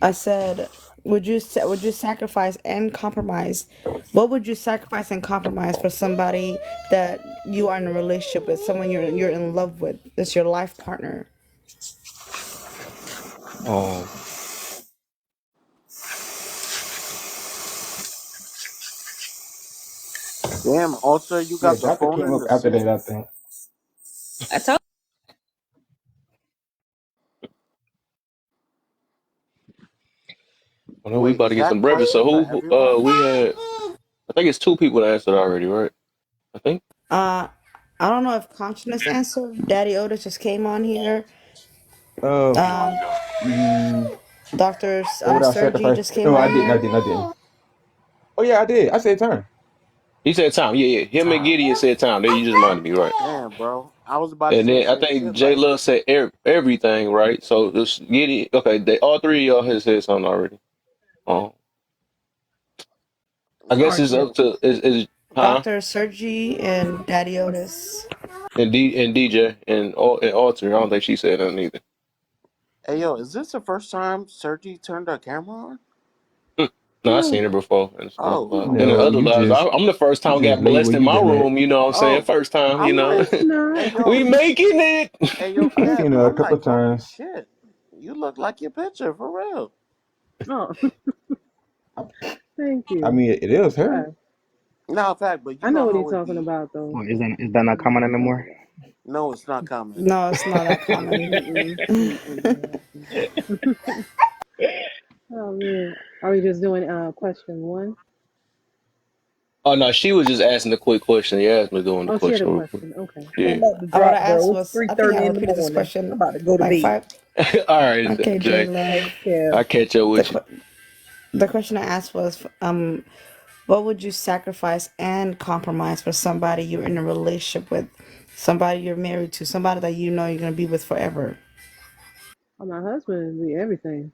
I said, would you sacrifice and compromise? What would you sacrifice and compromise for somebody that you are in a relationship with, someone you're in love with, that's your life partner? Oh, Damn, Ultra, you Yeah, got the Doctor phone came in up the after sink? that, I think. I told I know we Wait, about to is get that some breakfast. So question for who everyone? we had I think it's two people that answered already, right? I think. Uh, I don't know if Consciousness answered. Daddy Otis just came on here. Uh, Um, mm, Doctor what would I Sergi sacrifice? just came No, on I didn't. I here. didn't. I didn't. Oh yeah, I did. I said time. He said time. Yeah, yeah. Him and Gideon said time. There, you just reminded me, right? Damn, bro. I was about to And say the then I same think shit. J Like, Love said everything, right? So this Gideon, okay, they all three of y'all has said something already. Um, I yeah. guess Or it's up to is huh? Doctor Sergi and Daddy Otis. And DJ and Alter. I don't think she said nothing either. Hey, yo, is this the first time Sergi turned her camera Hmm. No, I seen her before in on? in the No, other you lives. just I'm the first you time just got lay blessed where in you my been at. room. You know what I'm saying? Oh, First time. You I'm know, like, No, it's hey, not. we yo, making it. hey, yo, I Kev. seen her a I'm couple like, of holy times. shit. You look like your picture, for real. Oh, I, thank I you. mean, it is her. Okay. No, in fact, but you I know know what how he's it talking be. about, though. Well, is that not common anymore? No, it's not common. No, it's not that common. Mm-mm. Mm-mm. Oh, man. Are we just doing question one? Oh no, she was just asking a quick question. You asked me doing the Oh, she had a question real quick. question. Okay. I'm Yeah. about to What I drop, asked bro. It's was, I think I 3:30 in the repeated this morning. I'm question about to go to like bed. five. All right, Okay, J Jay. Love. Yeah. I catch up The with you. que- the question I asked was, what would you sacrifice and compromise for somebody you're in a relationship with, somebody you're married to, somebody that you know you're gonna be with forever? Oh, my husband would be everything,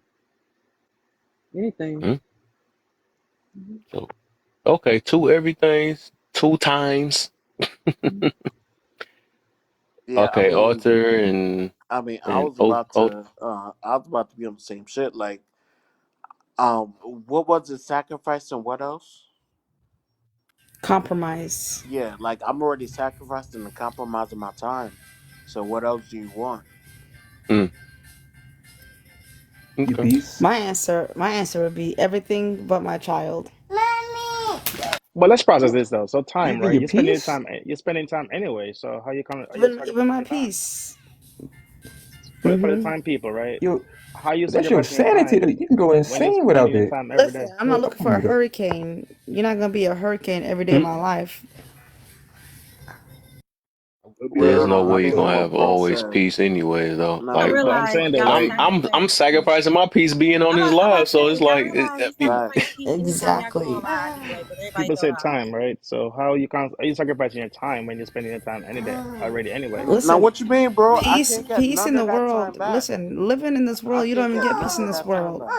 anything. Hmm? So okay, two everythings, two times. Yeah, Okay, Arthur and I was oh about oh to be on the same shit. Like, what was it? Sacrifice and what else? Compromise. Yeah, like I'm already sacrificing and compromising my time. So what else do you want? mm, Your okay. peace. My answer would be everything but my child. But let's process this though. So time, Even right? your peace. You're spending time anyway. So how you come? Are you Even my sacrificing your time peace. for the time people, right? Your How you that's your sacrificing your sanity. time You can go when you're insane without spending your that. time every Listen, day? I'm not Come looking for on, a with that. hurricane. You're not gonna be a hurricane every day of Hmm? my life. There's no I way you're mean, gonna what have bro always said. peace anyways though. I Like Nah, But I'm realize saying though, y'all was like I'm sacrificing. sacrificing my peace being on this I'm about live, to so say, it's y'all like realize you right. sacrifice peace anytime y'all go on Exactly. live anyway, but everybody people know said that. time, right? So are you sacrificing your time when you're spending your time any day already anyway? Now, Listen, what you mean, bro? I peace, can't get peace none in the of that time world. back. Listen, living in this I world, you don't can't even get get none peace in of this that time world. back.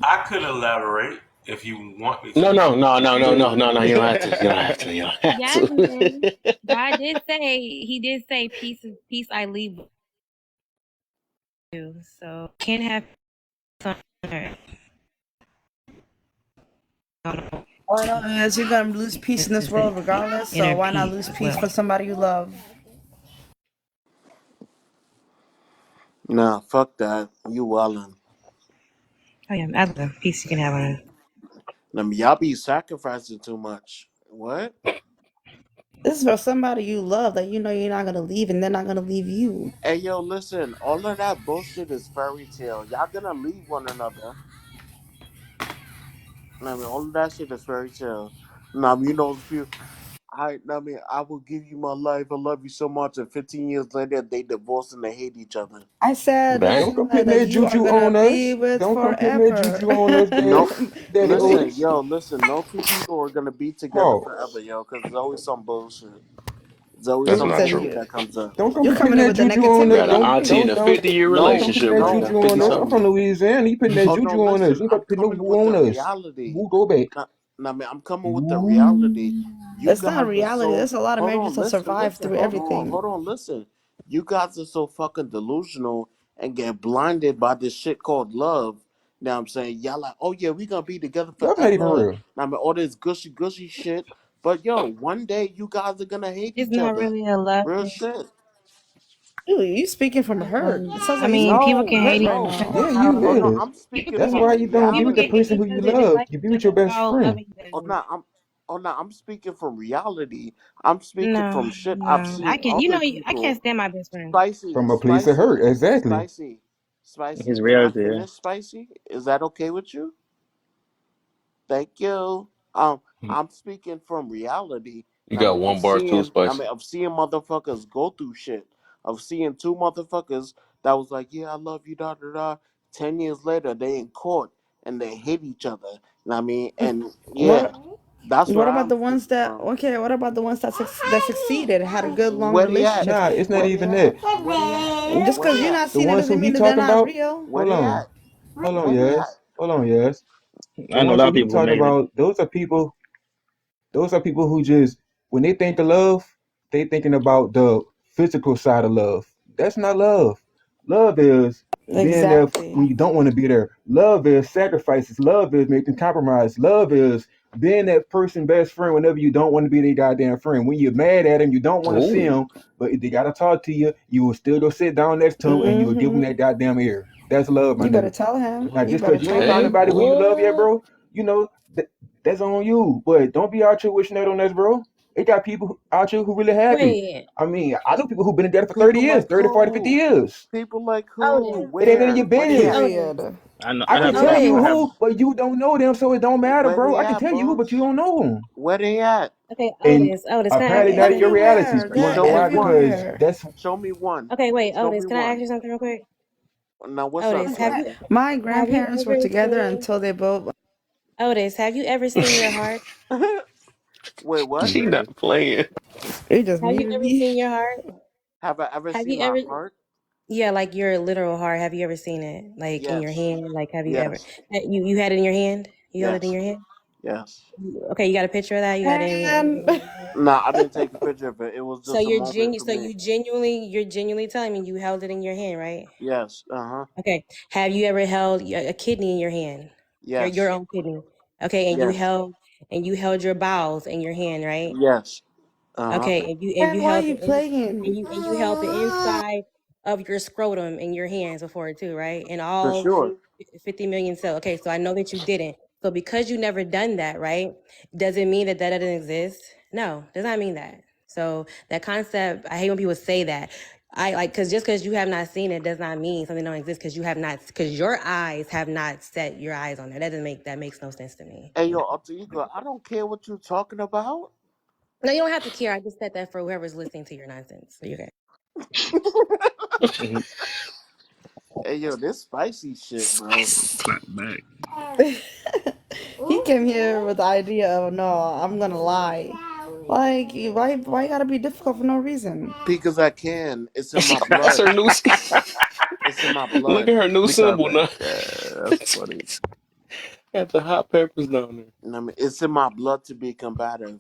I could elaborate if you want me no to. no no no no Do no no no. You don't have to. You don't have it. to. You don't have Yasmin, to. God did say peace is peace I leave with you. So can't have some All I know is you're gonna lose peace in this world regardless. So inner why not peace lose as peace for well. somebody you love? Nah, fuck that. You wildin'. Oh yeah, that's the peace you can have on it. I mean, y'all be sacrificing too much. What? This is for somebody you love that you know you're not gonna leave, and they're not gonna leave you. Hey, yo, listen. All of that bullshit is fairy tale. Y'all gonna leave one another. I mean, all of that shit is fairy tale. Nah, you know, people. I mean, I will give you my life. I love you so much. And 15 years later, they divorce and they hate each other. I said the Dang. Don't come somebody putting that that you are juju gonna on be us. with Don't come putting that forever. juju on us, No, Daddy listen, Otis. yo, listen. No two people are gonna be together Pause. forever, yo, because there's always some bullshit. There's always That's some not true. bullshit Listen, that comes up. Don't come you're putting coming in that with the juju on You us. got an negativity. auntie in a Don't 50-year No, come putting relationship that right no, juju now, 50 on us. no. I'm something. from Louisiana. You putting that Oh no, juju on us. listen. You I'm got to put no coming boo with the on us. reality. Boo, go back. Now, man, I'm coming with the reality. Ooh. You It's not guys are reality. so. There's a lot of Hold marriages on, that listen, survive listen. through everything. Hold on, listen. You guys are so fucking delusional and get blinded by this shit called love. Now I'm saying y'all like, oh yeah, we gonna be together That's not even forever. real. Now I mean, all this gushy gushy shit. But yo, one day you guys are gonna hate It's each not other. really a love. Real shit. Dude, you speaking from hurt. It sounds I like you mean, speaking people from No, can hate hurt each right no. now. other Yeah, you Oh without. no, is. I'm People speaking That's can from why you don't be people with the can hate reality. person each who you other and love. like You be each with your other best without friend. loving Oh them. no, I'm speaking from reality. I'm speaking No, from shit I've no, I seen can. other I can't people. stand my best friend. Spicy, From a place of spicy, hurt. Exactly. spicy, spicy. His Can I reality. Yeah. finish, spicy? Is that okay with you? Thank you. I'm speaking from reality. You I got mean, one bar too spicy. of seeing motherfuckers go through shit. Of seeing two motherfuckers that was like, yeah, I love you, da da da. 10 years later, they in court and they hate each other. I mean, and yeah, What that's what where about I'm the ones speaking that from. okay, what about the ones that succeeded, had a good long Where they at? relationship? Nah, it's not Where they even at? that. Where they at? Just Where because they you're at? not The seeing it ones doesn't who he mean that they're talking not about, real. Where hold they on. at? Hold on, Where they yes. at? Hold on, yes. The I know a ones lot who of he people who talking made it. about, those are people who just when they think of love, they thinking about the physical side of love. That's not love. Love is being there Exactly. when you don't want to be there. Love is sacrifices. Love is making compromise. Love is being that person best friend whenever you don't want to be their goddamn friend. When you're mad at them, you don't want to see Ooh. them, but if they gotta talk to you, you will still go sit down next to them and you will give them Hmm. that goddamn ear. That's love, my You better nigga. tell him. Now, You just better because you tell ain't found Dang, him. nobody who you love yet, what? bro, you know, that's on you. But don't be out here wishing that on us, bro. It got people out here who really happy. Wait, I mean, I know people who've been together for 30 People years, like 30, 40, 50 who? years. People like Otis, who? It ain't none of Where? your Where they business. at? Otis, I I can have tell Where? you I have who, but you don't know them, so it don't matter, Where bro. they I can at, tell you who, but you boss? don't know them. Where they at? okay, And Otis, can I apparently ask not in you your something? realities. Everywhere. You want They're to know Show me why? one. Because everywhere. that's Show me one. Okay, wait, Show me Otis, can I ask one. you something real quick? Now what's up, Otis, shorty? My have you grandparents were ever together seen until they both. Otis, have you ever seen your heart? Wait, what? She not playing. It just Have you muted ever me. seen your heart? Have I ever Have seen you my ever, heart? yeah, like your literal heart? Have you ever seen it, like in your Yes. hand? Like, have you ever? Yes. You had it in your hand? You held it in Yes. your hand? Yes. Okay, you got a picture of that? You got it in your And hand? No, I didn't take a picture of it. It was So just a moment for so me. you're genuinely telling me you held it in your hand, right? Yes. Uh-huh. Okay. Have you ever held a kidney in your hand? Your Yes. own kidney. Okay, Yes. and you held your bowels in your hand, right? Yes. Uh-huh. Okay, and you why are held you playing? and you held the inside of your scrotum in your hands before too, right? And For all sure. 50 million cells. Okay, so I know that you didn't. So because you never done that, right? Does it mean that that doesn't exist? No, does not mean that. So that concept, I hate when people say that. I like because you have not seen it does not mean something don't exist because you have not because your eyes have not set your eyes on there. That makes no sense to me. Hey, yo, Alter Ego, I don't care what you're talking about. No, you don't have to care. I just said that for whoever's listening to your nonsense. So you're okay. Hey, yo, this spicy shit, bro. Clap back. He came here with the idea of no, I'm gonna lie. Like, why you gotta be difficult for no reason? Because I can. It's in my That's blood. her new. It's in my Look blood. at her new Clap symbol back. now. That's funny. Got the hot peppers down there. I mean, it's in my blood to be combative.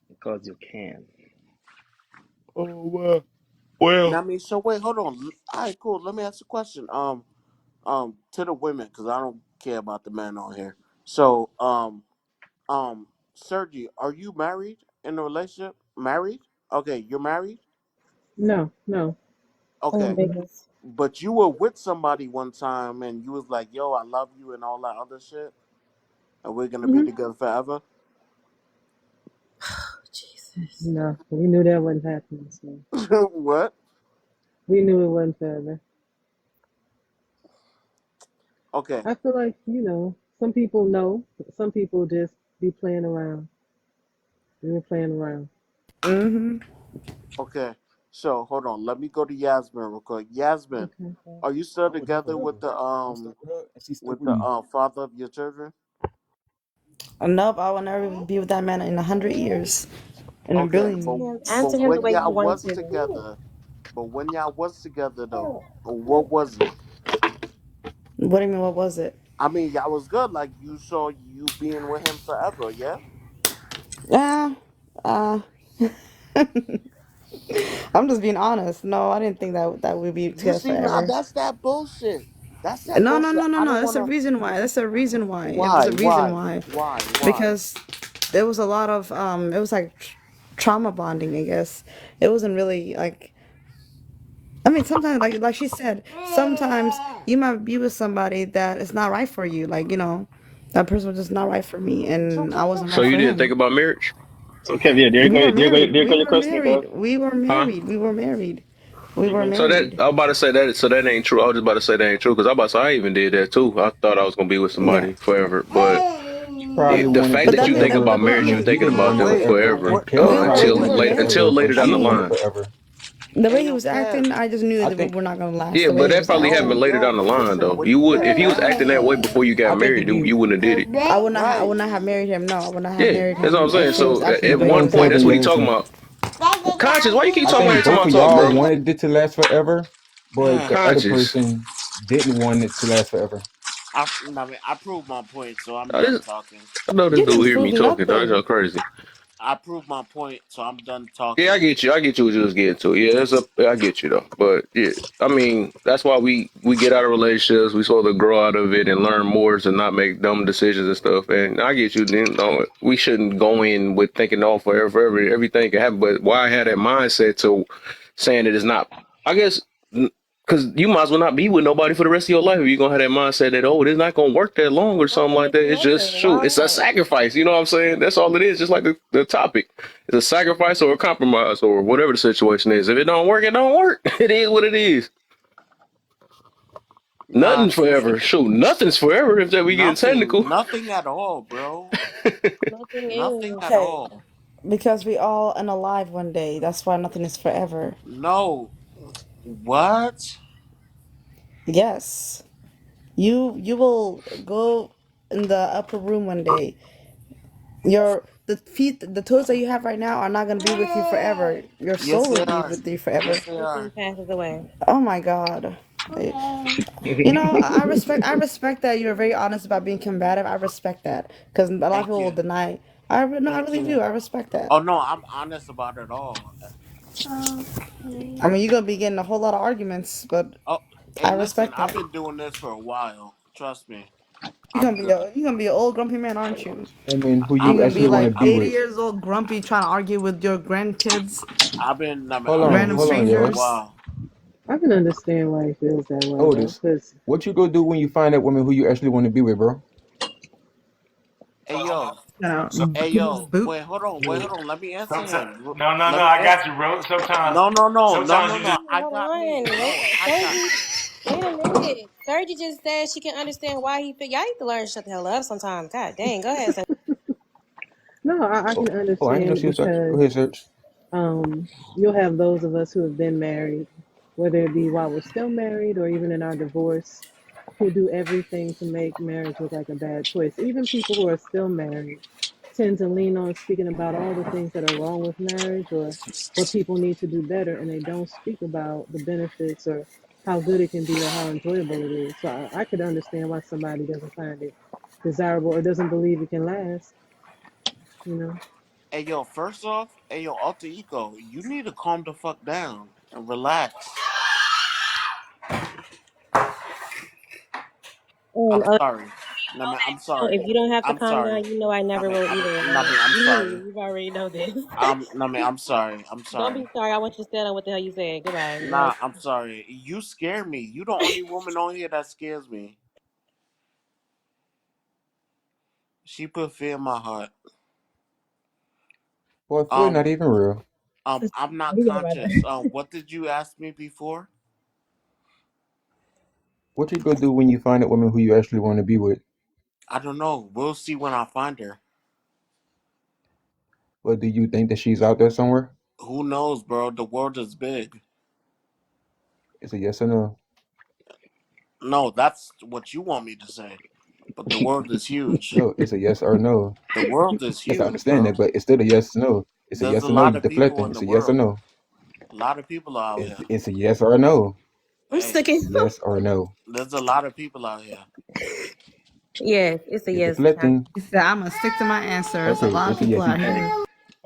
because you can. Oh wow. Well, I mean, so wait, hold on. All right, cool. Let me ask a question. To the women, because I don't care about the men on here. So, Sergi, are you married in a relationship? Married? Okay, you're married. No, no. Oh, Okay, Vegas. but you were with somebody one time, and you was like, "Yo, I love you," and all that other shit, and we're gonna be Hmm. together forever. Jesus. No, we knew that wasn't happening. So What? we knew it wasn't forever. Okay, I feel like some people know, some people just be playing around. We were playing around. Mm-hmm. okay. So hold on. Let me go to Yasmin real quick. Yasmin, Okay. are you still I'm with her together forever. I'm stuck with her, and she's stuck with with the me. father of your children? Nope, I will never be with that man in 100 years, in a Okay, billion but Answer him the when way you y'all want was to. together, though, what was it? What do you mean? What was it? I mean, y'all was good. Like you saw you being with him forever. Yeah. Yeah. Uh, I'm just being honest. No, I didn't think that we'd be You together see, nah, forever. that's that bullshit. That's that No, no, bullshit. no, no, I no. don't That's the wanna. reason why. That's the reason why. Yeah, there's Why? a reason Why? why. Why? Why? Because there was a lot of it was like trauma bonding, I guess. It wasn't really like I mean sometimes like she said, sometimes you might be with somebody that is not right for you. Like, that person was just not right for me So and I what the wasn't so right you for fuck? didn't think him. about marriage, So Kev, yeah, We were married. there go We your were question, Kev. married. We were huh? married. We were married. We There you were go. So that married. I was about to say that. So that ain't true. I was just about to say that ain't true because I about to say I even did that too. I thought I was gonna be with Yeah. somebody forever, but She probably the wanted fact to But that that you mean think that forever, about but I marriage, you mean and thinking he about them wanted Wait, forever, forever and what? Kev we Wait, probably were until we were wanted late married. until forever, later and down she the wanted line. forever. The Hey, way he yo, was Kev. acting, I just knew I that we think were not gonna last. Yeah, The way but he that was probably acting. happened later down the But line listen, though. when You you would get if he was married, acting that way before you I got think married, if you you wouldn't have did it. I right? would not have married him. No, I would not have Yeah, married that's what I'm him saying. if he was So acting the the at way he one point was point, Kevin that's what he acting. talking is, about. Conscious, why you keep I talking think like to both my of talk, y'all bro? wanted it to last forever, but I the other Conscious. person didn't want it to last forever. mean, I proved my point, so I'm I, done just, talking. I know this You dude didn't hear me prove talking. Dog. That's nothing. all crazy. I proved my point, so I'm done Yeah, I talking. get you. I get you what you was getting to. Yeah, I get you though. But yeah, I mean, that's why we get out of relationships. We sort of grow out of it and learn more to not make dumb decisions and stuff. And I get you. Then we shouldn't go in with thinking, oh, forever, everything can happen. But why I had that mindset to saying that it's not? I guess Because you might as well not be with nobody for the rest of your life if you're gonna have that mindset that, oh, it's not gonna work that long or Why something would like it that. It's just matter? shoot, Why it's a not? sacrifice. You know what I'm saying? That's all it is. Just like the topic, it's a sacrifice or a compromise or whatever the situation is. If it don't work, it don't work. It is what it is. Nah, Nothing's forever. Shoot, nothing's forever if that we getting technical. nothing at all, bro. Nothing Nothing is. at Okay, all. because we all unalive one day. That's why nothing is forever. No. What? Yes. You will go in the upper room one day. The tools that you have right now are not gonna be with you forever. Your Yes, soul they will be are. with you forever. Yes, they Everything are. passes away. Oh my God. I respect that you're very honest about being combative. I respect that because a lot of Thank people will you. deny. No, I Thank really you. do. I respect that. Oh no, I'm honest about it all. I mean, you're gonna be getting a whole lot of arguments, but Oh, hey, I listen, respect I've that. been doing this for a while. Trust me, You're I'm gonna be good. an old grumpy man, aren't you? Women who I'm You're you gonna be actually want to like be 80 with. years old, grumpy, trying to argue with your grandkids, Hold I've been on, random hold doing on, this for a yo. strangers. while. I can understand why he feels that way though, Otis, because what you gonna do when you find that woman who you actually want to be with, bro? Hey yo, hey Give him a yo, boot. wait, hold on. Let me answer Sometimes, him. no, no, no. Let me I got answer. you, bro. Sometimes, No, no, no, no, sometimes no, you just no. Wait, I hold got me. on. Wait, No, I got. Wait a minute. Sergi just said she can understand why he feel. Y'all need to learn to shut the hell up sometimes. God dang. Go ahead, Sergi. no, I Oh, can oh, I ain't know understand it she was talking. Go because ahead, search. you'll have those of us who have been married, whether it be while we're still married or even in our divorce, who do everything to make marriage look like a bad choice. Even people who are still married tend to lean on speaking about all the things that are wrong with marriage or what people need to do better, and they don't speak about the benefits or how good it can be or how enjoyable it is. So I could understand why somebody doesn't find it desirable or doesn't believe it can last, you know. Hey yo, first off, hey yo, alter ego, you need to calm the fuck down and relax. I'm Um, uh, sorry. No, man, I'm if sorry. you don't have to I'm calm down, sorry. you know I No, never man, will either. no, man, I'm sorry. You already know this. No, man, I'm sorry. I'm Don't be sorry. sorry. I want you to stand on what the hell you said. Goodbye. You know. Nah, I'm sorry. You scare me. You the only woman on here that scares me. She put fear in my heart. Boy, fear Um, not even real. I'm not We go right conscious. there. What did you ask me before? What you gonna do when you find that woman who you actually want to be with? I don't know. We'll see when I find her. Or do you think that she's out there somewhere? Who knows, bro? The world is big. It's a yes or no. No, that's what you want me to say. But the world is huge. No, it's a yes or no. The world is Yes, I huge, understand bro. that, but it's still a yes or no. It's a There's a yes or no. lot You of people deflecting. in It's the a yes or world. no. A lot of people out here. It's a yes or no. I'm Hey, sticking. Yes or no. there's a lot of people out here. Yes, it's a You're yes this time. deflecting. He said, "I'm gonna stick to my answer. There's a Okay, lot of it's a people yes. out here."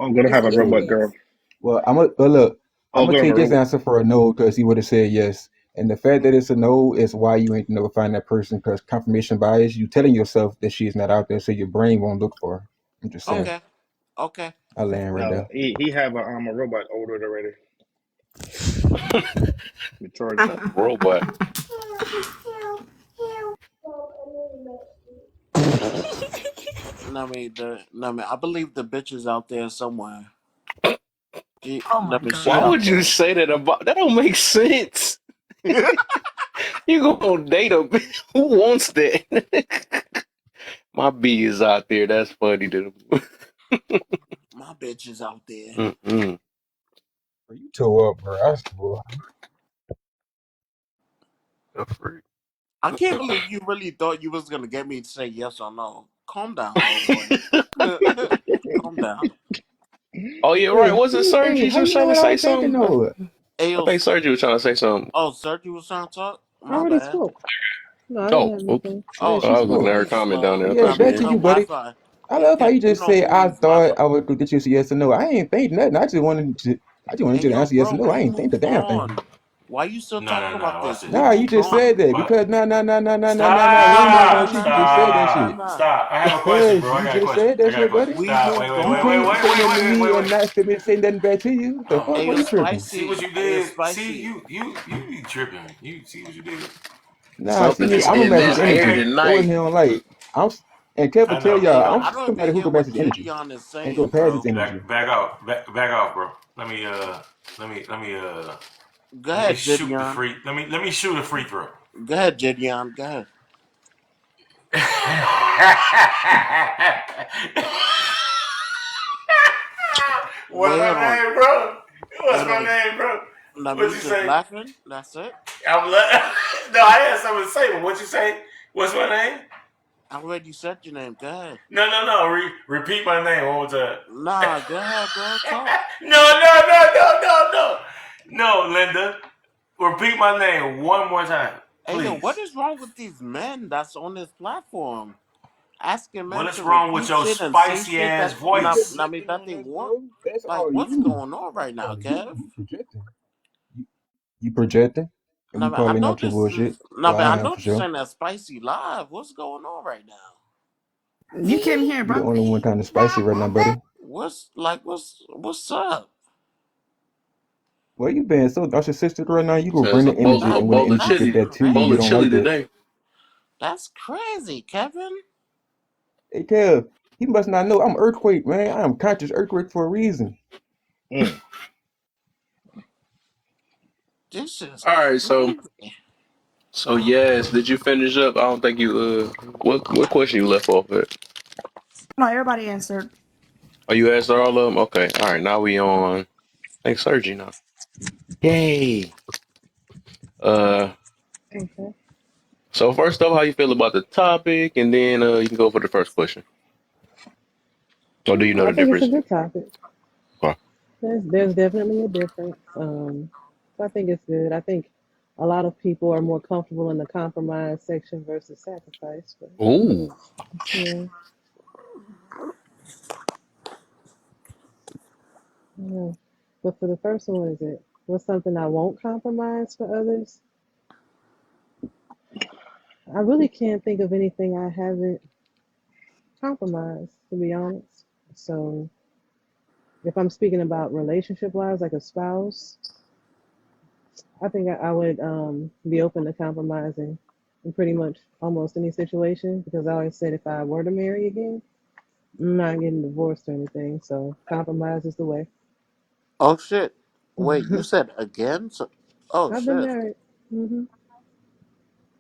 I'm gonna It's have a a yes, robot Okay. girl. yes. Well, look. I'm Oh, gonna gonna have a take his robot. answer for a no because he would have said yes. And the fact that it's a no is why you ain't never find that person because confirmation bias. You telling yourself that she's not out there, so your brain won't look for her. I'm just saying. Okay, okay. I land right No, there. he have a robot ordered already. The charger. Robot. I believe the bitch is out there somewhere. Oh my She Why God. out would you there. say that about that? Don't make sense. You gonna date a who wants that? My B is out there. That's funny to them. My bitch is out there. Mm-mm. Bro, you toe up, bro. I swear. A freak. I can't believe you really thought you was gonna get me to say yes or no. Calm down, little boy. Calm down. Oh yeah, right. Hey, Was it hey, Sergi how was you know trying to what I say was thinking something? though? Hey, I think Sergi was trying to say something. oh, sir, you was trying to talk? I My already bad. spoke. No, I didn't Oh, have oops. anything. Yeah, Oh, she I was looking spoke. at her he's comment down slow. there. I Yeah, thought I she back mean, to had. you, her buddy. Wi-Fi. I love how you You just know say who I needs thought I Wi-Fi. would get you a yes or no. I ain't think nothing. I just wanted to. I just wanted Hey, you to yo, answer yes or bro, no. I we ain't think the moved damn thing. on. Why you still No, talking no, about no. Watch this? this. We Nah, you moved just said on. that But because nah. We ain't never Nah, gonna stop, shoot. nah, You just said nah, that nah, shit. stop, nah. stop. I have a question, bro. Cause I you got a just question. said I that got a shit, question. buddy. We Stop. Wait, moved wait, You wait, on. wait, can't wait, say wait, nothing to wait, me wait, and wait. not for me to say nothing back to you. The Oh fuck? Hey, Why yo, you tripping? See what spicy. you Hey, yo, did? See spicy. you be tripping. You see what you did? Nah, see Something me, is I'm Yo, gonna in match yo, his this hey, air energy. yo, That wasn't tonight. him like and Kevin I tell know. hey, y'all, yo. I'm I don't somebody even who hear can match what his energy. Jidion is Ain't gonna saying, pass his bro. energy. Back out. Back off, bro. Let me Go let me ahead, shoot the Jidion. free. Let me shoot a free throw. Go ahead, Jidion. Go ahead. What's Wait, my hold on. name, bro? What's Hold my on. name, bro? Now, What you you just say? laughing? That's it? No, I had something to say, but what you say? What's my name? I already said your name. Go ahead. No. Repeat my name one more time. Nah, go ahead, bro. Talk. No. No, Linda. Repeat my name one more time, Hey, yo, what please. is wrong with these men that's on this platform? Asking men What is to wrong with repeat your shit and say spicy shit ass that You voice? I mean projecting that on they us, want. bro. That's Like, all what's you. going on right That's now, all you. Kev? You projecting. You projecting. And we I calling know out your this is bullshit. Well, I I am know for this sure. ain't that spicy live. What's going on right now? You came here, You the bro. only one kind of spicy right now, buddy. What's up? Well, you been so narcissistic right now. You go Says bring the energy, a and when the bowl of energy That's get chili, that to you, you bowl of don't chili like that. crazy. today. That's crazy, Kevin. Hey, Kev, he must not know I'm earthquake, man. I am conscious earthquake for a reason. Mm. This is All right, crazy. so yes, did you finish up? I don't think you what question you left off at? No, everybody answered. Oh, you asked all of them? Okay. All right, now we on I think surgery now. Yay. Uh Okay. so first off, how you feel about the topic, and then you can go for the first question. Or do you know I the think it's a difference? good topic. Okay. There's definitely a difference. So I think it's good. I think a lot of people are more comfortable in the compromise section versus sacrifice. But Ooh. yeah, yeah. But for the first one, is it what's something I won't compromise for others? I really can't think of anything I haven't compromised, to be honest. So if I'm speaking about relationship wise, like a spouse, I think I would be open to compromising in pretty much almost any situation because I always said if I were to marry again, I'm not getting divorced or anything. So compromise is the way. Oh shit. Wait, you said again? So, oh I've been shit. married.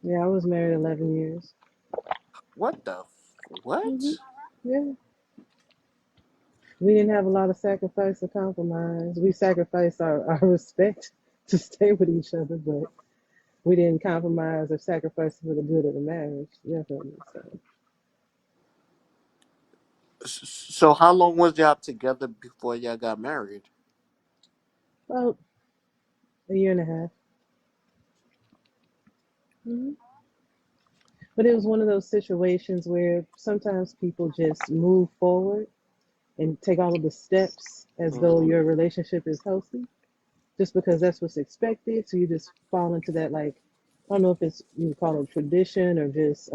Yeah, I was married 11 years. What the hmm what? Yeah, we didn't have a lot of sacrifice or compromise. We sacrificed our respect to stay with each other, but we didn't compromise or sacrifice for the good of the marriage. Definitely. So, So how long was y'all together before y'all got married? about a year and a half. hmm But it was one of those situations where sometimes people just move forward and take all of the steps as though Hmm. your relationship is healthy, just because that's what's expected. So you just fall into that, like, I don't know if it's you call it tradition or just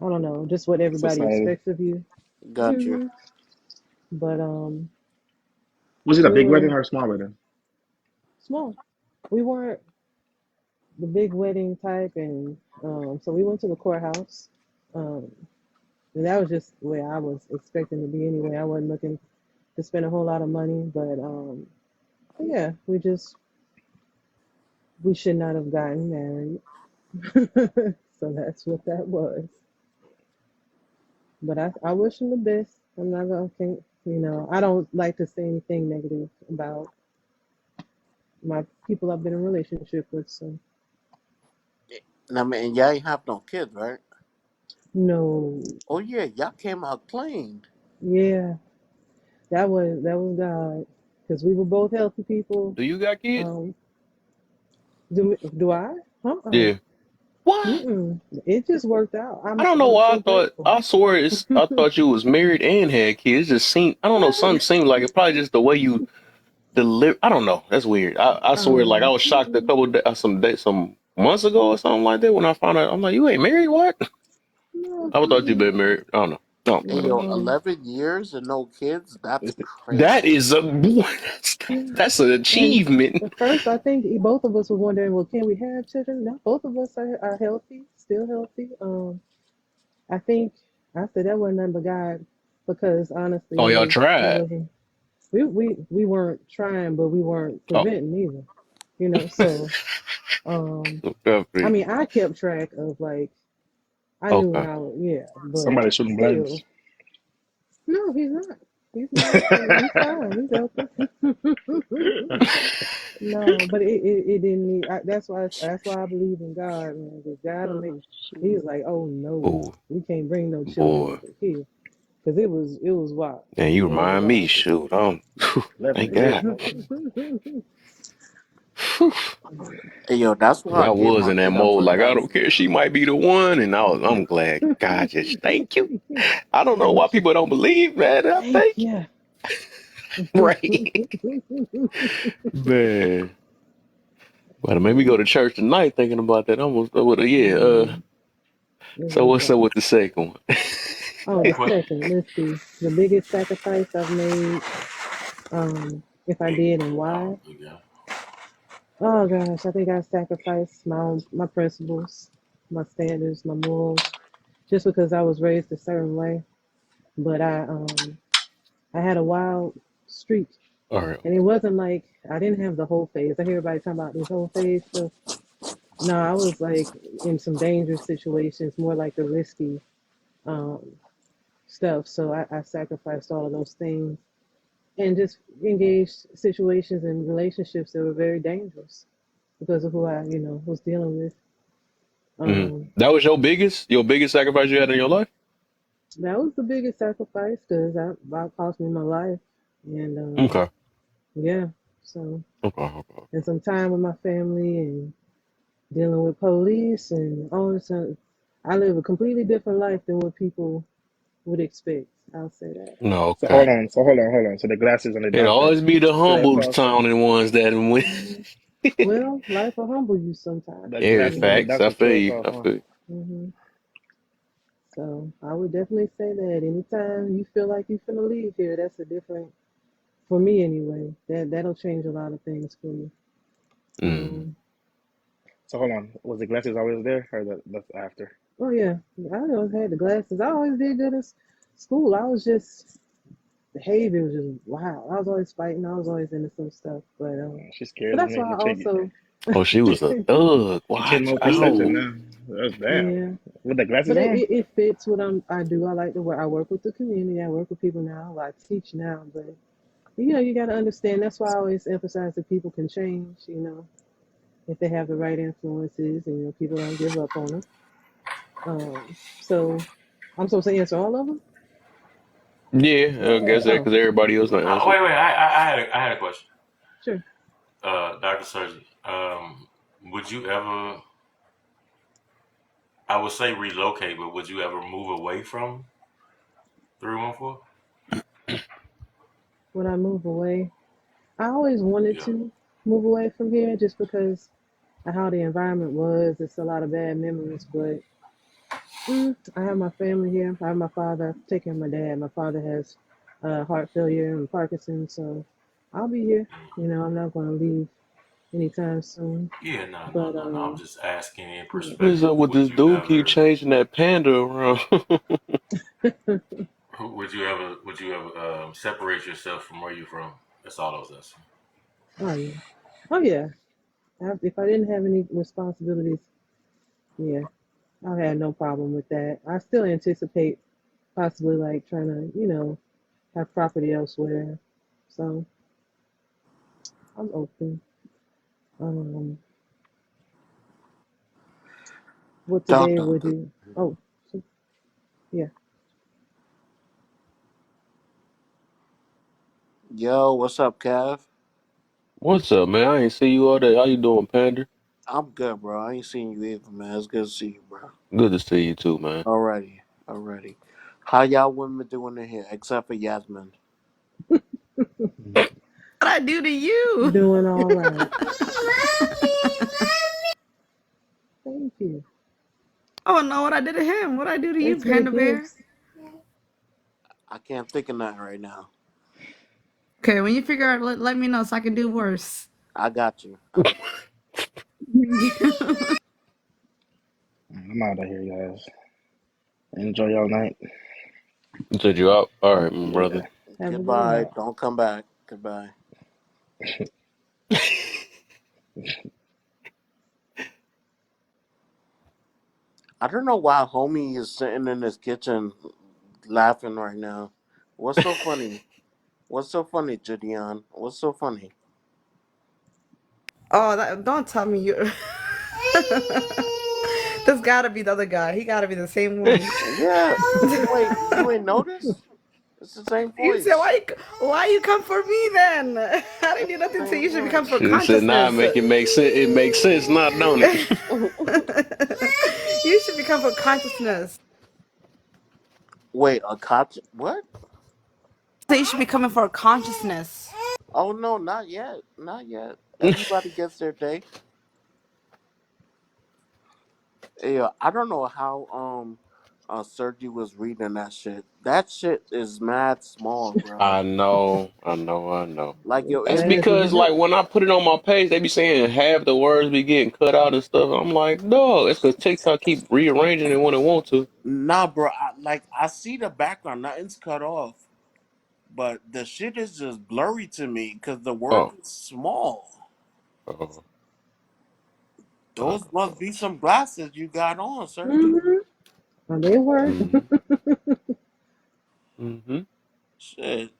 I don't know, just what everybody Society. expects of you. Got you. hmm But Was it a we big wedding were or a small wedding? small. We weren't the big wedding type, and so we went to the courthouse. Um, and that was just where I was expecting to be anyway. I wasn't looking to spend a whole lot of money, but yeah, we should not have gotten married. So that's what that was. But I wish him the best. I'm not gonna think, I don't like to say anything negative about my people I've been in a relationship with. So And I mean, y'all ain't have no kids, right? no, Oh yeah, y'all came out clean. yeah, that was God, because we were both healthy people. Do you got kids? Um, do I? Uh-uh. Yeah. What? Mm-mm. It just worked out. I I'm don't know I'm why so grateful. I swear I thought you was married and had kids. It just seemed I don't know, something seemed like it probably just the way you I don't know. That's weird. I swear, like I was shocked a couple some months ago or something like that when I found out. I'm like, you ain't married? What? No, I would thought you been married. I don't know. No, Hey, whatever. yo, no. 11 years and no kids? That's It's the, That crazy. is a Yeah. that's an And achievement. at first, I think both of us were wondering, well, can we have children? No, both of us are healthy, still healthy. I think I said that wasn't nothing but God, because honestly, Oh, y'all it tried. wasn't. We weren't trying, but we weren't Oh, preventing either. So I okay. mean, I kept track of like I knew when Okay. I was, yeah, but somebody shooting blanks. still, no, he's not. He's not. He's fine. He's healthy. No, but it didn't need. That's why I believe in God, man. Because God will Oh, make. shoot. He's like, oh no, Boy, we can't bring no children boy. over here, because it was wild. And you It was remind me, wild. shoot. Thank 11 years, God. motherfucker. Whew. Hey, yo, that's why I I gave was my in that kid up mode, for like I don't adoption, care. She man. might be the one, and I'm glad. God, just thank you. I don't know Thank why you. people don't believe, man. I Thank thank you. you. Right, man. But it made me go to church tonight thinking about that. Almost, yeah. Mm, it So was what's up wild. with the second one? Oh, the Question. second. Let's see. The biggest sacrifice I've made. If I did and Oh, why. yeah. Oh gosh, I think I sacrificed my principles, my standards, my morals, just because I was raised a certain way. But I had a wild streak, All right. and it wasn't like I didn't have the whole phase. I hear everybody talking about this whole phase stuff. No, I was like in some dangerous situations, more like the risky um, stuff. So I sacrificed all of those things and just engaged situations and relationships that were very dangerous because of who I, was dealing with. Um, That was your biggest sacrifice you had in your life. that was the biggest sacrifice because that cost me my life, and Okay. yeah, so Okay. Okay. and some time with my family and dealing with police and all this. I live a completely different life than what people would expect. I'll say that. No. So Okay. hold on. So the glasses on the It doctor always be the still humble cost him. sounding ones that win. Mhm. Well, life will humble you sometimes, The Yeah, glasses on the facts. I doctor feel still you. cost, I huh? feel you. hmm So I would definitely say that anytime you feel like you're finna leave here, that's a different, for me anyway. That'll change a lot of things for me. Mm. Um, So hold on. Was the glasses always there, or that's after? oh yeah, I always had the glasses. I always did good in school. I was just behavior was just wow. I was always fighting. I was always into some stuff, She but scares that's me. why I also Oh, she was a thug. You change Watch my perception out. now. That's damn. yeah. With the glasses But it, on? it, it fits what I do. I like to work. I work with the community. I work with people now. I teach now, but you got to understand. That's why I always emphasize that people can change. If they have the right influences, and people don't give up on them. So I'm supposed to answer all of them. Yeah, I guess that Oh, because everybody else not answer. Wait, wait. I had a question. sure. Dr. Surgery. Would you ever? I would say relocate, but would you ever move away from 314? When I move away, I always wanted Yeah. to move away from here just because of how the environment was. It's a lot of bad memories, but I have my family here. I have my father. I take care of my dad. My father has heart failure and Parkinson's, so I'll be here. I'm not going to leave anytime soon. Yeah. No. No. But No. No. I'm just asking in yeah. What is perspective. up with this Would you dude keep ever? changing that panda around? Would you ever? Would you ever separate yourself from where you're from? That's all I was asking. Oh yeah. Oh yeah. If I didn't have any responsibilities, yeah, I had no problem with that. I still anticipate possibly like trying to, have property elsewhere. So I'm open. Um, what today Doctor. would you? Oh, so, yeah. Yo, what's up, Kev? What's up, man? I ain't see you all day. How you doing, Panda? I'm good, bro. I ain't seen you either, man. It's good to see you, bro. Good to see you too, man. Alrighty, alrighty. How y'all women doing in here, except for Yasmin? I do to you? Doing all right. Thank you. Oh no, what I did to him? What I do to you, It's their Panda Bear? gifts. I can't think of nothing right now. Okay, when you figure out, let me know so I can do worse. I got you. I'm out of here, guys. Enjoy your night. Said you out? All right, my Yeah. brother. Have a good Goodbye. night. Don't come back. Goodbye. I don't know why homie is sitting in his kitchen laughing right now. What's so funny? What's so funny, Gideon? What's so funny? Oh, don't tell me you. This gotta be the other guy. He gotta be the same one. Yeah, you ain't noticed? It's the same You said voice. why you come for me then? I didn't do It's the nothing to same you. You should come for voice. She said, "Nah, consciousness. make it make sense. It makes sense, not don't it?" You should become for consciousness. Wait, a cop? What? So you should be coming for consciousness. Oh no, not yet. Not yet. Everybody gets their day. Yeah, I don't know how Sergi was reading that shit. That shit is mad small, bro. I know, I know, I know. Like yo, That's As because, usual. like, when I put it on my page, they be saying half the words be getting cut out and stuff. I'm like, no, it's because TikTok keep rearranging it when it want to. nah, bro. I see the background, nothing's cut off, but the shit is just blurry to me because the word Oh, is small. oh, Those must be some glasses you got on, Sergi. Mm-hmm. Well, they work. mm-hmm. Shit.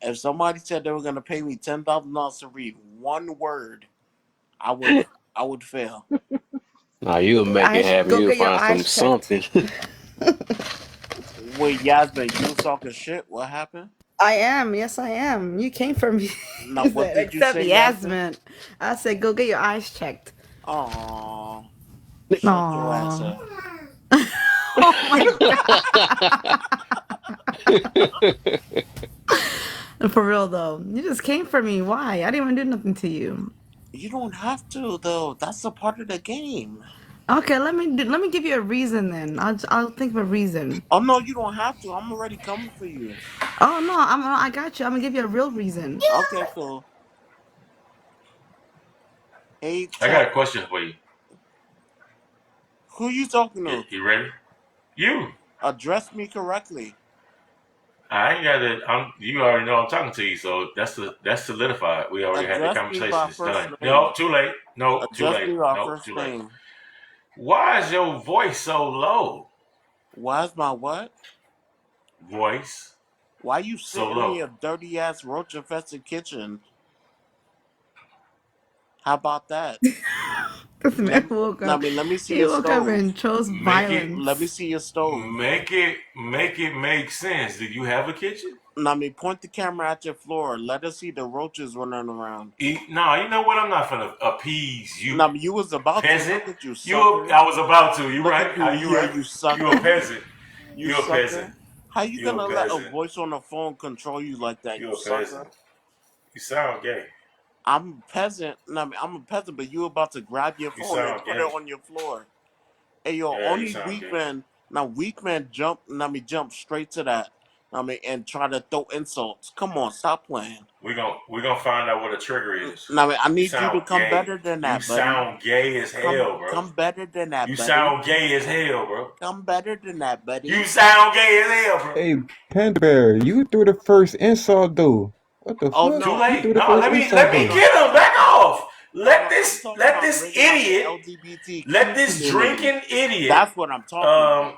If somebody said they were gonna pay me $10,000 to read one word, I would I would fail. Nah, you'll make it happen. Go You'll get your find some eyes checked. something. Wait, Yasmin, you was talking shit. What happened? I am. Yes, I am. You came for me. Now, You what said, did you except say, Yasmin? Yasmin. I said, go get your eyes checked. Aw, shut your ass Aww. up. Oh my god. For real though, you just came for me. Why? I didn't even do nothing to you. You don't have to though. That's a part of the game. Okay, let me give you a reason then. I'll think of a reason. Oh no, you don't have to. I'm already coming for you. Oh no, I got you. I'm gonna give you a real reason. Okay, cool. Hey, I got chat. a question for you. Who you talking to? You ready? You. Address me correctly. I ain't got to. You already know I'm talking to you, so that's solidified. We already had the Address me conversation. by It's first done. name. No, too late. No, too Address late. me by No, first too late. name. Why is your voice so low? Why is my what? Voice Why you so sitting in low. your dirty ass roach infested kitchen? How about that? This Let man me, woke let up. me let me see He your woke up stove. and chose Make it Let me violence. see your stove. make it make sense. Do you have a kitchen? Let me point the camera at your floor. Let us see the roaches running around. No, you know what? I'm not gonna appease you, Now you was about to. peasant. Look at you, You, sucker. I was about to. You Look right? at you You here, right? you You a sucker. peasant. You You a peasant. sucker. How you You a gonna let a peasant. voice on the phone control you like that, You you a peasant. sucker? You sound gay. I'm a peasant. I'm a peasant, but you about to grab your You phone and sound put it gay. on your floor. Hey yo, Yeah, you only sound weak gay. men. Now weak men jump. Jump straight to that. And try to throw insults. Come on, stop playing. We gonna find out what a trigger is. I You need you to sound come gay. better than You that, buddy. sound gay as hell, bro. Come better than You that, buddy. sound gay as hell, bro. Come better than that, You buddy. sound gay as hell, bro. Hey, Panda Bear, you threw the first insult though. What the Oh fuck? Too no, You late. threw the No, first let insult me hold though. on. get him. Back off. Hold on. I'm talking Let about this bringing out the idiot. Let LGBTQ this community. drinking idiot. That's what I'm talking Um. about.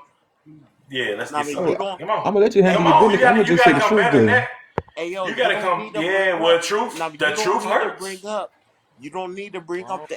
Yeah. Let's I get mean, some. you Oh, don't. Come on. I'm gonna let you Hey handle Come your on. yo, business. I'm gonna You just say gotta the come truth better than though. that. hey yo, You you gotta don't come. need to Yeah. bring Well, up. truth. Now The you don't truth need to bring hurts. up. You don't need to bring up the